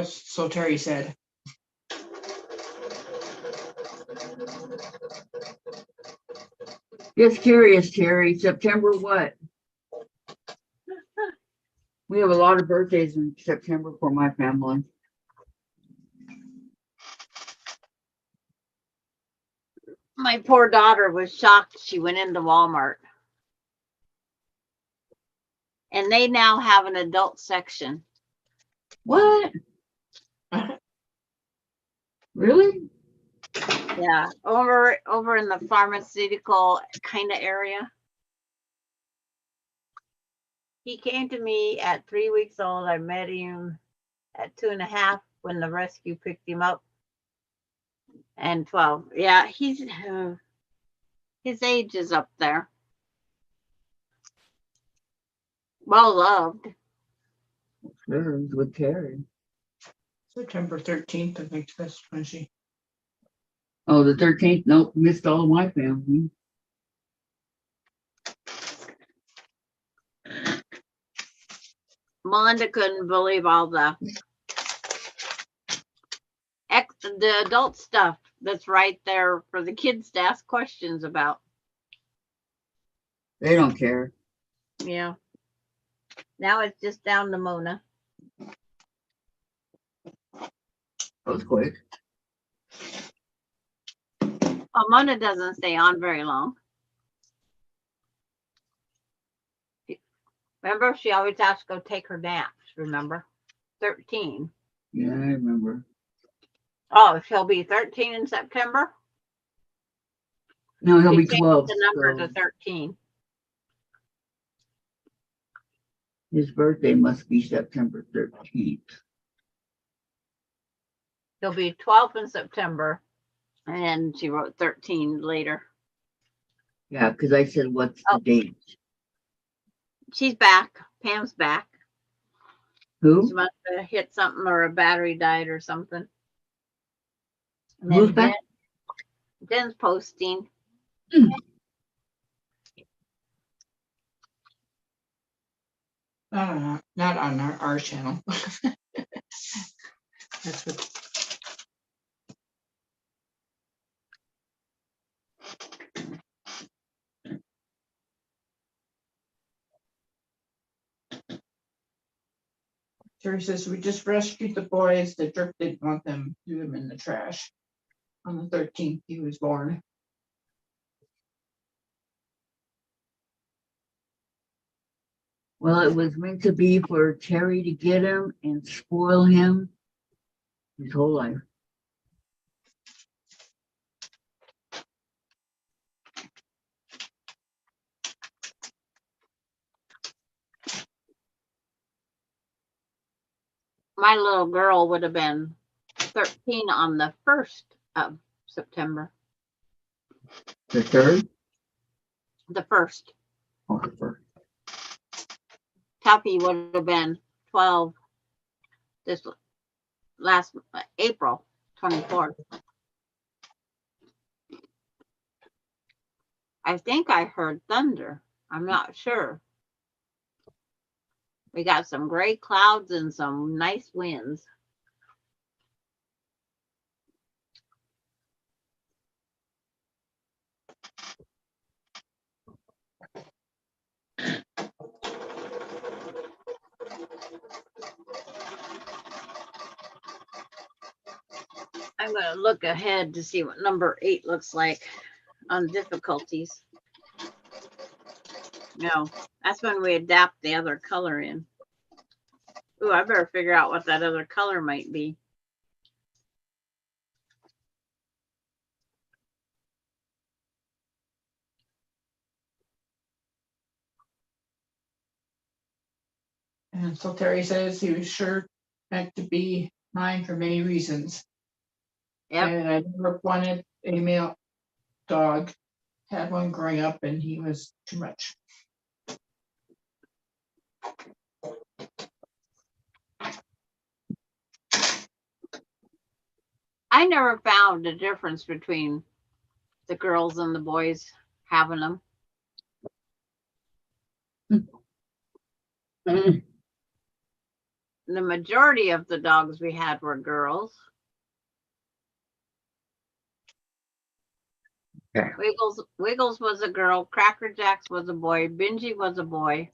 So Terry said. Just curious, Terry, September what? We have a lot of birthdays in September for my family. My poor daughter was shocked. She went into Walmart. And they now have an adult section. What? Really? Yeah, over in the pharmaceutical kind of area. He came to me at 3 weeks old. I met him at 2.5 when the rescue picked him up. And 12. Yeah, his age is up there. Well loved. Sure, he's with Terry. September 13th, I think that's when she. Oh, the 13th? Nope, missed all of my family. Melinda couldn't believe all the adult stuff that's right there for the kids to ask questions about. They don't care. Yeah. Now it's just down to Mona. That was quick. Oh, Mona doesn't stay on very long. Remember, she always has to go take her naps, remember? 13. Yeah, I remember. Oh, she'll be 13 in September? No, he'll She be changed 12. the number So to 13. his birthday must be September 13th. He'll be 12 in September. And she wrote 13 later. Yeah, because I said, what's the date? She's back. Pam's back. Who? She must have hit something or a battery died or something. And Who's then back? Jen's posting. Not on our channel. That's what. Terry says we just rescued the boys. The jerk didn't want them, threw them in the trash. On the 13th, he was born. Well, it was meant to be for Terry to get him and spoil him his whole life. my little girl would have been 13 on the 1st of September. The third? The 1st. Oh, the first. Tuffy would have been 12 this last April 24th. I think I heard thunder. I'm not sure. We got some gray clouds and some nice winds. I'm going to look ahead to see what number 8 looks like on difficulties. No, that's when we adapt the other color in. Ooh, I better figure out what that other color might be. And so Terry says he was sure meant to be mine for many reasons. Yep. And I never wanted a male dog. Had one growing up and he was too much. I never found a difference between the girls and the boys having them. Mm. The majority of the dogs we had were girls. Okay. Wiggles was a girl. Cracker Jacks was a boy. Benji was a boy.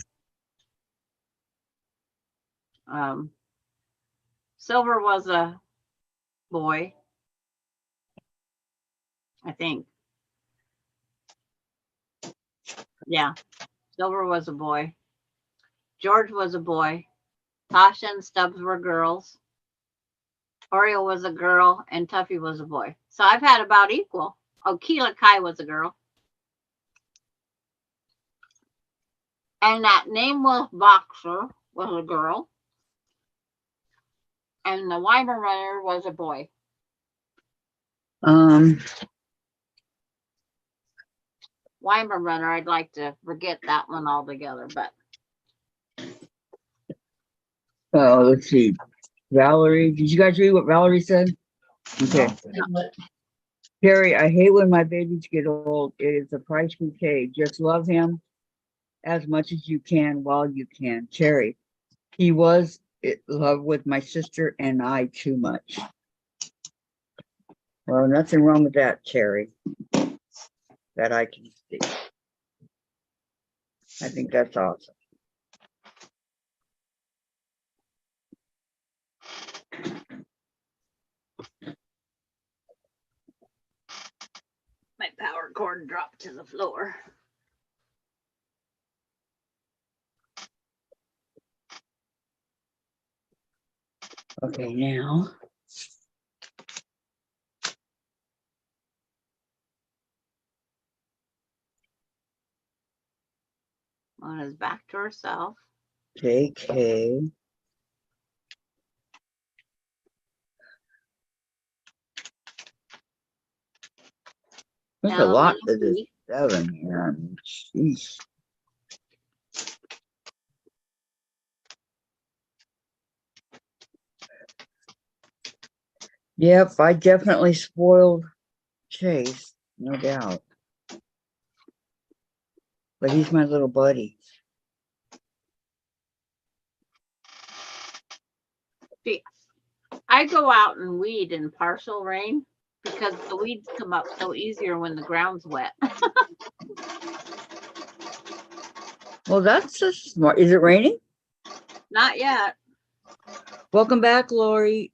Silver was a boy, I think. Yeah, Silver was a boy. George was a boy. Tasha and Stubbs were girls. Oreo was a girl, and Tuffy was a boy. So I've had about equal. Oh, Keela Kai was a girl. And that Nameless Boxer was a girl. And the Weimaraner was a boy. Weimaraner, I'd like to forget that one altogether, but Oh, let's see. Valerie, did you guys read what Valerie said? Okay. Terry, I hate when my babies get old. It is the price we pay. Just love him as much as you can while you can. Terry, he was in love with my sister and I too much. Well, nothing wrong with that, Terry, that I can see. I think that's awesome. my power cord dropped to the floor. Okay, now. Mona's back to herself. JK. There's a lot to this 7 here. Jeez. Yep, I definitely spoiled Chase, no doubt. But he's my little buddy. See, I go out and weed in partial rain because the weeds come up so easier when the ground's wet. Well, that's a smart. Is it raining? Not yet. Welcome back, Lori.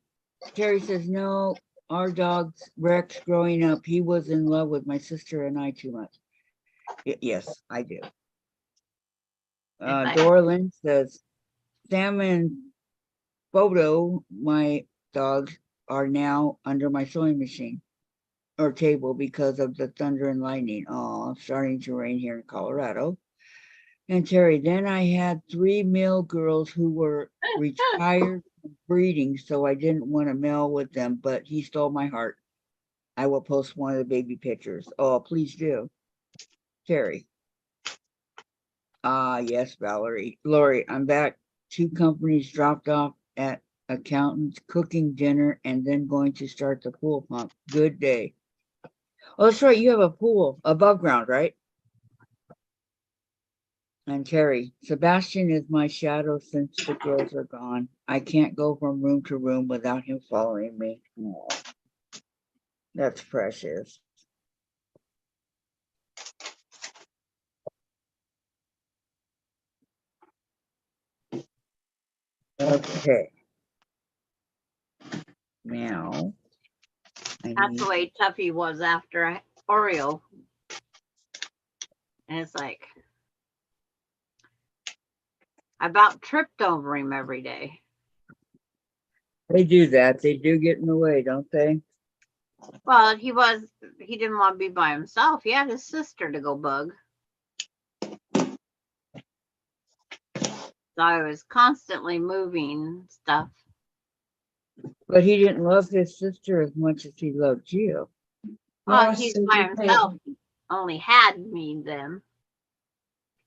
Terry says, no, our dog's Rex growing up, he was in love with my sister and I too much. Yes, I do. Dora Lynn says, Sam and Photo, my dogs, are now under my sewing machine or table because of the thunder and lightning. Oh, starting to rain here in Colorado. And Terry, then I had 3 male girls who were retired from breeding, so I didn't want to mail with them, but he stole my heart. I will post one of the baby pictures. Oh, please do. Terry. Yes, Valerie. Lori, I'm back. 2 companies dropped off at accountants, cooking dinner, and then going to start the pool pump. Good day. Oh, that's right. You have a pool above ground, right? And Terry, Sebastian is my shadow since the girls are gone. I can't go from room to room without him following me. Aw, that's precious. Okay. Now, I That's need, the way Tuffy was after Oreo. And it's like, I about tripped over him every day. they do that. They do get in the way, don't they? Well, he didn't want to be by himself. He had his sister to go bug. So I was constantly moving stuff. But he didn't love his sister as much as he loved you. Well, Lois he's says, by okay. himself. He only had me then.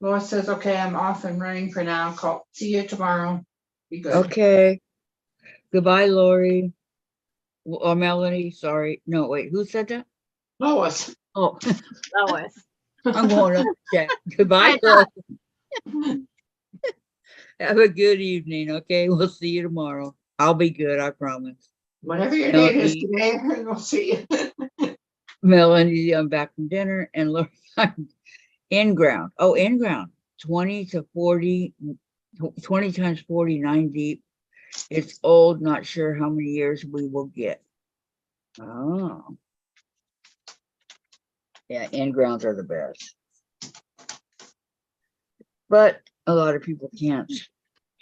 Lois says, okay, I'm off and running for now. See you tomorrow. Be good. Okay. Goodbye, Lori. Or Melanie, sorry. No, wait, who said that? Lois. Oh, Lois. I'm going up to chat. Goodbye, I thought- Lois. Have a good evening, okay? We'll see you tomorrow. I'll be good, I promise. Whatever your No, date is he- today, we'll see you. Melanie, I'm back from dinner, and Lori, I'm in ground. Oh, in ground. 20 to 40, 20 times 40, 9 deep. It's old, not sure how many years we will get. Oh. Yeah, in grounds are the best. But a lot of people can't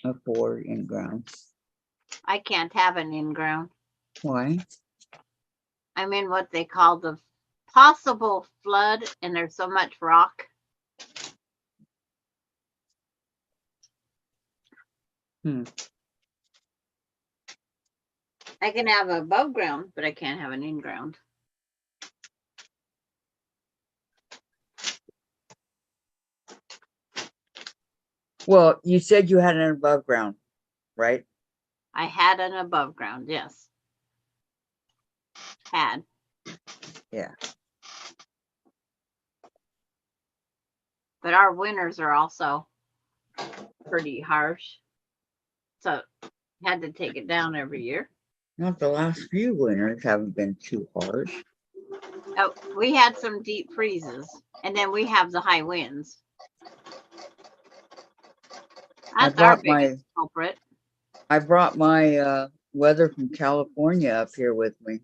afford in grounds. I can't have an in-ground. Why? I'm in what they call the possible flood, and there's so much rock. I can have above ground, but I can't have an in-ground. Well, you said you had an above ground, right? I had an above ground, yes. Had. Yeah. But our winters are also pretty harsh. So had to take it down every year. Not the last few winters haven't been too harsh. Oh, we had some deep freezes, and then we have the high winds. That's our biggest culprit. I brought my weather from California up here with me.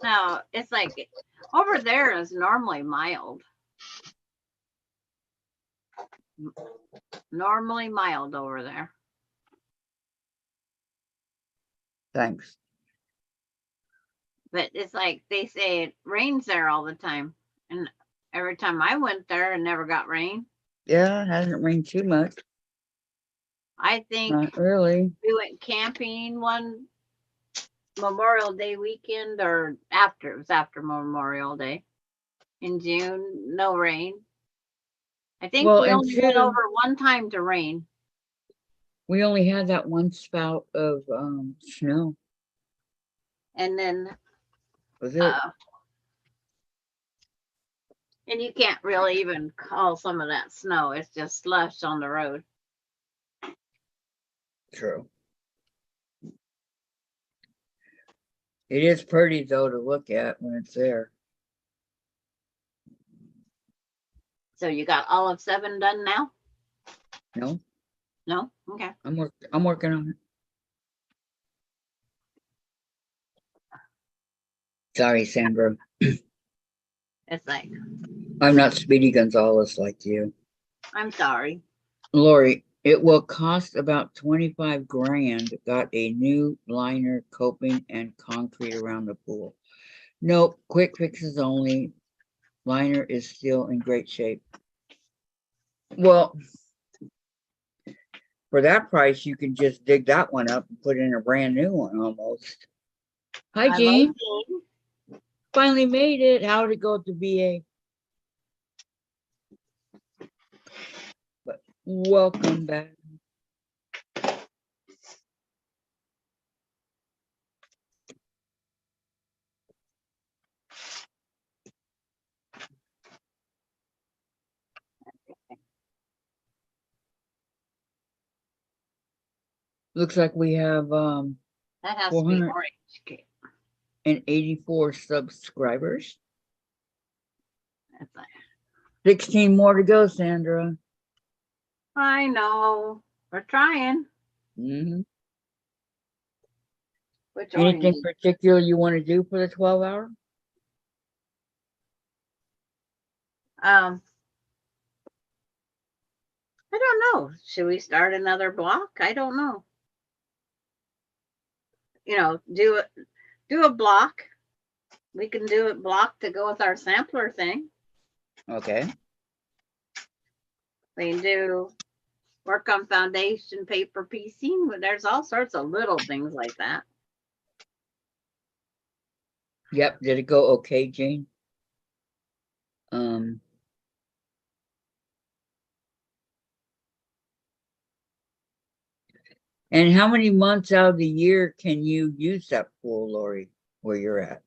No, it's like over there is normally mild. Normally mild over there. Thanks. But it's like they say it rains there all the time. And every time I went there, it never got rain. Yeah, it hasn't rained too much. I think Not really. we went camping one Memorial Day weekend, or after, it was after Memorial Day in June. No rain. I think Well, we and only went two- over one time to rain. We only had that one spout of snow. And then Was it? and you can't really even call some of that snow. It's just slush on the road. True. It is pretty though to look at when it's there. So you got all of 7 done now? No, No? Okay. I'm working on it. Sorry, Sandra. It's like, I'm not Speedy Gonzalez like you. I'm sorry. Lori, it will cost about 25 grand. Got a new liner, coping, and concrete around the pool. Nope, quick fixes only. Liner is still in great shape. Well, For that price, you can just dig that one up and put in a brand new one almost. Hi, I'm Jean. 18. Finally made it. How did it go at the VA? But welcome back. Looks like we have That has to be 400 orange. Okay. and 84 subscribers. That's like, 16 more to go, Sandra. I know. We're trying. Mm-hmm. Which Anything orange? particular you want to do for the 12-hour? I don't know. Should we start another block? I don't know. You know, do a block. We can do a block to go with our sampler thing. Okay. We can do work on foundation paper piecing. There's all sorts of little things like that. Yep. Did it go okay, Jane? And how many months out of the year can you use that pool, Lori, where you're at?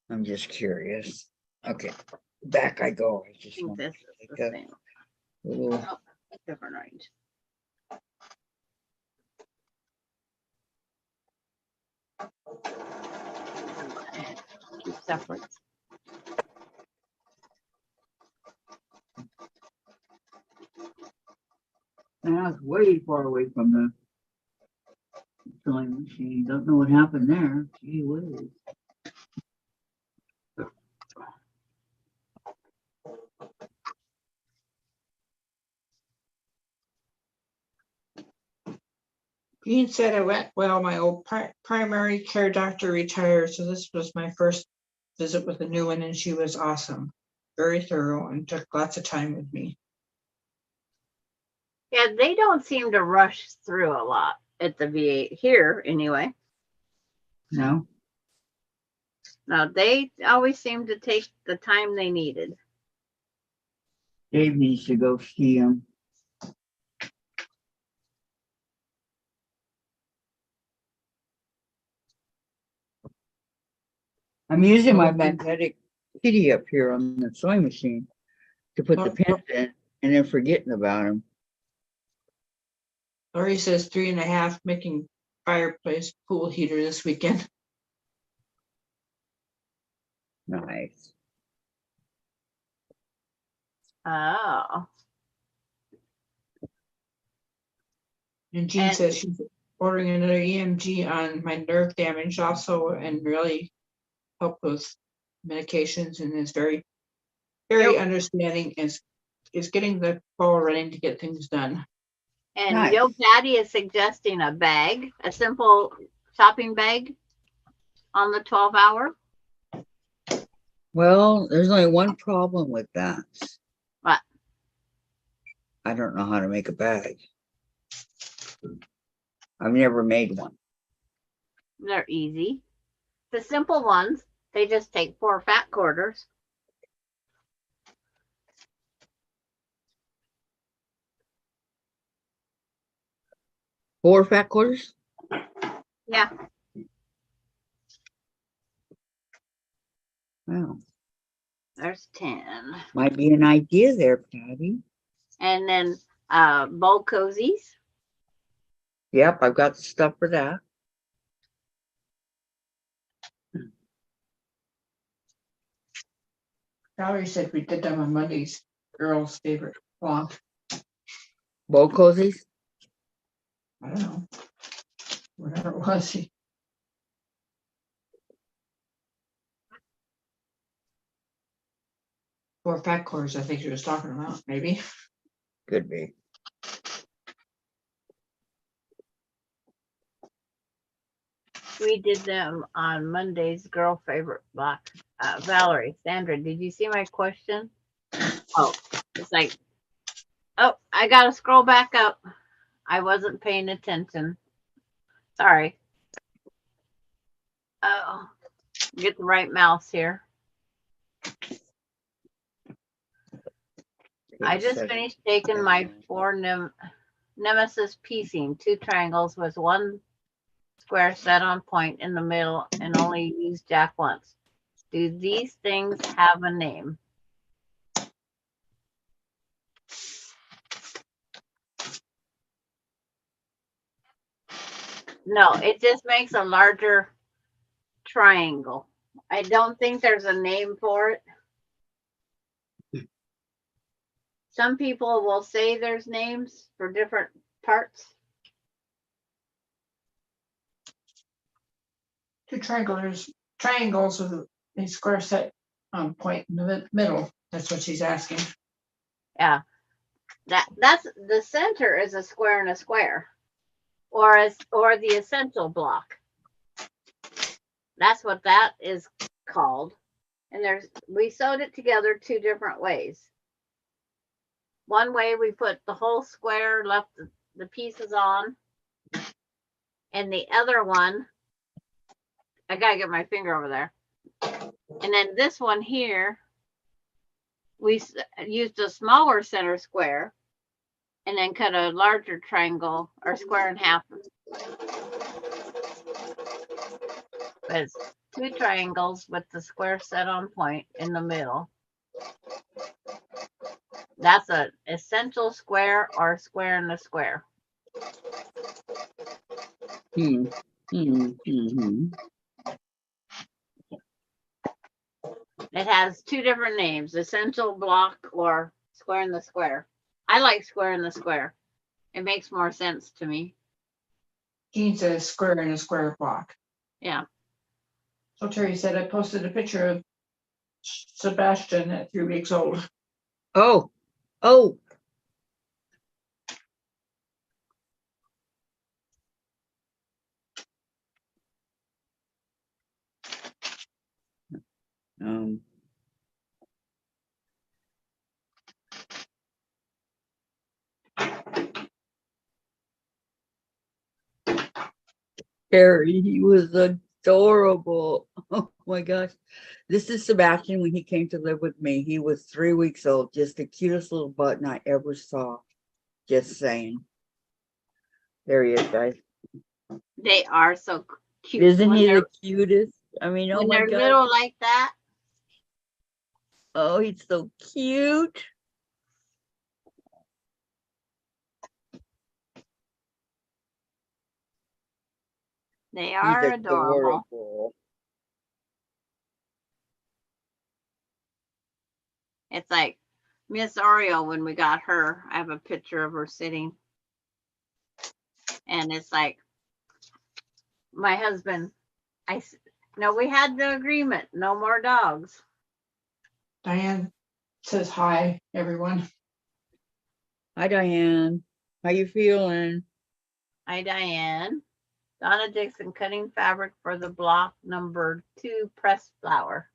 I'm just curious. Okay, back I go. I I just think want this to is take the a same. little. Oh, different range. Keep separate. And I was way far away from the sewing machine. Don't know what happened there. Gee whiz. Jean said it went well. My old primary care doctor retired, so this was my first visit with a new one, and she was awesome. Very thorough and took lots of time with me. Yeah, they don't seem to rush through a lot at the VA here anyway. No. No, they always seem to take the time they needed. Dave needs to go see him. I'm using my magnetic kitty up here on the sewing machine to put the pins in and then forgetting about them. Lori says 3.5 making fireplace pool heater this weekend. Nice. Oh. And Jean And- says she's ordering another EMG on my nerve damage also, and really help with medications, and is very, very Yep. understanding, is getting the ball running to get things done. And Nice. Yo Patty is suggesting a bag, a simple shopping bag on the 12-hour. Well, there's only one problem with that. What? I don't know how to make a bag. I've never made one. They're easy. The simple ones, they just take 4 fat quarters. Four fat quarters? Yeah. Wow. There's 10. Might be an idea there, Patty. And then bowl cozies. Yep, I've got the stuff for that. Valerie said we did them on Monday's girls' favorite walk. Bowl cozies? I don't know. Whatever it was. 4 fat quarters, I think she was talking about, maybe. Could be. We did them on Monday's girl favorite block. Valerie, Sandra, did you see my question? Oh, it's like, oh, I gotta scroll back up. I wasn't paying attention. Sorry. Oh, get the right mouse here. I just finished taking my 4 Nemesis piecing, 2 triangles with 1 square set on point in the middle and only use jack once. Do these things have a name? No, it just makes a larger triangle. I don't think there's a name for it. Some people will say there's names for different parts. 2 triangles with a square set point in the middle. That's what she's asking. Yeah. That's the center is a square and a square. Or the essential block. That's what that is called. And we sewed it together 2 different ways. One way we put the whole square, left the pieces on. And the other one, I gotta get my finger over there. And then this one here, we used a smaller center square and then cut a larger triangle or square in half. It's 2 triangles with the square set on point in the middle. That's an essential square or square in a square. Hmm. It has 2 different names, essential block or square in the square. I like square in the square. It makes more sense to me. He needs a square and a square block. Yeah. So Terry said I posted a picture of Sebastian at 3 weeks old. Oh. Um. Harry, he was adorable. Oh my gosh. This is Sebastian when he came to live with me. He was 3 weeks old, just the cutest little button I ever saw. Just saying. There he is, guys. They are so cute. Isn't he the cutest? I mean, oh When my they're God. little like that. Oh, he's so cute. They He's are adorable. adorable. It's like Miss Oreo when we got her. I have a picture of her sitting. And it's like my husband, we had the agreement, no more dogs. Diane says hi, everyone. Hi, Diane. How you feeling? Hi, Diane. Donna Dixon cutting fabric for the block number 2 pressed flower.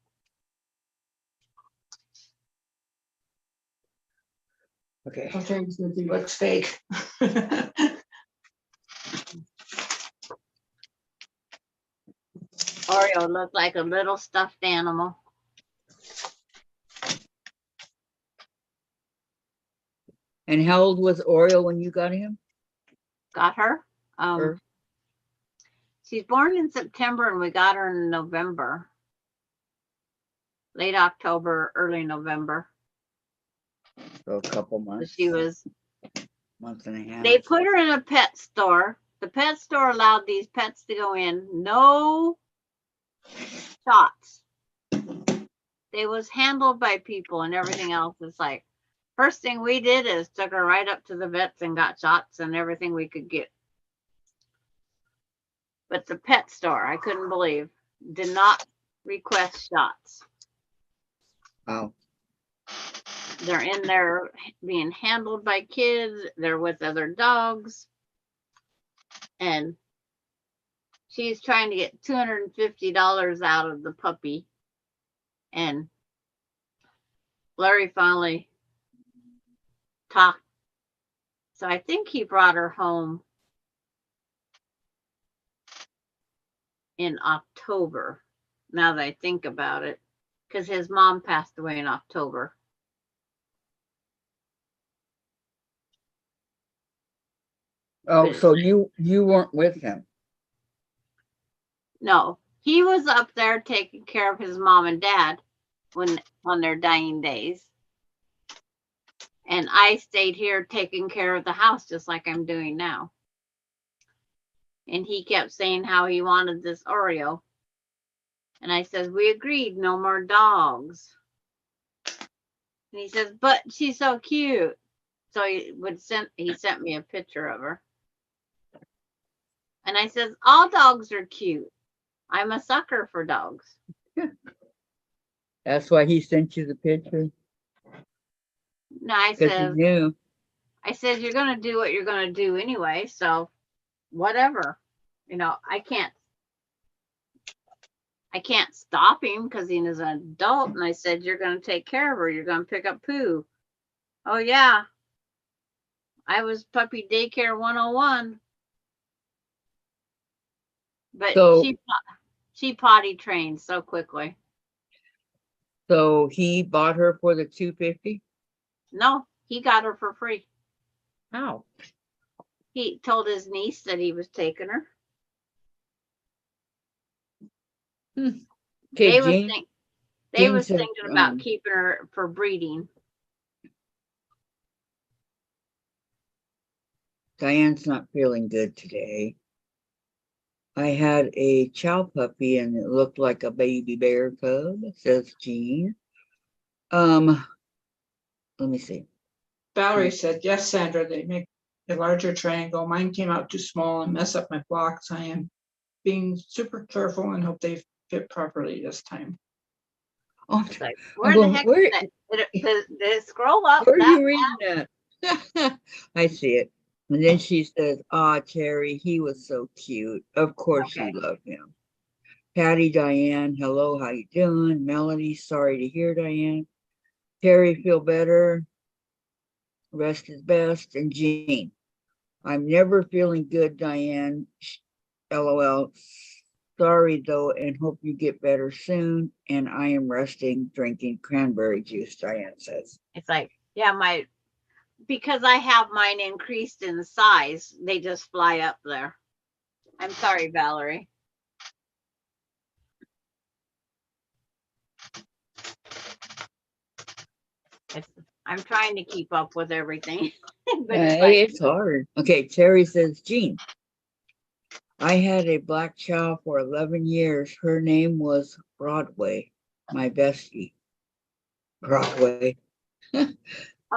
Okay. So Terry says he looks fake. Oreo looked like a little stuffed animal. And how old was Oreo when you got him? Got her? Her? She's born in September and we got her in November. Late October, early November. So a couple So months. she was. Month and a half. They put her in a pet store. The pet store allowed these pets to go in. No shots. They was handled by people and everything else. It's like, first thing we did is took her right up to the vets and got shots and everything we could get. But the pet store, I couldn't believe, did not request shots. Wow. They're in there being handled by kids. They're with other dogs. And she's trying to get $250 out of the puppy. And Larry finally talked. So I think he brought her home in October, now that I think about it, because his mom passed away in October. Oh, But- so you weren't with him. No, he was up there taking care of his mom and dad when on their dying days. And I stayed here taking care of the house just like I'm doing now. And he kept saying how he wanted this Oreo. And I said, we agreed, no more dogs. And he says, but she's so cute. So he sent me a picture of her. And I says, all dogs are cute. I'm a sucker for dogs. That's why he sent you the picture. No, I Because he says, knew. you're gonna do what you're gonna do anyway, so whatever. You know, I can't stop him because he is an adult. And I said, you're gonna take care of her. You're gonna pick up poo. Oh yeah. I was puppy daycare 101. But So- she potty trained so quickly. So he bought her for the $250. No, he got her for free. How? He told his niece that he was taking her. Okay, They was Jean. think, Jean was said, thinking about keeping her for breeding. Diane's not feeling good today. I had a chow puppy and it looked like a baby bear cub, says Jean. Let me see. Valerie said, yes, Sandra, they make a larger triangle. Mine came out too small and mess up my blocks. I am being super careful and hope they fit properly this time. Oh, It's like, I'm where the going, heck where- is that? Did it scroll up? where are that you reading that? I see it. And then she says, Terry, he was so cute. Of course Okay. you love him. Patty, Diane, hello, how you doing? Melody, sorry to hear, Diane. Terry, feel better. Rest is best. And Jean, I'm never feeling good, Diane. LOL. Sorry though, and hope you get better soon. And I am resting, drinking cranberry juice, Diane says. It's like, yeah, because I have mine increased in size, they just fly up there. I'm sorry, Valerie. I'm trying to keep up with everything. But it's like, It's hard. Okay, Terry says, Jean, I had a black chow for 11 years. Her name was Broadway, my bestie. Broadway. oh,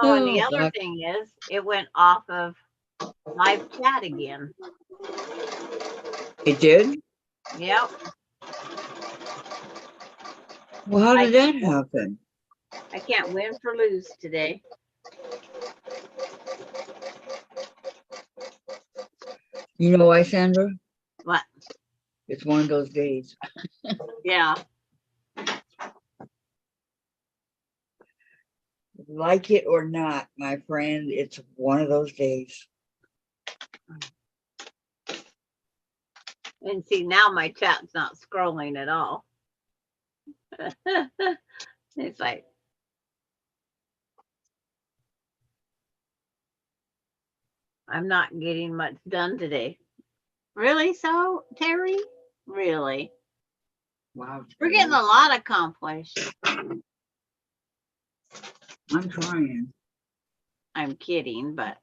and the other Black- thing is, it went off of live chat again. It did? Yep. Well, how did that happen? I can't win for lose today. You know why, Sandra? What? It's one of those days. Yeah. Like it or not, my friend, it's one of those days. And see, now my chat's not scrolling at all. It's like, I'm not getting much done today. Really? So, Terry? Really? Wow. We're getting a lot accomplished. I'm trying. I'm kidding, but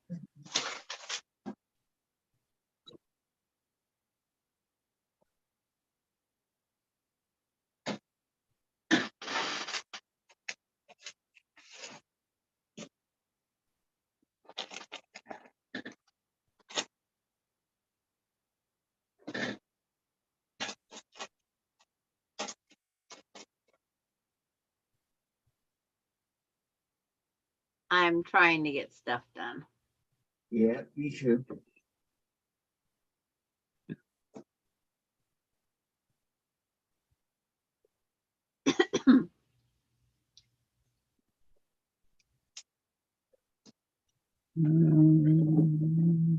I'm trying to get stuff done. Yeah, me too. Mm.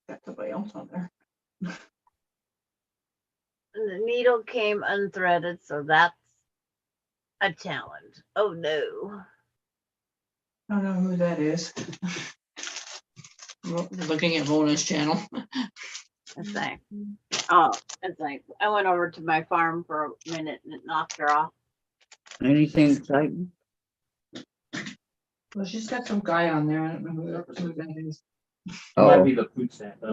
Got somebody else on there. The needle came unthreaded, so that's a challenge. Oh no. I don't know who that is. Looking at Mona's channel. It's like, oh, it's like I went over to my farm for a minute and it knocked her off. Anything exciting? Well, she's got some guy on there. I don't know who that is. Might Oh, be the food stamp.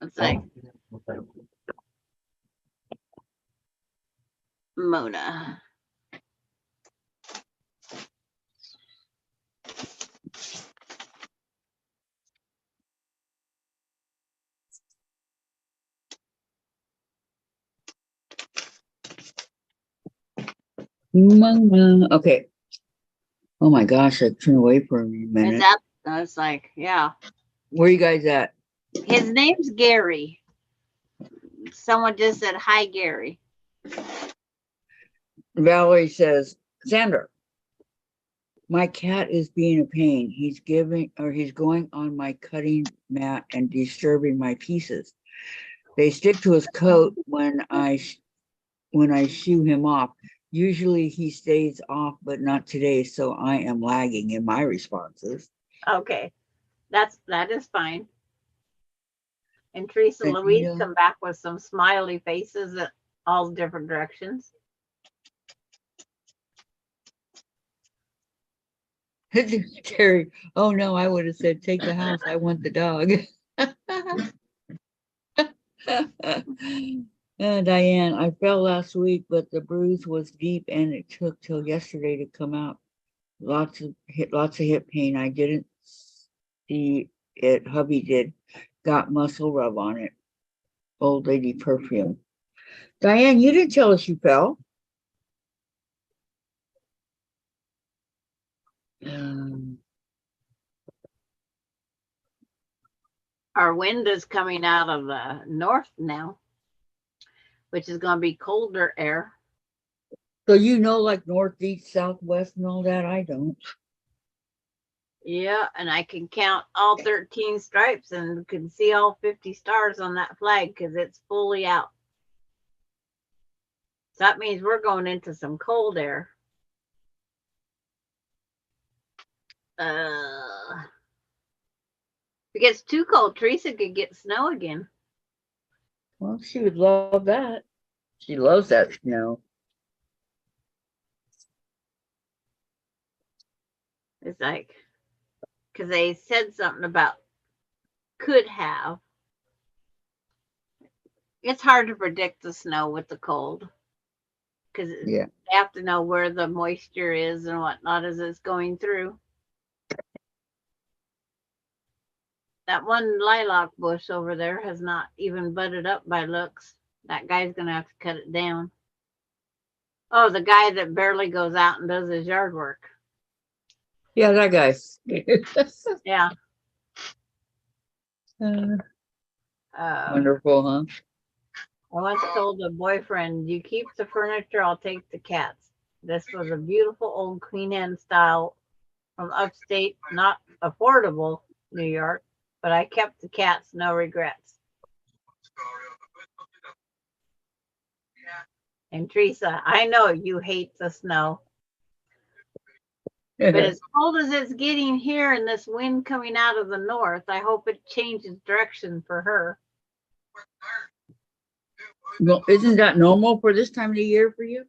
It's like Mona. Mama. Okay. Oh my gosh, I turned away for a Is minute. that? It's like, yeah. Where you guys at? His name's Gary. Someone just said hi, Gary. Valerie says, Sandra, my cat is being a pain. He's going on my cutting mat and disturbing my pieces. They stick to his coat when I shoo him off. Usually he stays off, but not today. So I am lagging in my responses. Okay, that is fine. And Teresa Thank Louise you. come back with some smiley faces at all different directions. Terry, oh no, I would have said, take the house. I want the dog. Diane, I fell last week, but the bruise was deep and it took till yesterday to come out. Lots of hip pain. I didn't see it. Hubby did. Got muscle rub on it. Old lady perfume. Diane, you didn't tell us you fell. Our wind is coming out of the north now, which is going to be colder air. So you know, like northeast, southwest, and all that. I don't. Yeah, and I can count all 13 stripes and can see all 50 stars on that flag because it's fully out. So that means we're going into some cold air. If it gets too cold, Teresa could get snow again. Well, she would love that. She loves that snow. It's like, because they said something about could have. It's hard to predict the snow with the cold because Yeah. they have to know where the moisture is and whatnot as it's going through. That one lilac bush over there has not even budded up by looks. That guy's going to have to cut it down. Oh, the guy that barely goes out and does his yard work. Yeah, that guy. Yeah. Wonderful, huh? I once told a boyfriend, you keep the furniture, I'll take the cats. This was a beautiful old Queen Anne style from upstate, not affordable New York, but I kept the cats, no regrets. And Teresa, I know you hate the snow, but as cold as it's getting here and this wind coming out of the north, I hope it changes direction for her. Well, isn't that normal for this time of the year for you?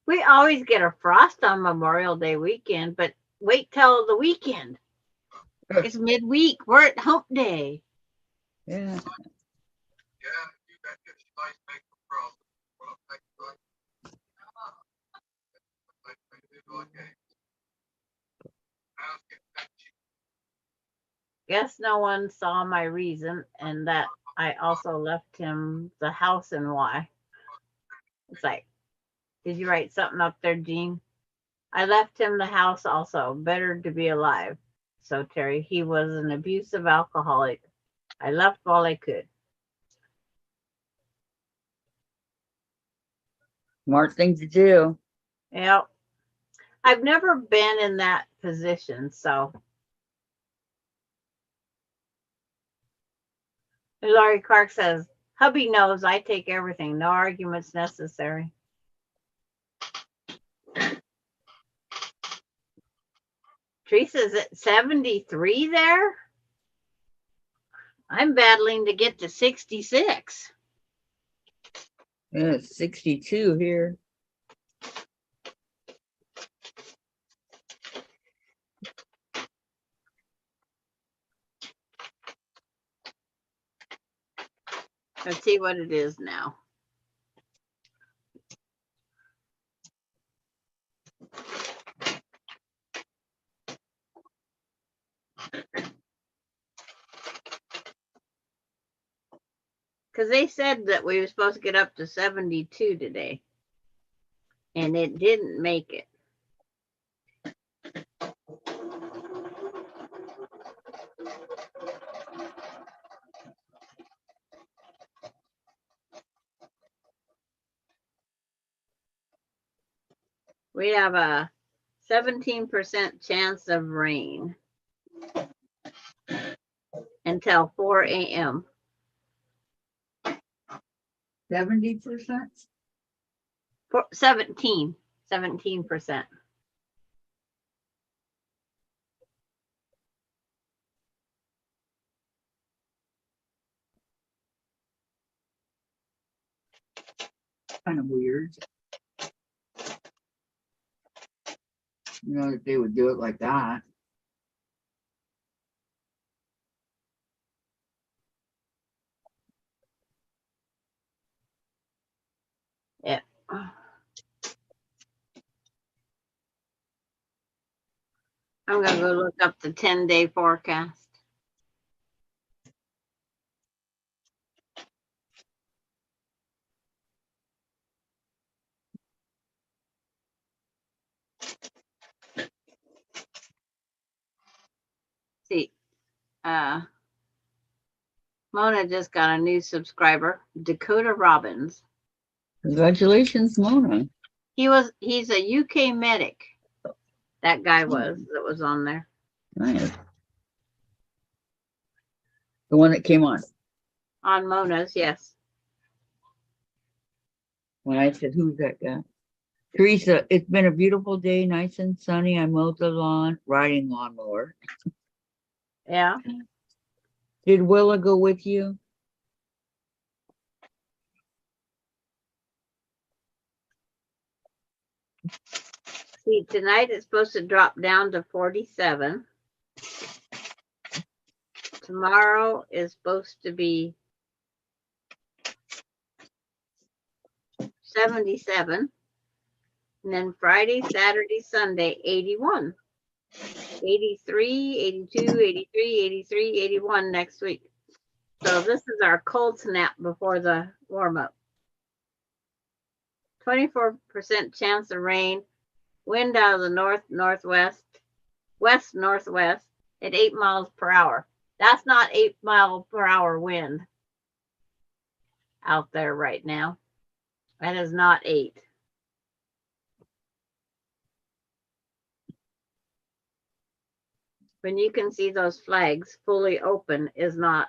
We always get a frost on Memorial Day weekend, but wait till the weekend. It's midweek. We're at hump day. Yeah. Guess no one saw my reason and that I also left him the house and why. It's like, did you write something up there, Jean? I left him the house also. Better to be alive. So, Terry, he was an abusive alcoholic. I left while I could. Smart thing to do. Yeah. I've never been in that position, so. Laurie Clark says, hubby knows I take everything. No arguments necessary. Teresa's at 73 there. I'm battling to get to 66. Yeah, it's 62 here. Let's see what it is now. Because they said that we were supposed to get up to 72 today. And it didn't make it. We have a 17% chance of rain until 4 a.m. 70%? 17%. Kind of weird. You know, that they would do it like that. Yeah. I'm going to go look up the 10-day forecast. See, Mona just got a new subscriber, Dakota Robbins. Congratulations, Mona. He's a UK medic. That guy that was on there. Nice. The one that came on. On Mona's, yes. When I said, who's that guy? Teresa, it's been a beautiful day, nice and sunny. I mowed the lawn, riding lawnmower. Yeah. Did Willa go with you? See, tonight it's supposed to drop down to 47. Tomorrow is supposed to be 77. And then Friday, Saturday, Sunday, 81. 83, 82, 83, 83, 81 next week. So this is our cold snap before the warm up. 24% chance of rain. Wind out of the north-northwest, west-northwest at 8 miles per hour. That's not 8 mile per hour wind out there right now. That is not 8. When you can see those flags fully open is not.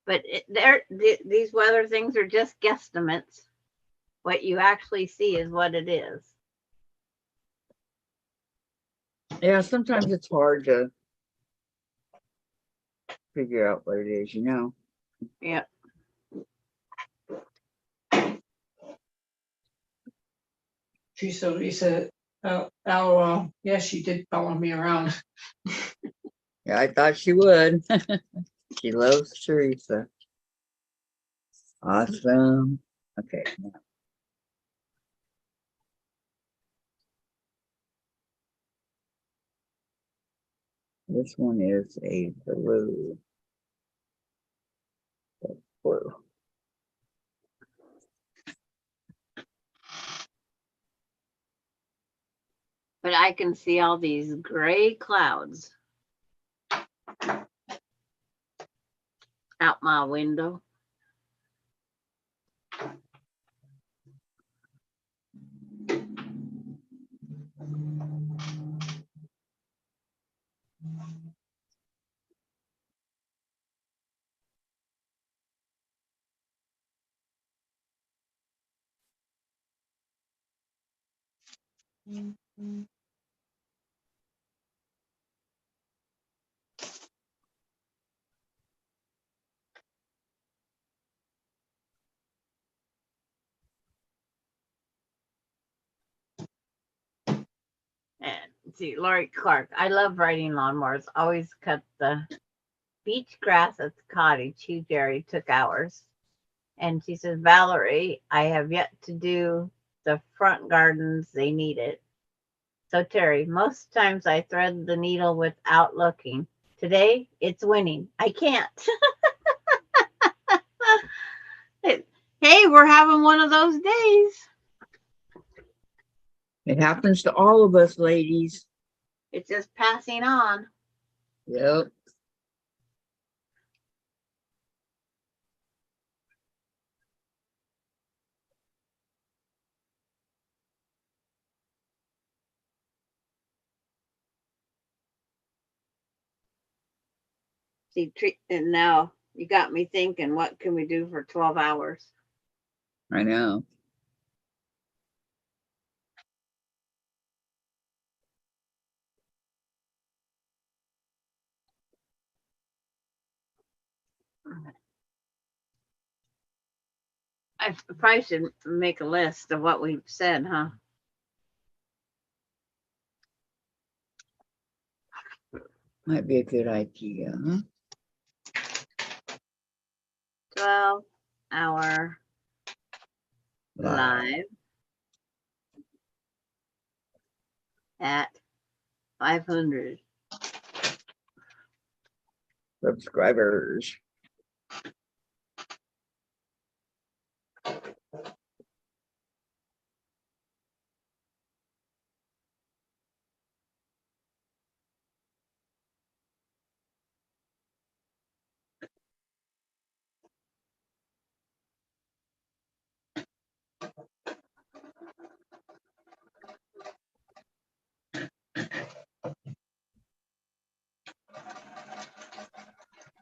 But these weather things are just guesstimates. What you actually see is what it is. Yeah, sometimes it's hard to figure out what it is, you know. Yeah. Teresa, Lisa, LOL. Yes, she did follow me around. Yeah, I thought she would. She loves Teresa. Awesome. Okay. Now. This one is a blue. Blue. but I can see all these gray clouds out my window. And see, Lori Clark, I love riding lawnmowers. Always cut the beach grass at the cottage. Hugh Jerry took hours. And she says, Valerie, I have yet to do the front gardens. They need it. So Terry, most times I thread the needle without looking. Today it's winning. I can't. Hey, we're having one of those days. It happens to all of us, ladies. It's just passing on. Yep. See, and now you got me thinking, what can we do for 12 hours? I know. I probably should make a list of what we've said, huh? Might be a good idea, huh? 12-hour live at 500 Subscribers.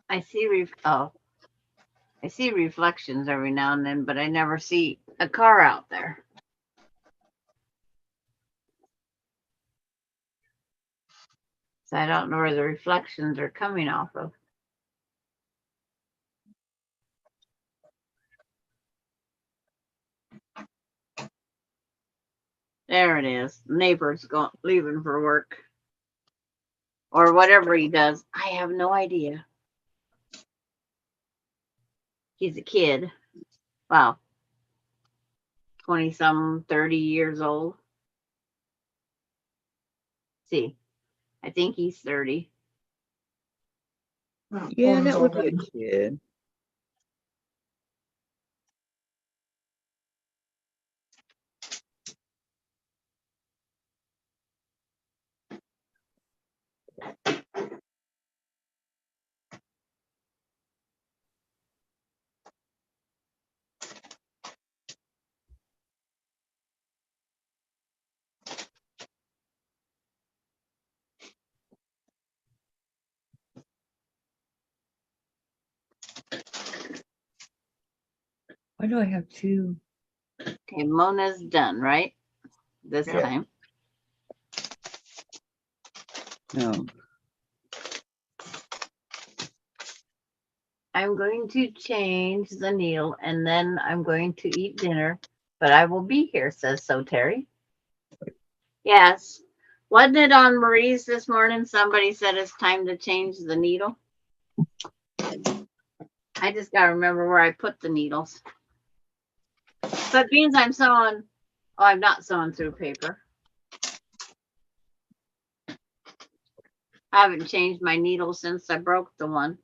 I see reflections every now and then, but I never see a car out there. So I don't know where the reflections are coming off of. There it is. Neighbor's leaving for work. Or whatever he does. I have no idea. He's a kid. Wow. 20-some, 30 years old. See, I think he's 30. Yeah, that would be a kid. Why do I have two? Okay, Mona's done, right? This Yeah. time. No. I'm going to change the needle and then I'm going to eat dinner, but I will be here, says So Terry. Yes. Wasn't it on Marie's this morning? Somebody said it's time to change the needle. I just got to remember where I put the needles. So it means I'm sewing. Oh, I'm not sewing through paper. I haven't changed my needle since I broke the one.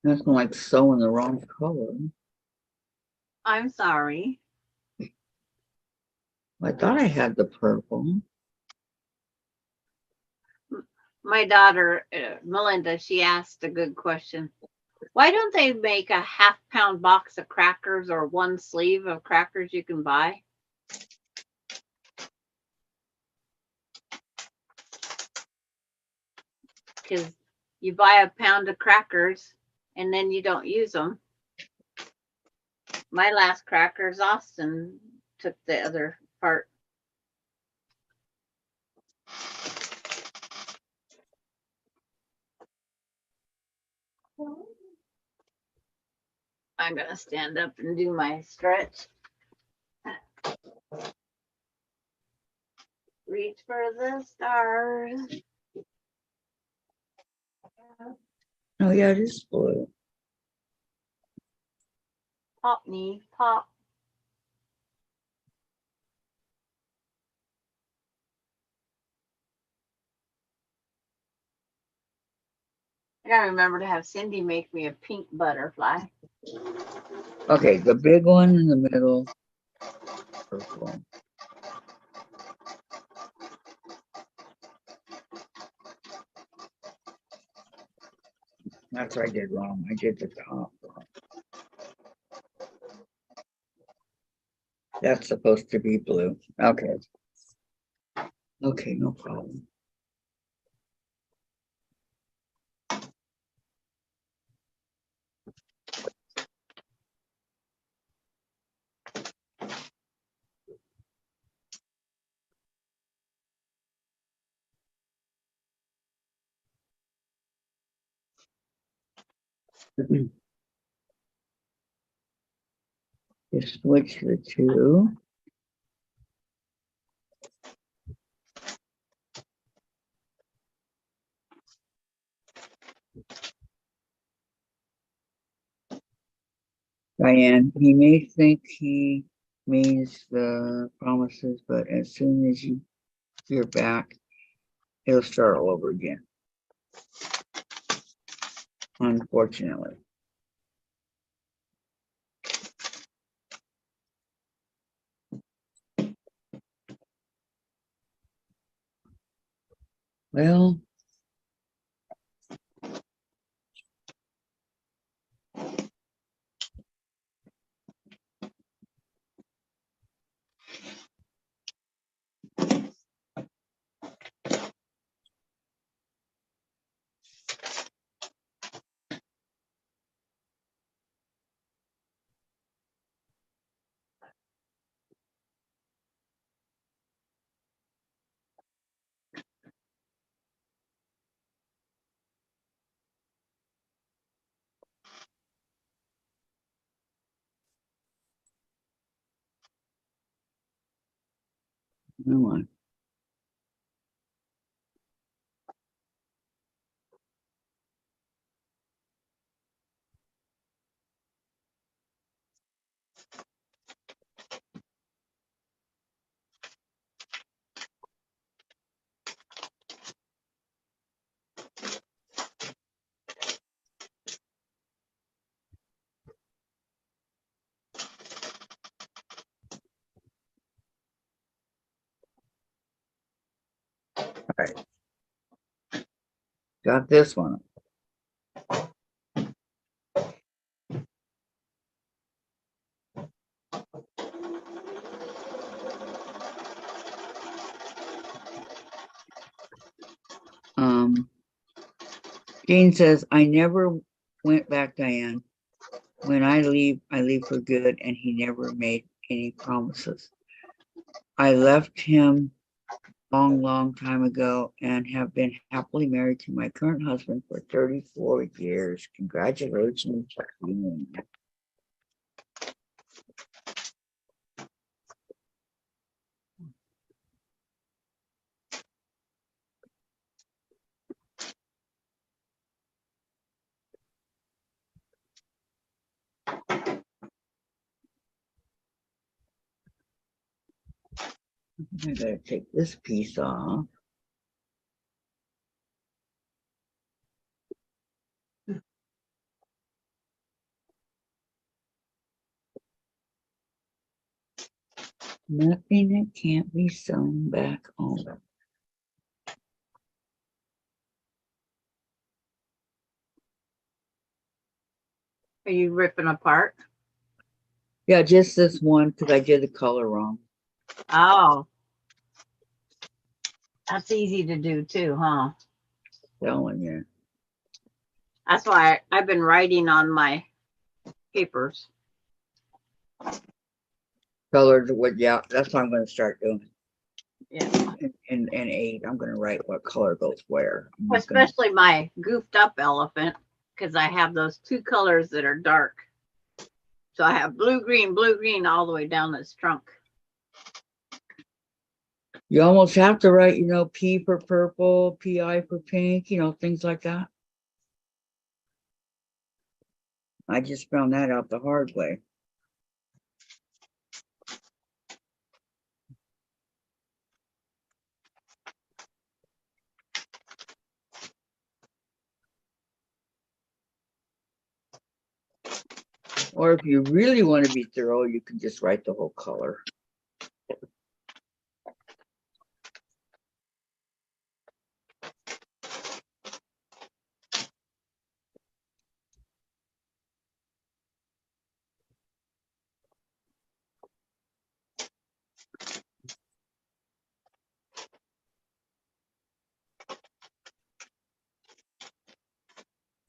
That's like sewing the wrong color. I'm sorry. I thought I had the purple. My daughter, Melinda, she asked a good question. Why don't they make a half-pound box of crackers or one sleeve of crackers you can buy? Because you buy a pound of crackers and then you don't use them. My last crackers, Austin took the other part. I'm gonna stand up and do my stretch. Reach for the stars. Oh yeah, it is blue. Pop me, pop. I gotta remember to have Cindy make me a pink butterfly. Okay, the big one in the middle, purple. That's what I did wrong. I did the top wrong. That's supposed to be blue. Okay. Okay, no problem. Just switch the two. Diane, he may think he means the promises, but as soon as you're back, he'll start all over again. Unfortunately. Well, come on. All right. Got this one. Jean says, I never went back, Diane. When I leave for good, and he never made any promises. I left him long time ago and have been happily married to my current husband for 34 years. Congratulations. I gotta take this piece off. Nothing that can't be sewn back on. Are you ripping apart? Yeah, just this one because I did the color wrong. Oh. That's easy to do too, huh? Telling you. That's why I've been writing on my papers. Colored wood, yeah, that's what I'm gonna start doing. Yeah. In 8, I'm gonna write what color goes where. I'm not gonna- Especially my goofed up elephant, because I have those 2 colors that are dark. So I have blue, green all the way down this trunk. You almost have to write, P for purple, PI for pink, things like that. I just found that out the hard way. Or if you really want to be thorough, you can just write the whole color.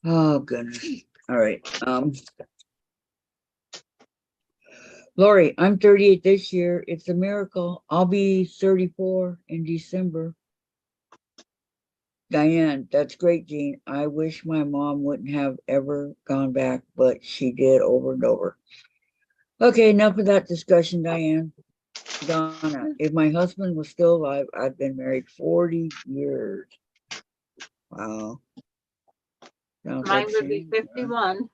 Oh goodness. All right. Lori, I'm 38 this year. It's a miracle. I'll be 34 in December. Diane, that's great, Jean. I wish my mom wouldn't have ever gone back, but she did over and over. Okay, enough of that discussion, Diane. Donna, if my husband was still alive, I've been married 40 years. Wow. Sounds Mine like would be Sandra. 51.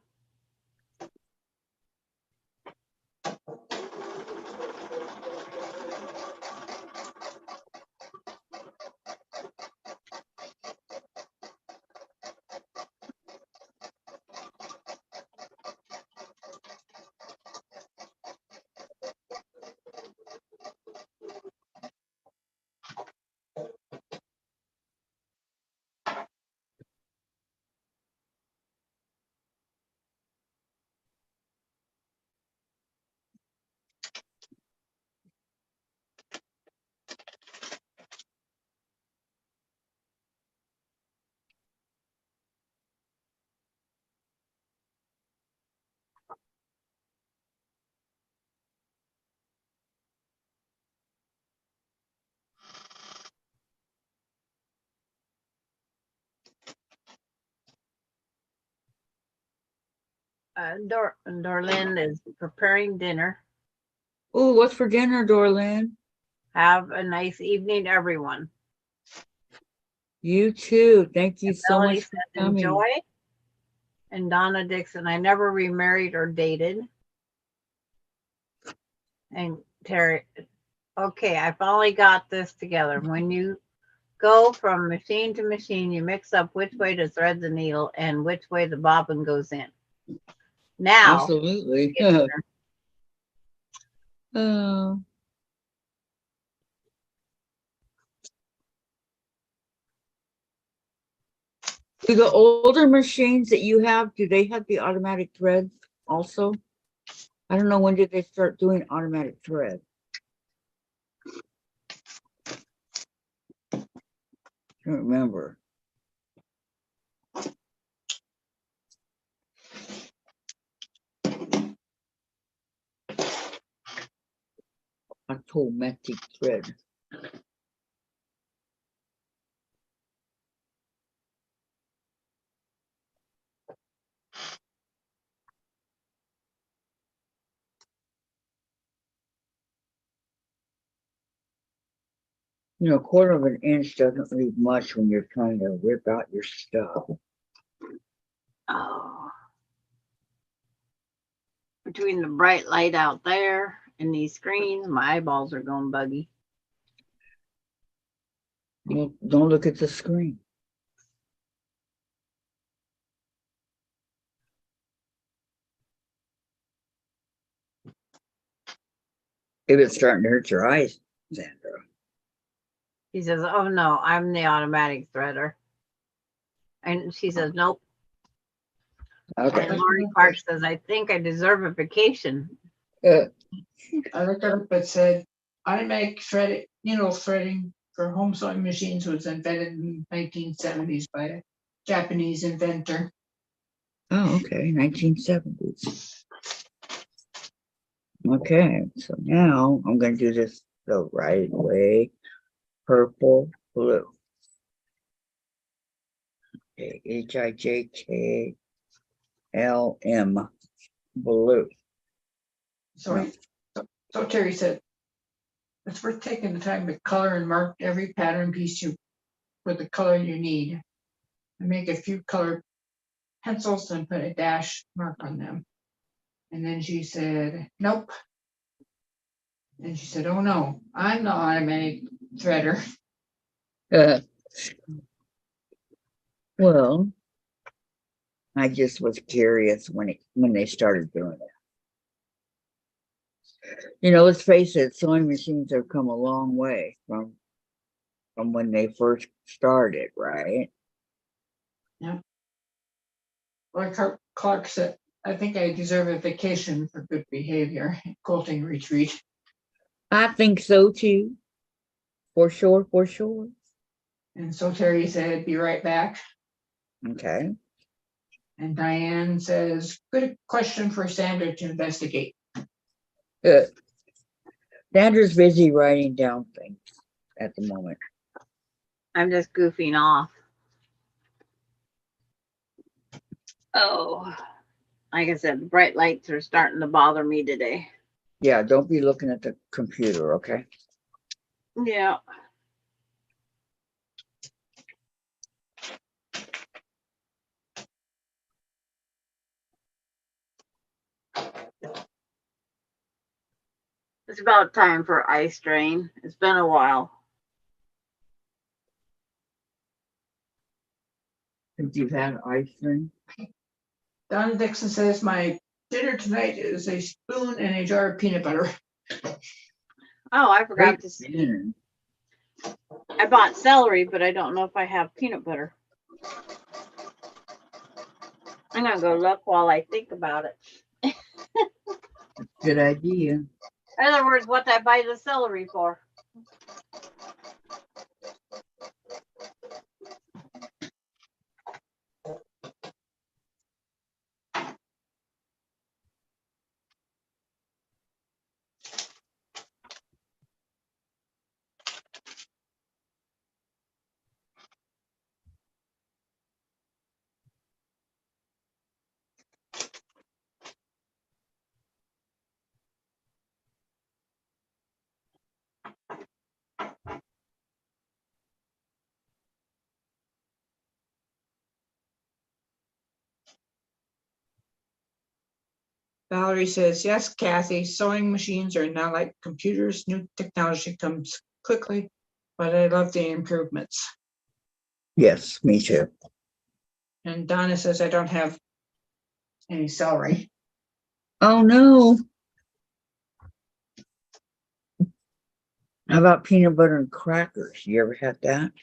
Dorlin is preparing dinner. Oh, what's for dinner, Dorlin? Have a nice evening, everyone. You too. Thank you so Melody much for says coming. enjoy. And Donna Dixon, I never remarried or dated. And Terry, okay, I finally got this together. When you go from machine to machine, you mix up which way to thread the needle and which way the bobbin goes in. Now, Absolutely. Oh. Do the older machines that you have, do they have the automatic threads also? I don't know, when did they start doing automatic thread? I don't remember. Automatic thread. A quarter of an inch doesn't leave much when you're trying to rip out your stuff. oh, between the bright light out there and these screens, my eyeballs are going buggy. Well, don't look at the screen. If it's starting to hurt your eyes, Sandra. He says, oh no, I'm the automatic threader. And she says, nope. Okay. And Lori Clark says, I think I deserve a vacation. I looked it up, it said automatic threading, needle threading for home sewing machines was invented in 1970s by a Japanese inventor. Oh, okay, 1970s. Okay, so now I'm gonna do this the right way. Purple, blue. Okay, HIJKLM, blue. So, so Terry said, it's worth taking the time to color and mark every pattern piece you with the color you need. And make a few colored pencils and put a dash mark on them. And then she said, nope. And she said, oh no, I'm the automatic threader. Well, I just was curious when they started doing it. You know, let's face it, sewing machines have come a long way from when they first started, right? Like Clark said, I think I deserve a vacation for good behavior. Quilting retreat. I think so too. For sure, for sure. And so Terry said, be right back. Okay. And Diane says, good question for Sandra to investigate. Good. Sandra's busy writing down things at the moment. I'm just goofing off. Oh, like I said, the bright lights are starting to bother me today. Yeah, don't be looking at the computer, okay? Yeah. It's about time for ice drain. It's been a while. Since you've had ice cream. Don Dixon says, my dinner tonight is a spoon and a jar of peanut butter. Oh, I forgot to say. Dinner. I bought celery, but I don't know if I have peanut butter. I'm gonna go look while I think about it. Good idea. In other words, what did I buy the celery for? Valerie says, yes, Kathy, sewing machines are now like computers. New technology comes quickly, but I love the improvements. Yes, me too. And Donna says, I don't have any celery. Oh no. How about peanut butter and crackers? You ever had that?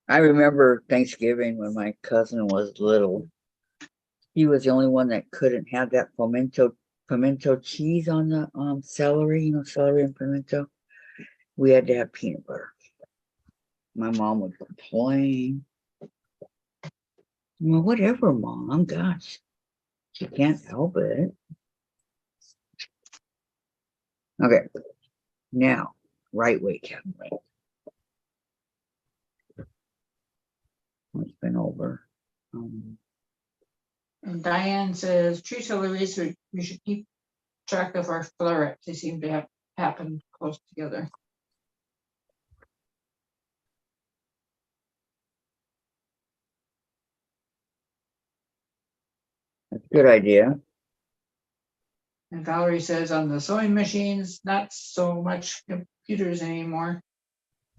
I remember Thanksgiving when my cousin was little. He was the only one that couldn't have that pimento cheese on the celery, celery and pimento. We had to have peanut butter. My mom would complain. Well, whatever, Mom. Gosh, she can't help it. Okay, now, right way, Kathleen. It's been over. And Diane says, Teresa Louise, we should keep track of our florets. They seem to have happened close together. That's a good idea. And Valerie says, on the sewing machines, not so much computers anymore.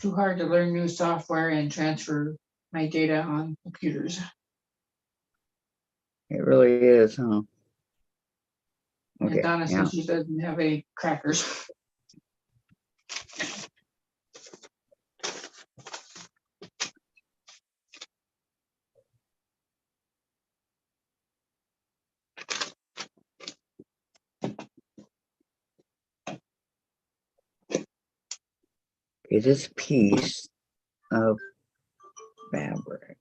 Too hard to learn new software and transfer my data on computers. It really is, huh? And Okay, Donna yeah. says she doesn't have any crackers. Okay, this piece of fabric.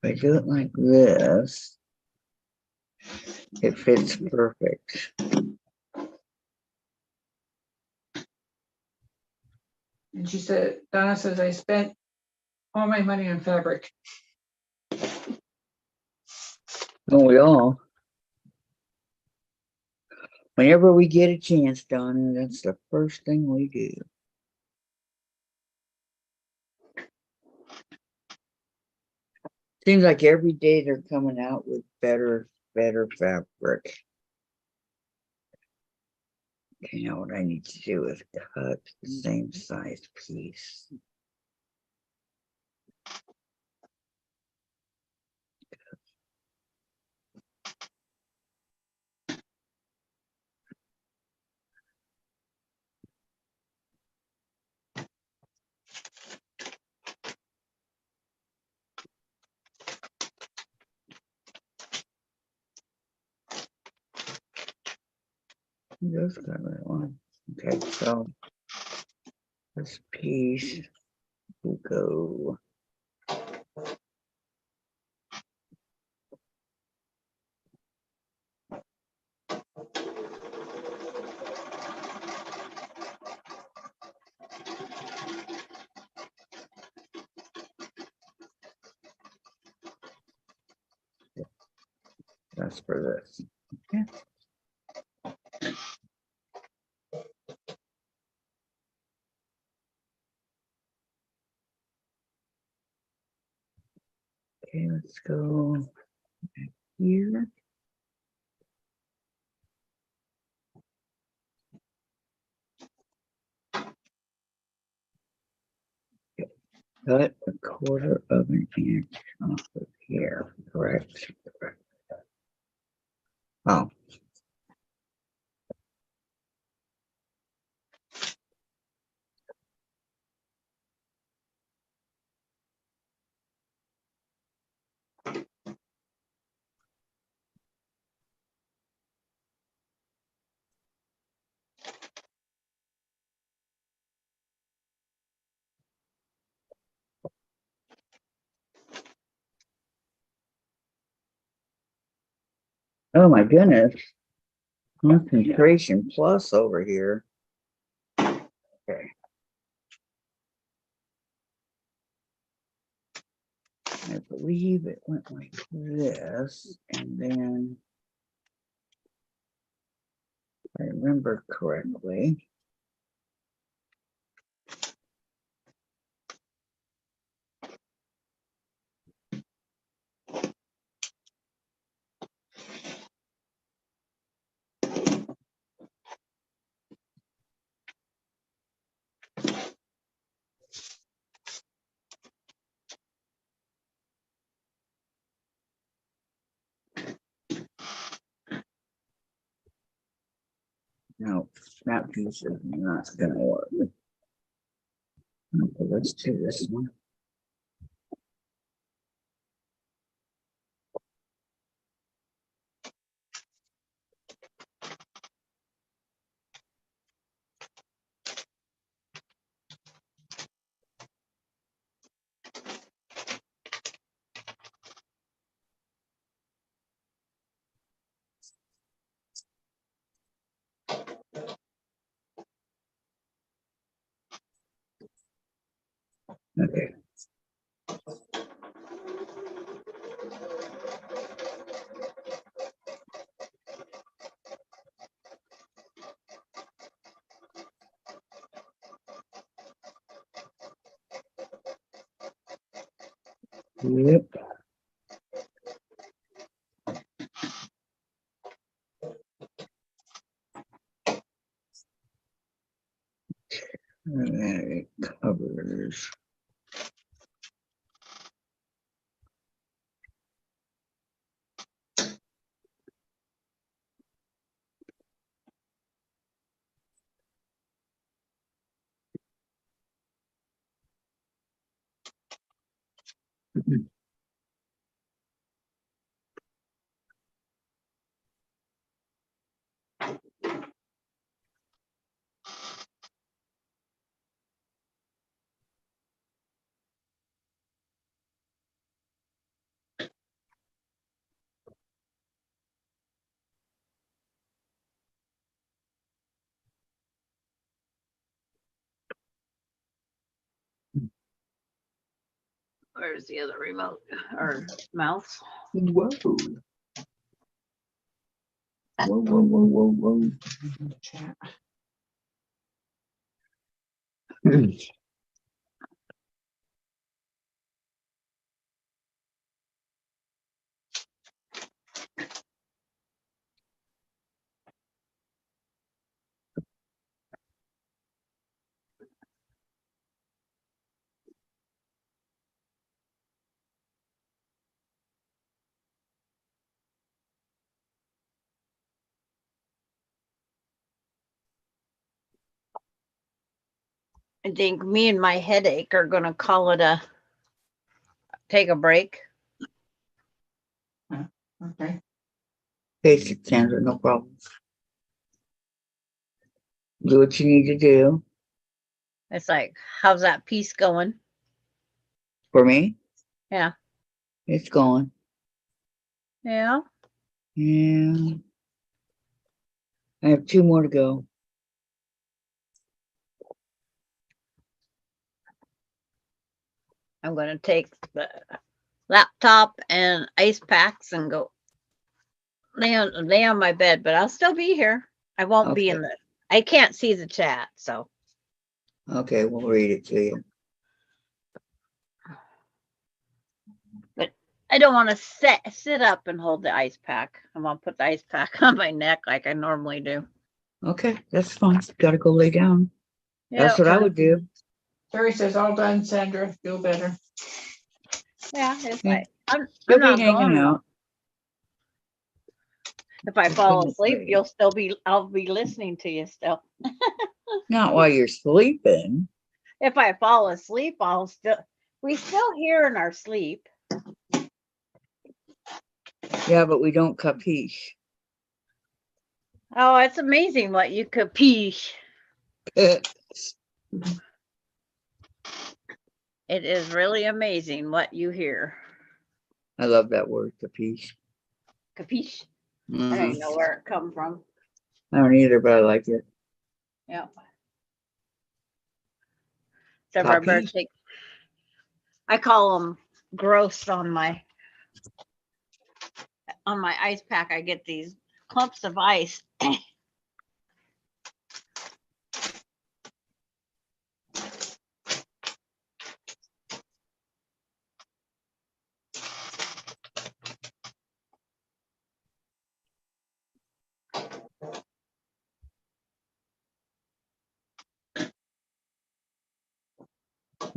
If I do it like this, it fits perfect. And she said, Donna says, I spent all my money on fabric. Don't we all? Whenever we get a chance, Donna, that's the first thing we do. Seems like every day they're coming out with better fabric. Okay, now what I need to do is cut the same size piece. Just got that one. Okay, so this piece will go. That's for this. Okay. Okay, let's go here. Cut 1/4 of an inch off of here, correct? Oh. Oh my goodness. Concentration plus over here. Okay. I believe it went like this, and then, if I remember correctly. No, that piece is not gonna work. Okay, let's do this one. Okay. Yep. And then it covers. Where's the other remote or mouse? Whoa. Whoa, whoa, whoa, whoa, Chat. whoa. I think me and my headache are gonna call it a take a break. Okay. Face it, Sandra, no problem. Do what you need to do. It's like, how's that piece going? For me, Yeah. it's going. Yeah. Yeah. I have 2 more to go. I'm gonna take the laptop and ice packs and go lay on my bed, but I'll still be here. I won't be in Okay. I can't see the chat, so Okay, we'll read it to you. I don't want to sit up and hold the ice pack. I want to put the ice pack on my neck like I normally do. Okay, that's fine. Gotta go lay down. That's Yeah. what I would do. Terry says, all done, Sandra. Feel better. Yeah, it's Yeah. like I'm You'll be not hanging going. out. If I fall Don't asleep, worry. I'll be listening to you still. Not while you're sleeping. If I fall asleep, we still hear in our sleep. Yeah, but we don't capiche. Oh, it's amazing what you capiche. I It is really amazing what you hear. love that word, capiche. Capiche. I don't Mhm. even know where it come from. I don't either, but I like it. Yeah. Except for Copy. birthday. I call them gross on my ice pack. I get these clumps of ice. I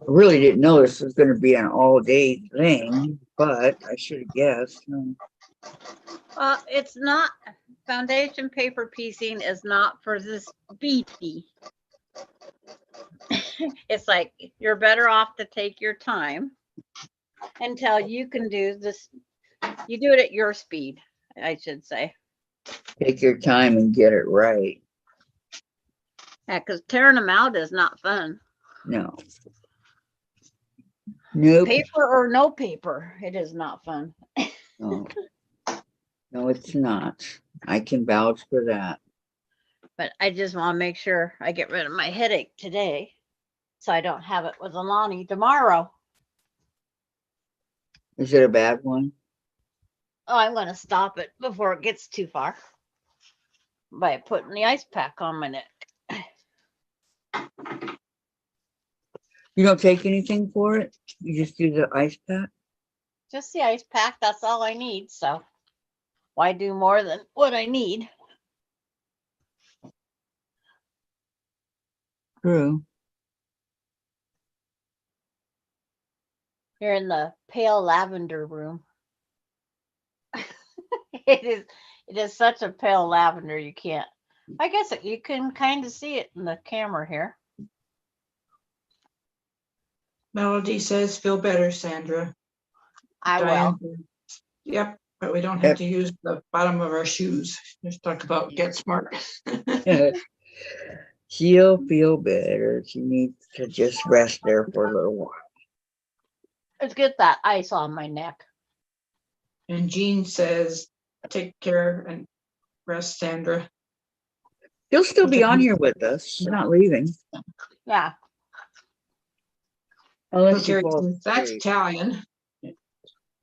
really didn't know this was going to be an all-day thing, but I should have guessed. It's not foundation paper piecing is not for this speedy. It's like you're better off to take your time until you can do this. You do it at your speed, I should say. Take your time and get it right. Yeah, because tearing them out is not fun. No. Nope. Paper or no paper, it is not fun. No. No, it's not. I can vouch for that. But I just want to make sure I get rid of my headache today so I don't have it with Alani tomorrow. Is it a bad one? Oh, I'm going to stop it before it gets too far by putting the ice pack on my neck. You don't take anything for it? You just do the ice pack? Just the ice pack, that's all I need. So why do more than what I need? True. You're in the pale lavender room. It is such a pale lavender you can't. I guess you can kind of see it in the camera here. Melody says, feel better, Sandra. I will. Diane said, yep, but we don't have to use the bottom of our shoes. Just talk about get smart. She'll feel better. She needs to just rest there for a little while. Let's get that ice on my neck. And Jean says, take care and rest, Sandra. She'll still be on here with us. She's not leaving. Yeah. Unless So she Terry falls says, that's asleep. Italian.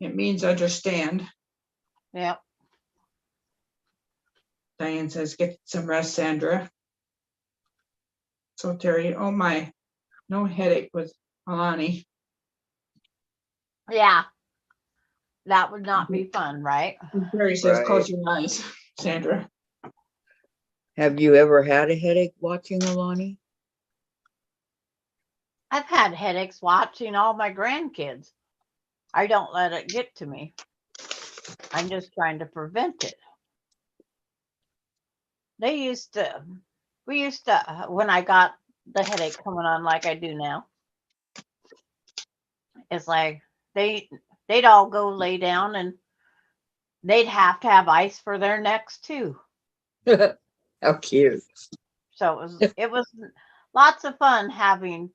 It means understand. Yep. Diane says, get some rest, Sandra. So Terry, oh my, no headache with Alani. Yeah. That would not be fun, right? And Terry says, Right. close your eyes, Sandra. Have you ever had a headache watching Alani? I've had headaches watching all my grandkids. I don't let it get to me. I'm just trying to prevent it. We used to, when I got the headache coming on like I do now, it's like they'd all go lay down and they'd have to have ice for their necks too. How cute. So it was lots of fun having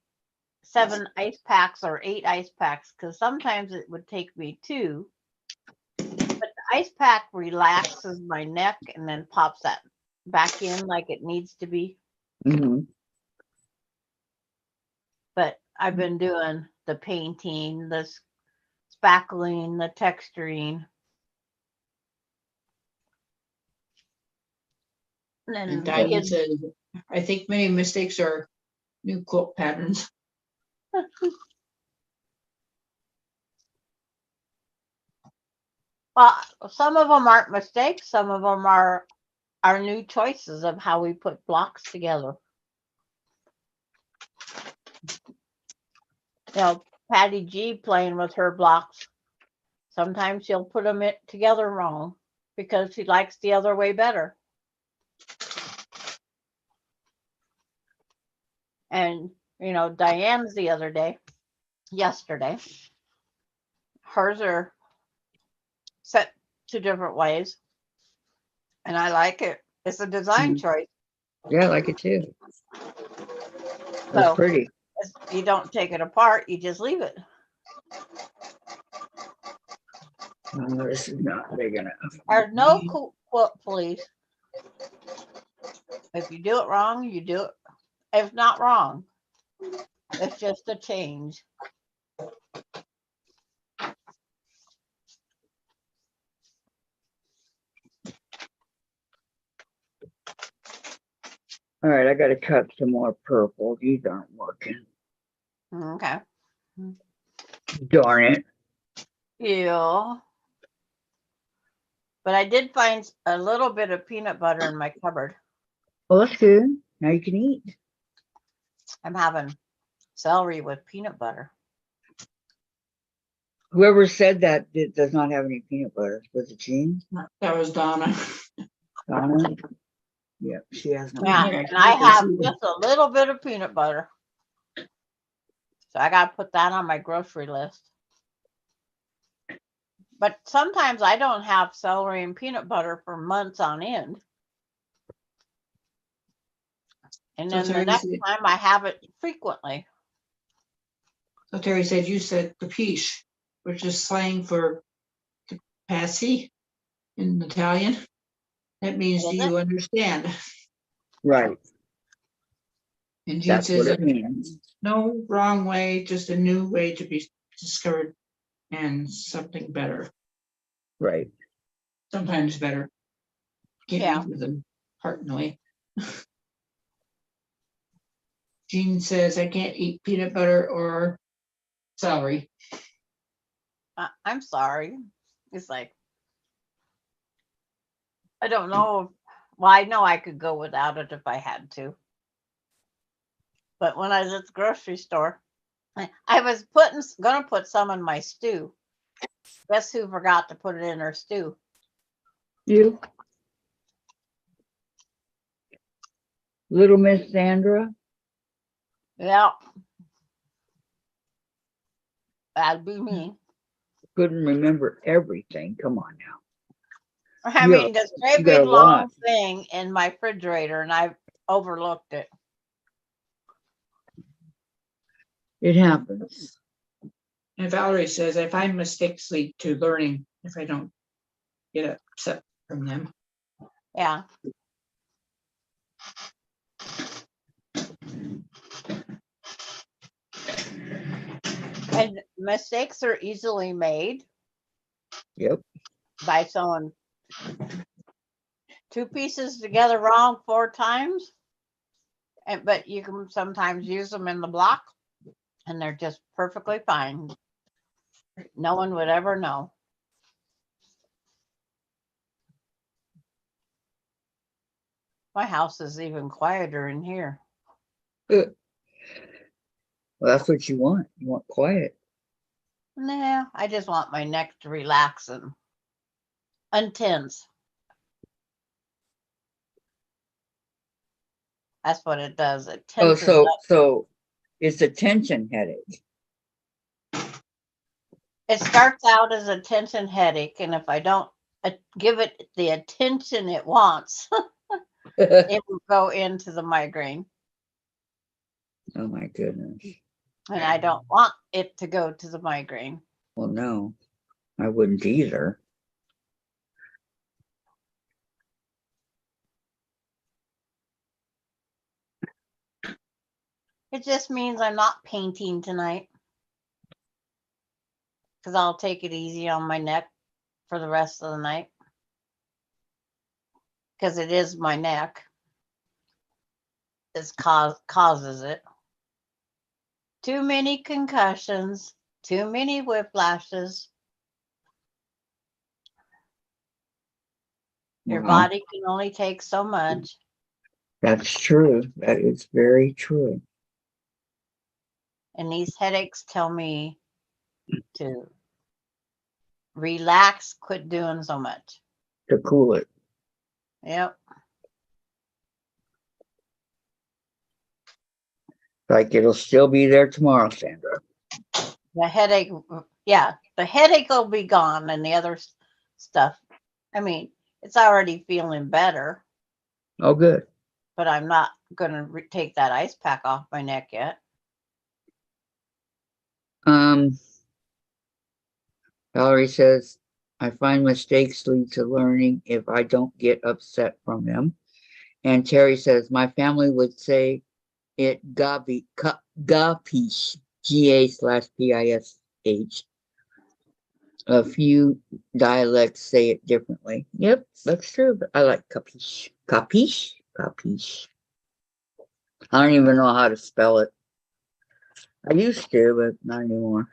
7 ice packs or 8 ice packs, because sometimes it would take me 2. But the ice pack relaxes my neck and then pops that back in like it needs to be. Mhm. But I've been doing the painting, the spackling, the texturing. And then And the Diane kids, says, I think many mistakes are new quilt patterns. well, some of them aren't mistakes. Some of them are new choices of how we put blocks together. You know, Patty G playing with her blocks. Sometimes she'll put them together wrong because she likes the other way better. And, you know, Diane's yesterday, hers are set 2 different ways. And I like it. It's a design choice. Yeah, I like it too. That's So pretty. you don't take it apart, you just leave it. Oh, this is not big enough. There's no quilt police. If you do it wrong, you do it. It's not wrong. It's just a change. All right, I got to cut some more purple. These aren't working. Okay. Darn it. Yeah. But I did find a little bit of peanut butter in my cupboard. Well, that's good. Now you can eat. I'm having celery with peanut butter. Whoever said that does not have any peanut butter. Was it Jean? That was Donna. Donna? Yeah, she has no. Yeah, and I have just a little bit of peanut butter. So I got to put that on my grocery list. But sometimes I don't have celery and peanut butter for months on end. And So then the Terry next said- time I have it frequently. So Terry said, you said capiche, which is slang for capacity in Italian. That means, Is do it? you understand? Right. And Jean That's what says, it means. no wrong way, just a new way to be discovered and something better. Right. Sometimes better. Can't Yeah. read with them heart in the way. Jean says, I can't eat peanut butter or celery. I'm sorry. It's like, I don't know. Well, I know I could go without it if I had to. But when I was at the grocery store, I was gonna put some in my stew. Guess who forgot to put it in her stew? You? Little Miss Sandra? Yeah. That'd be me. couldn't remember everything. Come on now. I You got- mean, this great you got big a long lot. thing in my refrigerator, and I overlooked it. It happens. And Valerie says, I find mistakes lead to learning if I don't get upset from them. Yeah. And mistakes are easily made Yep. by sewing two pieces together wrong 4 times. But you can sometimes use them in the block and they're just perfectly fine. No one would ever know. My house is even quieter in here. Well, that's what you want. You want quiet. Nah, I just want my neck to relax and untense. That's what it does. It Oh, tenses up. so it's a tension headache. It starts out as a tension headache, and if I don't give it the attention it wants, it will go into the migraine. Oh my goodness. And I don't want it to go to the migraine. Well, no, I wouldn't either. It just means I'm not painting tonight because I'll take it easy on my neck for the rest of the night because it is my neck. It causes it. Too many concussions, too many whiplashes. Your Wow. body can only take so much. That's true. That is very true. And these headaches tell me to relax, quit doing so much. To cool it. Yep. Like it'll still be there tomorrow, Sandra. The headache, yeah, the headache will be gone and the other stuff. I mean, it's already feeling better, Oh, good. but I'm not going to take that ice pack off my neck yet. Valerie says, I find mistakes lead to learning if I don't get upset from them. And Terry says, my family would say it gapish, G-A/P-I-S-H. A few dialects say it differently. Yep, that's true. But I like capiche. Capiche? Capiche. I don't even know how to spell it. I used to, but not anymore.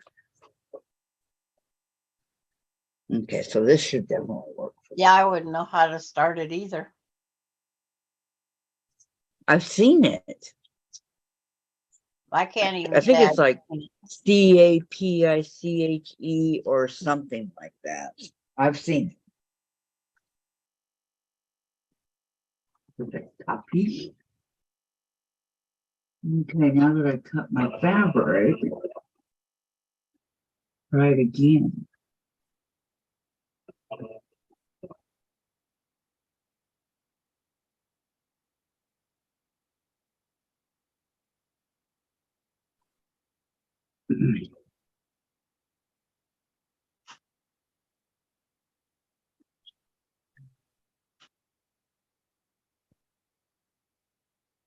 Okay, so this should definitely work. Yeah, I wouldn't know how to start it either. I've seen it. I can't even I think say it's like CAPICHE or something like that. I've seen it. Okay, copy. Okay, now that I cut my fabric, try it again.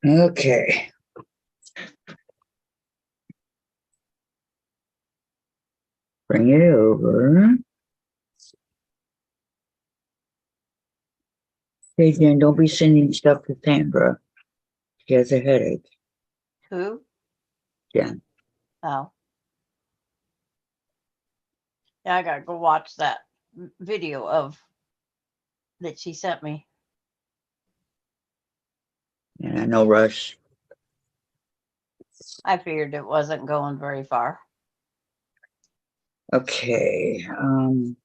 Okay. Bring it over. Hey, Jen, don't be sending stuff to Sandra. She has a headache. Who? Yeah. Oh. Yeah, I got to go watch that video of that she sent me. Yeah, no rush. I figured it wasn't going very far. Okay. I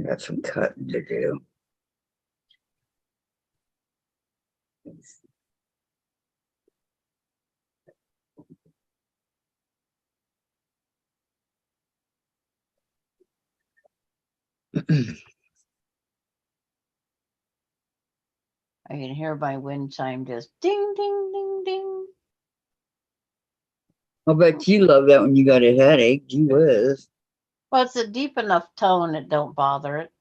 got some cutting to do. I can hear my wind chime just ding, ding, ding, ding. I bet you love that when you got a headache. Gee whiz. Well, it's a deep enough tone, it don't bother it.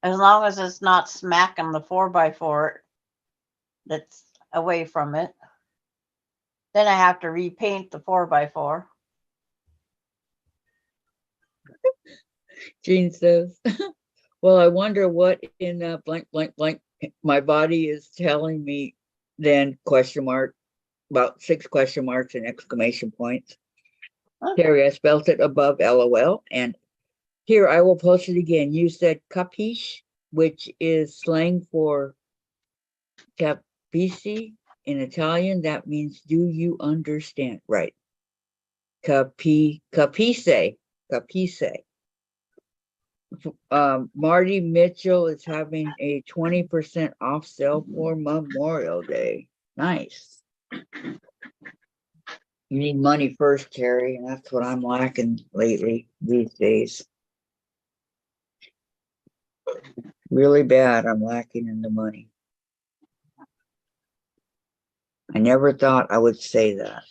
As long as it's not smacking the 4x4 that's away from it. Then I have to repaint the 4x4. Jean says, well, I wonder what in blank, blank, blank my body is telling me then, question mark, about 6 question marks and exclamation points. Okay. Terry, I spelled it above LOL. And here, I will post it again. You said capiche, which is slang for capisci in Italian. That means, do you understand? Right. Capice, capice. Marty Mitchell is having a 20% off sale for Memorial Day. Nice. You need money first, Terry, and that's what I'm lacking lately these days. Really bad. I'm lacking in the money. I never thought I would say that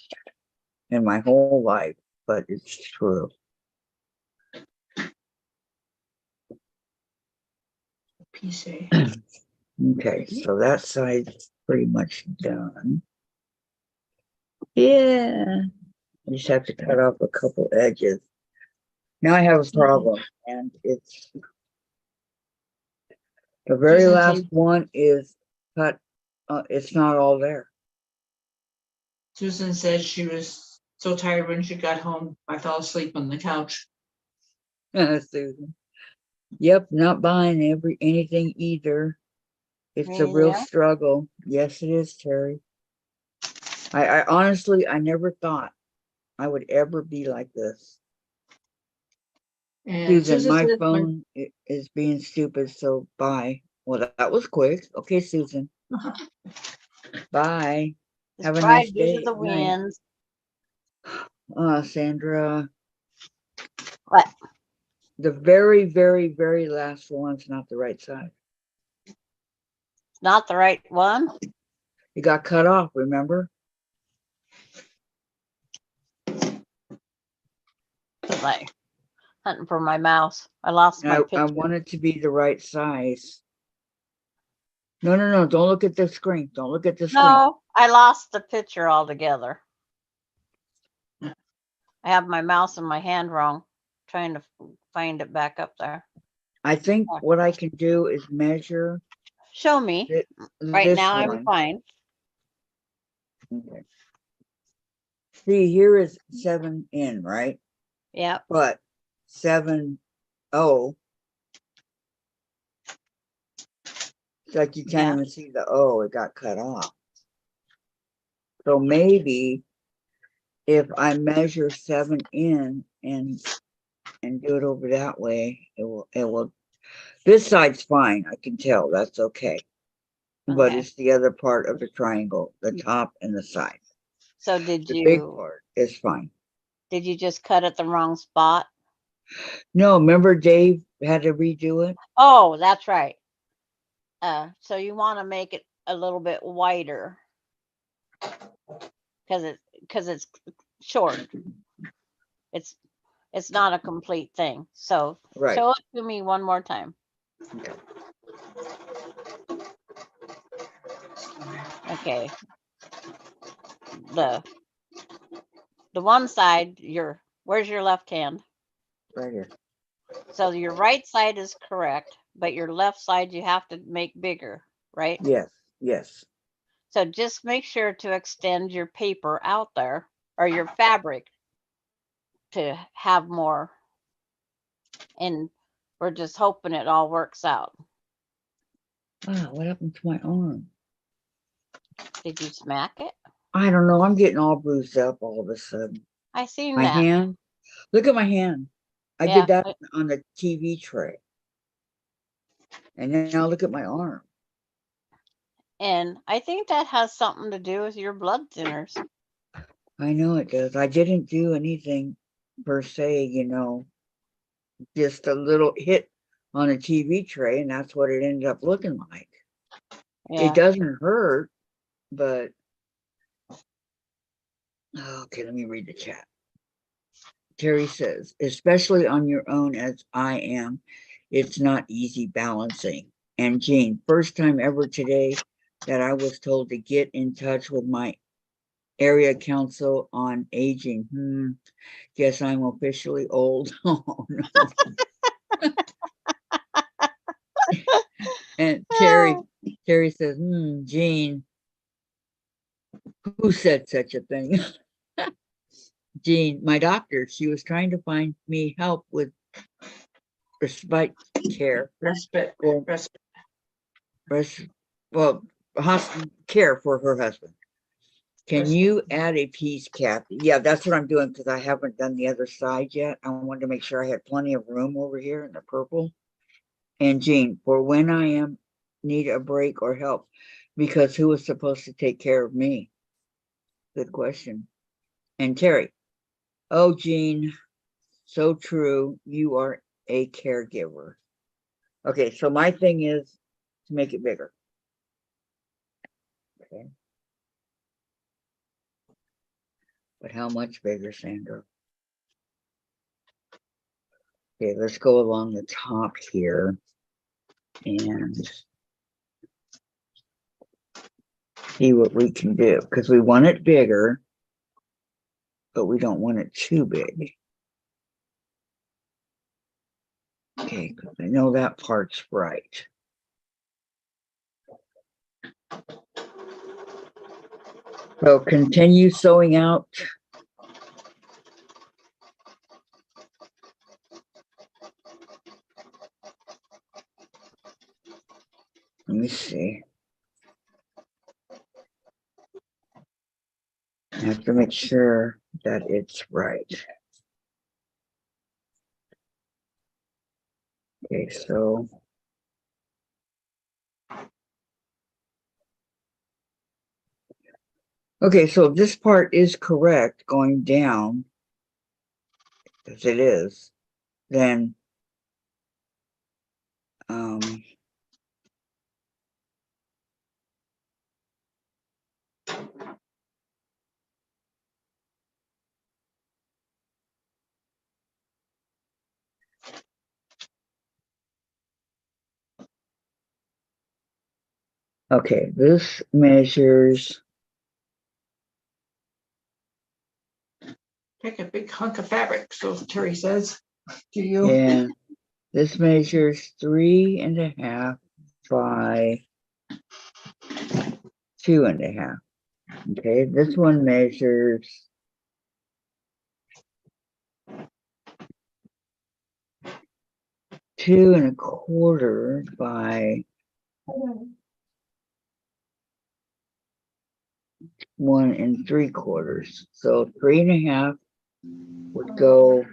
in my whole life, but it's true. PC. Okay, so that side's pretty much done. Yeah. I just have to cut off a couple edges. Now I have a problem, and it's the very Susan last said- one is cut. It's not all there. Susan said she was so tired when she got home. I fell asleep on the couch. Susan. Yep, not buying anything either. It's a real Yeah. struggle. Yes, it is, Terry. I honestly, I never thought I would ever be like this. And Susan, my said phone is being stupid, so bye. Well, that was quick. Okay, Susan. Bye. Just Have a try nice to get day. to the Night. winds. Sandra. What? The very, very, very last one's not the right side. Not the right one. It got cut off, remember? 'Cause I hunting for my mouse. I lost my I picture. want it to be the right size. No, no, no. Don't look at the screen. Don't look at the screen. No, I lost the picture altogether. I have my mouse in my hand wrong, trying to find it back up there. I think what I can do is measure Show me. Right this now I'm one. fine. Okay. See, here is 7N, right? Yep. But 7O, it's like you can't Yeah. even see the O, it got cut off. So maybe if I measure 7N and do it over that way, it will, this side's fine, I can tell, that's okay. But Okay. it's the other part of the triangle, the top and the side. So did The big you part is fine. just cut it the wrong spot? No, remember Dave had to redo it? Oh, that's right. So you want to make it a little bit wider because it's short. It's not a complete thing. So Right. show it to me one more time. Okay. The one side, where's your left hand? Right here. So your right side is correct, but your left side you have to make bigger, right? Yes, yes. So just make sure to extend your paper out there or your fabric to have more. And we're just hoping it all works out. Ah, what happened to my arm? Did you smack it? I don't know. I'm getting all bruised up all of a sudden. I seen My that. hand. Look at my hand. I Yeah, did that on the TV tray. And now look at my arm. And I think that has something to do with your blood thinners. I know it does. I didn't do anything per se, you know, just a little hit on a TV tray, and that's what it ended up looking like. Yeah. It doesn't hurt, but okay, let me read the chat. Terry says, especially on your own as I am, it's not easy balancing. And Jean, first time ever today that I was told to get in touch with my area council on aging. Guess I'm officially old. Oh no. And Terry says, Jean, who said such a thing? Jean, my doctor, she was trying to find me help with respite care. Respite, Well, respite. hospital care for her husband. Can you add a piece, Kathy? Yeah, that's what I'm doing because I haven't done the other side yet. I wanted to make sure I had plenty of room over here in the purple. And Jean, for when I need a break or help, because who was supposed to take care of me? Good question. And Terry, oh, Jean, so true. You are a caregiver. Okay, so my thing is to make it bigger. Okay. But how much bigger, Sandra? Okay, let's go along the top here and see what we can do, because we want it bigger, but we don't want it too big. Okay, because I know that part's right. So continue sewing out. Let me see. I have to make sure that it's right. Okay, so so this part is correct going down, as it is, then okay, this measures. Take a big hunk of fabric, so Terry says to you. Yeah, this measures 3.5 by 2.5. Okay, this one measures 2.25 by 1.75. So 3.5 would go.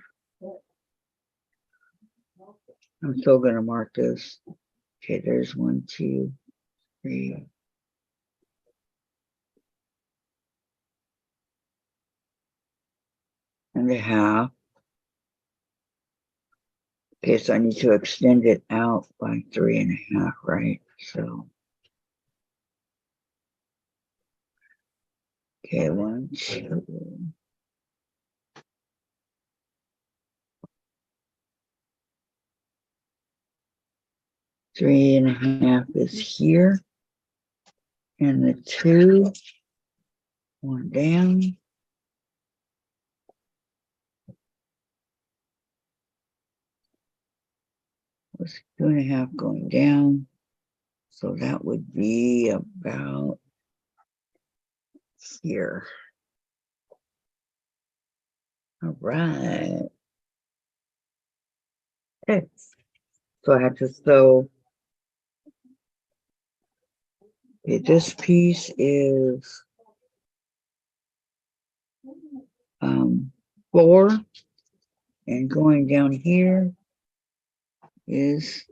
I'm still going to mark this. Okay, there's 1, 2, 3. And a half. Okay, so I need to extend it out by 3.5, right? So, okay, 1, 2. Three and a half is here. And the 2, 1 down. Was 2.5 going down. So that would be about here. All right. Okay. So I have to sew. Okay, this piece is 4, and going down here is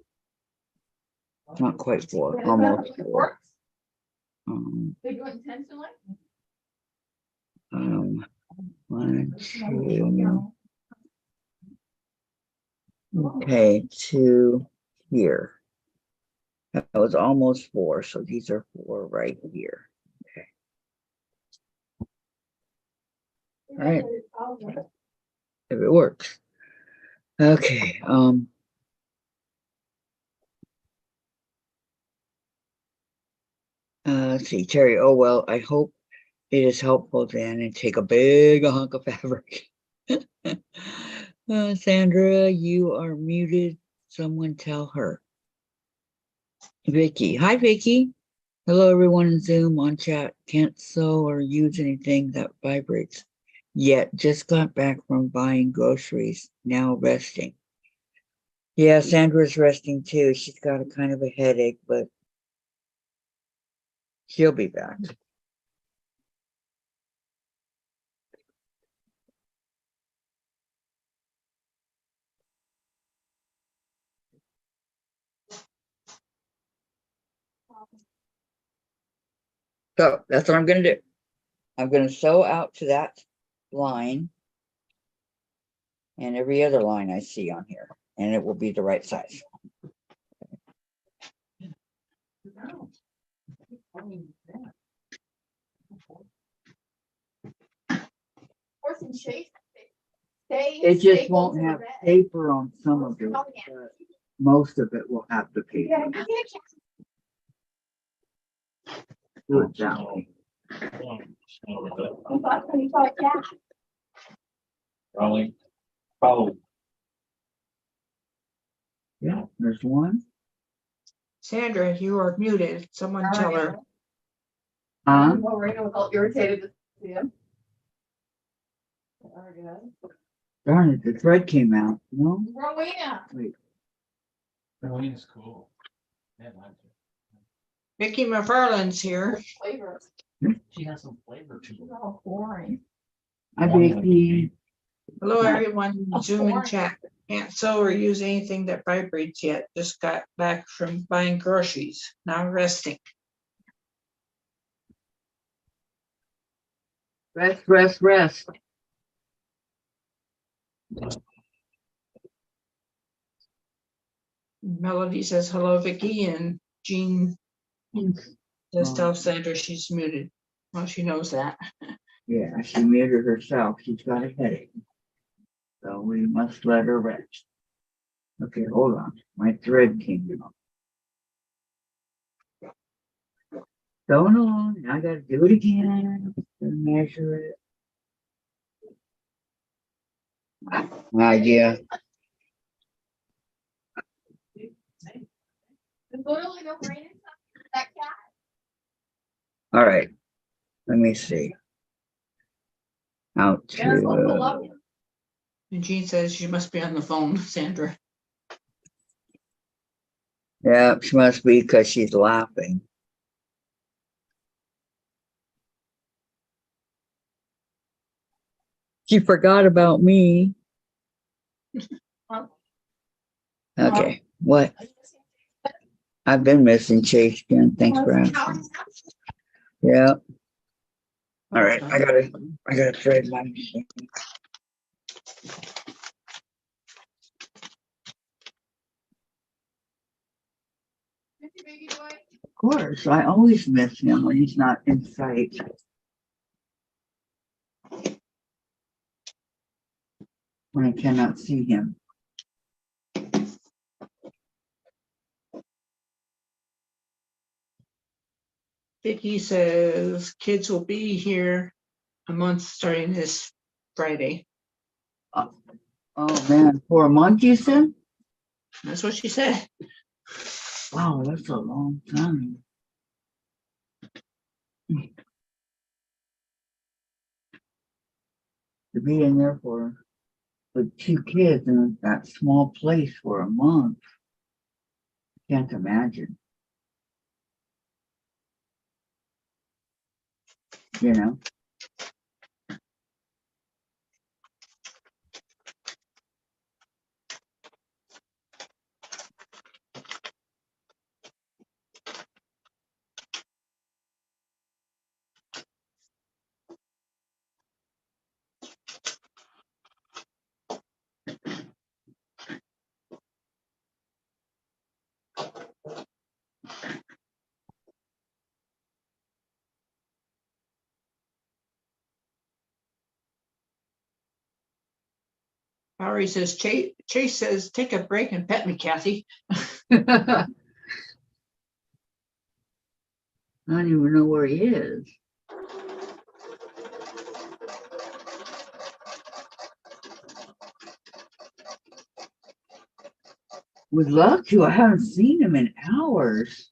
not quite 4, almost 4. They do it intentionally? 1, 2. Okay, to here. That was almost 4, so these are 4 right here. Okay. All right. If it works. Okay. Let's see, Terry. Oh well, I hope it is helpful then, and take a big hunk of fabric. Sandra, you are muted. Someone tell her. Vicky. Hi, Vicky. Hello, everyone in Zoom on chat. Can't sew or use anything that vibrates yet. Just got back from buying groceries. Now resting. Yeah, Sandra's resting too. She's got a kind of a headache, but she'll be back. So that's what I'm going to do. I'm going to sew out to that line and every other line I see on here, and it will be the right size. Horse and shake. Stay It just stapled won't to the have bed. paper on some of it. Oh, yeah. But most of it will have the Yeah, paper. you can't Do it that way. Probably. Yeah, there's one. Sandra, you are muted. Someone tell her. Rena was all irritated to see him. Darn it, the thread came out. No? Rowena. Wait. Halloween's cool. Yeah, mine's- Vicky McFarland's here. Flavor. She has some flavor to it. Oh, boring. Hi, Vicky. Hello, everyone. in Zoom and chat. Can't sew or use anything that vibrates yet. Just got back from buying groceries. Now resting. Rest, rest, rest. Melody says hello, Vicky, and Jean says tell Sandra she's muted. Well, she knows that. Yeah, she muted herself. She's got a headache. So we must let her rest. Okay, hold on. My thread came out. Going on. I gotta do it again. Measure it. Idea. There's literally no rain in that cat. All right. Let me see. Out They're supposed to love to. you. And Jean says she must be on the phone, Sandra. Yeah, she must be because she's laughing. She forgot about me. Okay, what? I've been missing Chase again. Thanks for asking. Yeah. All right, I gotta thread my machine. Miss you, baby boy. Of course, I always miss him when he's not in sight. When I cannot see him. Vicky says kids will be here a month starting this Friday. Oh man, for a month you said? That's what she said. Wow, that's a long time. To be in there for with 2 kids in that small place for a month. Can't imagine. You know? Valerie says, Chase says, take a break and pet me, Kathy. I don't even know where he is. Would love to. I haven't seen him in hours.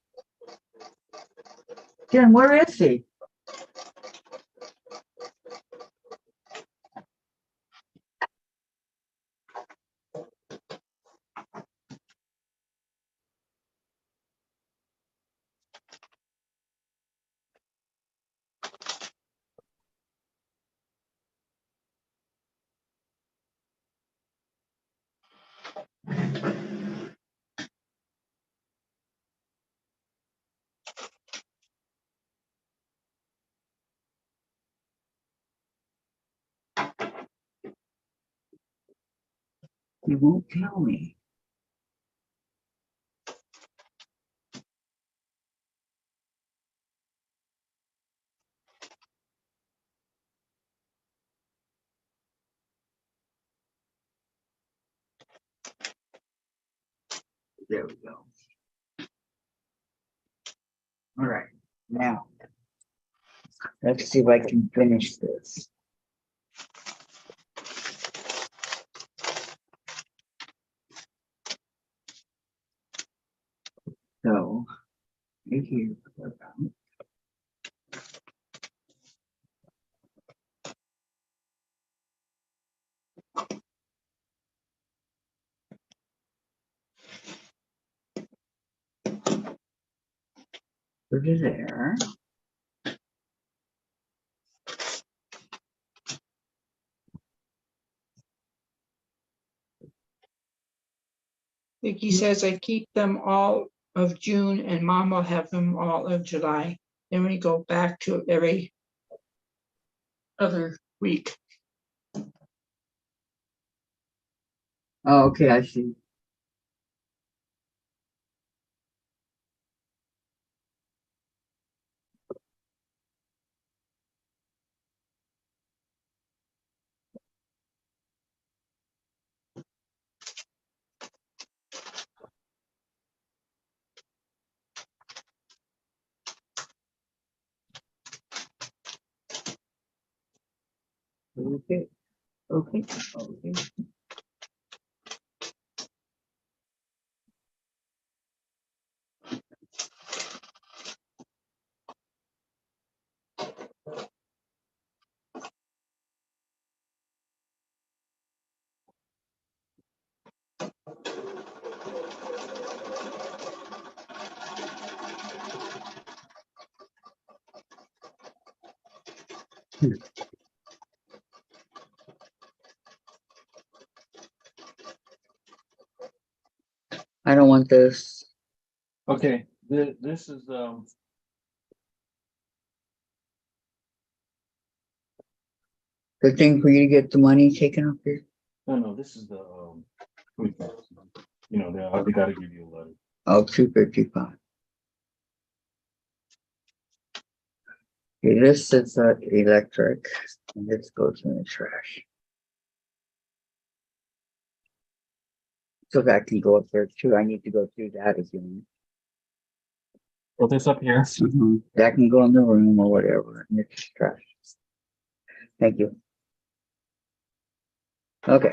Jen, where is he? He won't tell me. There we go. All right, now let's see if I can finish this. So, right here, put it there. Vicky says, I keep them all of June and Mom will have them all of July. Then we go back to every other week. Oh, okay, I see. Okay, okay, okay. I don't want this. Okay, this is, The thing for you to get the money taken off here. no, this is the, you know, they gotta give you a letter. Oh, 255. Okay, this is electric, and this goes in the trash. So that can go up there too. I need to go through that again. Put this up here. That can go in the room or whatever, and it's trash. Thank you. Okay.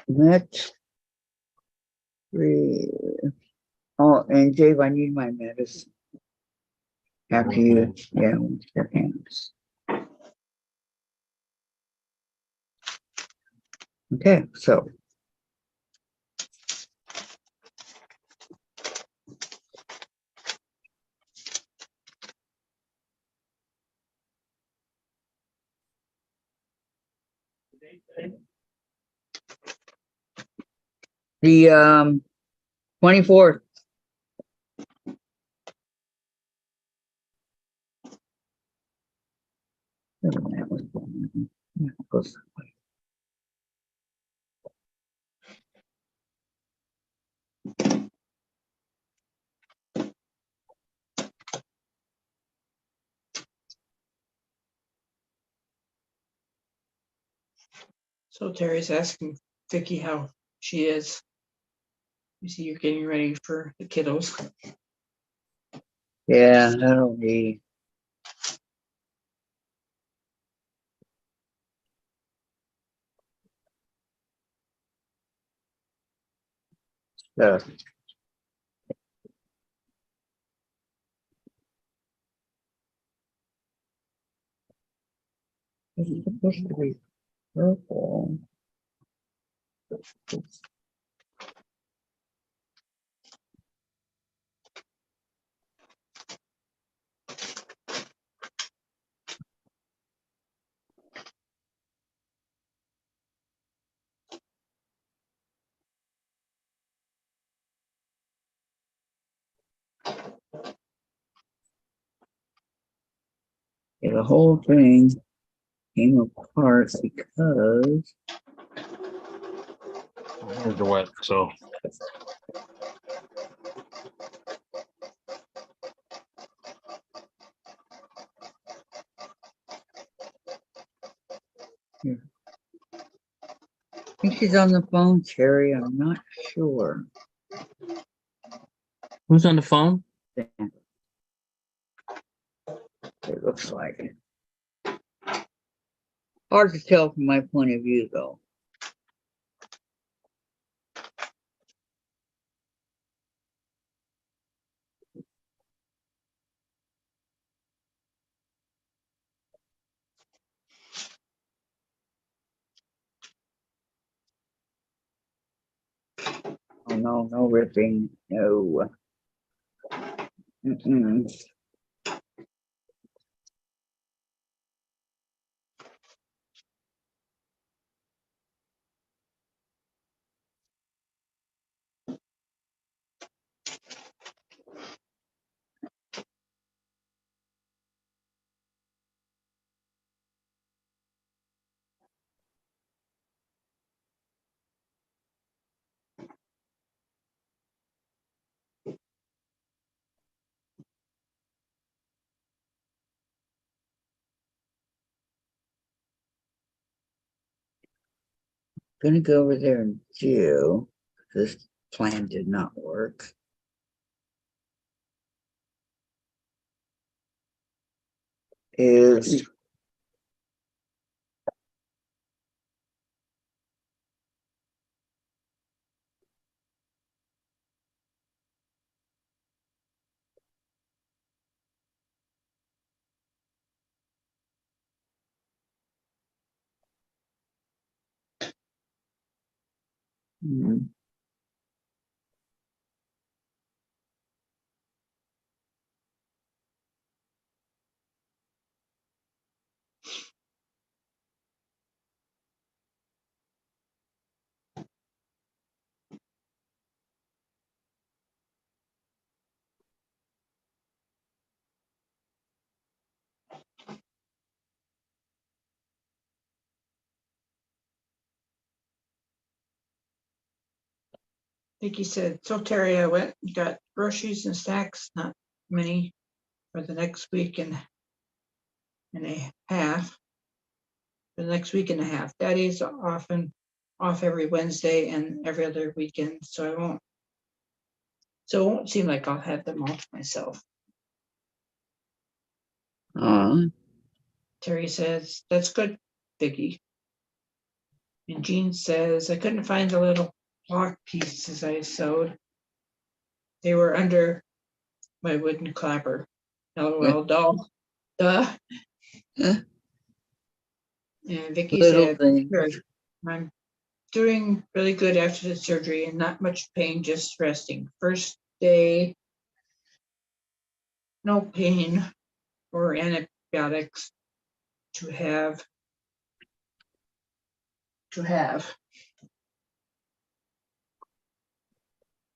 Let's see. Oh, and Dave, I need my medicine. After you, yeah, wash your hands. Okay, so. The 24th. So Terry's asking Vicky how she is. You see, you're getting ready for the kiddos. Yeah, that'll be. Stuff. It's supposed to be purple. Yeah, the whole thing came apart because My hands are wet, so. I think she's on the phone, Terry. I'm not sure. Who's on the phone? It looks like it. Hard to tell from my point of view, though. Oh no, no ripping, no. Mm-mm. Gonna go over there and do. This plan did not work. Is hmm, Vicky said, so Terry, I went and got groceries and snacks, not many, for the next week and a half. For the next week and a half. Daddy's often off every Wednesday and every other weekend, so it won't seem like I'll have them all to myself. Terry says, that's good, Vicky. And Jean says, I couldn't find the little block pieces I sewed. They were under my wooden clapper. LOL doll. Duh. eh, And Vicky little said, thing. "Sure, I'm doing really good after the surgery and not much pain, just resting. First day, no pain or antibiotics to have.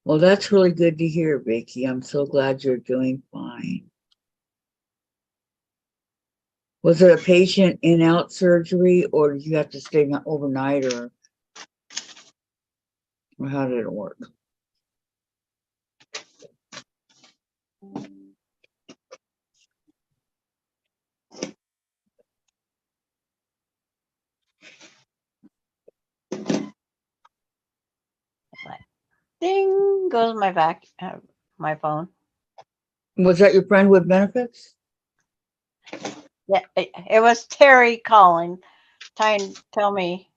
Well, that's really good to hear, Vicky. I'm so glad you're doing fine. Was it a patient in out surgery, or did you have to stay overnight, or how did it work? goes my phone. Was that your friend with benefits? Yeah, it was Terry calling, trying to tell me.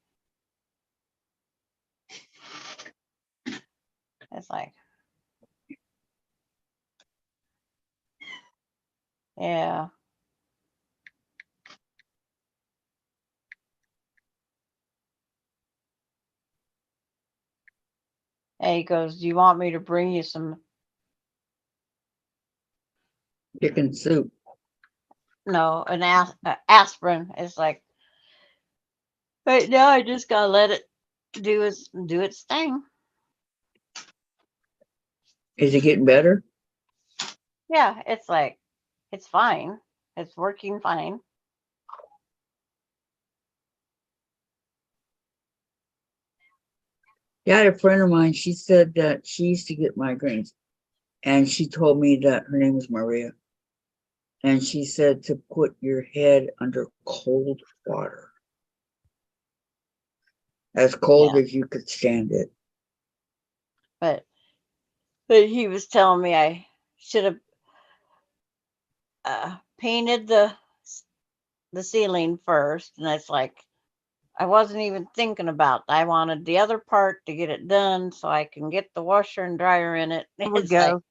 It's like, yeah. And he goes, "Do you want me to bring you some?" Chicken soup. No, an aspirin. It's like, right now I just gotta let it do its thing. Is it getting better? Yeah, it's like, it's fine. It's working fine. Yeah, I had a friend of mine. She said that she used to get migraines, and she told me that her name was Maria. And she said to put your head under cold water, as cold Yeah. as you could stand it. But he was telling me I should have painted the ceiling first, and it's like, I wasn't even thinking about that. I wanted the other part to get it done so I can get the washer and dryer in it. Here we It's like, go.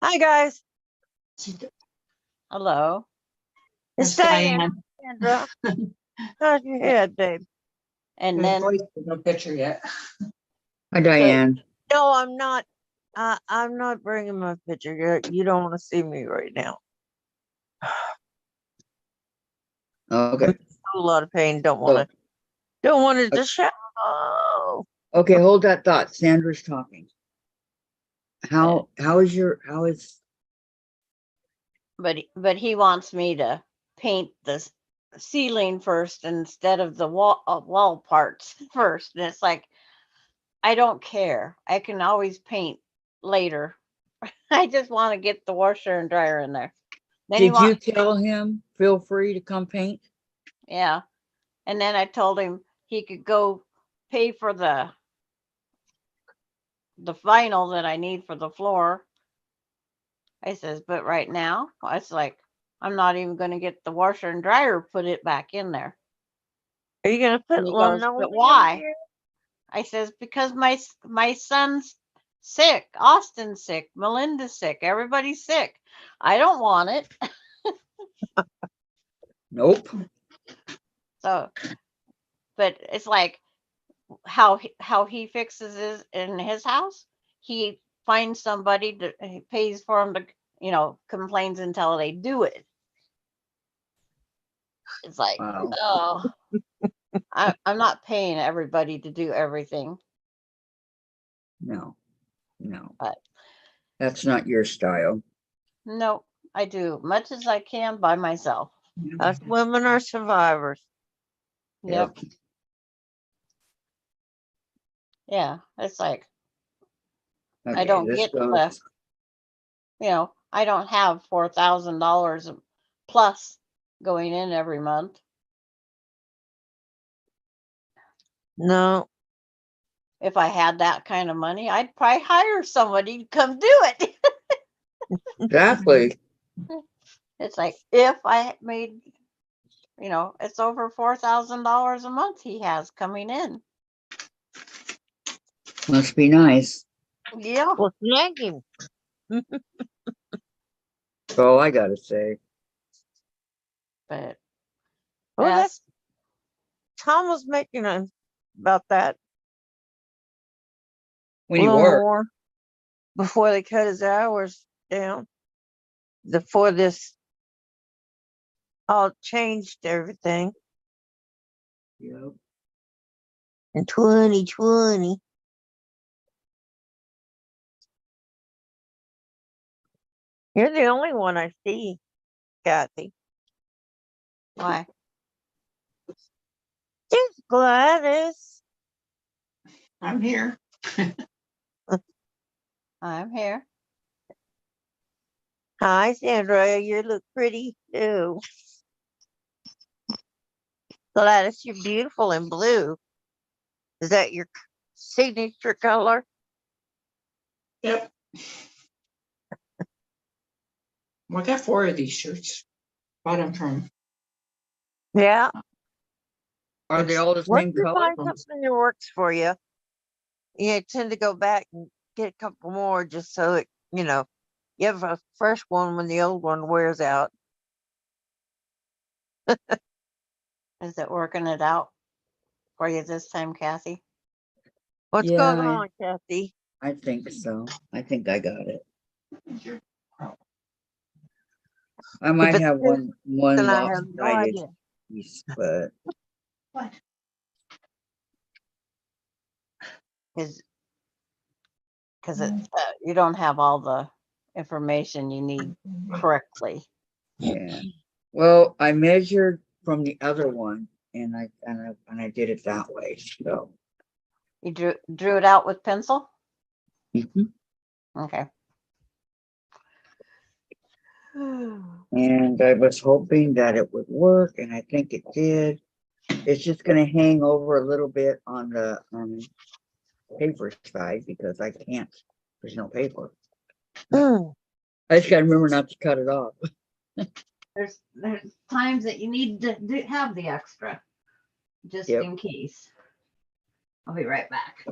Hi, guys. hello. It's That's Dianne. Sandra. How's your head, babe? And Good then voice, there's no picture yet. Hi, Diane. No, I'm not. I'm not bringing my picture yet. You don't want to see me right now. Okay. A lot of pain. Don't want So, to. Don't want to just shout. Oh, okay, hold that thought. Sandra's talking. How is but he wants me to paint the ceiling first instead of the wall parts first. And it's like, I don't care. I can always paint later. I just want to get the washer and dryer in there. Then he did you wants, tell him feel free to come paint? yeah. And then I told him he could go pay for the vinyl that I need for the floor. I says, but right now, it's like, I'm not even going to get the washer and dryer put it back in there. are you gonna put And he goes, linoleum? but why? I says, because my son's sick, Austin's sick, Melinda's sick, everybody's sick. I don't want it. Nope. So, but it's like how he fixes his in his house. He finds somebody to, he pays for them to, complains until they do it. It's like, Wow. oh, I'm not paying everybody to do everything. No. But That's not your style. no, I do much as I can by myself. Us women are survivors. Yep. Yeah, it's like, I Okay, don't this get goes. I don't have $4,000 plus going in every month. No, If I had that kind of money, I'd probably hire somebody to come do it. Exactly. It's like, if I made, it's over $4,000 a month he has coming in. Must be nice. Yeah. well, snag him. That's all I gotta say. But Well, yes, that's Tom was making about that When a you little work. more before they cut his hours down. Before this all changed everything Yep. in 2020. You're the only one I see, Kathy. why? There's Gladys. I'm here. I'm here. Hi, Sandra. You look pretty too. Gladys, you're beautiful in blue. Is that your signature color? Yep. Well, I got 4 of these shirts. Bought them from. Yeah. Are they all the Once same you color? find something that works for you, you tend to go back and get a couple more just so it, you have a fresh one when the old one wears out. Is it working it out for you this time, Kathy? What's Yeah, going on, Kathy? I think so. I think I got it. I might it's have this, one then I have no lopsided idea. piece, but Because you don't have all the information you need correctly. yeah. Well, I measured from the other one and I did it that way. So You drew it out with pencil? mhm. Okay. And I was hoping that it would work, and I think it did. It's just going to hang over a little bit on the paper side because I can't. There's no paper. Mm. I just got to remember not to cut it off. There's times that you need to have the extra, just Yep. in case. I'll be right back.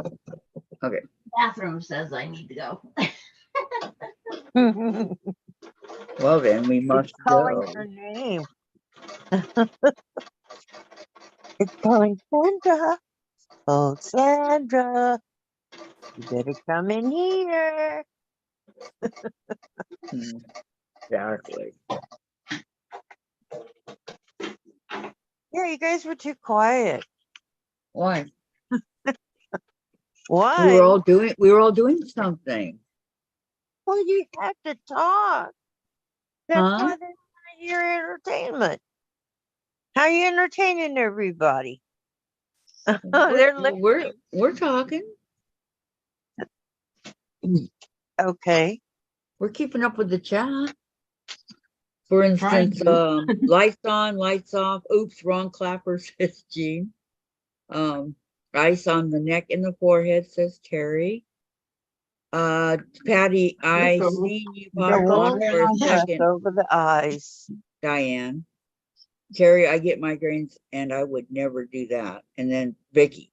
Okay. Bathroom says I need to go. Well, then we must Calling go. her name. It's calling Sandra. Oh, Sandra, you better come in here. Exactly. Yeah, you guys were too quiet. Why? Why? We were all doing something. Well, you have to talk. That's Huh? why they want to hear entertainment. How you entertaining everybody? They're listening. We're talking. Okay. We're keeping up with the chat. For Trying instance, to. lights on, lights off. Oops, wrong clapper, says Jean. Ice on the neck and the forehead, says Terry. Patty, I Go. seen you You The pop gotta go on warm under for a and compress second, over the eyes. Diane. Terry, I get migraines and I would never do that. And then Vicky.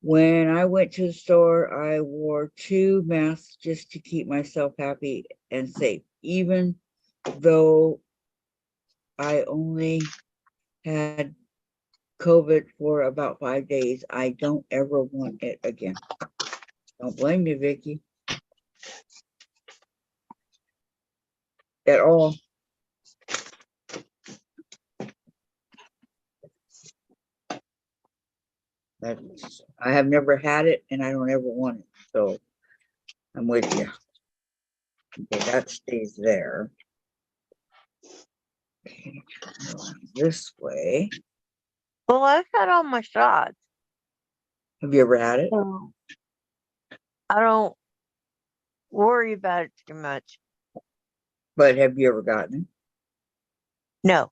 When I went to the store, I wore 2 masks just to keep myself happy and safe, even though I only had COVID for about 5 days. I don't ever want it again. Don't blame me, Vicky. At all. I have never had it and I don't ever want it. So I'm with you. Okay, that stays there. Okay, this way. Well, I've had all my shots. Have you ever had it? So I don't worry about it too much. But have you ever gotten it? No.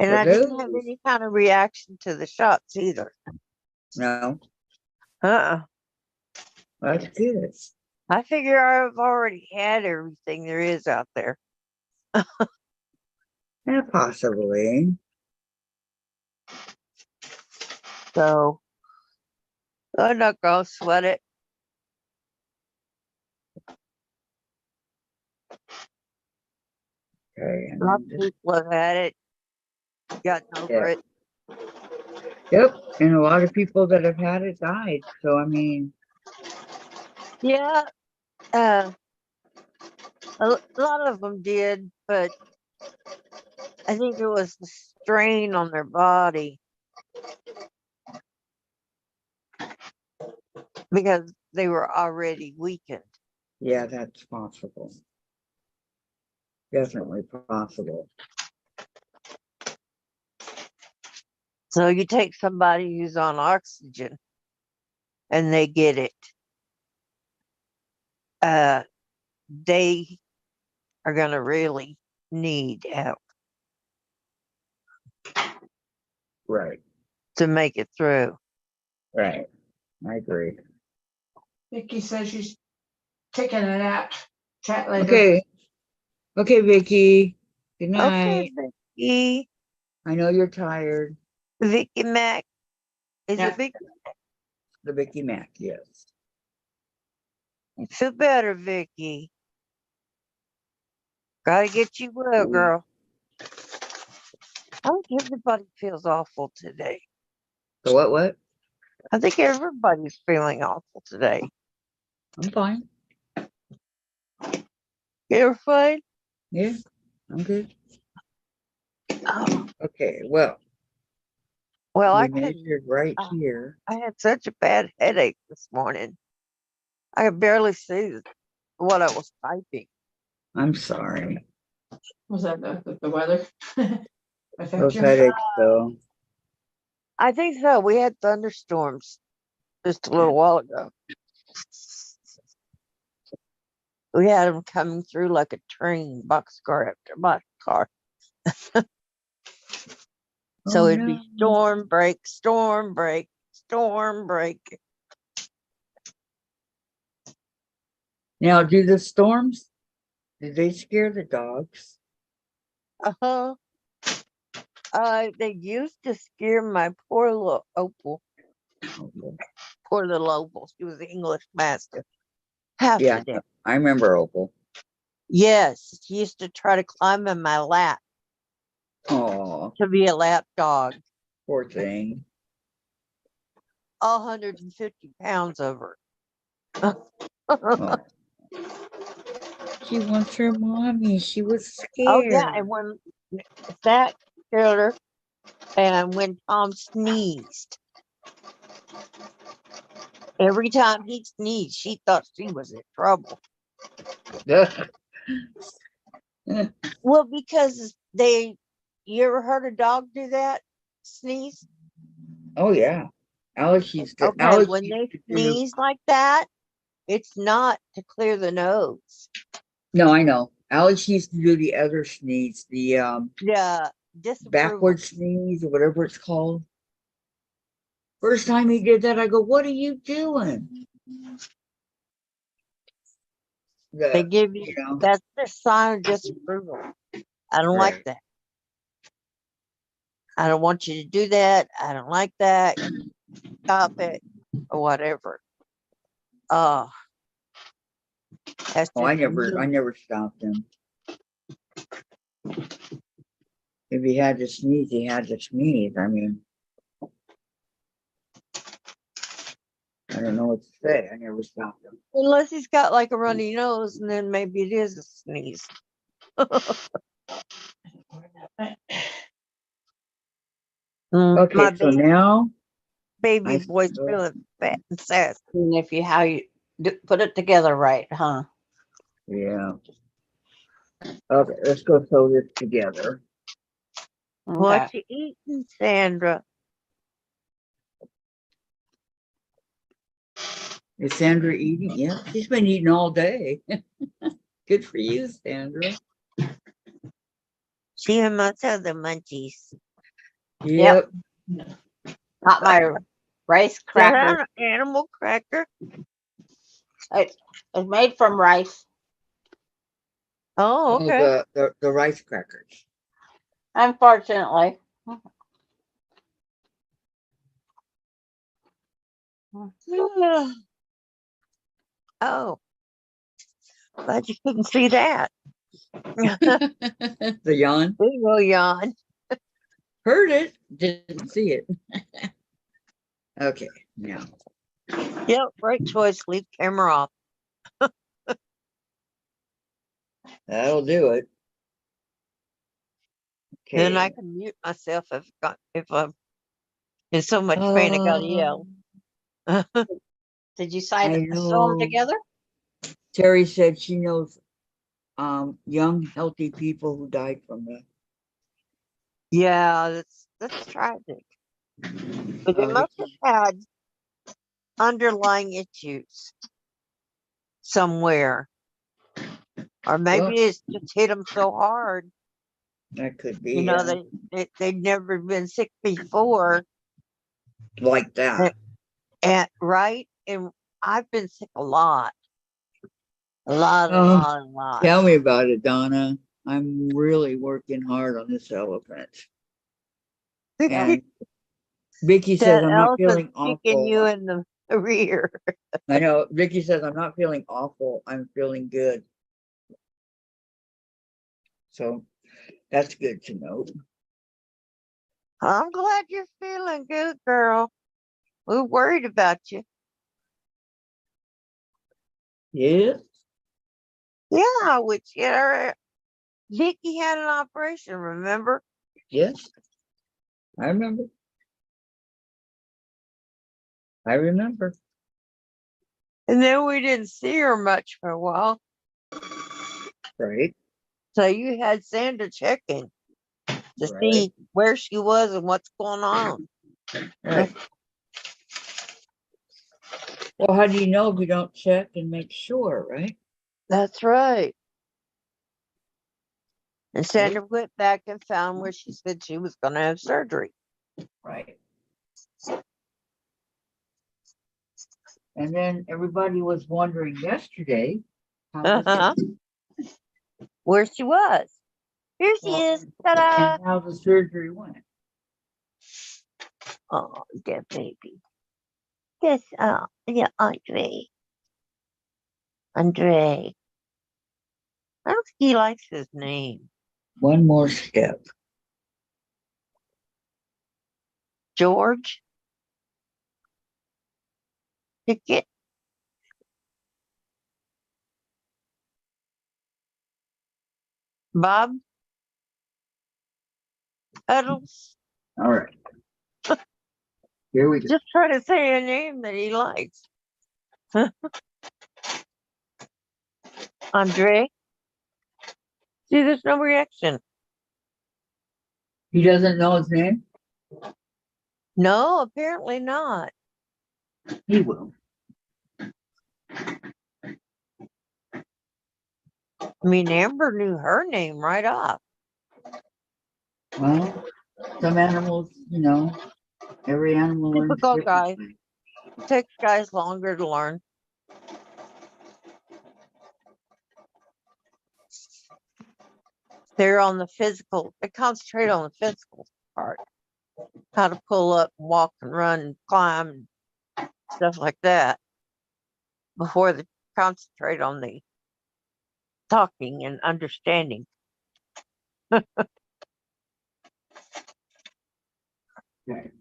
And For I didn't have those? any kind of reaction to the shots either. No, Uh-uh. that's good. I figure I've already had everything there is out there. Yeah, possibly. So I'm not gonna sweat it. Okay. And Lots then of people have had it, gotten over yeah. it. Yep. And a lot of people that have had it died. So I mean, Yeah, a lot of them did, but I think it was the strain on their body because they were already weakened. yeah, that's possible. Definitely possible. So you take somebody who's on oxygen and they get it. They are going to really need help Right. to make it through. Right. I agree. Vicky says she's taking a nap. Chat later. Okay. Okay, Vicky. Good Okay, night. Vicky. I know you're tired. Vicky Mac. Is Yeah. it Vicky? The Vicky Mac, yes. You feel better, Vicky. Gotta get you well, girl. I think everybody feels awful today. So what? I think everybody's feeling awful today. I'm fine. You're fine? Yeah, I'm good. Oh, Okay, well, well, we I couldn't. measured right uh, here. I had such a bad headache this morning. I could barely see what I was typing. I'm sorry. Was that the weather? Affect Those you? headaches, though. I think so. We had thunderstorms just a little while ago. We had them coming through like a train, boxcar after boxcar. So Oh, it'd be no. storm break, storm break, storm break. Now, do the storms, did they scare the dogs? Uh-huh. They used to scare my poor little Opal, Okay. poor little Opal. She was the English master. Half Yeah, the day. I remember Opal. Yes, she used to try to climb in my lap Oh, to be a lap dog. poor thing. 150 pounds of her. Oh. She wants her mommy. She was Oh scared. yeah, and when that scared her, and when Tom sneezed, every time he sneezed, she thought she was in trouble. Well, because you ever heard a dog do that? Sneeze? Oh, yeah. Alex used to, Okay, Alex when used they to do, sneeze like that, it's not to clear the nose. no, I know. Alex used to do the other sneeze, the The disapproval. backward sneeze or whatever it's called. First time he did that, I go, "What are you doing?" They give you, You know, that's the sign of disapproval. I don't like right. that. I don't want you to do that. I don't like that. Stop it or whatever. That's Oh, just I mean. never stopped him. If he had to sneeze, he had to sneeze. I mean, I don't know what to say. I never stopped him. Unless he's got like a runny nose, and then maybe it is a sneeze. Okay, My so now baby I boy's still, feeling fat and sassy. And if you, how you put it together right, huh? yeah. Okay, let's go sew this together. Okay. What you eating, Sandra? Is Sandra eating? Yeah, she's been eating all day. Good for you, Sandra. She must have the munchies. Yep. Not my rice Is crackers. that an animal cracker? It's made from rice. Oh, okay. The rice crackers. Unfortunately. Oh, glad you couldn't see that. The yawn. Big ol' yawn. Heard it, didn't see it. Okay, now. Yep, right choice. Leave camera off. That'll do it. Then I Okay. can mute myself if I'm in so much pain I gotta yell. Did you I sew them know. together? Terry said she knows young, healthy people who died from that. Yeah, that's tragic. But they must have had underlying issues somewhere. Or maybe Well, it's just hit them so hard. that could be, You know, they'd never been sick before. like that. And right? And I've been sick a lot. A lot, a Oh, lot, a lot. Tell me about it, Donna. I'm really working hard on this elephant. And Vicky says That I'm not elephant's feeling kicking you awful. in the rear. I know Vicky says I'm not feeling awful. I'm feeling good. So that's good to know. I'm glad you're feeling good, girl. We're worried about you. Yeah. Yeah, which yeah, Vicky had an operation, remember? Yes. I remember. I remember. And then we didn't see her much for a while. Right. So you had Sandra checking to Right. see where she was and what's going on. Right. Well, how do you know if you don't check and make sure, right? That's right. And Sandra went back and found where she said she was going to have surgery. Right. And then everybody was wondering yesterday how was Uh-huh. Where she was. Here she well, is. Ta-da! and how the surgery went. Oh, dear baby. Yes, yeah, Andre. Andre. I don't think he likes his name. One more step. George? Ticket? Bob? Puddles? All right. Here we go. Just try to say a name that he likes. Andre? See, there's no reaction. He doesn't know his name? No, apparently not. He will. I mean, Amber knew her name right off. Well, some animals, you know, every animal learns Typical guy. differently. It takes guys longer to learn. They're on the physical, they concentrate on the physical part. How to pull up, walk and run and climb and stuff like that before they concentrate on the talking and understanding. Okay.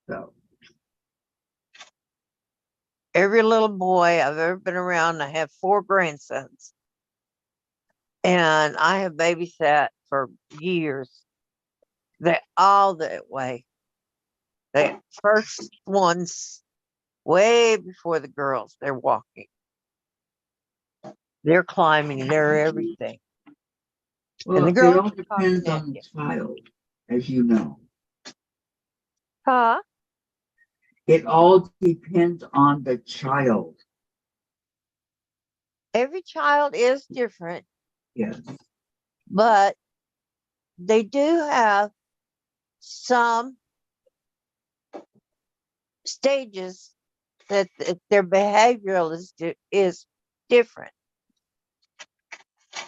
So, Every little boy I've ever been around, I have 4 grandsons. And I have babysat for years. They're all that way. The first ones, way before the girls, they're walking. They're climbing, they're everything. well, And the it girls all are depends talking at on the you. child, as you know. Huh? It all depends on the child. Every child is different, Yes. but they do have some stages that their behavioral is different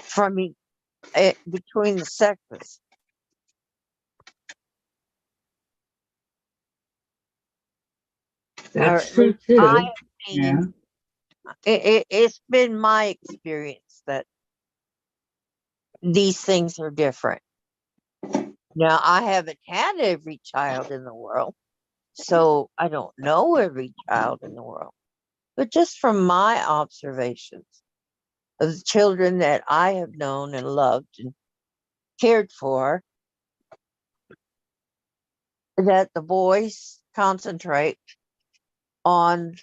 from between the sexes. That's Or at true least too. I have Yeah. seen, it's been my experience that these things are different. Now, I haven't had every child in the world, so I don't know every child in the world. But just from my observations of the children that I have known and loved and cared for, that the boys concentrate on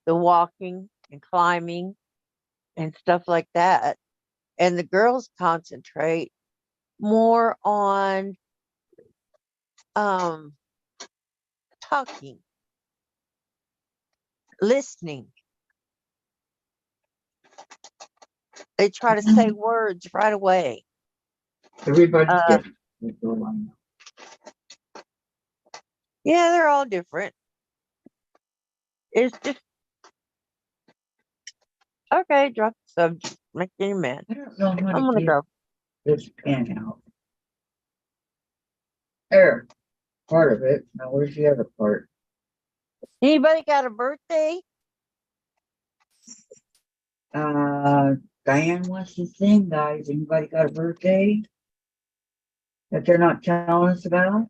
the walking and climbing and stuff like that. And the girls concentrate more on talking, listening. They try to say words right away. Everybody's Uh, different. That's all I know. yeah, they're all different. It's just Okay, drop the subject. Make you mad. I don't know how I'm to gonna get go. this pen out. There, part of it. Now where's the other part? Anybody got a birthday? Diane wants to sing, guys. Anybody got a birthday that they're not telling us about?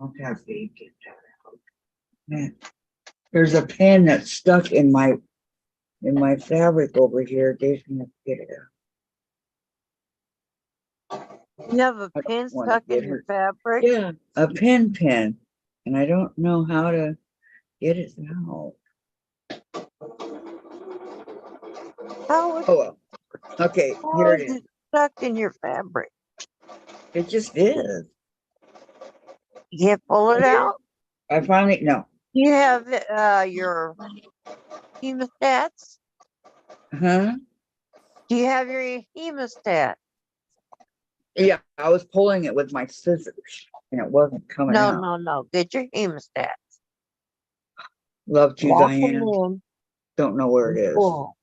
I'll have to get that out. Man, there's a pen that's stuck in my fabric over here. Dave's gonna get it out. You have a I don't pin wanna stuck get in your hurt. fabric? Yeah, a pen, and I don't know how to get it out. How is, Oh well. Okay, how here it is is. it stuck in your fabric? It just is. You can't pull it out? I finally no. You have your hemostats? Huh? Do you have your hemostat? Yeah, I was pulling it with my scissors and it wasn't coming No, out. no, no. Get your hemostat. Love to, Walk them Diane. in Don't know where it and is. pull.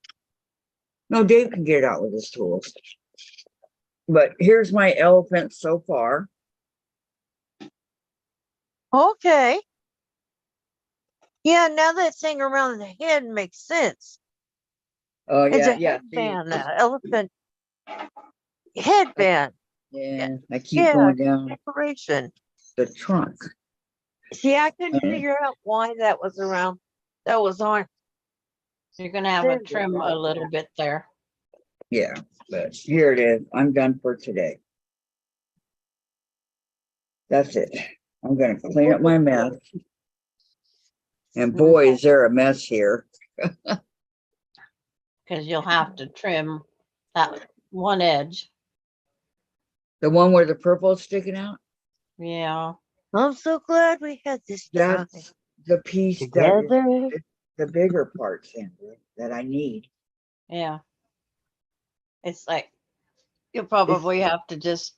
No, Dave can get it out with his tools. But here's my elephant so far. Okay. Yeah, now that thing around the head makes sense. Oh It's yeah, a yeah. See, headband, an elephant headband. yeah, I keep Yeah, going down decoration. the trunk. See, I couldn't Yeah. figure out why that was around. That was on. You're gonna have a trim a little bit there. Yeah, but here it is. I'm done for today. That's it. I'm gonna clean up my mess. And boy, is there a mess here. Because you'll have to trim that one edge. The one where the purple is sticking out, Yeah. I'm so glad we had this time that's the piece that is together. the bigger part, Sandra, that I need. Yeah. It's like you'll probably have to just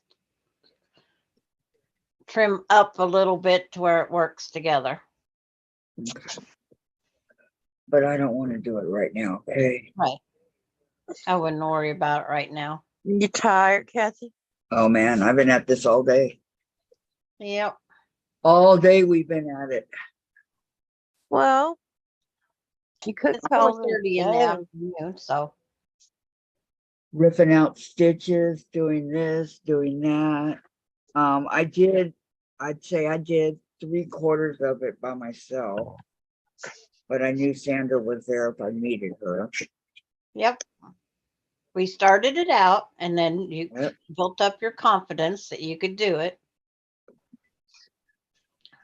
trim up a little bit to where it works together. But I don't want to do it right now, okay? Right. I wouldn't worry about it right now. You tired, Kathy? Oh man, I've been at this all day. Yep. All day we've been at it. Well, you could It's call 4:30 in the afternoon, so Ripping out stitches, doing this, doing that. I'd say I did 3/4 of it by myself. But I knew Sandra was there if I needed her. yep. We started it out and then you Yep. built up your confidence that you could do it.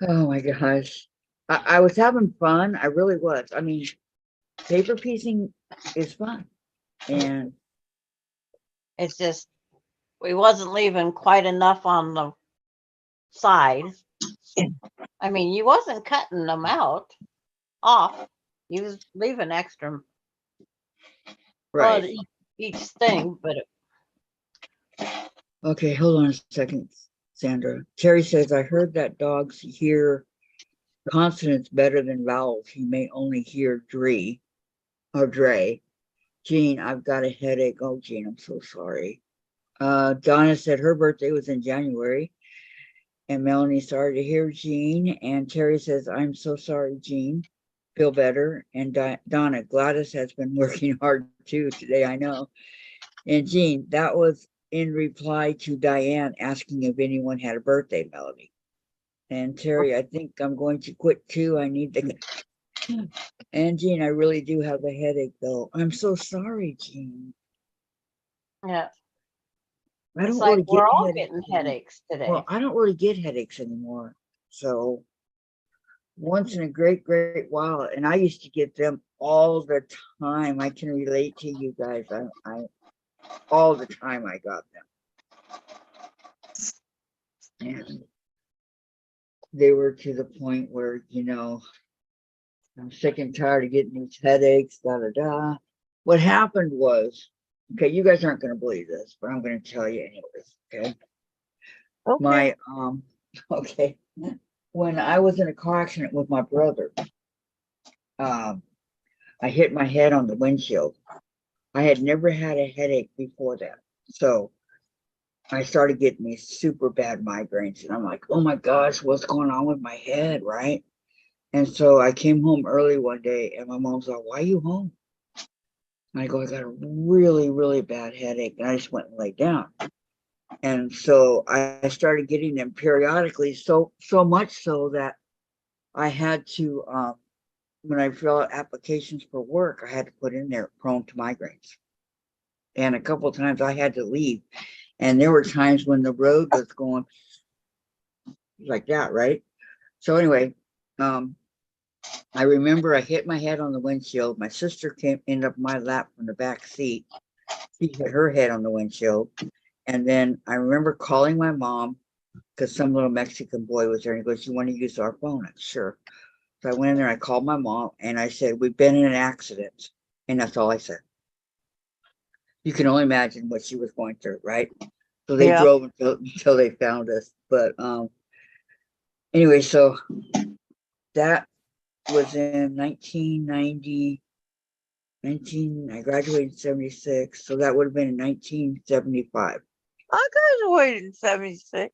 Oh my gosh. I was having fun. I really was. I mean, paper piecing is fun. And It's just we wasn't leaving quite enough on the side. I mean, you wasn't cutting them out off. You was leaving extra on right. each thing, but Okay, hold on a second, Sandra. Terry says, I heard that dogs hear consonants better than vowels. He may only hear Dre or Dre. Jean, I've got a headache. Oh, Jean, I'm so sorry. Donna said her birthday was in January. And Melanie, sorry to hear, Jean. And Terry says, I'm so sorry, Jean. Feel better. And Donna, Gladys has been working hard too today, I know. And Jean, that was in reply to Dianne asking if anyone had a birthday, Melody. And Terry, I think I'm going to quit too. I need to. And Jean, I really do have a headache though. I'm so sorry, Jean. yeah, I don't it's really like get we're all headaches getting anymore. headaches today. Well, I don't really get headaches anymore. So once in a great while, and I used to get them all the time. I can relate to you guys. I all the time I got them. And they were to the point where, I'm sick and tired of getting these headaches, da da da. What happened was, okay, you guys aren't gonna believe this, but I'm gonna tell you anyways, okay? Okay. My okay. when I was in a car accident with my brother, I hit my head on the windshield. I had never had a headache before that. So I started getting these super bad migraines. And I'm like, oh my gosh, what's going on with my head? Right. And so I came home early one day and my mom's like, why are you home? And I go, I got a really, really bad headache. And I just went and laid down. And so I started getting them periodically, so much so that I had to, when I fill out applications for work, I had to put in there prone to migraines. And a couple of times I had to leave. And there were times when the road was going like that, right? So anyway, I remember I hit my head on the windshield. My sister came in up my lap from the back seat. She hit her head on the windshield. And then I remember calling my mom because some little Mexican boy was there and he goes, you want to use our phone? I said, sure. So I went in there, I called my mom and I said, we've been in an accident. And that's all I said. You can only imagine what she was going through, right? So they Yeah. drove until they found us. But anyway, so that was in 1990. I graduated in 76. So that would have been in 1975. I graduated in 76.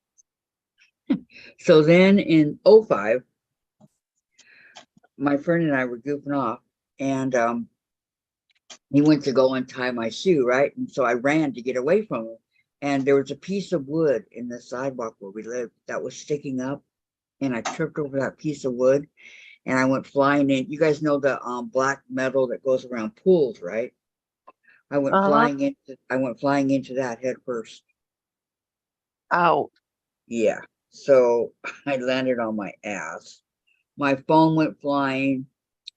So then in 05, my friend and I were goofing off and he went to go untie my shoe, right? And so I ran to get away from him. And there was a piece of wood in the sidewalk where we lived that was sticking up. And I tripped over that piece of wood and I went flying in. You guys know the black metal that goes around pools, right? I went flying into that head first. Out. Yeah. So I landed on my ass. My phone went flying.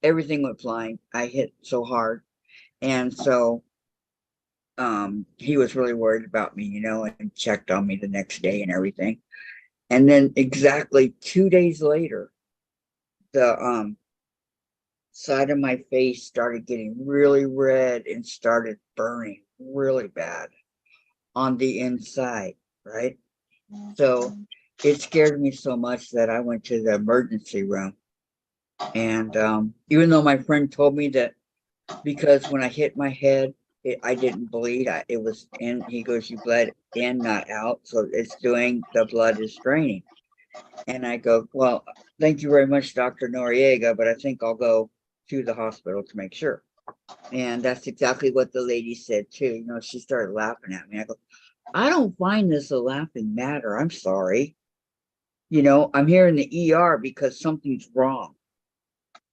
Everything went flying. I hit so hard. And so he was really worried about me, and checked on me the next day and everything. And then exactly 2 days later, the side of my face started getting really red and started burning really bad on the inside, right? So it scared me so much that I went to the emergency room. And even though my friend told me that because when I hit my head, I didn't bleed. It was in. He goes, you bled in, not out. So it's doing, the blood is draining. And I go, well, thank you very much, Dr. Noriega, but I think I'll go to the hospital to make sure. And that's exactly what the lady said too. She started laughing at me. I go, I don't find this a laughing matter. I'm sorry. I'm here in the ER because something's wrong.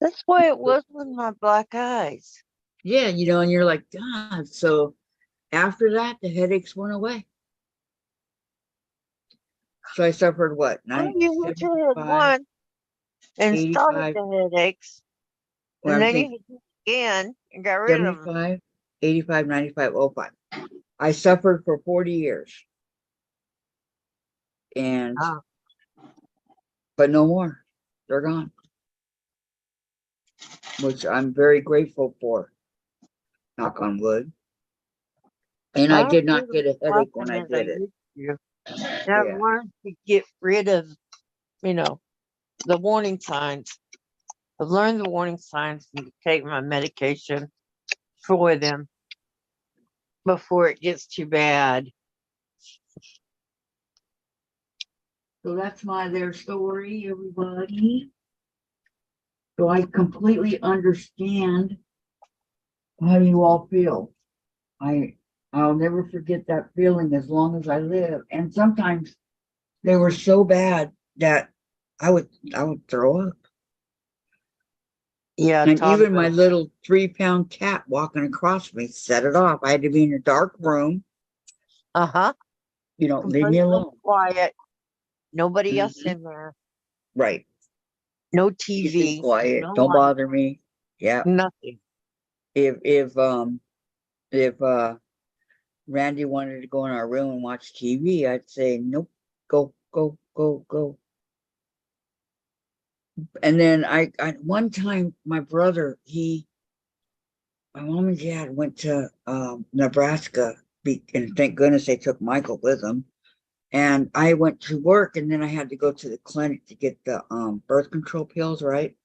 That's why it was with my black eyes. Yeah, and you're like, God. So after that, the headaches went away. So I suffered what? Oh, you went to the 75, one and started 85. the headaches, Well, and I'm then you thinking hit it again and got rid of them. 75, 85, 95, 05. I suffered for 40 years. And, Oh, but no more. They're gone. Which I'm very grateful for. Knock on wood. And I I did don't not feel get a as headache when often I as I did it. used to. And I've Yeah. learned to get rid of, the warning signs. I've learned the warning signs and to take my medication for them before it gets too bad. So that's their story, everybody. So I completely understand how you all feel. I'll never forget that feeling as long as I live. And sometimes they were so bad that I would throw up. Yeah, And Tom. even my little 3-pound cat walking across me set it off. I had to be in a dark room. Uh-huh. Leave me Completely alone. quiet. Nobody else Mhm. in there. Right. No Keep it TV. quiet. No Don't light. bother me. Yeah. Nothing. If Randy wanted to go in our room and watch TV, I'd say, nope, go, go, go, go. And then I one time, my brother, my mom and dad went to Nebraska, and thank goodness they took Michael with them. And I went to work and then I had to go to the clinic to get the birth control pills, right?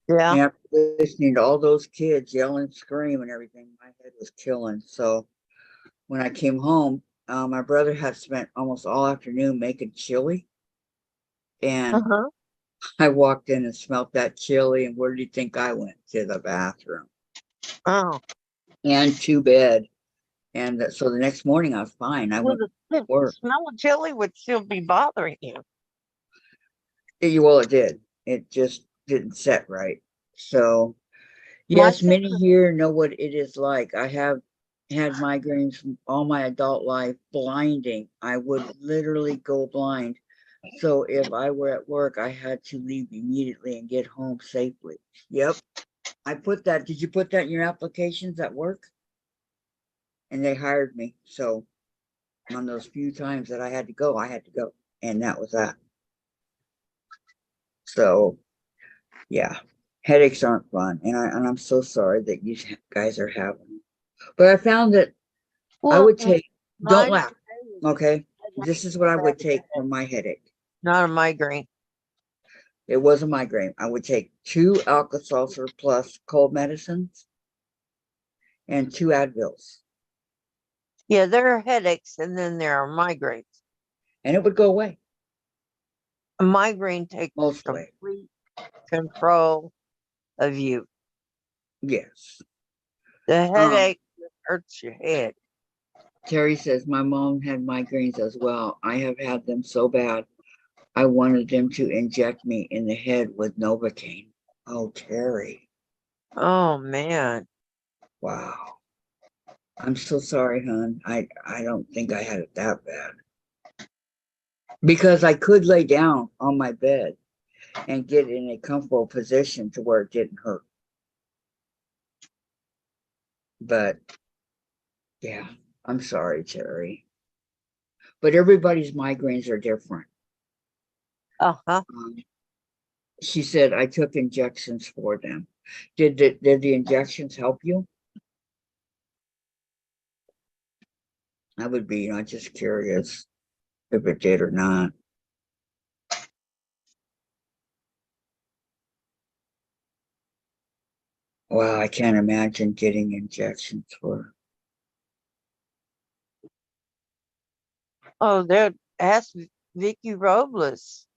Yeah. And after listening to all those kids yell and scream and everything, my head was killing. So when I came home, my brother had spent almost all afternoon making chili. And Uh-huh. I walked in and smelled that chili. And where do you think I went? To the bathroom Oh. and to bed. And so the next morning I was fine. I Well, went the to work. smell of chili would still be bothering you. Well, it did. It just didn't set right. So My yes, many sister, here know what it is like. I have had migraines from all my adult life, blinding. I would literally go blind. So if I were at work, I had to leave immediately and get home safely. Yep. I put that. Did you put that in your applications at work? And they hired me. So on those few times that I had to go, I had to go. And that was that. So yeah, headaches aren't fun. And I'm so sorry that you guys are having them. But I found that I well, would take, don't mine laugh, okay? This is what I would take for my headache. not a migraine. It was a migraine. I would take 2 Alka-Seltzer plus cold medicines and 2 Advils, Yeah, there are headaches and then there are migraines. and it would go away A migraine takes mostly. complete control of you. Yes. The headache just hurts your head. Terry says my mom had migraines as well. I have had them so bad. I wanted them to inject me in the head with Novocaine. Oh, Terry. Oh man. Wow. I'm so sorry, hon. I don't think I had it that bad. Because I could lay down on my bed and get in a comfortable position to where it didn't hurt. But yeah, I'm sorry, Terry. But everybody's migraines are different. Uh-huh. She said I took injections for them. Did the injections help you? I would be, just curious if it did or not. Wow, I can't imagine getting injections for. Oh, there ask Vicky Robles.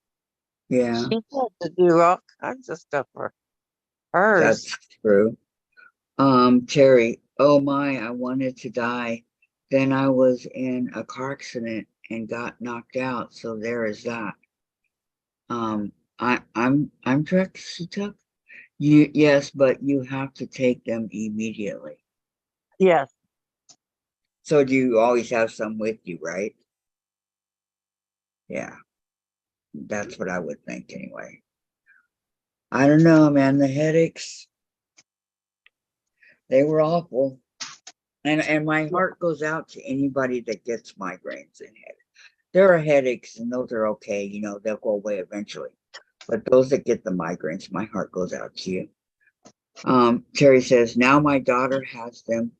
Yeah, She had to do all kinds of stuff for hers. that's true. Terry, oh my, I wanted to die. Then I was in a car accident and got knocked out. So there is that. I'm drugs she took. Yes, but you have to take them immediately. Yes. So do you always have some with you, right? Yeah, that's what I would think anyway. I don't know, man. The headaches, they were awful. And my heart goes out to anybody that gets migraines and headaches. There are headaches and those are okay, they'll go away eventually. But those that get the migraines, my heart goes out to you. Terry says, now my daughter has them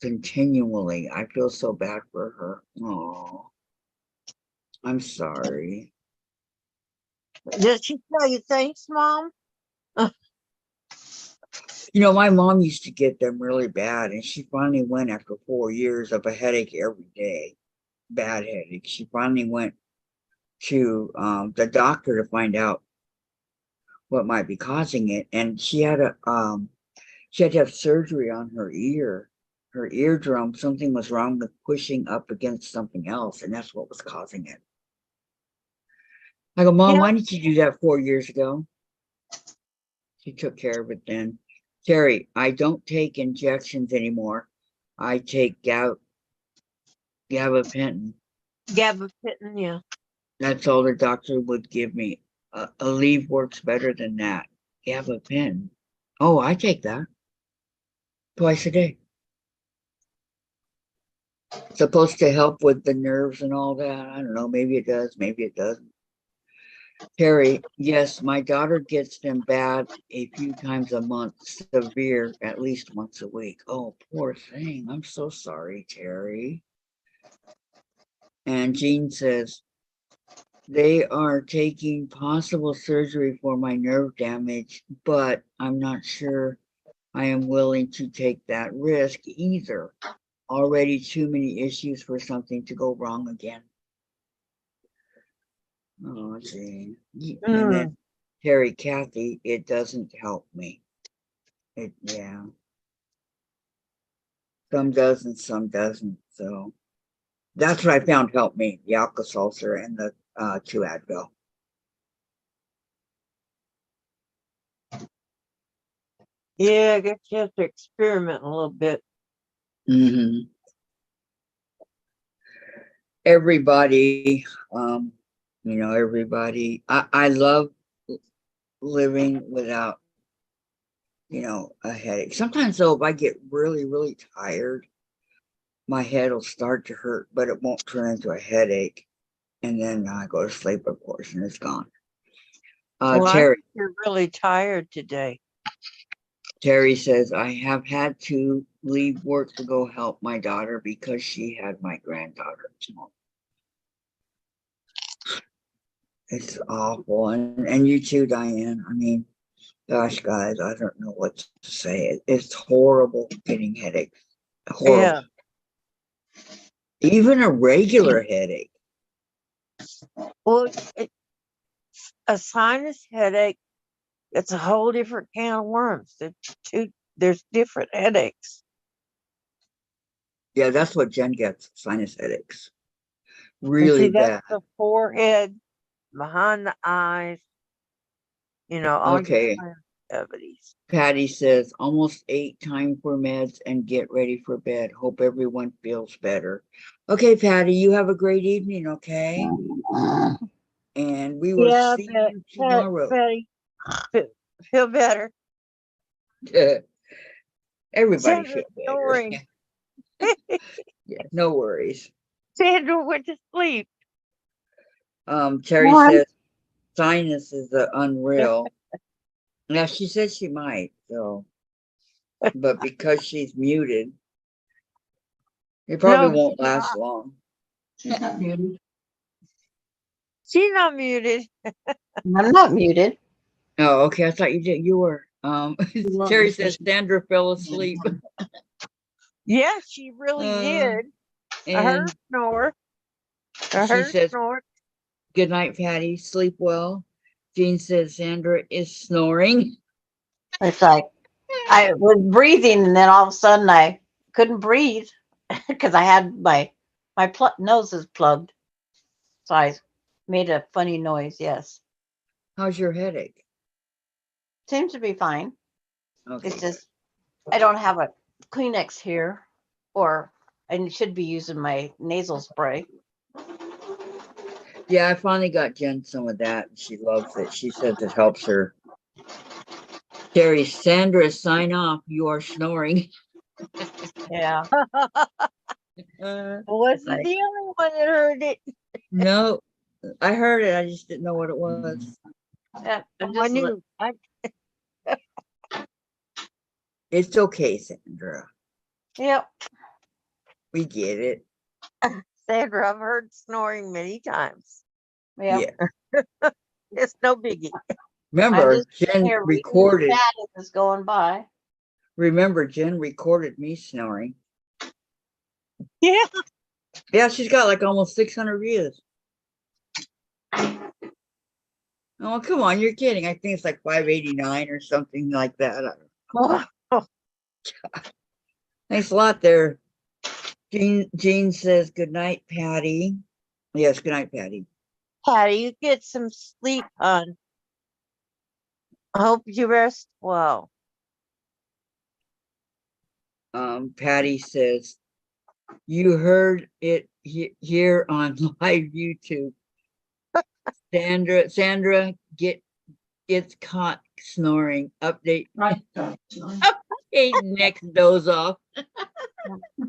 continually. I feel so bad for her. Oh, I'm sorry. Did she tell you thanks, Mom? My mom used to get them really bad, and she finally went after 4 years of a headache every day, bad headache. She finally went to the doctor to find out what might be causing it, and she had to have surgery on her eardrum. Something was wrong with pushing up against something else, and that's what was causing it. I go, Mom, Yeah. why didn't you do that 4 years ago? She took care of it then. Terry, I don't take injections anymore. I take gabapentin. Gabapentin, yeah. That's all the doctor would give me. Aleve works better than that. Gabapentin. Oh, I take that twice a day. Supposed to help with the nerves and all that. I don't know. Maybe it does. Maybe it doesn't. Terry, yes, my daughter gets them bad a few times a month, severe at least once a week. Oh, poor thing. I'm so sorry, Terry. And Jean says, they are taking possible surgery for my nerve damage, but I'm not sure I am willing to take that risk either. Already too many issues for something to go wrong again. Oh, Jean. And then Terry, Kathy, it doesn't help me. Yeah. Some does and some doesn't. So that's what I found helped me, the Alka-Seltzer and the 2 Advil. Yeah, I guess you have to experiment a little bit. Mm-hmm. Everybody, everybody, I love living without, a headache. Sometimes though, if I get really, really tired, my head will start to hurt, but it won't turn into a headache. And then I go to sleep, of course, and it's gone. Well, Terry. You're really tired today. Terry says, I have had to leave work to go help my daughter because she had my granddaughter. It's awful. And you too, Diane. I mean, gosh, guys, I don't know what to say. It's horrible getting headaches. Horrible. Yeah. Even a regular headache. Well, a sinus headache, it's a whole different can of worms. There's different headaches. Yeah, that's what Jen gets, sinus headaches. And Really see, that's bad. the forehead, behind the eyes, all Okay. your cavities. Patty says, almost 8, time for meds and get ready for bed. Hope everyone feels better. Okay, Patty, you have a great evening, okay? And we will see you tomorrow. Patty, feel better. Everybody Sandra feel better. snoring. Yeah, no worries. Sandra went to sleep. Terry What? says sinuses are unreal. Now she says she might, so, but because she's muted, it probably No, won't she's last not. long. She's not muted. She's not muted. I'm not muted. Oh, okay. I thought you did. You were. were, Terry because says she- Sandra fell asleep. Yeah, she really did. I heard her And snore. I she heard her says, snore. good night, Patty. Sleep well. Jean says Sandra is snoring. It's like I was breathing, and then all of a sudden I couldn't breathe because I had my nose is plugged, so I made a funny noise. Yes, How's your headache? seems to be fine. Okay. It's just I don't have a Kleenex here, or I should be using my nasal spray. Yeah, I finally got Jen some of that. She loves it. She says it helps her. Terry, Sandra, sign off. You are snoring. Yeah, Wasn't Right. the only one that heard it. No, I heard it. I just didn't know what it was. yeah. I'm I just knew. It's okay, Sandra. yep. We get it. Sandra, I've heard snoring many times. Yep. Yeah. It's no biggie. I'm Remember, just Jen here reading the recorded. chat as it's going by. Remember, Jen recorded me snoring. Yeah. Yeah, she's got like almost 600 views. Oh, come on, you're kidding. I think it's like 589 or something like that. Thanks a lot there. Jean says, good night, Patty. Yes, good night, Patty. Patty, you get some sleep, hon. I hope you rest well. Patty says, you heard it here on live YouTube. Sandra gets caught snoring. Update. Right. Hey, next doze off.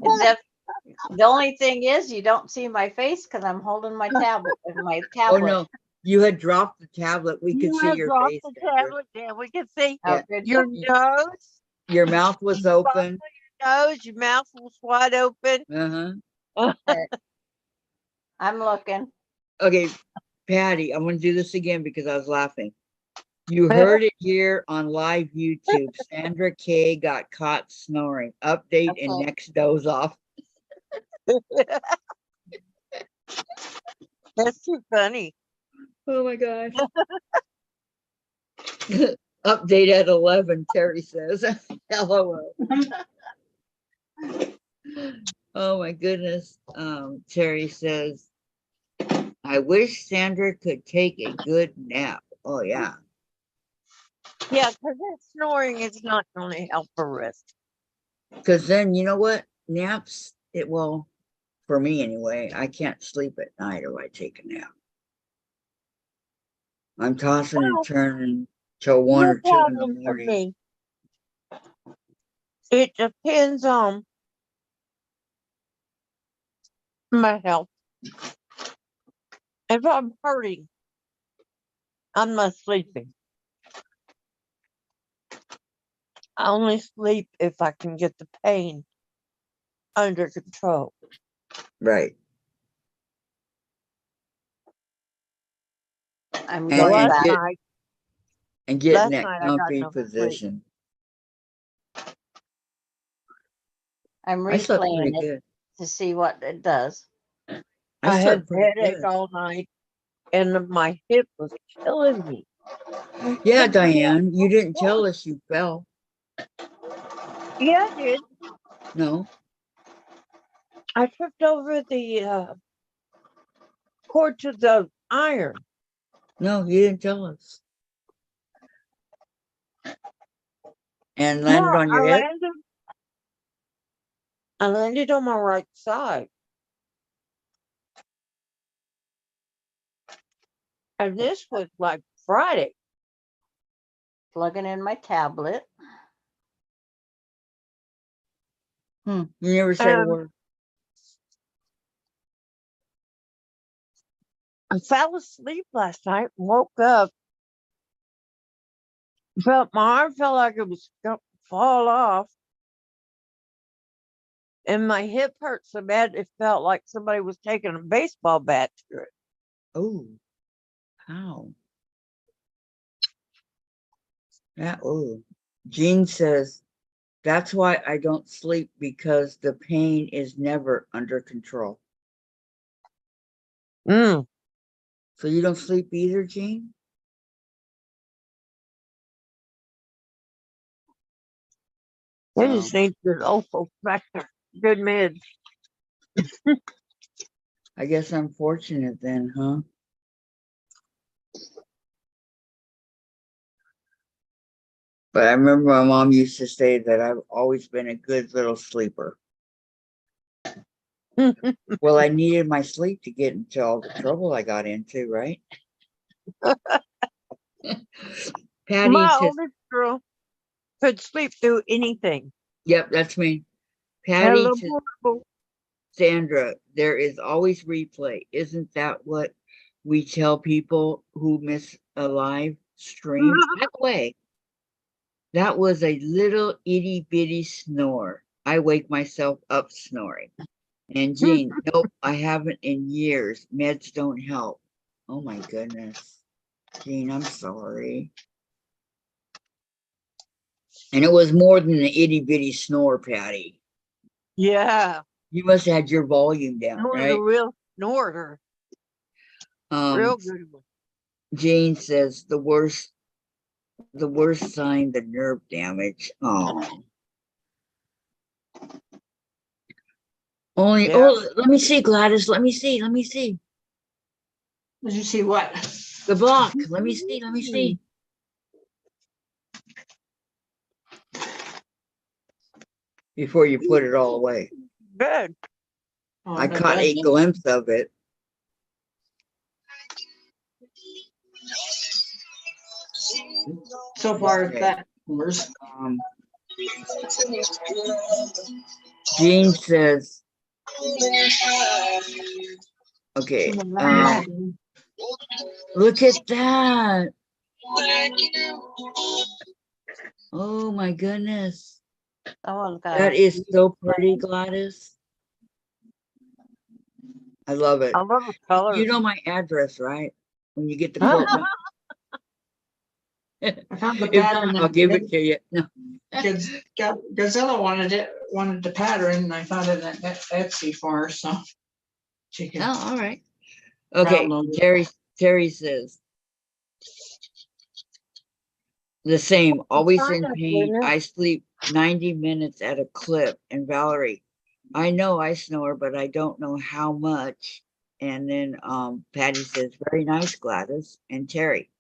Except the only thing is you don't see my face because I'm holding my tablet and my Oh tablet. no, you had dropped the tablet. We could You see have your dropped face. the Sandra. tablet down. We can see Oh, Yeah. good. your nose. Your mouth was open. Your nose, your mouth was wide open. Uh-huh. I'm I'm looking. Okay, Patty, I'm gonna do this again because I was laughing. You heard it here on live YouTube. Sandra K got caught snoring. Update and Okay. next doze off. That's too funny. Oh my gosh. Update at 11, Terry says. LOL. Oh my goodness. Terry says, I wish Sandra could take a good nap. Oh yeah. Yeah, because that snoring is not going to help her rest. Because then you know what? Naps, well, for me anyway, I can't sleep at night if I take a nap. I'm tossing and Well, turning till 1 no or 2 in the problem for morning. me. It depends on my health. If I'm hurting, I'm not sleeping. I only sleep if I can get the pain under control. Right. I'm And, going and back. get and get in Last that night I got comfy no sleep. position. I'm I slept pretty replaying it good. to see what it does. I had slept pretty headache good. all night, and my hip was killing me. Yeah, Diane, you didn't tell us you fell. Yeah, I did. No. I tripped over the cord to the iron. No, you didn't tell us. And No, landed on your head? I landed on my right side. And this was like Friday. Plugging in my tablet. You never said a word. I fell asleep last night, woke up, felt my arm felt like it was going to fall off. And my hip hurt so bad it felt like somebody was taking a baseball bat to it. Oh, how? Yeah, oh. Jean says, that's why I don't sleep, because the pain is never under control. Mm. So you don't sleep either, Jean? They just need good awful factor, good meds. I guess I'm fortunate then, huh? But I remember my mom used to say that I've always been a good little sleeper. Well, I needed my sleep to get into all the trouble I got into, right? Patty My says, oldest girl could sleep through anything. yep, that's me. Patty Hello, says, portable. Sandra, there is always replay. Isn't that what we tell people who miss a live stream? By the way, that was a little itty bitty snore. I wake myself up snoring. And Jean, nope, I haven't in years. Meds don't help. Oh my goodness. Jean, I'm sorry. And it was more than an itty bitty snore, Patty. Yeah, You must have had your volume it down, was a right? real snorter. Real good one. Jane says the worst sign, the nerve damage. Oh. Only, Yeah. oh, let me see, Gladys. Let me see. Did you see what? The block. Let me see. Before you put it all away. Good. Oh, I bet caught that's- a glimpse of it. So far, Okay. that worse. Jean says, okay, look at that. Oh my goodness. Someone's got That is so pretty, Gladys. I love it. I love the colors. You know my address, right? When you get the Huh? quote done. I found the If pattern. not, I'll give it to you. No. Gazella wanted the pattern, and I found it at Etsy for her, so she can Oh, all right. Okay, download it. Terry says the same, always fine, in I pain. wouldn't. I sleep 90 minutes at a clip. And Valerie, I know I snore, but I don't know how much. And then Patty says, very nice, Gladys. And Terry,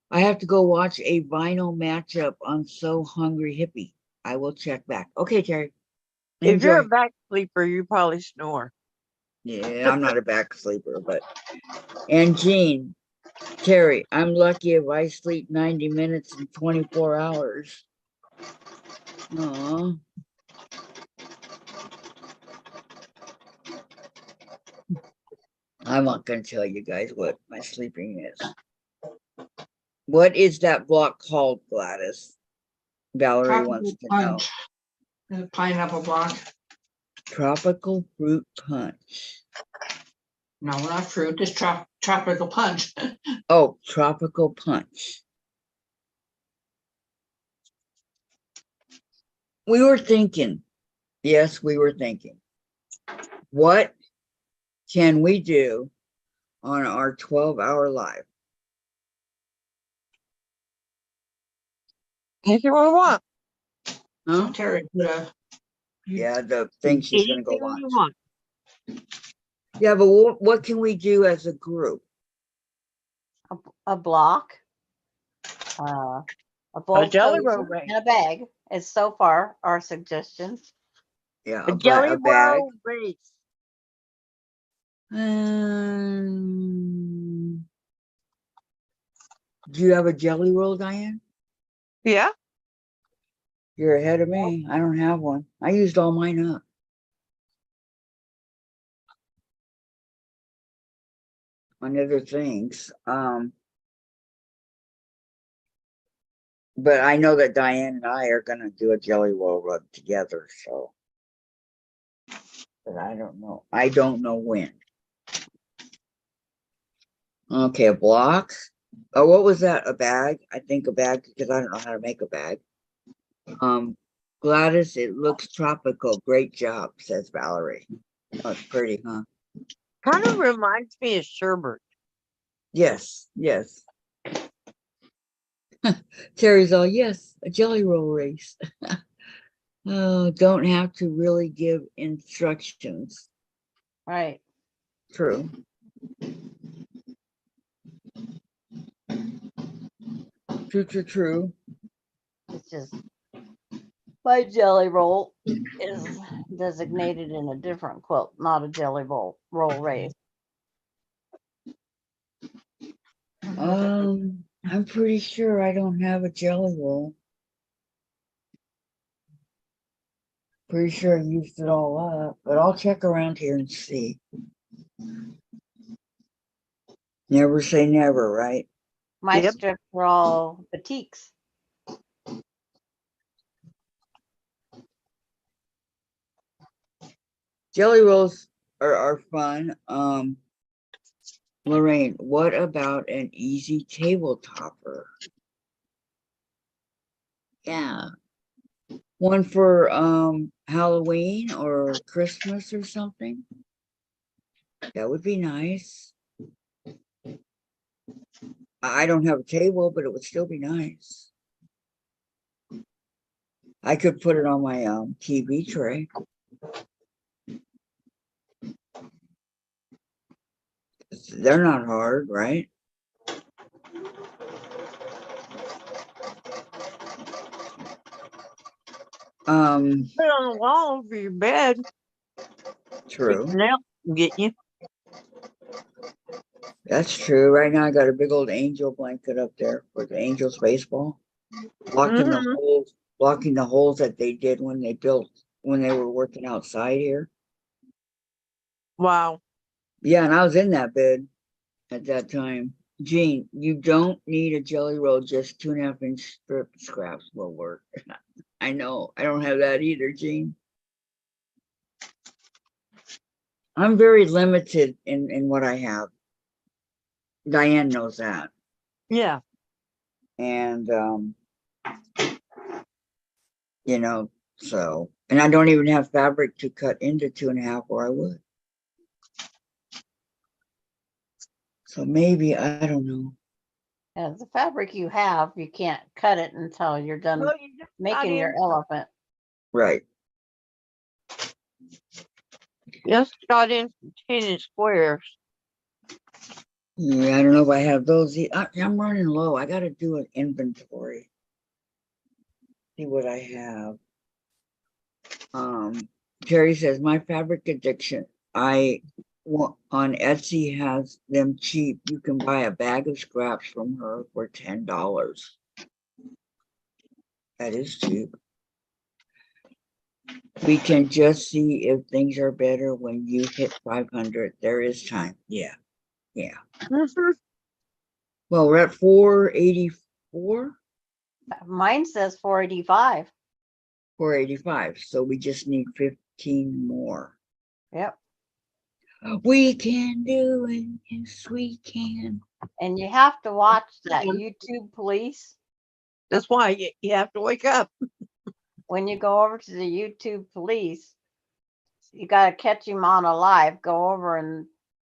I have to go watch a vinyl matchup on So Hungry Hippie. I will check back. Okay, Terry. If you're a Enjoy. back sleeper, you probably snore. Yeah, I'm not a back sleeper, but and Jean, Terry, I'm lucky if I sleep 90 minutes in 24 hours. Aw. I'm not gonna tell you guys what my sleeping is. What is that block called, Gladys? Valerie wants Tropical to know. punch. The pineapple block. Tropical fruit punch. No, not fruit, just tropical punch. Oh, tropical punch. We were thinking, yes, we were thinking, what can we do on our 12-hour live? Anything we want. Huh? Terry put a. Yeah, the thing she's gonna go Anything watch. we want. Yeah, but what can we do as a group? A block, a bowl A of jelly cozy roll race. and a bag is so far our suggestions. Yeah, A jelly a bag. roll race. Do you have a jelly roll, Diane? Yeah. You're ahead of me. I don't have one. I used all mine up. On other things. But I know that Diane and I are gonna do a jelly roll rub together, so. But I don't know. I don't know when. Okay, a block. Oh, what was that? A bag? I think a bag because I don't know how to make a bag. Gladys, it looks tropical. Great job, says Valerie. Oh, it's pretty, huh? Kind of reminds me of sherbet. Yes, yes. Terry's all, yes, a jelly roll race. Oh, don't have to really give instructions. Right. True. True. It's just my jelly roll is designated in a different quilt, not a jelly roll race. I'm pretty sure I don't have a jelly roll. Pretty sure I used it all up, but I'll check around here and see. Never say never, right? My Yep. strips are all batiks. Jelly rolls are fun. Lorraine, what about an easy table topper? Yeah. One for Halloween or Christmas or something. That would be nice. I don't have a table, but it would still be nice. I could put it on my TV tray. They're not hard, right? Put it on the wall over your bed. True. Now get you. That's true. Right now I got a big old angel blanket up there for the Angels baseball. Blocking the holes that they did when they were working outside here. Wow. Yeah, and I was in that bed at that time. Jean, you don't need a jelly roll, just 2.5-inch strip scraps will work. I know. I don't have that either, Jean. I'm very limited in what I have. Diane knows that. Yeah. And, you know, so, and I don't even have fabric to cut into 2.5 or I would. So maybe, I don't know. Yeah, the fabric you have, you can't cut it until you're done Well, you just got making your in, elephant. Right. just got in some tennis squares. Yeah, I don't know if I have those. I'm running low. I got to do an inventory. See what I have. Terry says my fabric addiction. I want on Etsy has them cheap. You can buy a bag of scraps from her for $10. That is cheap. We can just see if things are better when you hit 500. There is time. Yeah. Yeah. Mhm. Well, we're at 484, Mine says 485. 485. So we just need 15 more. Yep. We can do it. Yes, we can. And you have to watch that Yeah. YouTube police. That's why you have to wake up. When you go over to the YouTube police, you got to catch him on a live. Go over and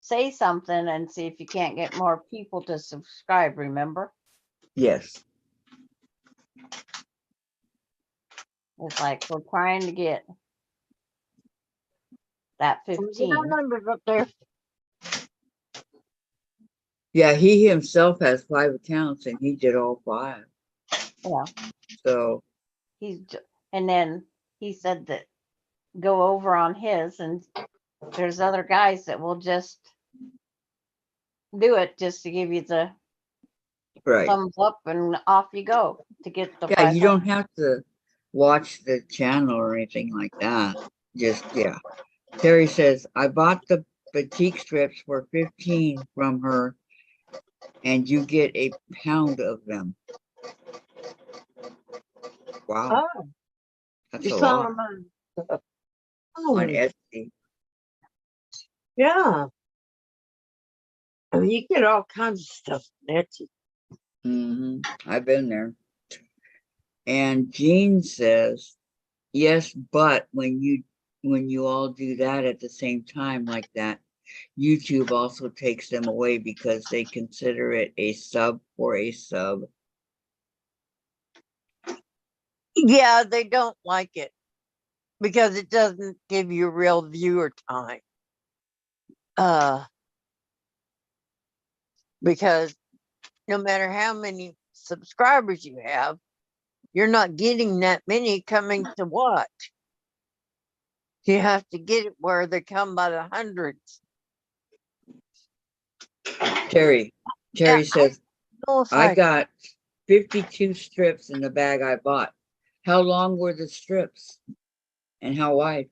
say something and see if you can't get more people to subscribe. Remember? Yes. It's like we're trying to get that Get 15. our numbers up there. Yeah, he himself has 5 accounts and he did all 5. Yeah. So, And then he said that go over on his, and there's other guys that will just do it just to give you the right. thumbs up and off you go to get the Yeah, 500. you don't have to watch the channel or anything like that. Just, yeah. Terry says, I bought the batik strips for 15 from her and you get a pound of them. Wow, Oh, that's you a saw lot them on. on Oh, Etsy. yeah. I mean, you get all kinds of stuff on Etsy. I've been there. And Jean says, yes, but when you all do that at the same time like that, YouTube also takes them away because they consider it a sub for a sub. Yeah, they don't like it because it doesn't give you real viewer time. Because no matter how many subscribers you have, you're not getting that many coming to watch. You have to get it where they come by the hundreds. Terry Yeah, says, know if I got 52 strips in the bag I bought. How long were the strips and how wide?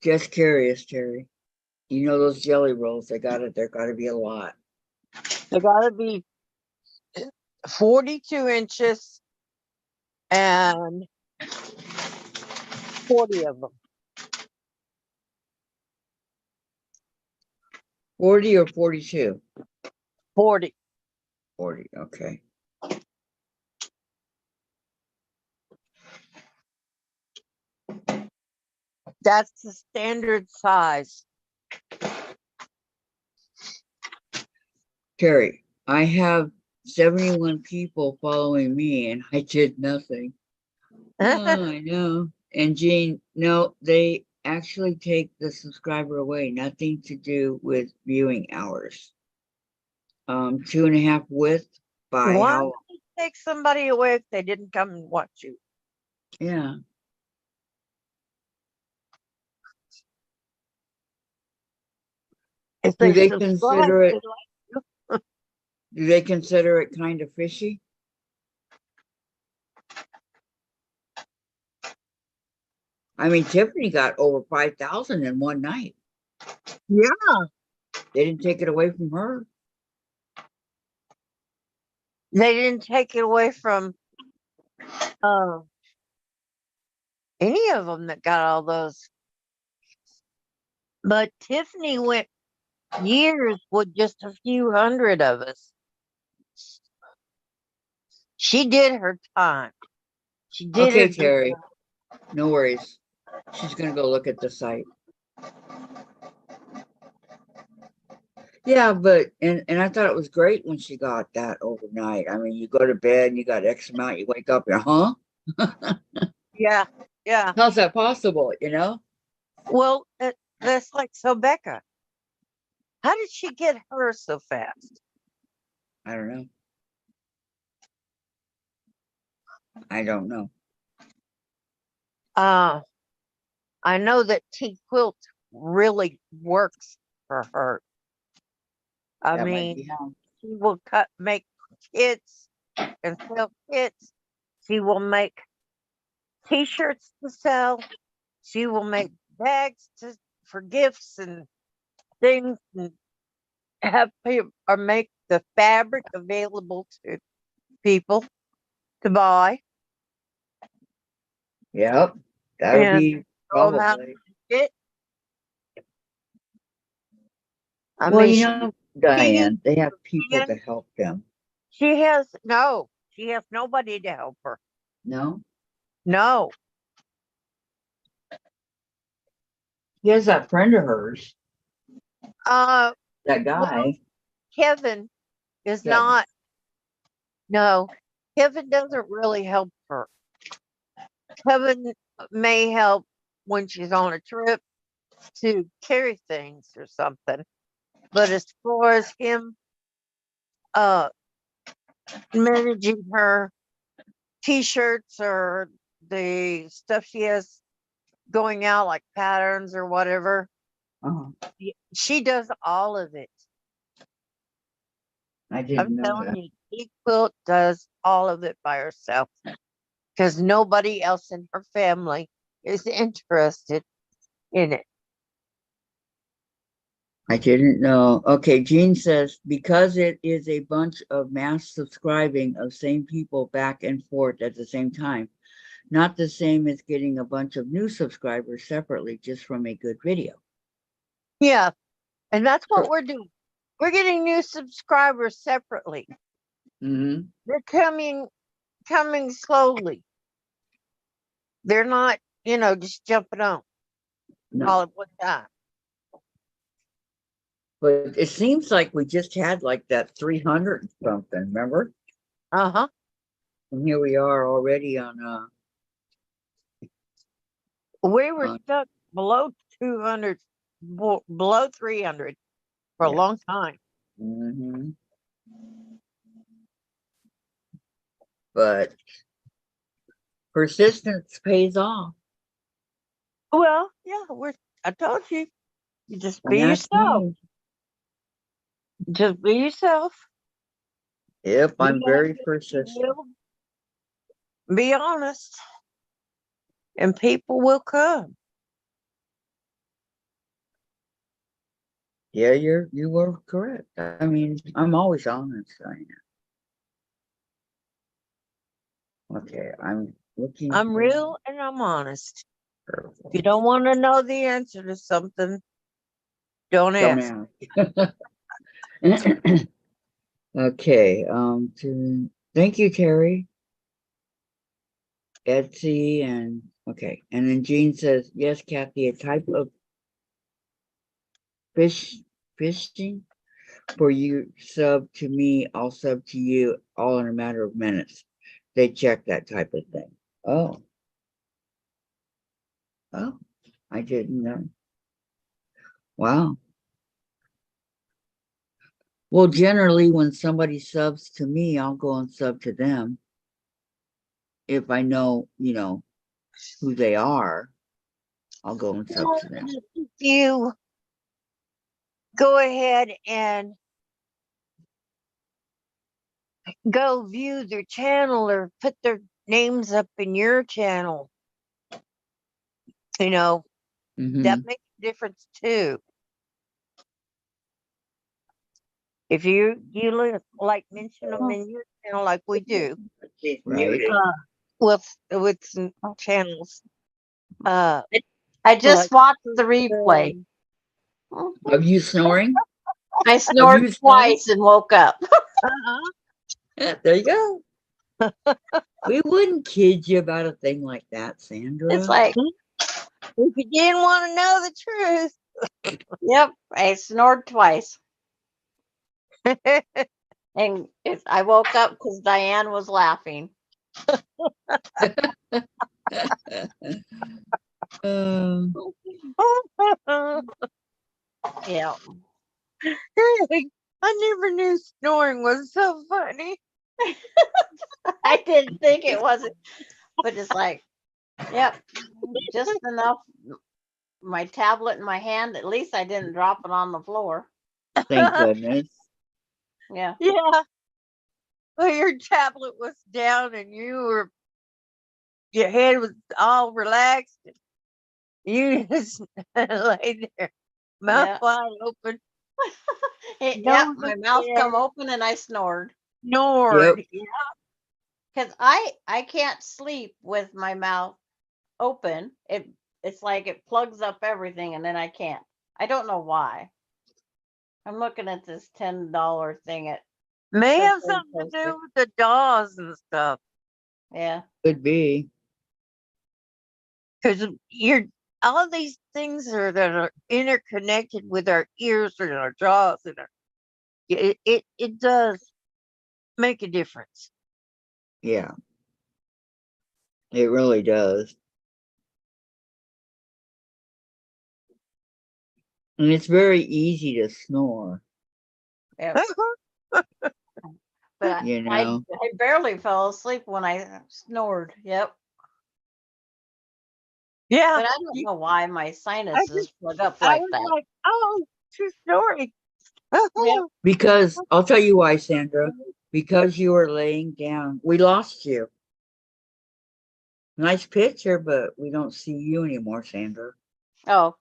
Just curious, Terry. You know those jelly rolls, there gotta be a lot. they gotta be 42 inches and 40 of them. 40 or 42? 40. 40, okay. That's the standard size. Terry, I have 71 people following me and I did nothing. Oh, I know. And Jean, no, they actually take the subscriber away, nothing to do with viewing hours. 2.5 width by Why how, would you take somebody away if they didn't come and watch you? yeah. If Do they they subscribe, consider it, they like do they consider it kind of fishy? I mean, Tiffany got over 5,000 in one night. you. Yeah, They didn't take it away from her. they didn't take it away from any of them that got all those. But Tiffany went years with just a few hundred of us. She did her time. She did Okay, her Terry, no worries. She's gonna go look at the site. Yeah, but and I thought it was great when she got that overnight. I mean, you go to bed and you got X amount, you wake up and huh? Yeah, yeah. How's that possible, you know? Well, that's like so Becca. How did she get hers so fast? I don't know. I don't know. I know that T Quilt really works for her. I That might mean, be how. she will make kits and sell kits. She will make T-shirts to sell. She will make bags for gifts and things, and have people or make the fabric available to people to buy. Yep, that'll And be throw 'em out probably. it. I Well, mean, you know, she Diane, they have people can. to help them. She has no. She has nobody to help her. No, No. he has that friend of hers, Uh, that well, guy. Kevin is Kevin. not. No, Kevin doesn't really help her. Kevin may help when she's on a trip to carry things or something. But as far as him uh managing her t-shirts or the stuff she has going out like patterns or whatever, Uh-huh. she does all of it. I I'm didn't know telling that. you, Kate Quilt does all of it by herself because nobody else in her family is interested in it. I didn't know. Okay, Jean says, because it is a bunch of mass subscribing of same people back and forth at the same time, not the same as getting a bunch of new subscribers separately just from a good video. Yeah, and that's what we're doing. We're getting new subscribers separately. Mm-hmm. They're coming slowly. They're not, just jumping on No, all at one time. but it seems like we just had like that 300 something, remember? Uh-huh. And here we are already on We were stuck below 200, below 300 for a yeah. long time. Mm-hmm. But persistence pays off. Well, yeah, I told you, you just And be that's yourself. me. Just be yourself. Yep, Be I'm very honest, persistent. be honest, and people will come. Yeah, you were correct. I mean, I'm always honest. I am. Okay, I'm looking I'm for real and I'm honest. purple. If you don't want to know the answer to something, don't Don't ask. ask. Okay, thank you, Terry. Etsy and okay. And then Jean says, yes, Kathy, a type of fishing for you sub to me, I'll sub to you all in a matter of minutes. They check that type of thing. Oh. Oh, I didn't know. Wow. Well, generally when somebody subs to me, I'll go and sub to them. If I know, who they are, I'll go and sub to them. If you go ahead and go view their channel or put their names up in your channel, that Mhm. makes a difference too. If you like mention them in your channel like we do, Right. with some channels, Uh, I just Like- watched the replay. Of you snoring? I snored you snored? twice and woke up. uh-huh. Yeah, there you go. We wouldn't kid you about a thing like that, Sandra. It's like, If you didn't want to know the truth. yep, I snored twice. And I woke up because Diane was laughing. Um, Yeah. I never knew snoring was so funny. I didn't think it wasn't, but it's like, yep, just enough. My tablet in my hand, at least I didn't drop it on the floor. thank goodness. Yeah. Yeah. Well, your tablet was down and your head was all relaxed. You just lay there, mouth Yeah. wide open, Yep, nose my up mouth there, come open and I snored. snored. Yeah. Because I can't sleep with my mouth open. It's like it plugs up everything and then I can't. I don't know why. I'm looking at this $10 thing at May the have third something to poster. do with the DAWs and stuff. Yeah. Could be. Because all these things that are interconnected with our ears and our jaws and it does make a difference. Yeah. It really does. And it's very easy to snore, Yeah. But you I know. barely fell asleep when I snored. Yep. Yeah. But I don't know why my sinuses plug up I like was that. like, oh, she's snoring. Yep. Because I'll tell you why, Sandra. Because you were laying down. We lost you. Nice picture, but we don't see you anymore, Sandra. Oh,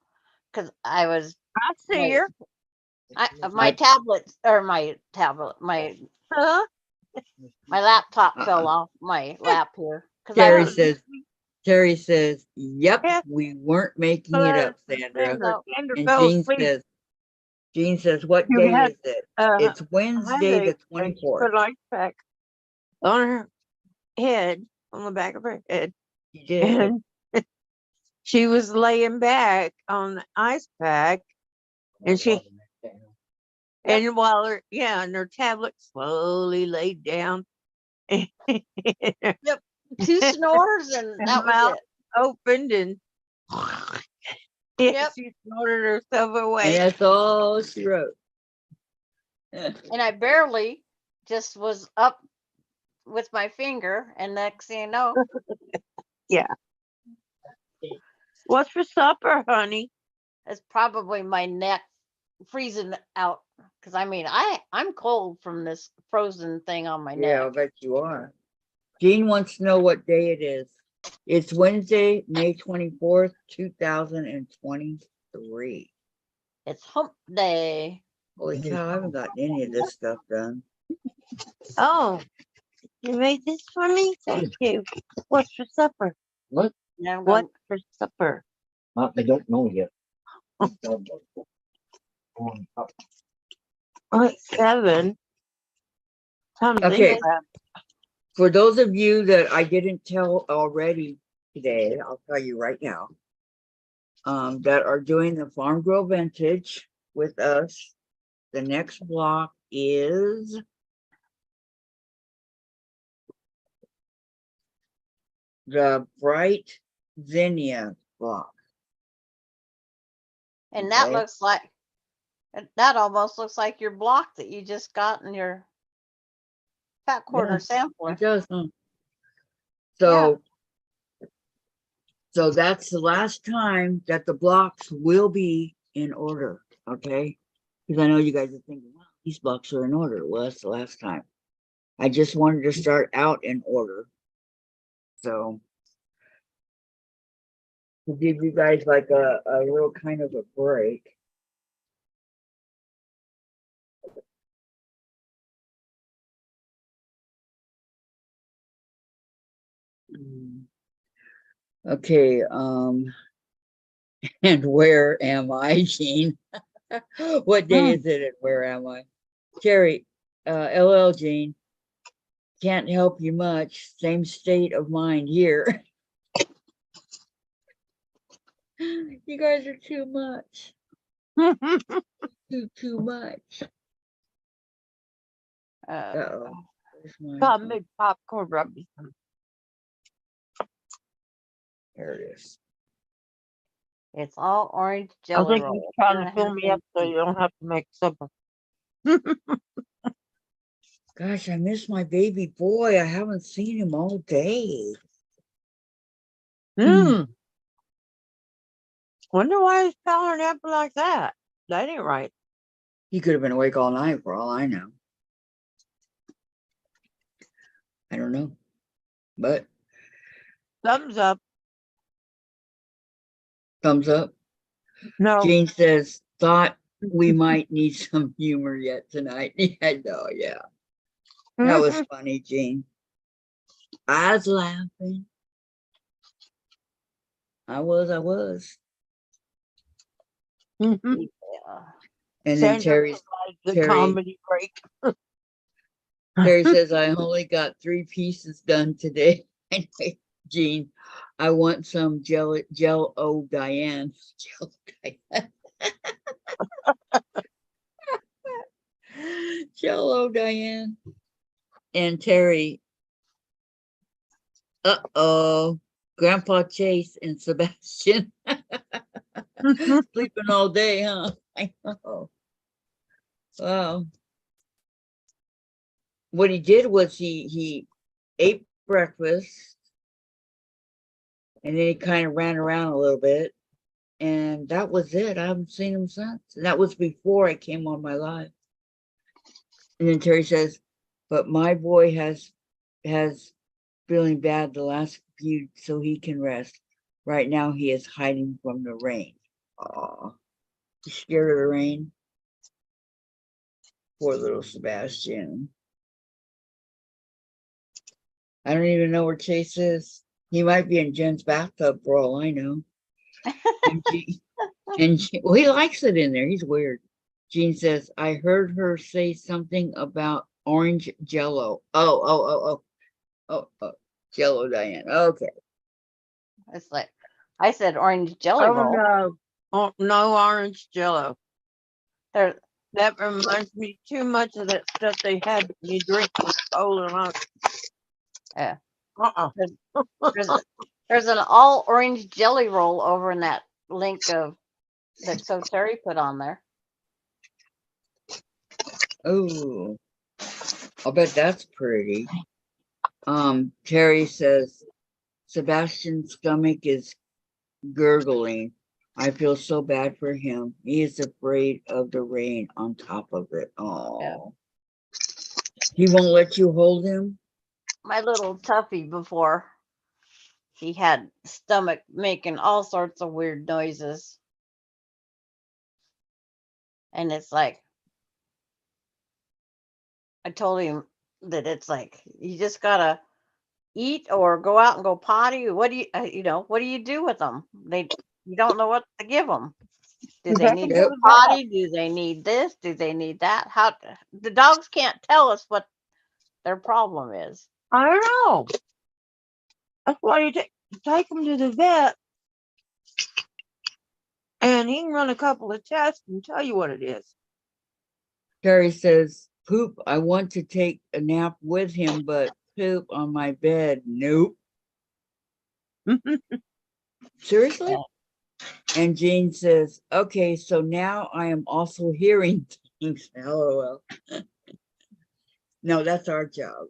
because I was I see Right. her. my tablet or my Huh? laptop fell off my lap here. Because Terry says, yep, Yeah. we weren't making it up, Sandra. Sandra And fell asleep. Jean says, what You day had, is it? Uh, It's Wednesday the and she 24th. put ice pack on her head, on the back of her head. You did. And she was laying back on the ice pack, and and while and her tablet slowly laid down. Yep. 2 snores and And that was mouth it. opened and Yep. she snorted herself away. And that's all she wrote. And I barely just was up with my finger, and next thing you know, What's for supper, honey? it's probably my neck freezing out. Because I mean, I'm cold from this frozen thing on my Yeah, I neck. bet you are. Jean wants to know what day it is. It's Wednesday, May 24th, 2023. It's hump day. Holy cow, I haven't gotten any of this stuff done. Oh, you made this for me? Thank you. What's for supper? What? Now I'm What going, for supper? I don't know yet. Oh, it's 7. Time to Okay. think about it. For those of you that I didn't tell already today, I'll tell you right now, that are doing the Farm Girl Vintage with us. The next block is the Bright Zinnia block. and that Okay. looks like, that almost looks like your block that you just got in your fat quarter Yeah, sampler. It does, huh? So that's the last time that the blocks will be in order, okay? Because I know you guys are thinking, wow, these blocks are in order. Well, that's the last time. I just wanted to start out in order. So to give you guys like a real kind of a break. Okay, and where am I, Jean? What day is it and where am I? Terry, LL Jean, can't help you much. Same state of mind here. You guys are too much. Too much. Uh-oh. Where's my Got phone? me popcorn rubbish. There it is. It's all orange I jelly think roll. he's trying to fill me up so you don't have to make supper. Gosh, I miss my baby boy. I haven't seen him all day. Hmm. Wonder why he's powering up like that. That ain't right. He could have been awake all night for all I know. I don't know. But Thumbs up. thumbs up. No. Jean says, thought we might need some humor yet tonight. Yeah, no, yeah. That was funny, Jean. I was laughing. I was. Yeah. And then Sandra Terry provides the Terry- comedy break. Terry says, I only got 3 pieces done today. Jean, I want some Jello Dianne. Jello Dianne. Jello Dianne. And Terry, uh-oh, Grandpa Chase and Sebastian sleeping all day, huh? I know. Wow. What he did was he ate breakfast and then he kind of ran around a little bit and that was it. I haven't seen him since. And that was before I came on my live. And then Terry says, but my boy has feeling bad the last few so he can rest. Right now he is hiding from the rain. Aw. He's scared of the rain. Poor little Sebastian. I don't even know where Chase is. He might be in Jen's bathtub for all I know. Well, he likes it in there. He's weird. Jean says, I heard her say something about orange jello. Oh, Jello Diane. Okay. It's like I said orange jelly Oh roll. no. Oh, no orange jello. There, That reminds me too much of that stuff they had when you drink cola lunch. yeah. Uh-uh. There's an all orange jelly roll over in that link of that So Terry put on there. Oh, I'll bet that's pretty. Terry says, Sebastian's stomach is gurgling. I feel so bad for him. He is afraid of the rain on top of it. Oh, Yeah. He won't let you hold him? My little Tuffy before he had stomach making all sorts of weird noises. And it's like I told him that it's like you just gotta eat or go out and go potty. What do what do you do with them? You don't know what to give them. Do they need Yep. a potty? Do they need this? Do they need that? How the dogs can't tell us what their problem is. I don't know. That's why you take them to the vet and he can run a couple of tests and tell you what it is. Terry says, Poop, I want to take a nap with him, but poop on my bed. Nope. Seriously? Yeah. And Jean says, okay, so now I am also hearing things. LOL. No, that's our job.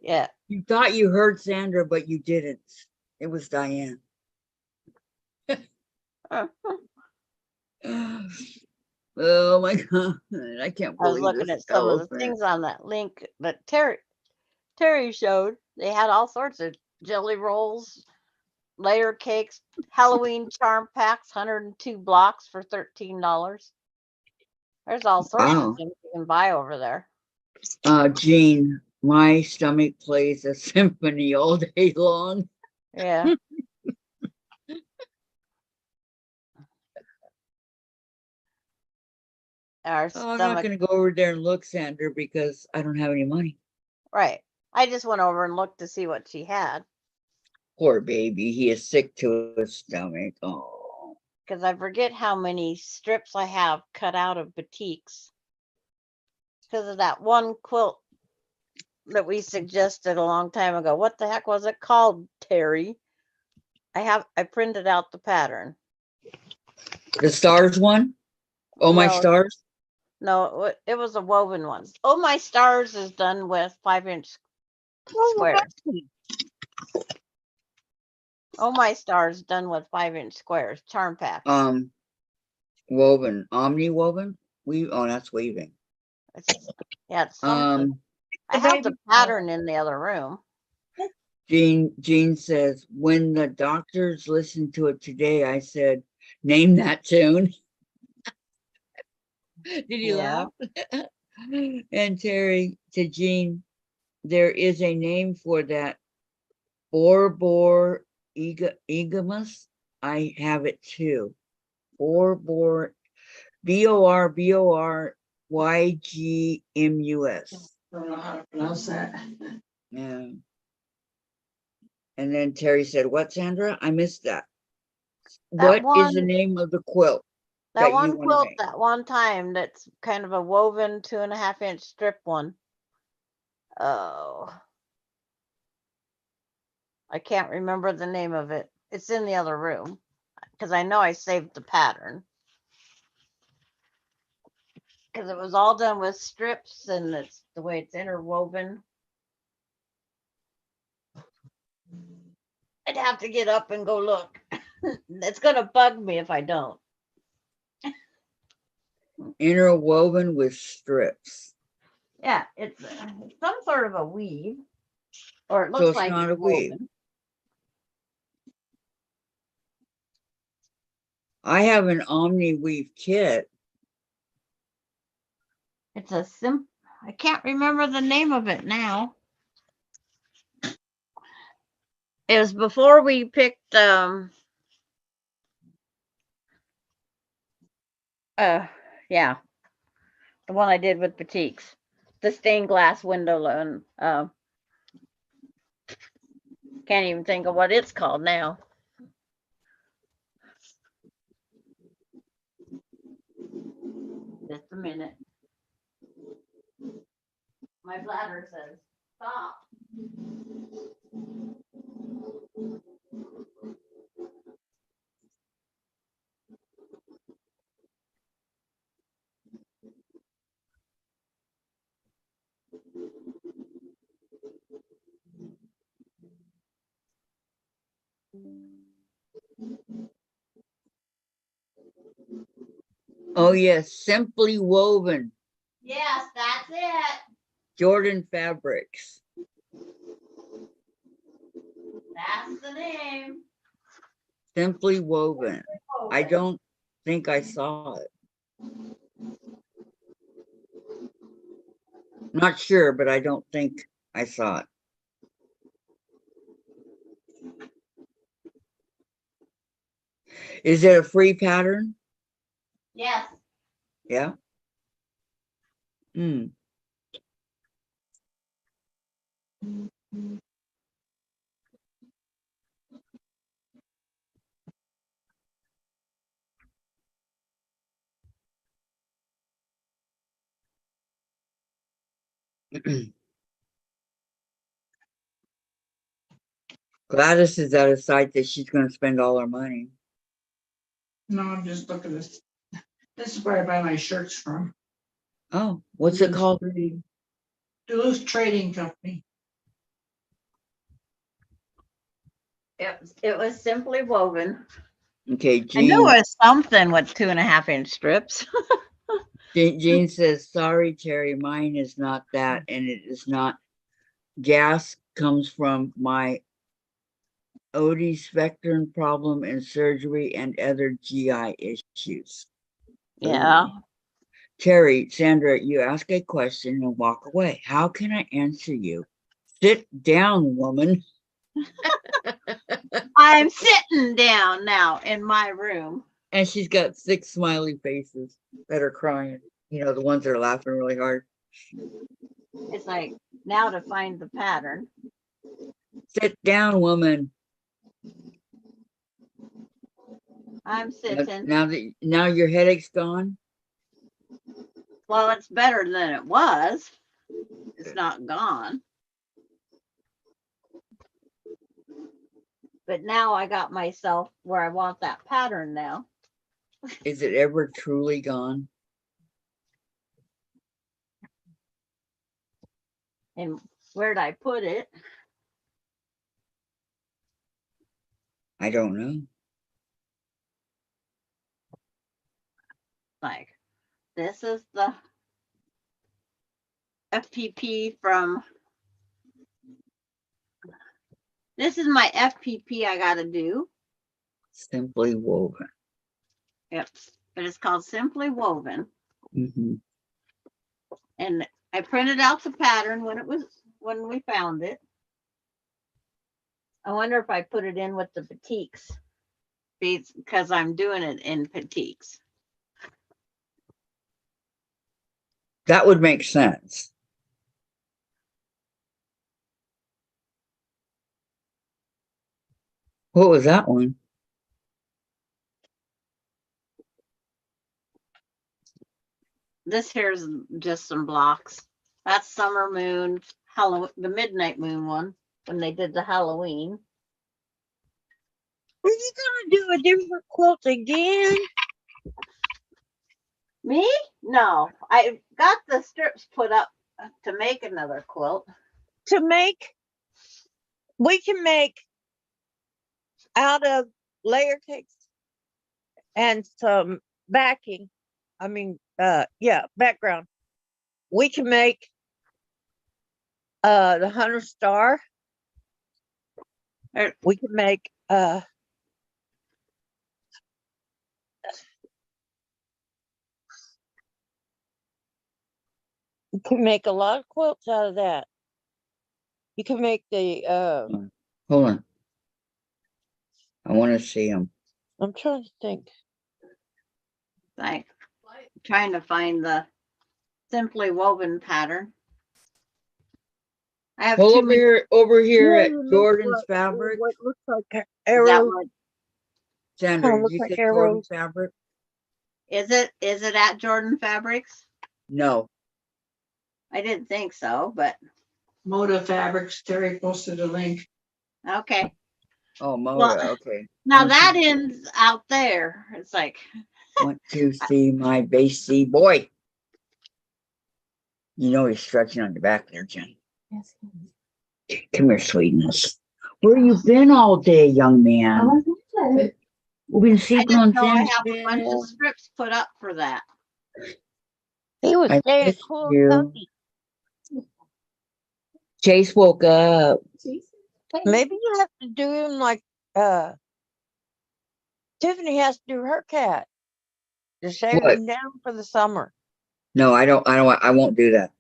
Yeah. You thought you heard Sandra, but you didn't. It was Dianne. Oh my God. I can't I was believe looking this at some of the elephant. things on that link that Terry showed. They had all sorts of jelly rolls, layer cakes, Halloween charm packs, 102 blocks for $13. There's all sorts Wow. of things you can buy over there. Jean, My stomach plays a symphony all day long. Yeah. Our Oh, I'm not stomach, gonna go over there and look, Sandra, because I don't have any money. right. I just went over and looked to see what she had Poor baby, he is sick to his stomach. Oh, because I forget how many strips I have cut out of batiks because of that one quilt that we suggested a long time ago. What the heck was it called, Terry? I printed out the pattern. the stars one? Oh, my No, stars? no, it was a woven one. Oh, my stars is done with 5-inch squares. Oh, my stars done with 5-inch squares. Charm pack. Woven, omni woven? Oh, that's weaving. Yeah, it's something. I have the pattern in the other room. Jean says, when the doctors listened to it today, I said, name that tune. Did you Yeah. laugh? And Terry, to Jean, there is a name for that. Borbor egamus. I have it too. Borbor, BORBORYGMUS. I don't know how to pronounce that. Yeah. And then Terry said, what, Sandra? I missed that. That What is the one, name of the quilt that that you one want to quilt make? that one time that's kind of a woven 2.5-inch strip one. Oh, I can't remember the name of it. It's in the other room because I know I saved the pattern. Because it was all done with strips and it's the way it's interwoven. I'd have to get up and go look. It's gonna bug me if I don't. Interwoven with strips. Yeah, it's some sort of a weave, or it So looks it's like not it's a weave. woven. I have an Omni Weave kit. It's a I can't remember the name of it now. It was before we picked yeah, the one I did with batiks. The stained glass window and can't even think of what it's called now. Just a minute. My bladder says stop. Oh yes, Simply Woven. Yes, that's it. Jordan Fabrics. That's the name. Simply Woven. I don't think I saw it. Not sure, but I don't think I saw it. Is it a free pattern? Yes. Yeah. Hmm. Gladys is at a site that she's going to spend all her money. No, I'm just looking at this. This is where I buy my shirts from. Oh, what's it called? Duluth Trading Company. It was Simply Woven. Okay, I knew Jean. it was something with 2.5-inch strips. Jean says, sorry, Terry, mine is not that, and it is not. Gas comes from my Odie's spectrum problem and surgery and other GI issues. Yeah. Ooh. Terry, Sandra, you ask a question and walk away. How can I answer you? Sit down, woman. I'm sitting down now in my room. And she's got 6 smiley faces that are crying. You know, the ones that are laughing really hard. It's like now to find the pattern. Sit down, woman. I'm sitting. Now your headache's gone. Well, it's better than it was. It's not gone. But now I got myself where I want that pattern now. Is it ever truly gone? And where'd I put it? I don't know. Like, this is the FPP from, this is my FPP I got to do. Simply woven. Yep. But it's called Simply Woven. Mm-hmm. And I printed out the pattern when we found it. I wonder if I put it in with the batiks because I'm doing it in batiks. That would make sense. What was that one? This here's just some blocks. That's Summer Moon, Halloween, the Midnight Moon one when they did the Halloween. Are you gonna do a different quilt again? Me? No, I got the strips put up to make another quilt. We can make out of layer cakes and some backing. I mean, background. We can make the Hunter Star. We can make you can make a lot of quilts out of that. You can make the Hold on. I want to see them. I'm trying to think. Like trying to find the Simply Woven pattern. I have Well, two. over here Yeah, at it looks Jordan's like- Fabric. What looks like Is that arrow. what, Sandra, did looks you like say Jordan arrows. Fabric? is it at Jordan Fabrics? No. I didn't think so, but Moda Fabrics, Terry posted a link. okay. Oh, Moda. Well, Okay. Now that ends out there. It's like, Want to see my bassy boy? You know he's stretching on your back there, Jen. Yes. Come here, sweetness. Where you been all day, young man? We've been I sleeping on didn't know I Sam's have a bunch bed. of strips put up for that. He was I staying miss cool you. and comfy. Chase woke up. Maybe you have to do him like Tiffany has to do her cat. To shave What? him down for the summer. No, I won't do that.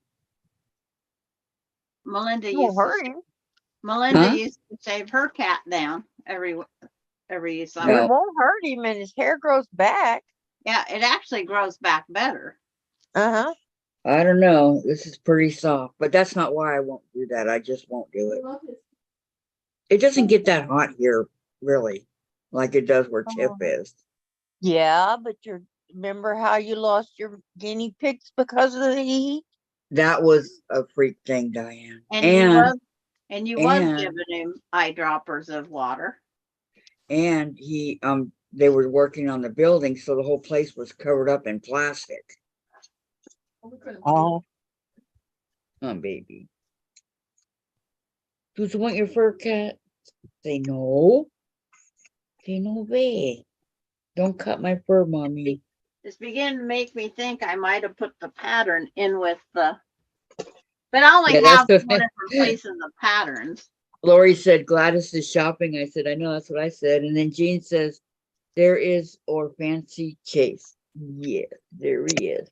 Melinda You won't used to, hurt him. Melinda Huh? used to shave her cat down every It summer. No. won't hurt him and his hair grows back. Yeah, it actually grows back better. Uh-huh. I don't know. This is pretty soft, but that's not why I won't do that. I just won't do it. It doesn't get that hot here, really, like it does where Tiff is. Yeah, but remember how you lost your guinea pigs because of the heat? That was a freak thing, Diane. And you was giving him eyedroppers of water. And they were working on the building, so the whole place was covered up in plastic. Oh, Baby. Do you want your fur cat? Say no. Say no way. Don't cut my fur, mommy. It's beginning to make me think I might have put the pattern in with the, but I only Yeah, that's have the 4 thing. different places of patterns. Lori said Gladys is shopping. I said, I know, that's what I said. And then Jean says, there is or fancy Chase. Yes, there he is.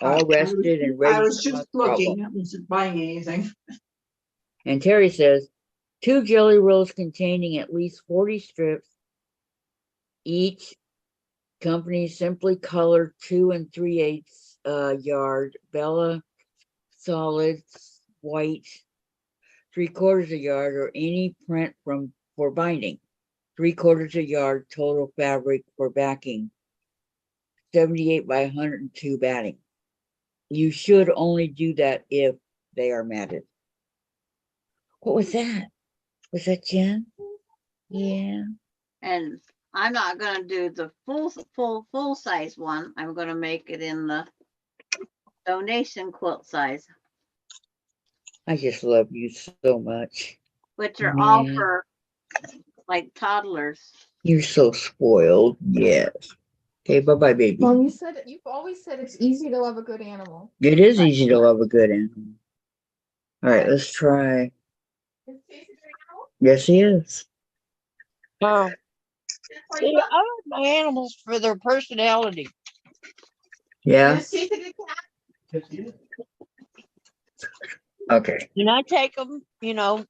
all rested and ready. I was to cause just looking, trouble. I wasn't buying anything. And Terry says, 2 jelly rolls containing at least 40 strips each. Company simply colored 2 3/8 yard. Bella solids white 3/4 yard or any print for binding. 3/4 yard total fabric for backing. 78 by 102 batting. You should only do that if they are matted. What was that? Was that Jen? Yeah. And I'm not gonna do the full size one. I'm gonna make it in the donation quilt size, I just love you so much. which are all Man. for like toddlers. You're so spoiled. Yes. Okay, bye-bye, baby. Well, you've always said it's easy to love a good animal. It is easy to love a good animal. All right, let's try. Is Casey a good animal? Yes, he is. Oh, Just like see, that? I like my animals for their personality. Yeah. Is Casey a good cat? Okay. And I take them,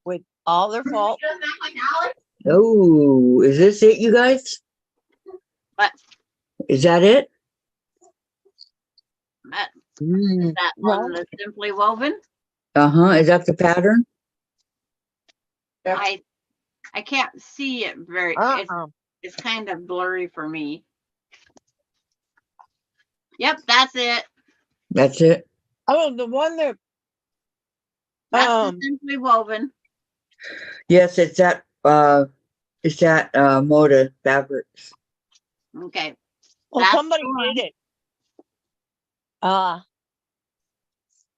with all their faults. He doesn't act like Alex? Oh, is this it, you guys? What? Is that it? That, Mm. that one that's simply woven. Uh-huh. Is that the pattern? Yep. I can't see it very. Uh-uh. It's kind of blurry for me. Yep, that's it. That's it. Oh, the one that, That's the Um, simply woven. Yes, it's that Moda fabrics. Okay. well, That's somebody the one. did it.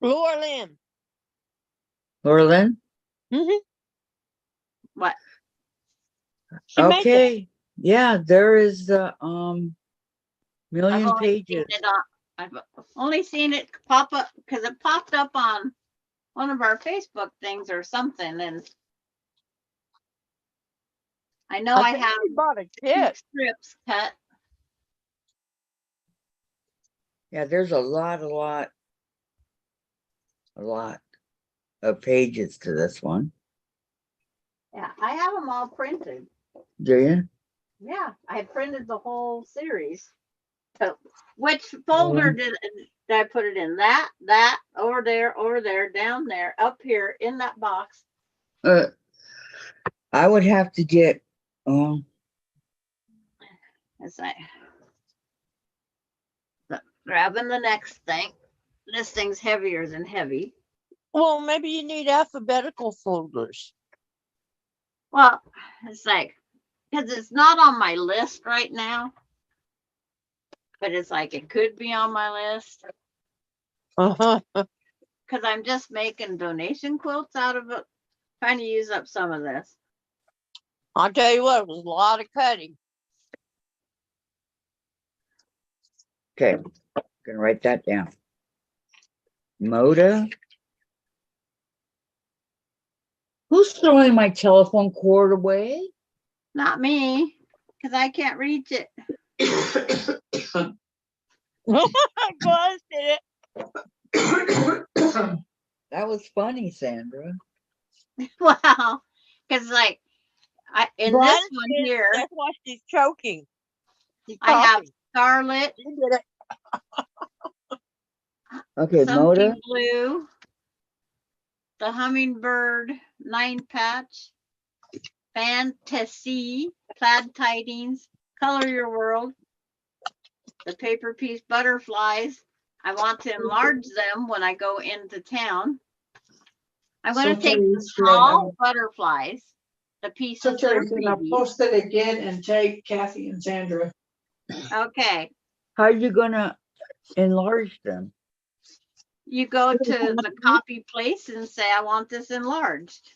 Laura Lynn. Laura Lynn? Mm-hmm. What? She made it. Okay. Yeah, there is the million I've only seen pages. it on, I've only seen it pop up because it popped up on one of our Facebook things or something, and I know I think have she bought a 2 kit. strips cut. Yeah, there's a lot of pages to this one. Yeah, I have them all printed. Do you? Yeah, I printed the whole series. So which folder did I put it in? That, over there, down there, up here, in that box. I would have to get It's like grabbing the next thing. This thing's heavier than heavy. Well, maybe you need alphabetical folders. Well, it's like, because it's not on my list right now, but it's like it could be on my list Uh-huh. because I'm just making donation quilts out of it, trying to use up some of this. I'll tell you what, it was a lot of cutting. okay. Gonna write that down. Moda. Who's throwing my telephone cord away? Not me, because I can't reach it. Gladys did it. That was funny, Sandra. Wow, because like in Gladys this one did it. here, That's why she's choking. She's I have coughing. scarlet, She did it. Okay, something Moda. blue, the hummingbird 9-patch, fantasy, plaid tidings, color your world, the paper piece butterflies. I want to enlarge them when I go into town. I'm going to take the small butterflies, the pieces that are I'll baby. post it again and tag Kathy and Sandra. Okay, How are you gonna enlarge them? you go to the copy place and say, I want this enlarged.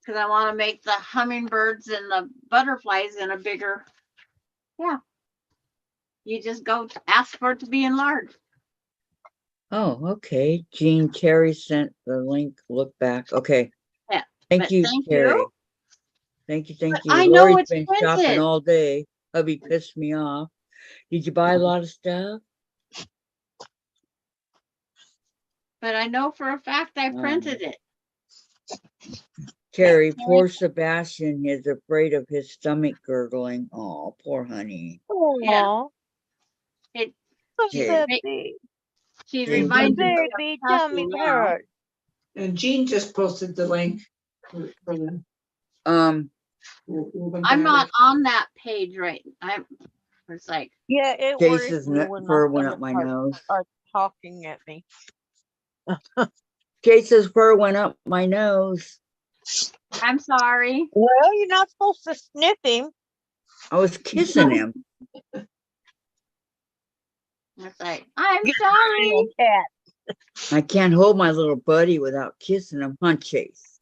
Because I want to make the hummingbirds and the butterflies in a bigger, yeah. You just go to ask for it to be enlarged. Oh, okay. Jean Terry sent the link. Look back. Okay. Yeah, Thank but you, thank Terry. you. Thank you. But I know Lori's it's been printed. shopping all day. Hubby pissed me off. Did you buy a lot of stuff? but I know for a fact I printed it. Terry, poor Sebastian is afraid of his stomach gurgling. Oh, poor honey. Yeah. Aw, It so Hey. baby. she Hey, reminded me of Baby, Tucky tummy now. hurt. And Jean just posted the link. For the woven I'm not fabric. on that page right. It's like, Yeah, it Case worries is me when my fur went up stomach my hurts nose. are talking at me. Case's fur went up my nose. I'm sorry. Well, you're not supposed to sniff him. I was kissing him. It's like, I'm Get sorry. your cat. I can't hold my little buddy without kissing him, huh, Chase?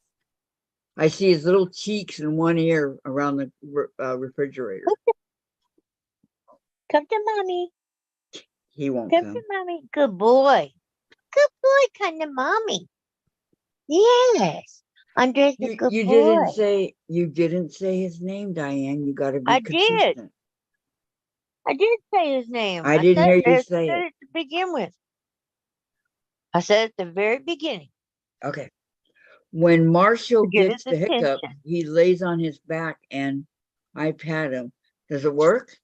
I see his little cheeks and one ear around the refrigerator. Come to mommy. He won't Come come. to mommy. Good boy. Good boy, come to mommy. Yes. Andre's a good You boy. didn't say his name, Diane. You got to be I did. consistent. I did say his name. I didn't hear you I say said it. it to begin with. I said at the very beginning. Okay. When Marshall To get gets his the hiccup, attention. he lays on his back and I pat him. Does it work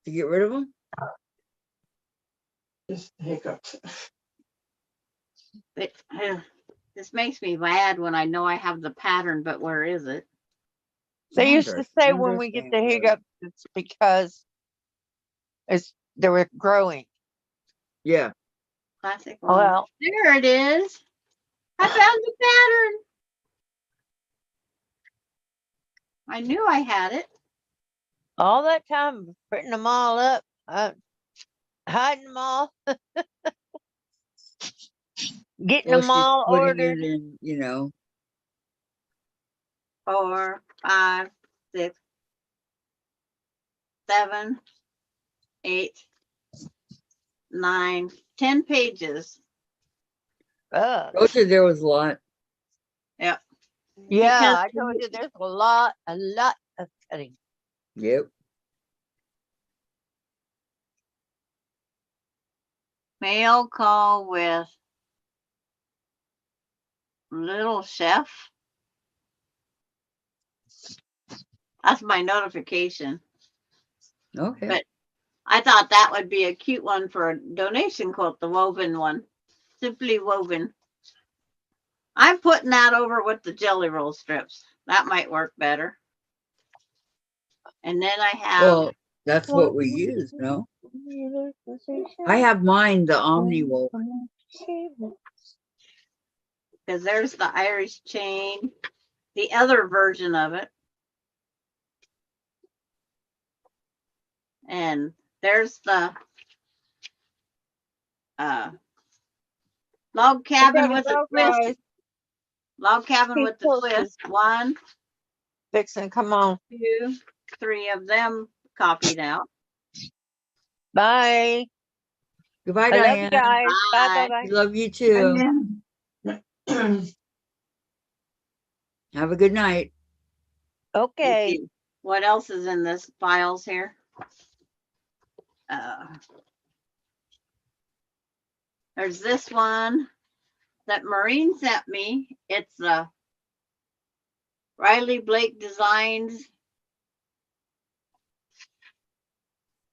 to get rid of him? Just hiccups. But, this makes me mad when I know I have the pattern, but where is it? They used Sandra, to say when we get the hiccups, it's because they were growing. Yeah. Classic one. Well, There it is. I found the pattern. I knew I had it. all that time putting them all up, hiding them all, getting Well, them she's all putting ordered. it in, 4, 5, 6, 7, 8, 9, 10 pages. Told you there was a lot. Yep. Yeah, Because I told you there's a lot of cutting. Yep. mail call with Little Chef. That's my notification. Okay. But I thought that would be a cute one for a donation quote, the woven one. Simply woven. I'm putting that over with the jelly roll strips. That might work better. And then I have, Well, that's what we use, no? I have mine, the Omni woven. because there's the Irish chain, the other version of it. And there's the log cabin with a twist. Log cabin Keep with the posted. twist. 1, Vixen, come on. 2, 3 of them copied out. Bye. Goodbye, I love Diane. you guys. Bye, Bye. bye, bye. We love you too. Have a good night. Okay. What else is in this files here? There's this one that Maureen sent me. It's the Riley Blake Designs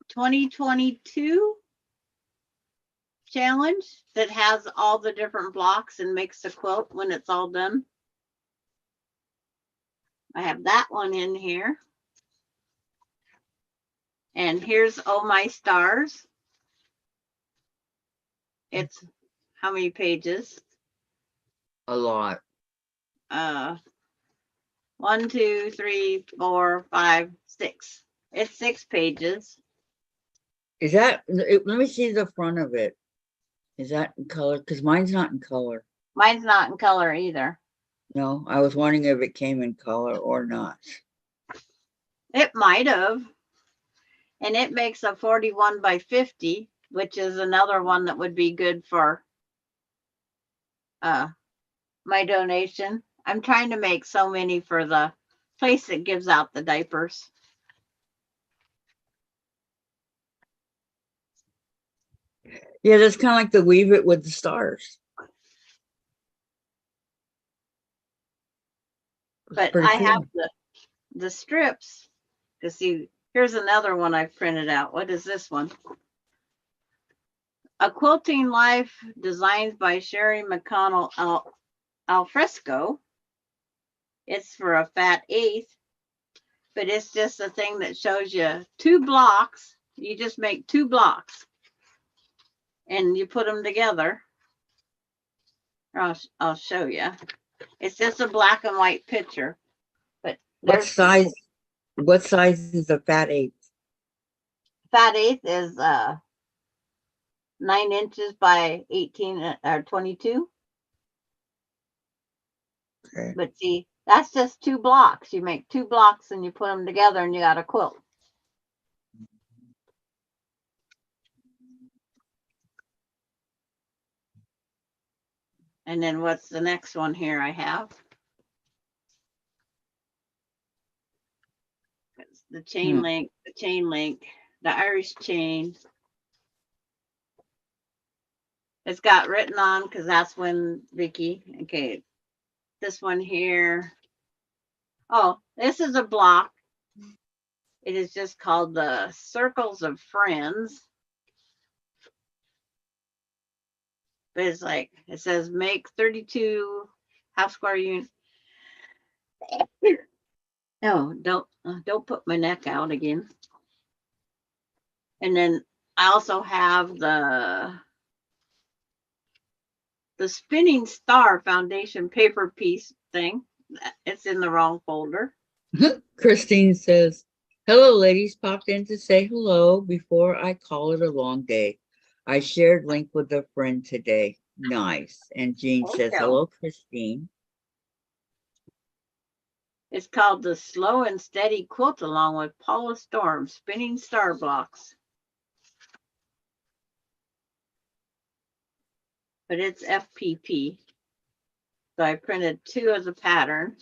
2022 challenge that has all the different blocks and makes the quilt when it's all done. I have that one in here. And here's Oh My Stars. It's how many pages? A lot. 1, 2, 3, 4, 5, 6. It's 6 pages. Is that, let me see the front of it. Is that in color? Because mine's not in color. Mine's not in color either. No, I was wondering if it came in color or not. It might have. And it makes a 41 by 50, which is another one that would be good for my donation. I'm trying to make so many for the place that gives out the diapers. Yeah, that's kind of like the Weave It with the Stars. But pretty I have cool. the strips to see. Here's another one I printed out. What is this one? A Quilting Life designed by Sherry McConnell al fresco. It's for a fat eighth, but it's just a thing that shows you 2 blocks. You just make 2 blocks and you put them together. I'll show you. It's just a black and white picture, but What there's size? What size is a fat eighth? fat eighth is 9 inches by 18 or 22. Okay. But see, that's just 2 blocks. You make 2 blocks and you put them together and you got a quilt. And then what's the next one here I have? It's the chain link, the Irish chain. It's got written on because that's when Vicky, okay, this one here. Oh, this is a block. It is just called the Circles of Friends. But it's like, it says make 32 half square units. No, don't put my neck out again. And then I also have the Spinning Star Foundation paper piece thing. It's in the wrong folder. Christine says, hello, ladies. Popped in to say hello before I call it a long day. I shared link with a friend today. Nice. And Jean says, Okay. hello, Christine. It's called the Slow and Steady Quilt along with Paula Storm Spinning Star Blocks. But it's FPP. So I printed 2 as a pattern.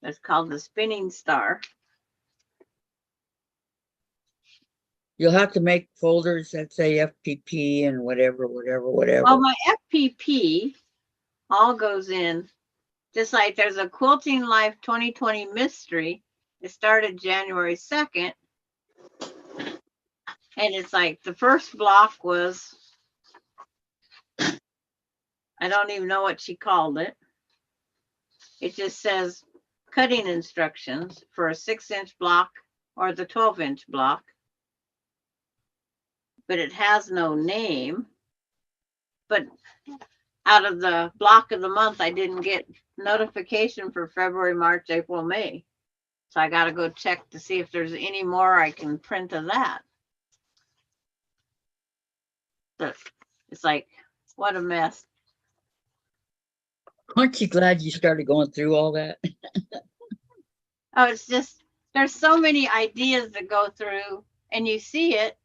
It's called the Spinning Star. You'll have to make folders that say FPP and whatever. Well, my FPP all goes in, just like there's a Quilting Life 2020 mystery. It started January 2nd. And it's like the first block was, I don't even know what she called it. It just says cutting instructions for a 6-inch block or the 12-inch block. But it has no name. But out of the block of the month, I didn't get notification for February, March, April, May. So I got to go check to see if there's any more I can print of that. But it's like, what a mess. Aren't you glad you started going through all that? Oh, it's just, there's so many ideas that go through and you see it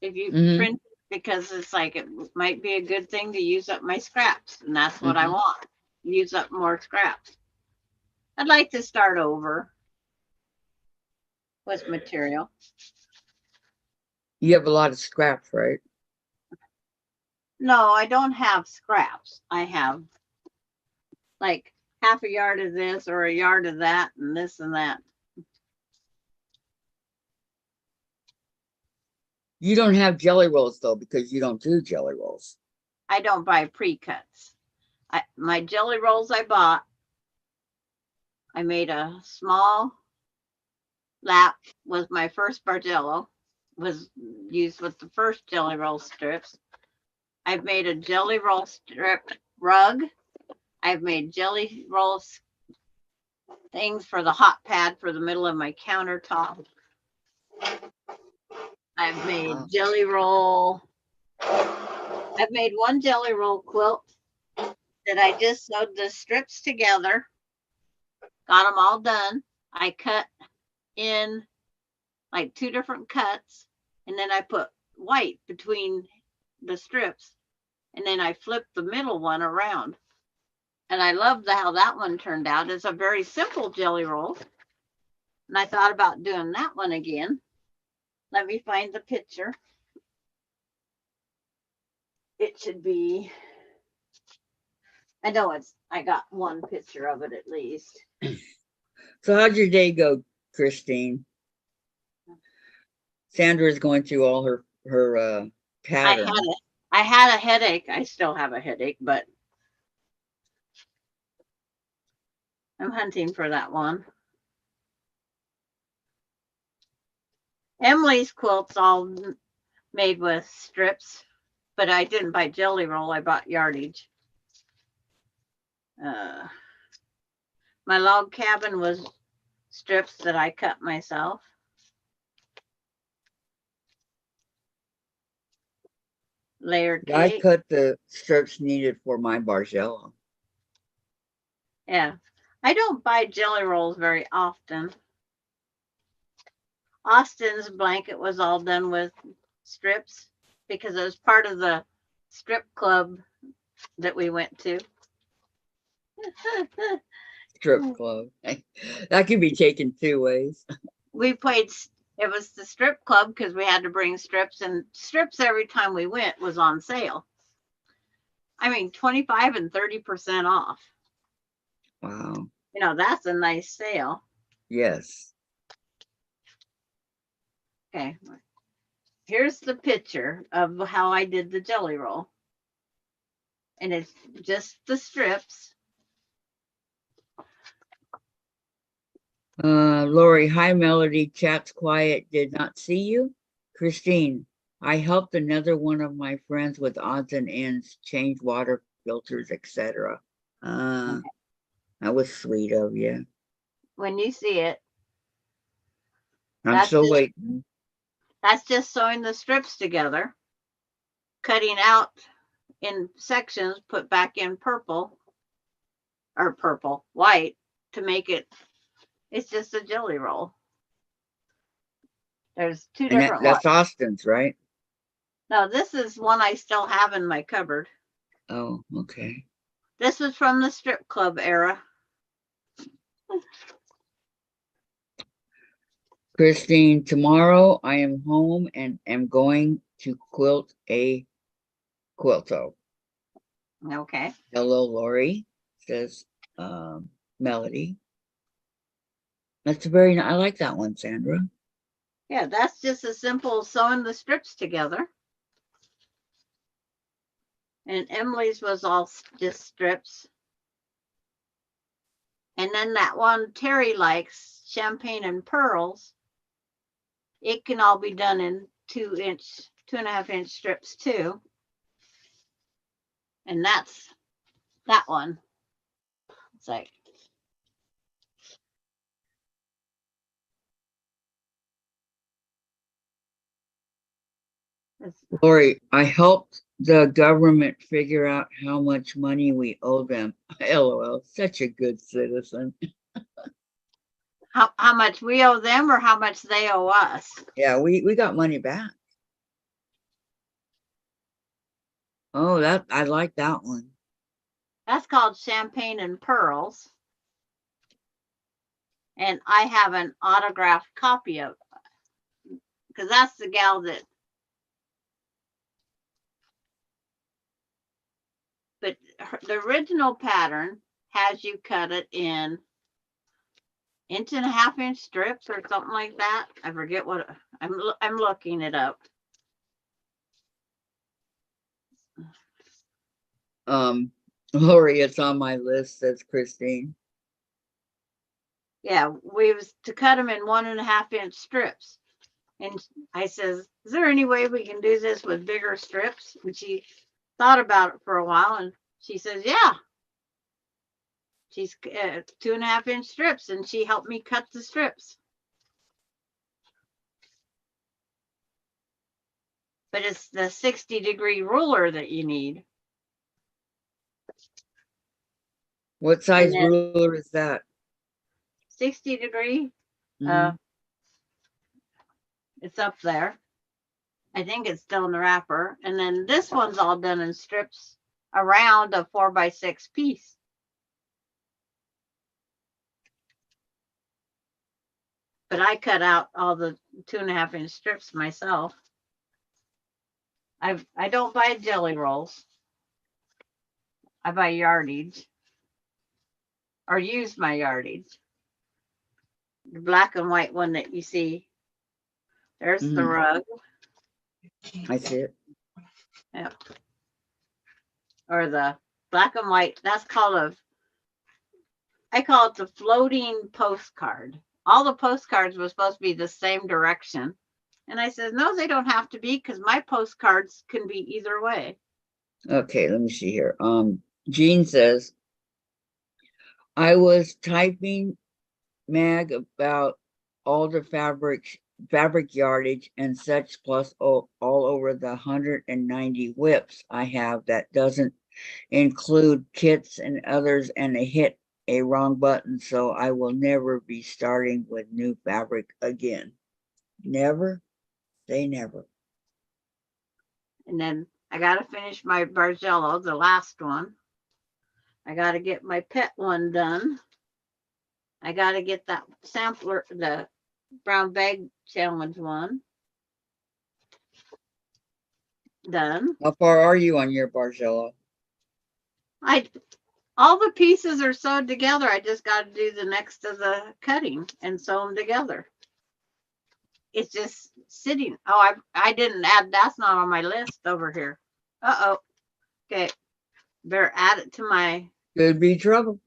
if you print it, because it's like, it might be a good thing to use up my scraps. And that's what I want. Use up more scraps. I'd like to start over with material. You have a lot of scraps, right? No, I don't have scraps. I have like half a yard of this or a yard of that and this and that. You don't have jelly rolls though, because you don't do jelly rolls. I don't buy pre-cuts. My jelly rolls I bought, I made a small lap with my first Bargello, was used with the first jelly roll strips. I've made a jelly roll strip rug. I've made jelly roll things for the hot pad for the middle of my countertop. I've made jelly roll. I've made one jelly roll quilt that I just sewed the strips together. Got them all done. I cut in like 2 different cuts, and then I put white between the strips, and then I flipped the middle one around. And I love how that one turned out. It's a very simple jelly roll. And I thought about doing that one again. Let me find the picture. It should be, I know I got one picture of it at least. So how'd your day go, Christine? Sandra is going through all her pattern. I had a headache. I still have a headache, but I'm hunting for that one. Emily's quilt's all made with strips, but I didn't buy jelly roll. I bought yardage. My log cabin was strips that I cut myself. Layered I cake. cut the strips needed for my Bargello. Yeah. I don't buy jelly rolls very often. Austin's blanket was all done with strips because it was part of the strip club that we went to. Strip club. That could be taken two ways. We played, it was the strip club because we had to bring strips, and strips every time we went was on sale. I mean, 25 and 30% off. Wow. You know, that's a nice sale. Yes. Okay. Here's the picture of how I did the jelly roll. And it's just the strips. Lori, hi Melody, chat's quiet, did not see you. Christine, I helped another one of my friends with odds and ends, change water filters, etc. That was sweet of you. When you see it, I'm That's still just- waiting. that's just sewing the strips together, cutting out in sections, put back in white to make it, it's just a jelly roll. There's two And different that's ones. Austin's, right? No, this is one I still have in my cupboard. Oh, okay. This was from the strip club era. Christine, tomorrow I am home and am going to quilt a quilto. Okay. Hello, Lori, says Melody. That's very nice. I like that one, Sandra. Yeah, that's just as simple as sewing the strips together. And Emily's was all just strips. And then that one Terry likes, Champagne and Pearls, it can all be done in 2.5 inch strips too. And that's that one. It's like, Lori, I helped the government figure out how much money we owe them. LOL, such a good citizen. how much we owe them or how much they owe us. Yeah, we got money back. Oh, that I like that one. That's called Champagne and Pearls. And I have an autographed copy of it because that's the gal that. But the original pattern has you cut it in 1.5 inch strips or something like that. I forget what I'm looking it up. Lori, it's on my list, says Christine. Yeah, we was to cut them in 1.5 inch strips. And I says, is there any way we can do this with bigger strips? And she thought about it for a while and she says, yeah. She's 2.5 inch strips and she helped me cut the strips. But it's the 60-degree ruler that you need. What size then- ruler is that? 60-degree. Mhm. It's up there. I think it's still in the wrapper. And then this one's all done in strips around a 4x6 piece. But I cut out all the 2.5 inch strips myself. I don't buy jelly rolls. I buy yardage or use my yardage. The black and white one that you see. There's the Mhm. rug. I see it. Yep. Or the black and white. That's called I call it the floating postcard. All the postcards were supposed to be the same direction. And I said, no, they don't have to be because my postcards can be either way. Okay, let me see here. Jean says, I was typing Mag about all the fabric yardage and such, plus all over the 190 whips I have. That doesn't include kits and others, and I hit a wrong button, so I will never be starting with new fabric again. Never say never. And then I got to finish my Bargello, the last one. I got to get my pet one done. I got to get that sampler, the brown bag challenge one done. How far are you on your Bargello? All the pieces are sewed together. I just got to do the next of the cutting and sew them together. It's just sitting. Oh, I didn't add. That's not on my list over here. Uh-oh. Okay. Better add it to my. Could be trouble.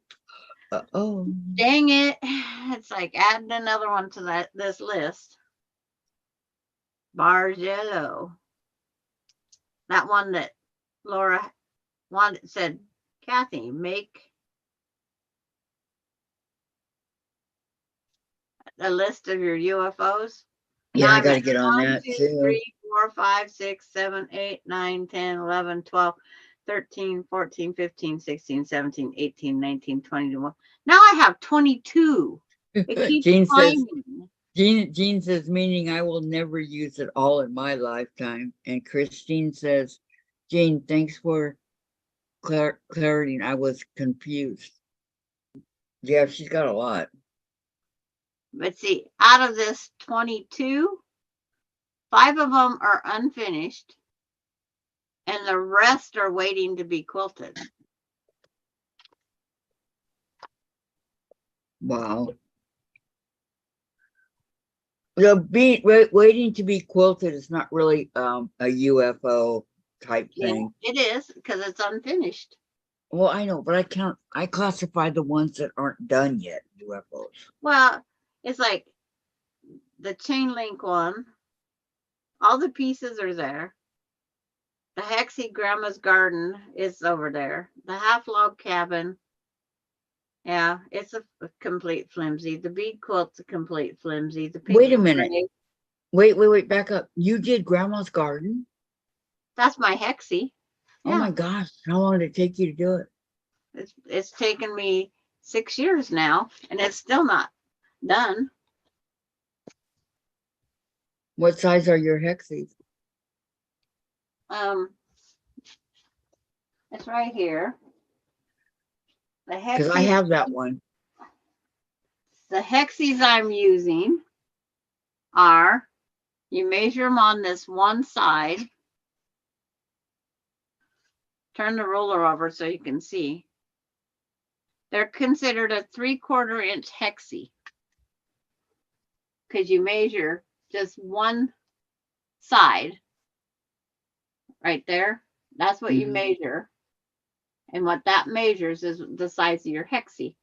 Uh-oh. Dang it. It's like adding another one to this list. Bargello. That one that Laura said, Kathy, make a list of your UFOs. Yeah, Now I I'm got to at get on 1, that 2, too. 3, 4, 5, 6, 7, 8, 9, 10, 11, 12, 13, 14, 15, 16, 17, 18, 19, 20, 21. Now I have 22. It keeps Jean says, climbing. Jean says, meaning I will never use it all in my lifetime. And Christine says, Jean, thanks for clarity. I was confused. Yeah, she's got a lot. But see, out of this 22, 5 of them are unfinished. And the rest are waiting to be quilted. Wow. Waiting to be quilted is not really a UFO type thing. Yeah, it is because it's unfinished. Well, I know, but I classify the ones that aren't done yet, UFOs. Well, it's like the chain link one. All the pieces are there. The Hexie Grandma's Garden is over there. The half log cabin. Yeah, it's a complete flimsy. The bead quilt's a complete flimsy. The pink Wait a minute. gray, Wait, back up. You did Grandma's Garden? that's my Hexie. Oh my gosh, how long did it take you to do it? It's taken me 6 years now, and it's still not done. What size are your hexies? It's right here. The Because I Hexie, have that one. the Hexies I'm using are, you measure them on this one side. Turn the ruler over so you can see. They're considered a 3/4 inch Hexie because you measure just one side right there. That's what you measure. And what that measures is the size of your Hexie.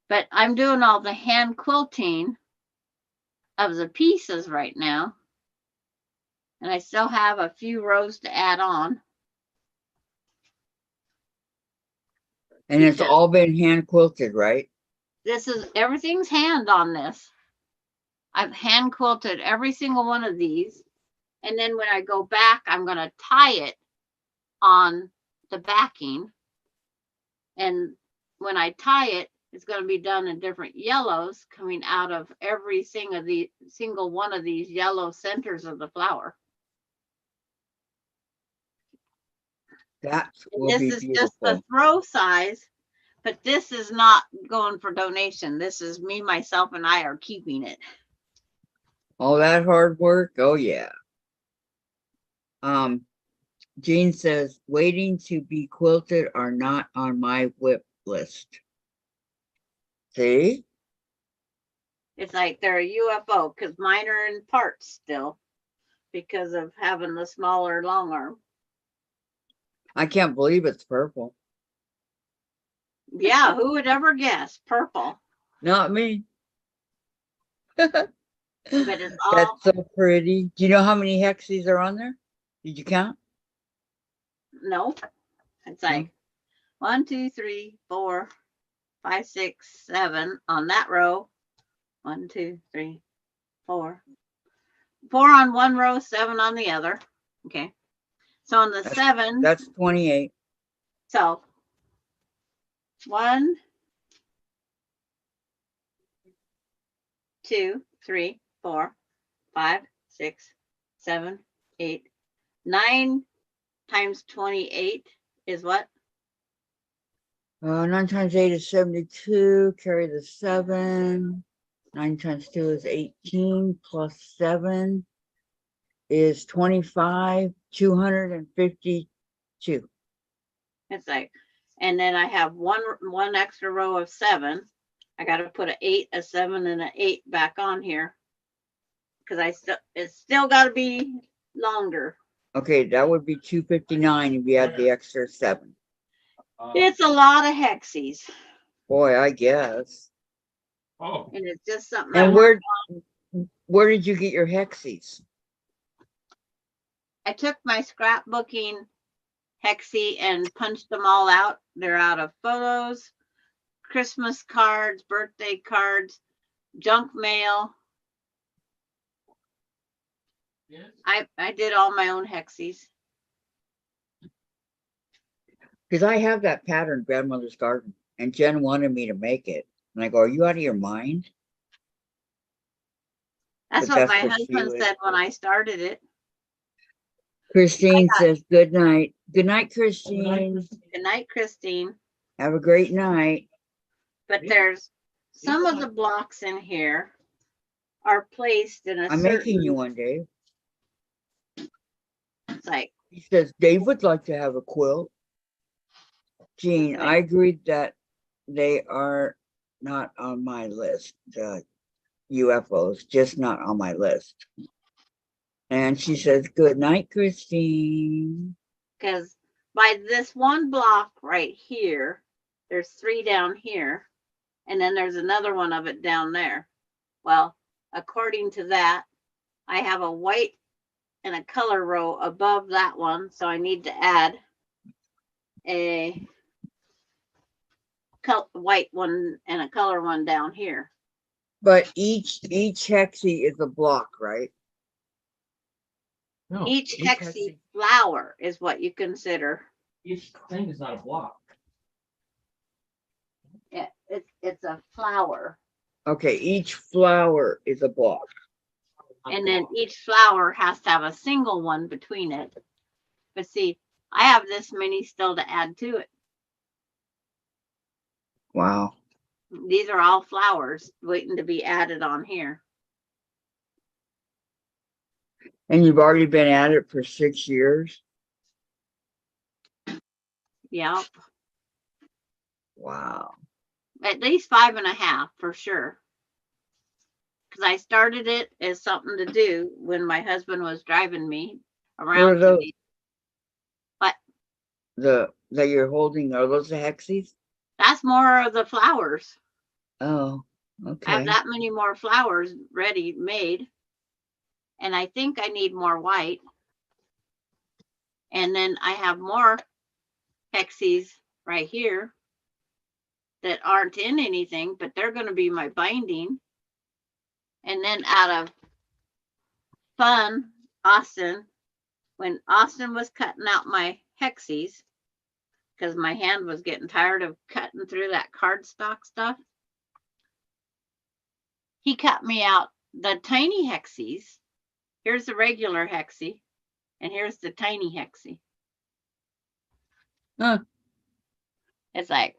But I'm doing all the hand quilting of the pieces right now. And I still have a few rows to add on. And it's all been hand quilted, right? Everything's hand on this. I've hand quilted every single one of these. And then when I go back, I'm going to tie it on the backing. And when I tie it, it's going to be done in different yellows coming out of every single one of these yellow centers of the flower. That will This be is beautiful. just the throw size, but this is not going for donation. This is me, myself, and I are keeping it. All that hard work. Oh yeah. Jean says, waiting to be quilted are not on my whip list. See? It's like they're a UFO because mine are in parts still because of having the smaller long arm. I can't believe it's purple. Yeah, who would ever guess purple? Not me. But it's all That's so pretty. Do you know how many hexes are on there? Did you count? no. It's like 1, 2, 3, 4, 5, 6, 7 on that row. 1, 2, 3, 4. 4 on one row, 7 on the other. Okay. So on the That's- 7, That's 28. so 1, 2, 3, 4, 5, 6, 7, 8, 9 times 28 is what? 9 times 8 is 72. Carry the 7. 9 times 2 is 18. Plus 7 is 25. 252. It's like, and then I have one extra row of 7. I got to put an 8, a 7, and an 8 back on here because it's still got to be longer. Okay, that would be 259 if you had the extra 7. It's a lot of hexes, Boy, I guess. Oh, and it's just something. And where did you get your hexes? I took my scrapbooking hexie and punched them all out. They're out of photos, Christmas cards, birthday cards, junk mail. yes. I did all my own hexies. Because I have that pattern, Grandmother's Garden, and Jen wanted me to make it. And I go, are you out of your mind? That's But what that's my what she husband would- said when I started it. Christine says, good night. Good night, Christine. Good night, Christine. Have a great night. But there's some of the blocks in here are placed in a I'm certain, making you one, Dave. it's like, He says, Dave would like to have a quilt. Jean, I agreed that they are not on my list. The UFOs, just not on my list. And she says, good night, Christine. because by this one block right here, there's 3 down here, and then there's another one of it down there. Well, according to that, I have a white and a color row above that one, so I need to add a white one and a color one down here. But each hexie is a block, right? No, Each each hexie hexie- flower is what you consider. each thing is not a block. It's a flower. Okay, each flower is a block. And then each flower has to have a single one between it. But see, I have this many still to add to it. Wow. These are all flowers waiting to be added on here. And you've already been at it for 6 years? Yeah, Wow. at least 5.5 for sure. Because I started it as something to do when my husband was driving me around. those? But That you're holding, are those the hexies? that's more of the flowers. Oh, I have okay. that many more flowers ready made. And I think I need more white. And then I have more hexies right here that aren't in anything, but they're going to be my binding. And then out of fun, Austin, when Austin was cutting out my hexies, because my hand was getting tired of cutting through that cardstock stuff, he cut me out the tiny hexies. Here's the regular hexie, and here's the tiny hexie. Huh. It's like,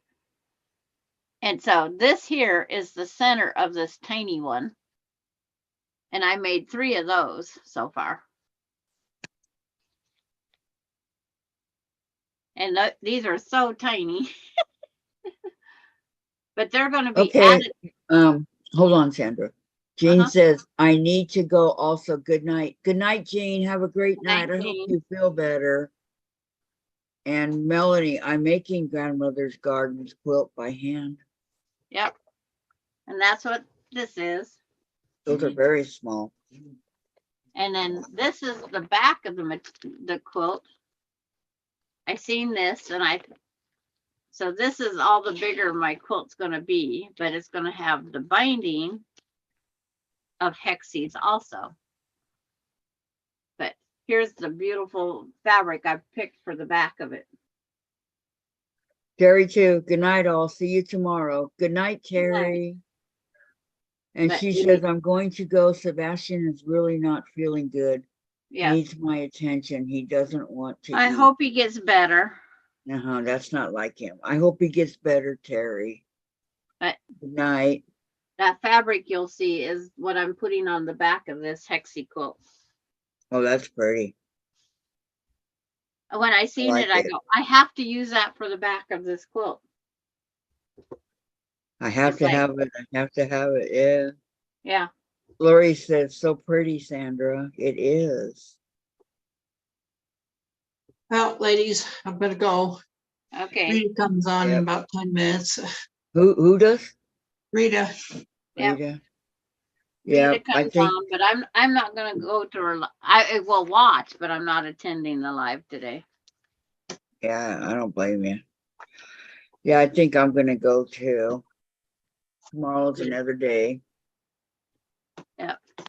and so this here is the center of this tiny one. And I made 3 of those so far. And these are so tiny. But they're going to be Okay, added. hold on, Sandra. Jean Uh-huh. says, I need to go also. Good night. Good night, Jean. Have a great Good night, night. I hope Jean. you feel better. And Melanie, I'm making grandmother's gardens quilt by hand. Yep. And that's what this is. Those are very small. And then this is the back of the quilt. I seen this and so this is all the bigger my quilt's going to be, but it's going to have the binding of hexes also. But here's the beautiful fabric I picked for the back of it. Terry too. Good night, all. See you tomorrow. Good night, Terry. And But she you says, need- I'm going to go. Sebastian is really not feeling good. Yes, Needs my attention. He doesn't want to I eat. hope he gets better. That's not like him. I hope he gets better, Terry. But Good night. that fabric you'll see is what I'm putting on the back of this hexie quilt. Oh, that's pretty. When I seen like it, I it. go, I have to use that for the back of this quilt. I have It's to like- have it. I have to have it. Yeah. Yeah. Lori says, so pretty, Sandra. It is. Well, ladies, I'm gonna go. Okay. Rita comes on in Yep. about 10 minutes. Who does? Rita, Yep. Rita. Yeah, Rita I comes think, on, but I'm not gonna go to her. I will watch, but I'm not attending the live today. yeah, I don't blame you. Yeah, I think I'm gonna go too. Tomorrow's another day.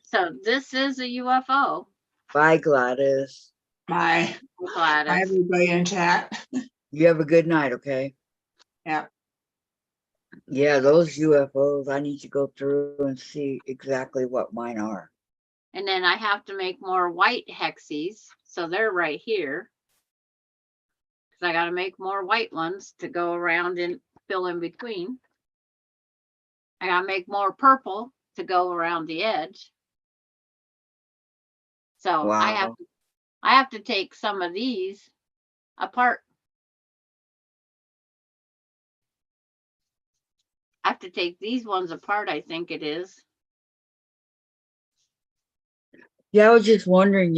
So this is a UFO. Bye, Gladys. bye. With Bye, Gladys. everybody in chat. You have a good night, okay? Yeah. Yeah, those UFOs, I need to go through and see exactly what mine are. And then I have to make more white hexes. So they're right here. Because I got to make more white ones to go around and fill in between. I got to make more purple to go around the edge. So Wow. I have to take some of these apart. I have to take these ones apart, I think it is. Yeah, I was just wondering,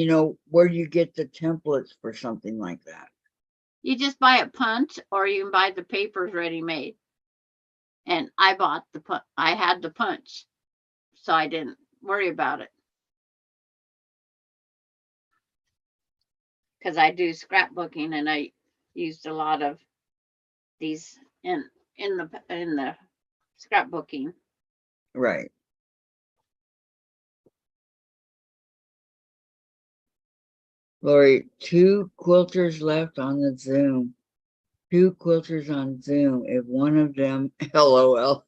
where you get the templates for something like that. You just buy a punch or you can buy the papers ready made. And I bought I had the punch. So I didn't worry about it. Because I do scrapbooking and I used a lot of these in the scrapbooking. Right. Lori, 2 quilters left on the Zoom. 2 quilters on Zoom. If one of them, LOL.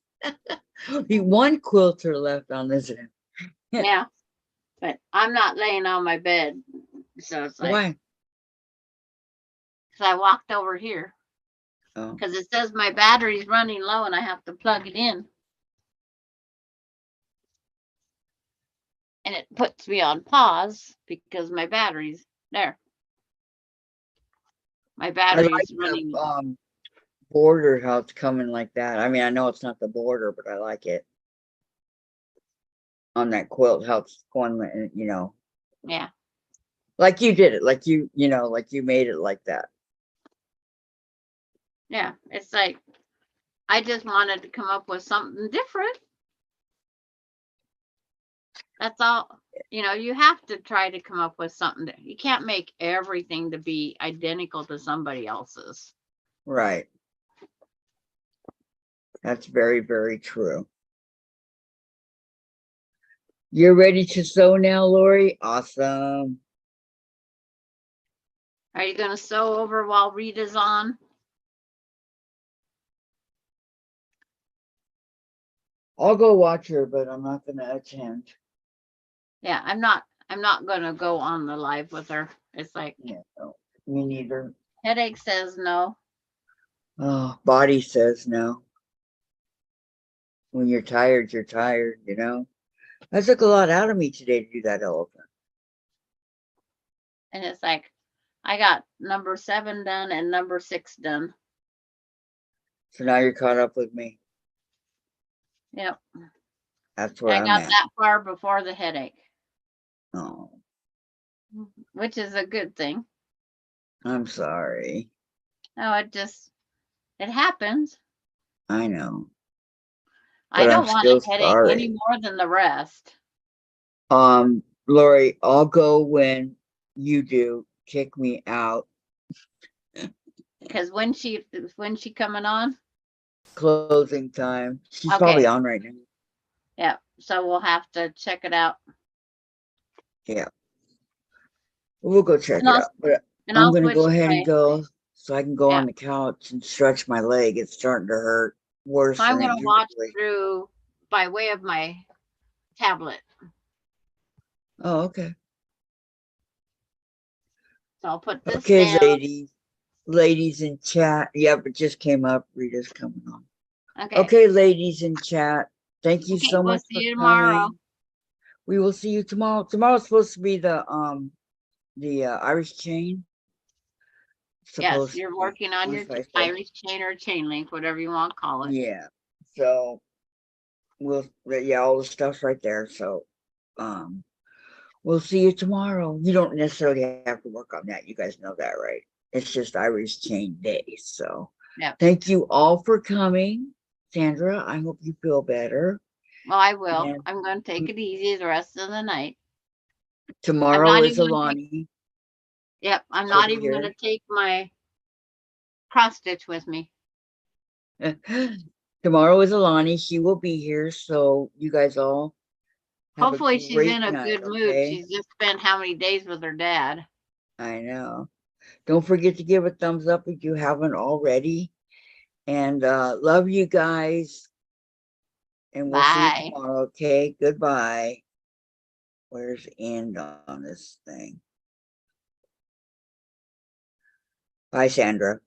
One quilter left on the Zoom. Yeah. But I'm not laying on my bed. So it's like, Why? because I walked over here. Oh, Because it says my battery's running low and I have to plug it in. And it puts me on pause because my battery's there. My I battery's like running. the border, how it's coming like that. I mean, I know it's not the border, but I like it. On that quilt, how it's going, Yeah. like you did it, like you made it like that. Yeah. It's like, I just wanted to come up with something different. That's all. You have to try to come up with something. You can't make everything to be identical to somebody else's. Right. That's very, very true. You're ready to sew now, Lori? Awesome. Are you going to sew over while Rita's on? I'll go watch her, but I'm not going to attend. Yeah, I'm not going to go on the live with her. It's like, Yeah, no, me neither. headache says no. Oh, body says no. When you're tired, you're tired, That took a lot out of me today to do that elephant. And it's like, I got number 7 done and number 6 done. So now you're caught up with me. Yep. That's where I I'm got at. that far before the headache, Oh, which is a good thing. I'm sorry. No, it happens. I know. I But I'm don't want a still headache any sorry. more than the rest. Lori, I'll go when you do. Kick me out. Because when she coming on? Closing time. She's Okay. probably on right now. Yeah. So we'll have to check it out. Yeah. We'll go check And it I'll, out. But and I'm I'll gonna switch go ahead my, and go so I can go Yeah. on the couch and stretch my leg. It's starting to hurt worse so I'm than going it to watch usually. through by way of my tablet. Oh, okay. So I'll put this Okay, down. ladies in chat. Yep, it just came up. Rita's coming on. Okay. Okay, ladies in chat. Thank you Okay, so we'll much see for you tomorrow. coming. We will see you tomorrow. Tomorrow's supposed to be the Irish chain. Yes, Supposed you're to be, working on your as I said. Irish chain or chain link, whatever you want to call it. Yeah. So all the stuff's right there. So we'll see you tomorrow. You don't necessarily have to work on that. You guys know that, right? It's just Irish chain day. So Yep. thank you all for coming. Sandra, I hope you feel better. Well, I will. And I'm going to take it easy the rest of the night. tomorrow not is even gonna Alani. Yep. I'm She'll not be even going here. to take my cross stitch with me. Tomorrow is Alani. She will be here. So you guys all have Hopefully a she's great in a night, good mood. okay? She's just spent how many days with her dad. I know. Don't forget to give a thumbs up if you haven't already. And love you guys. And we'll see you Bye. tomorrow, okay? Goodbye. Where's the end on this thing? Bye, Sandra.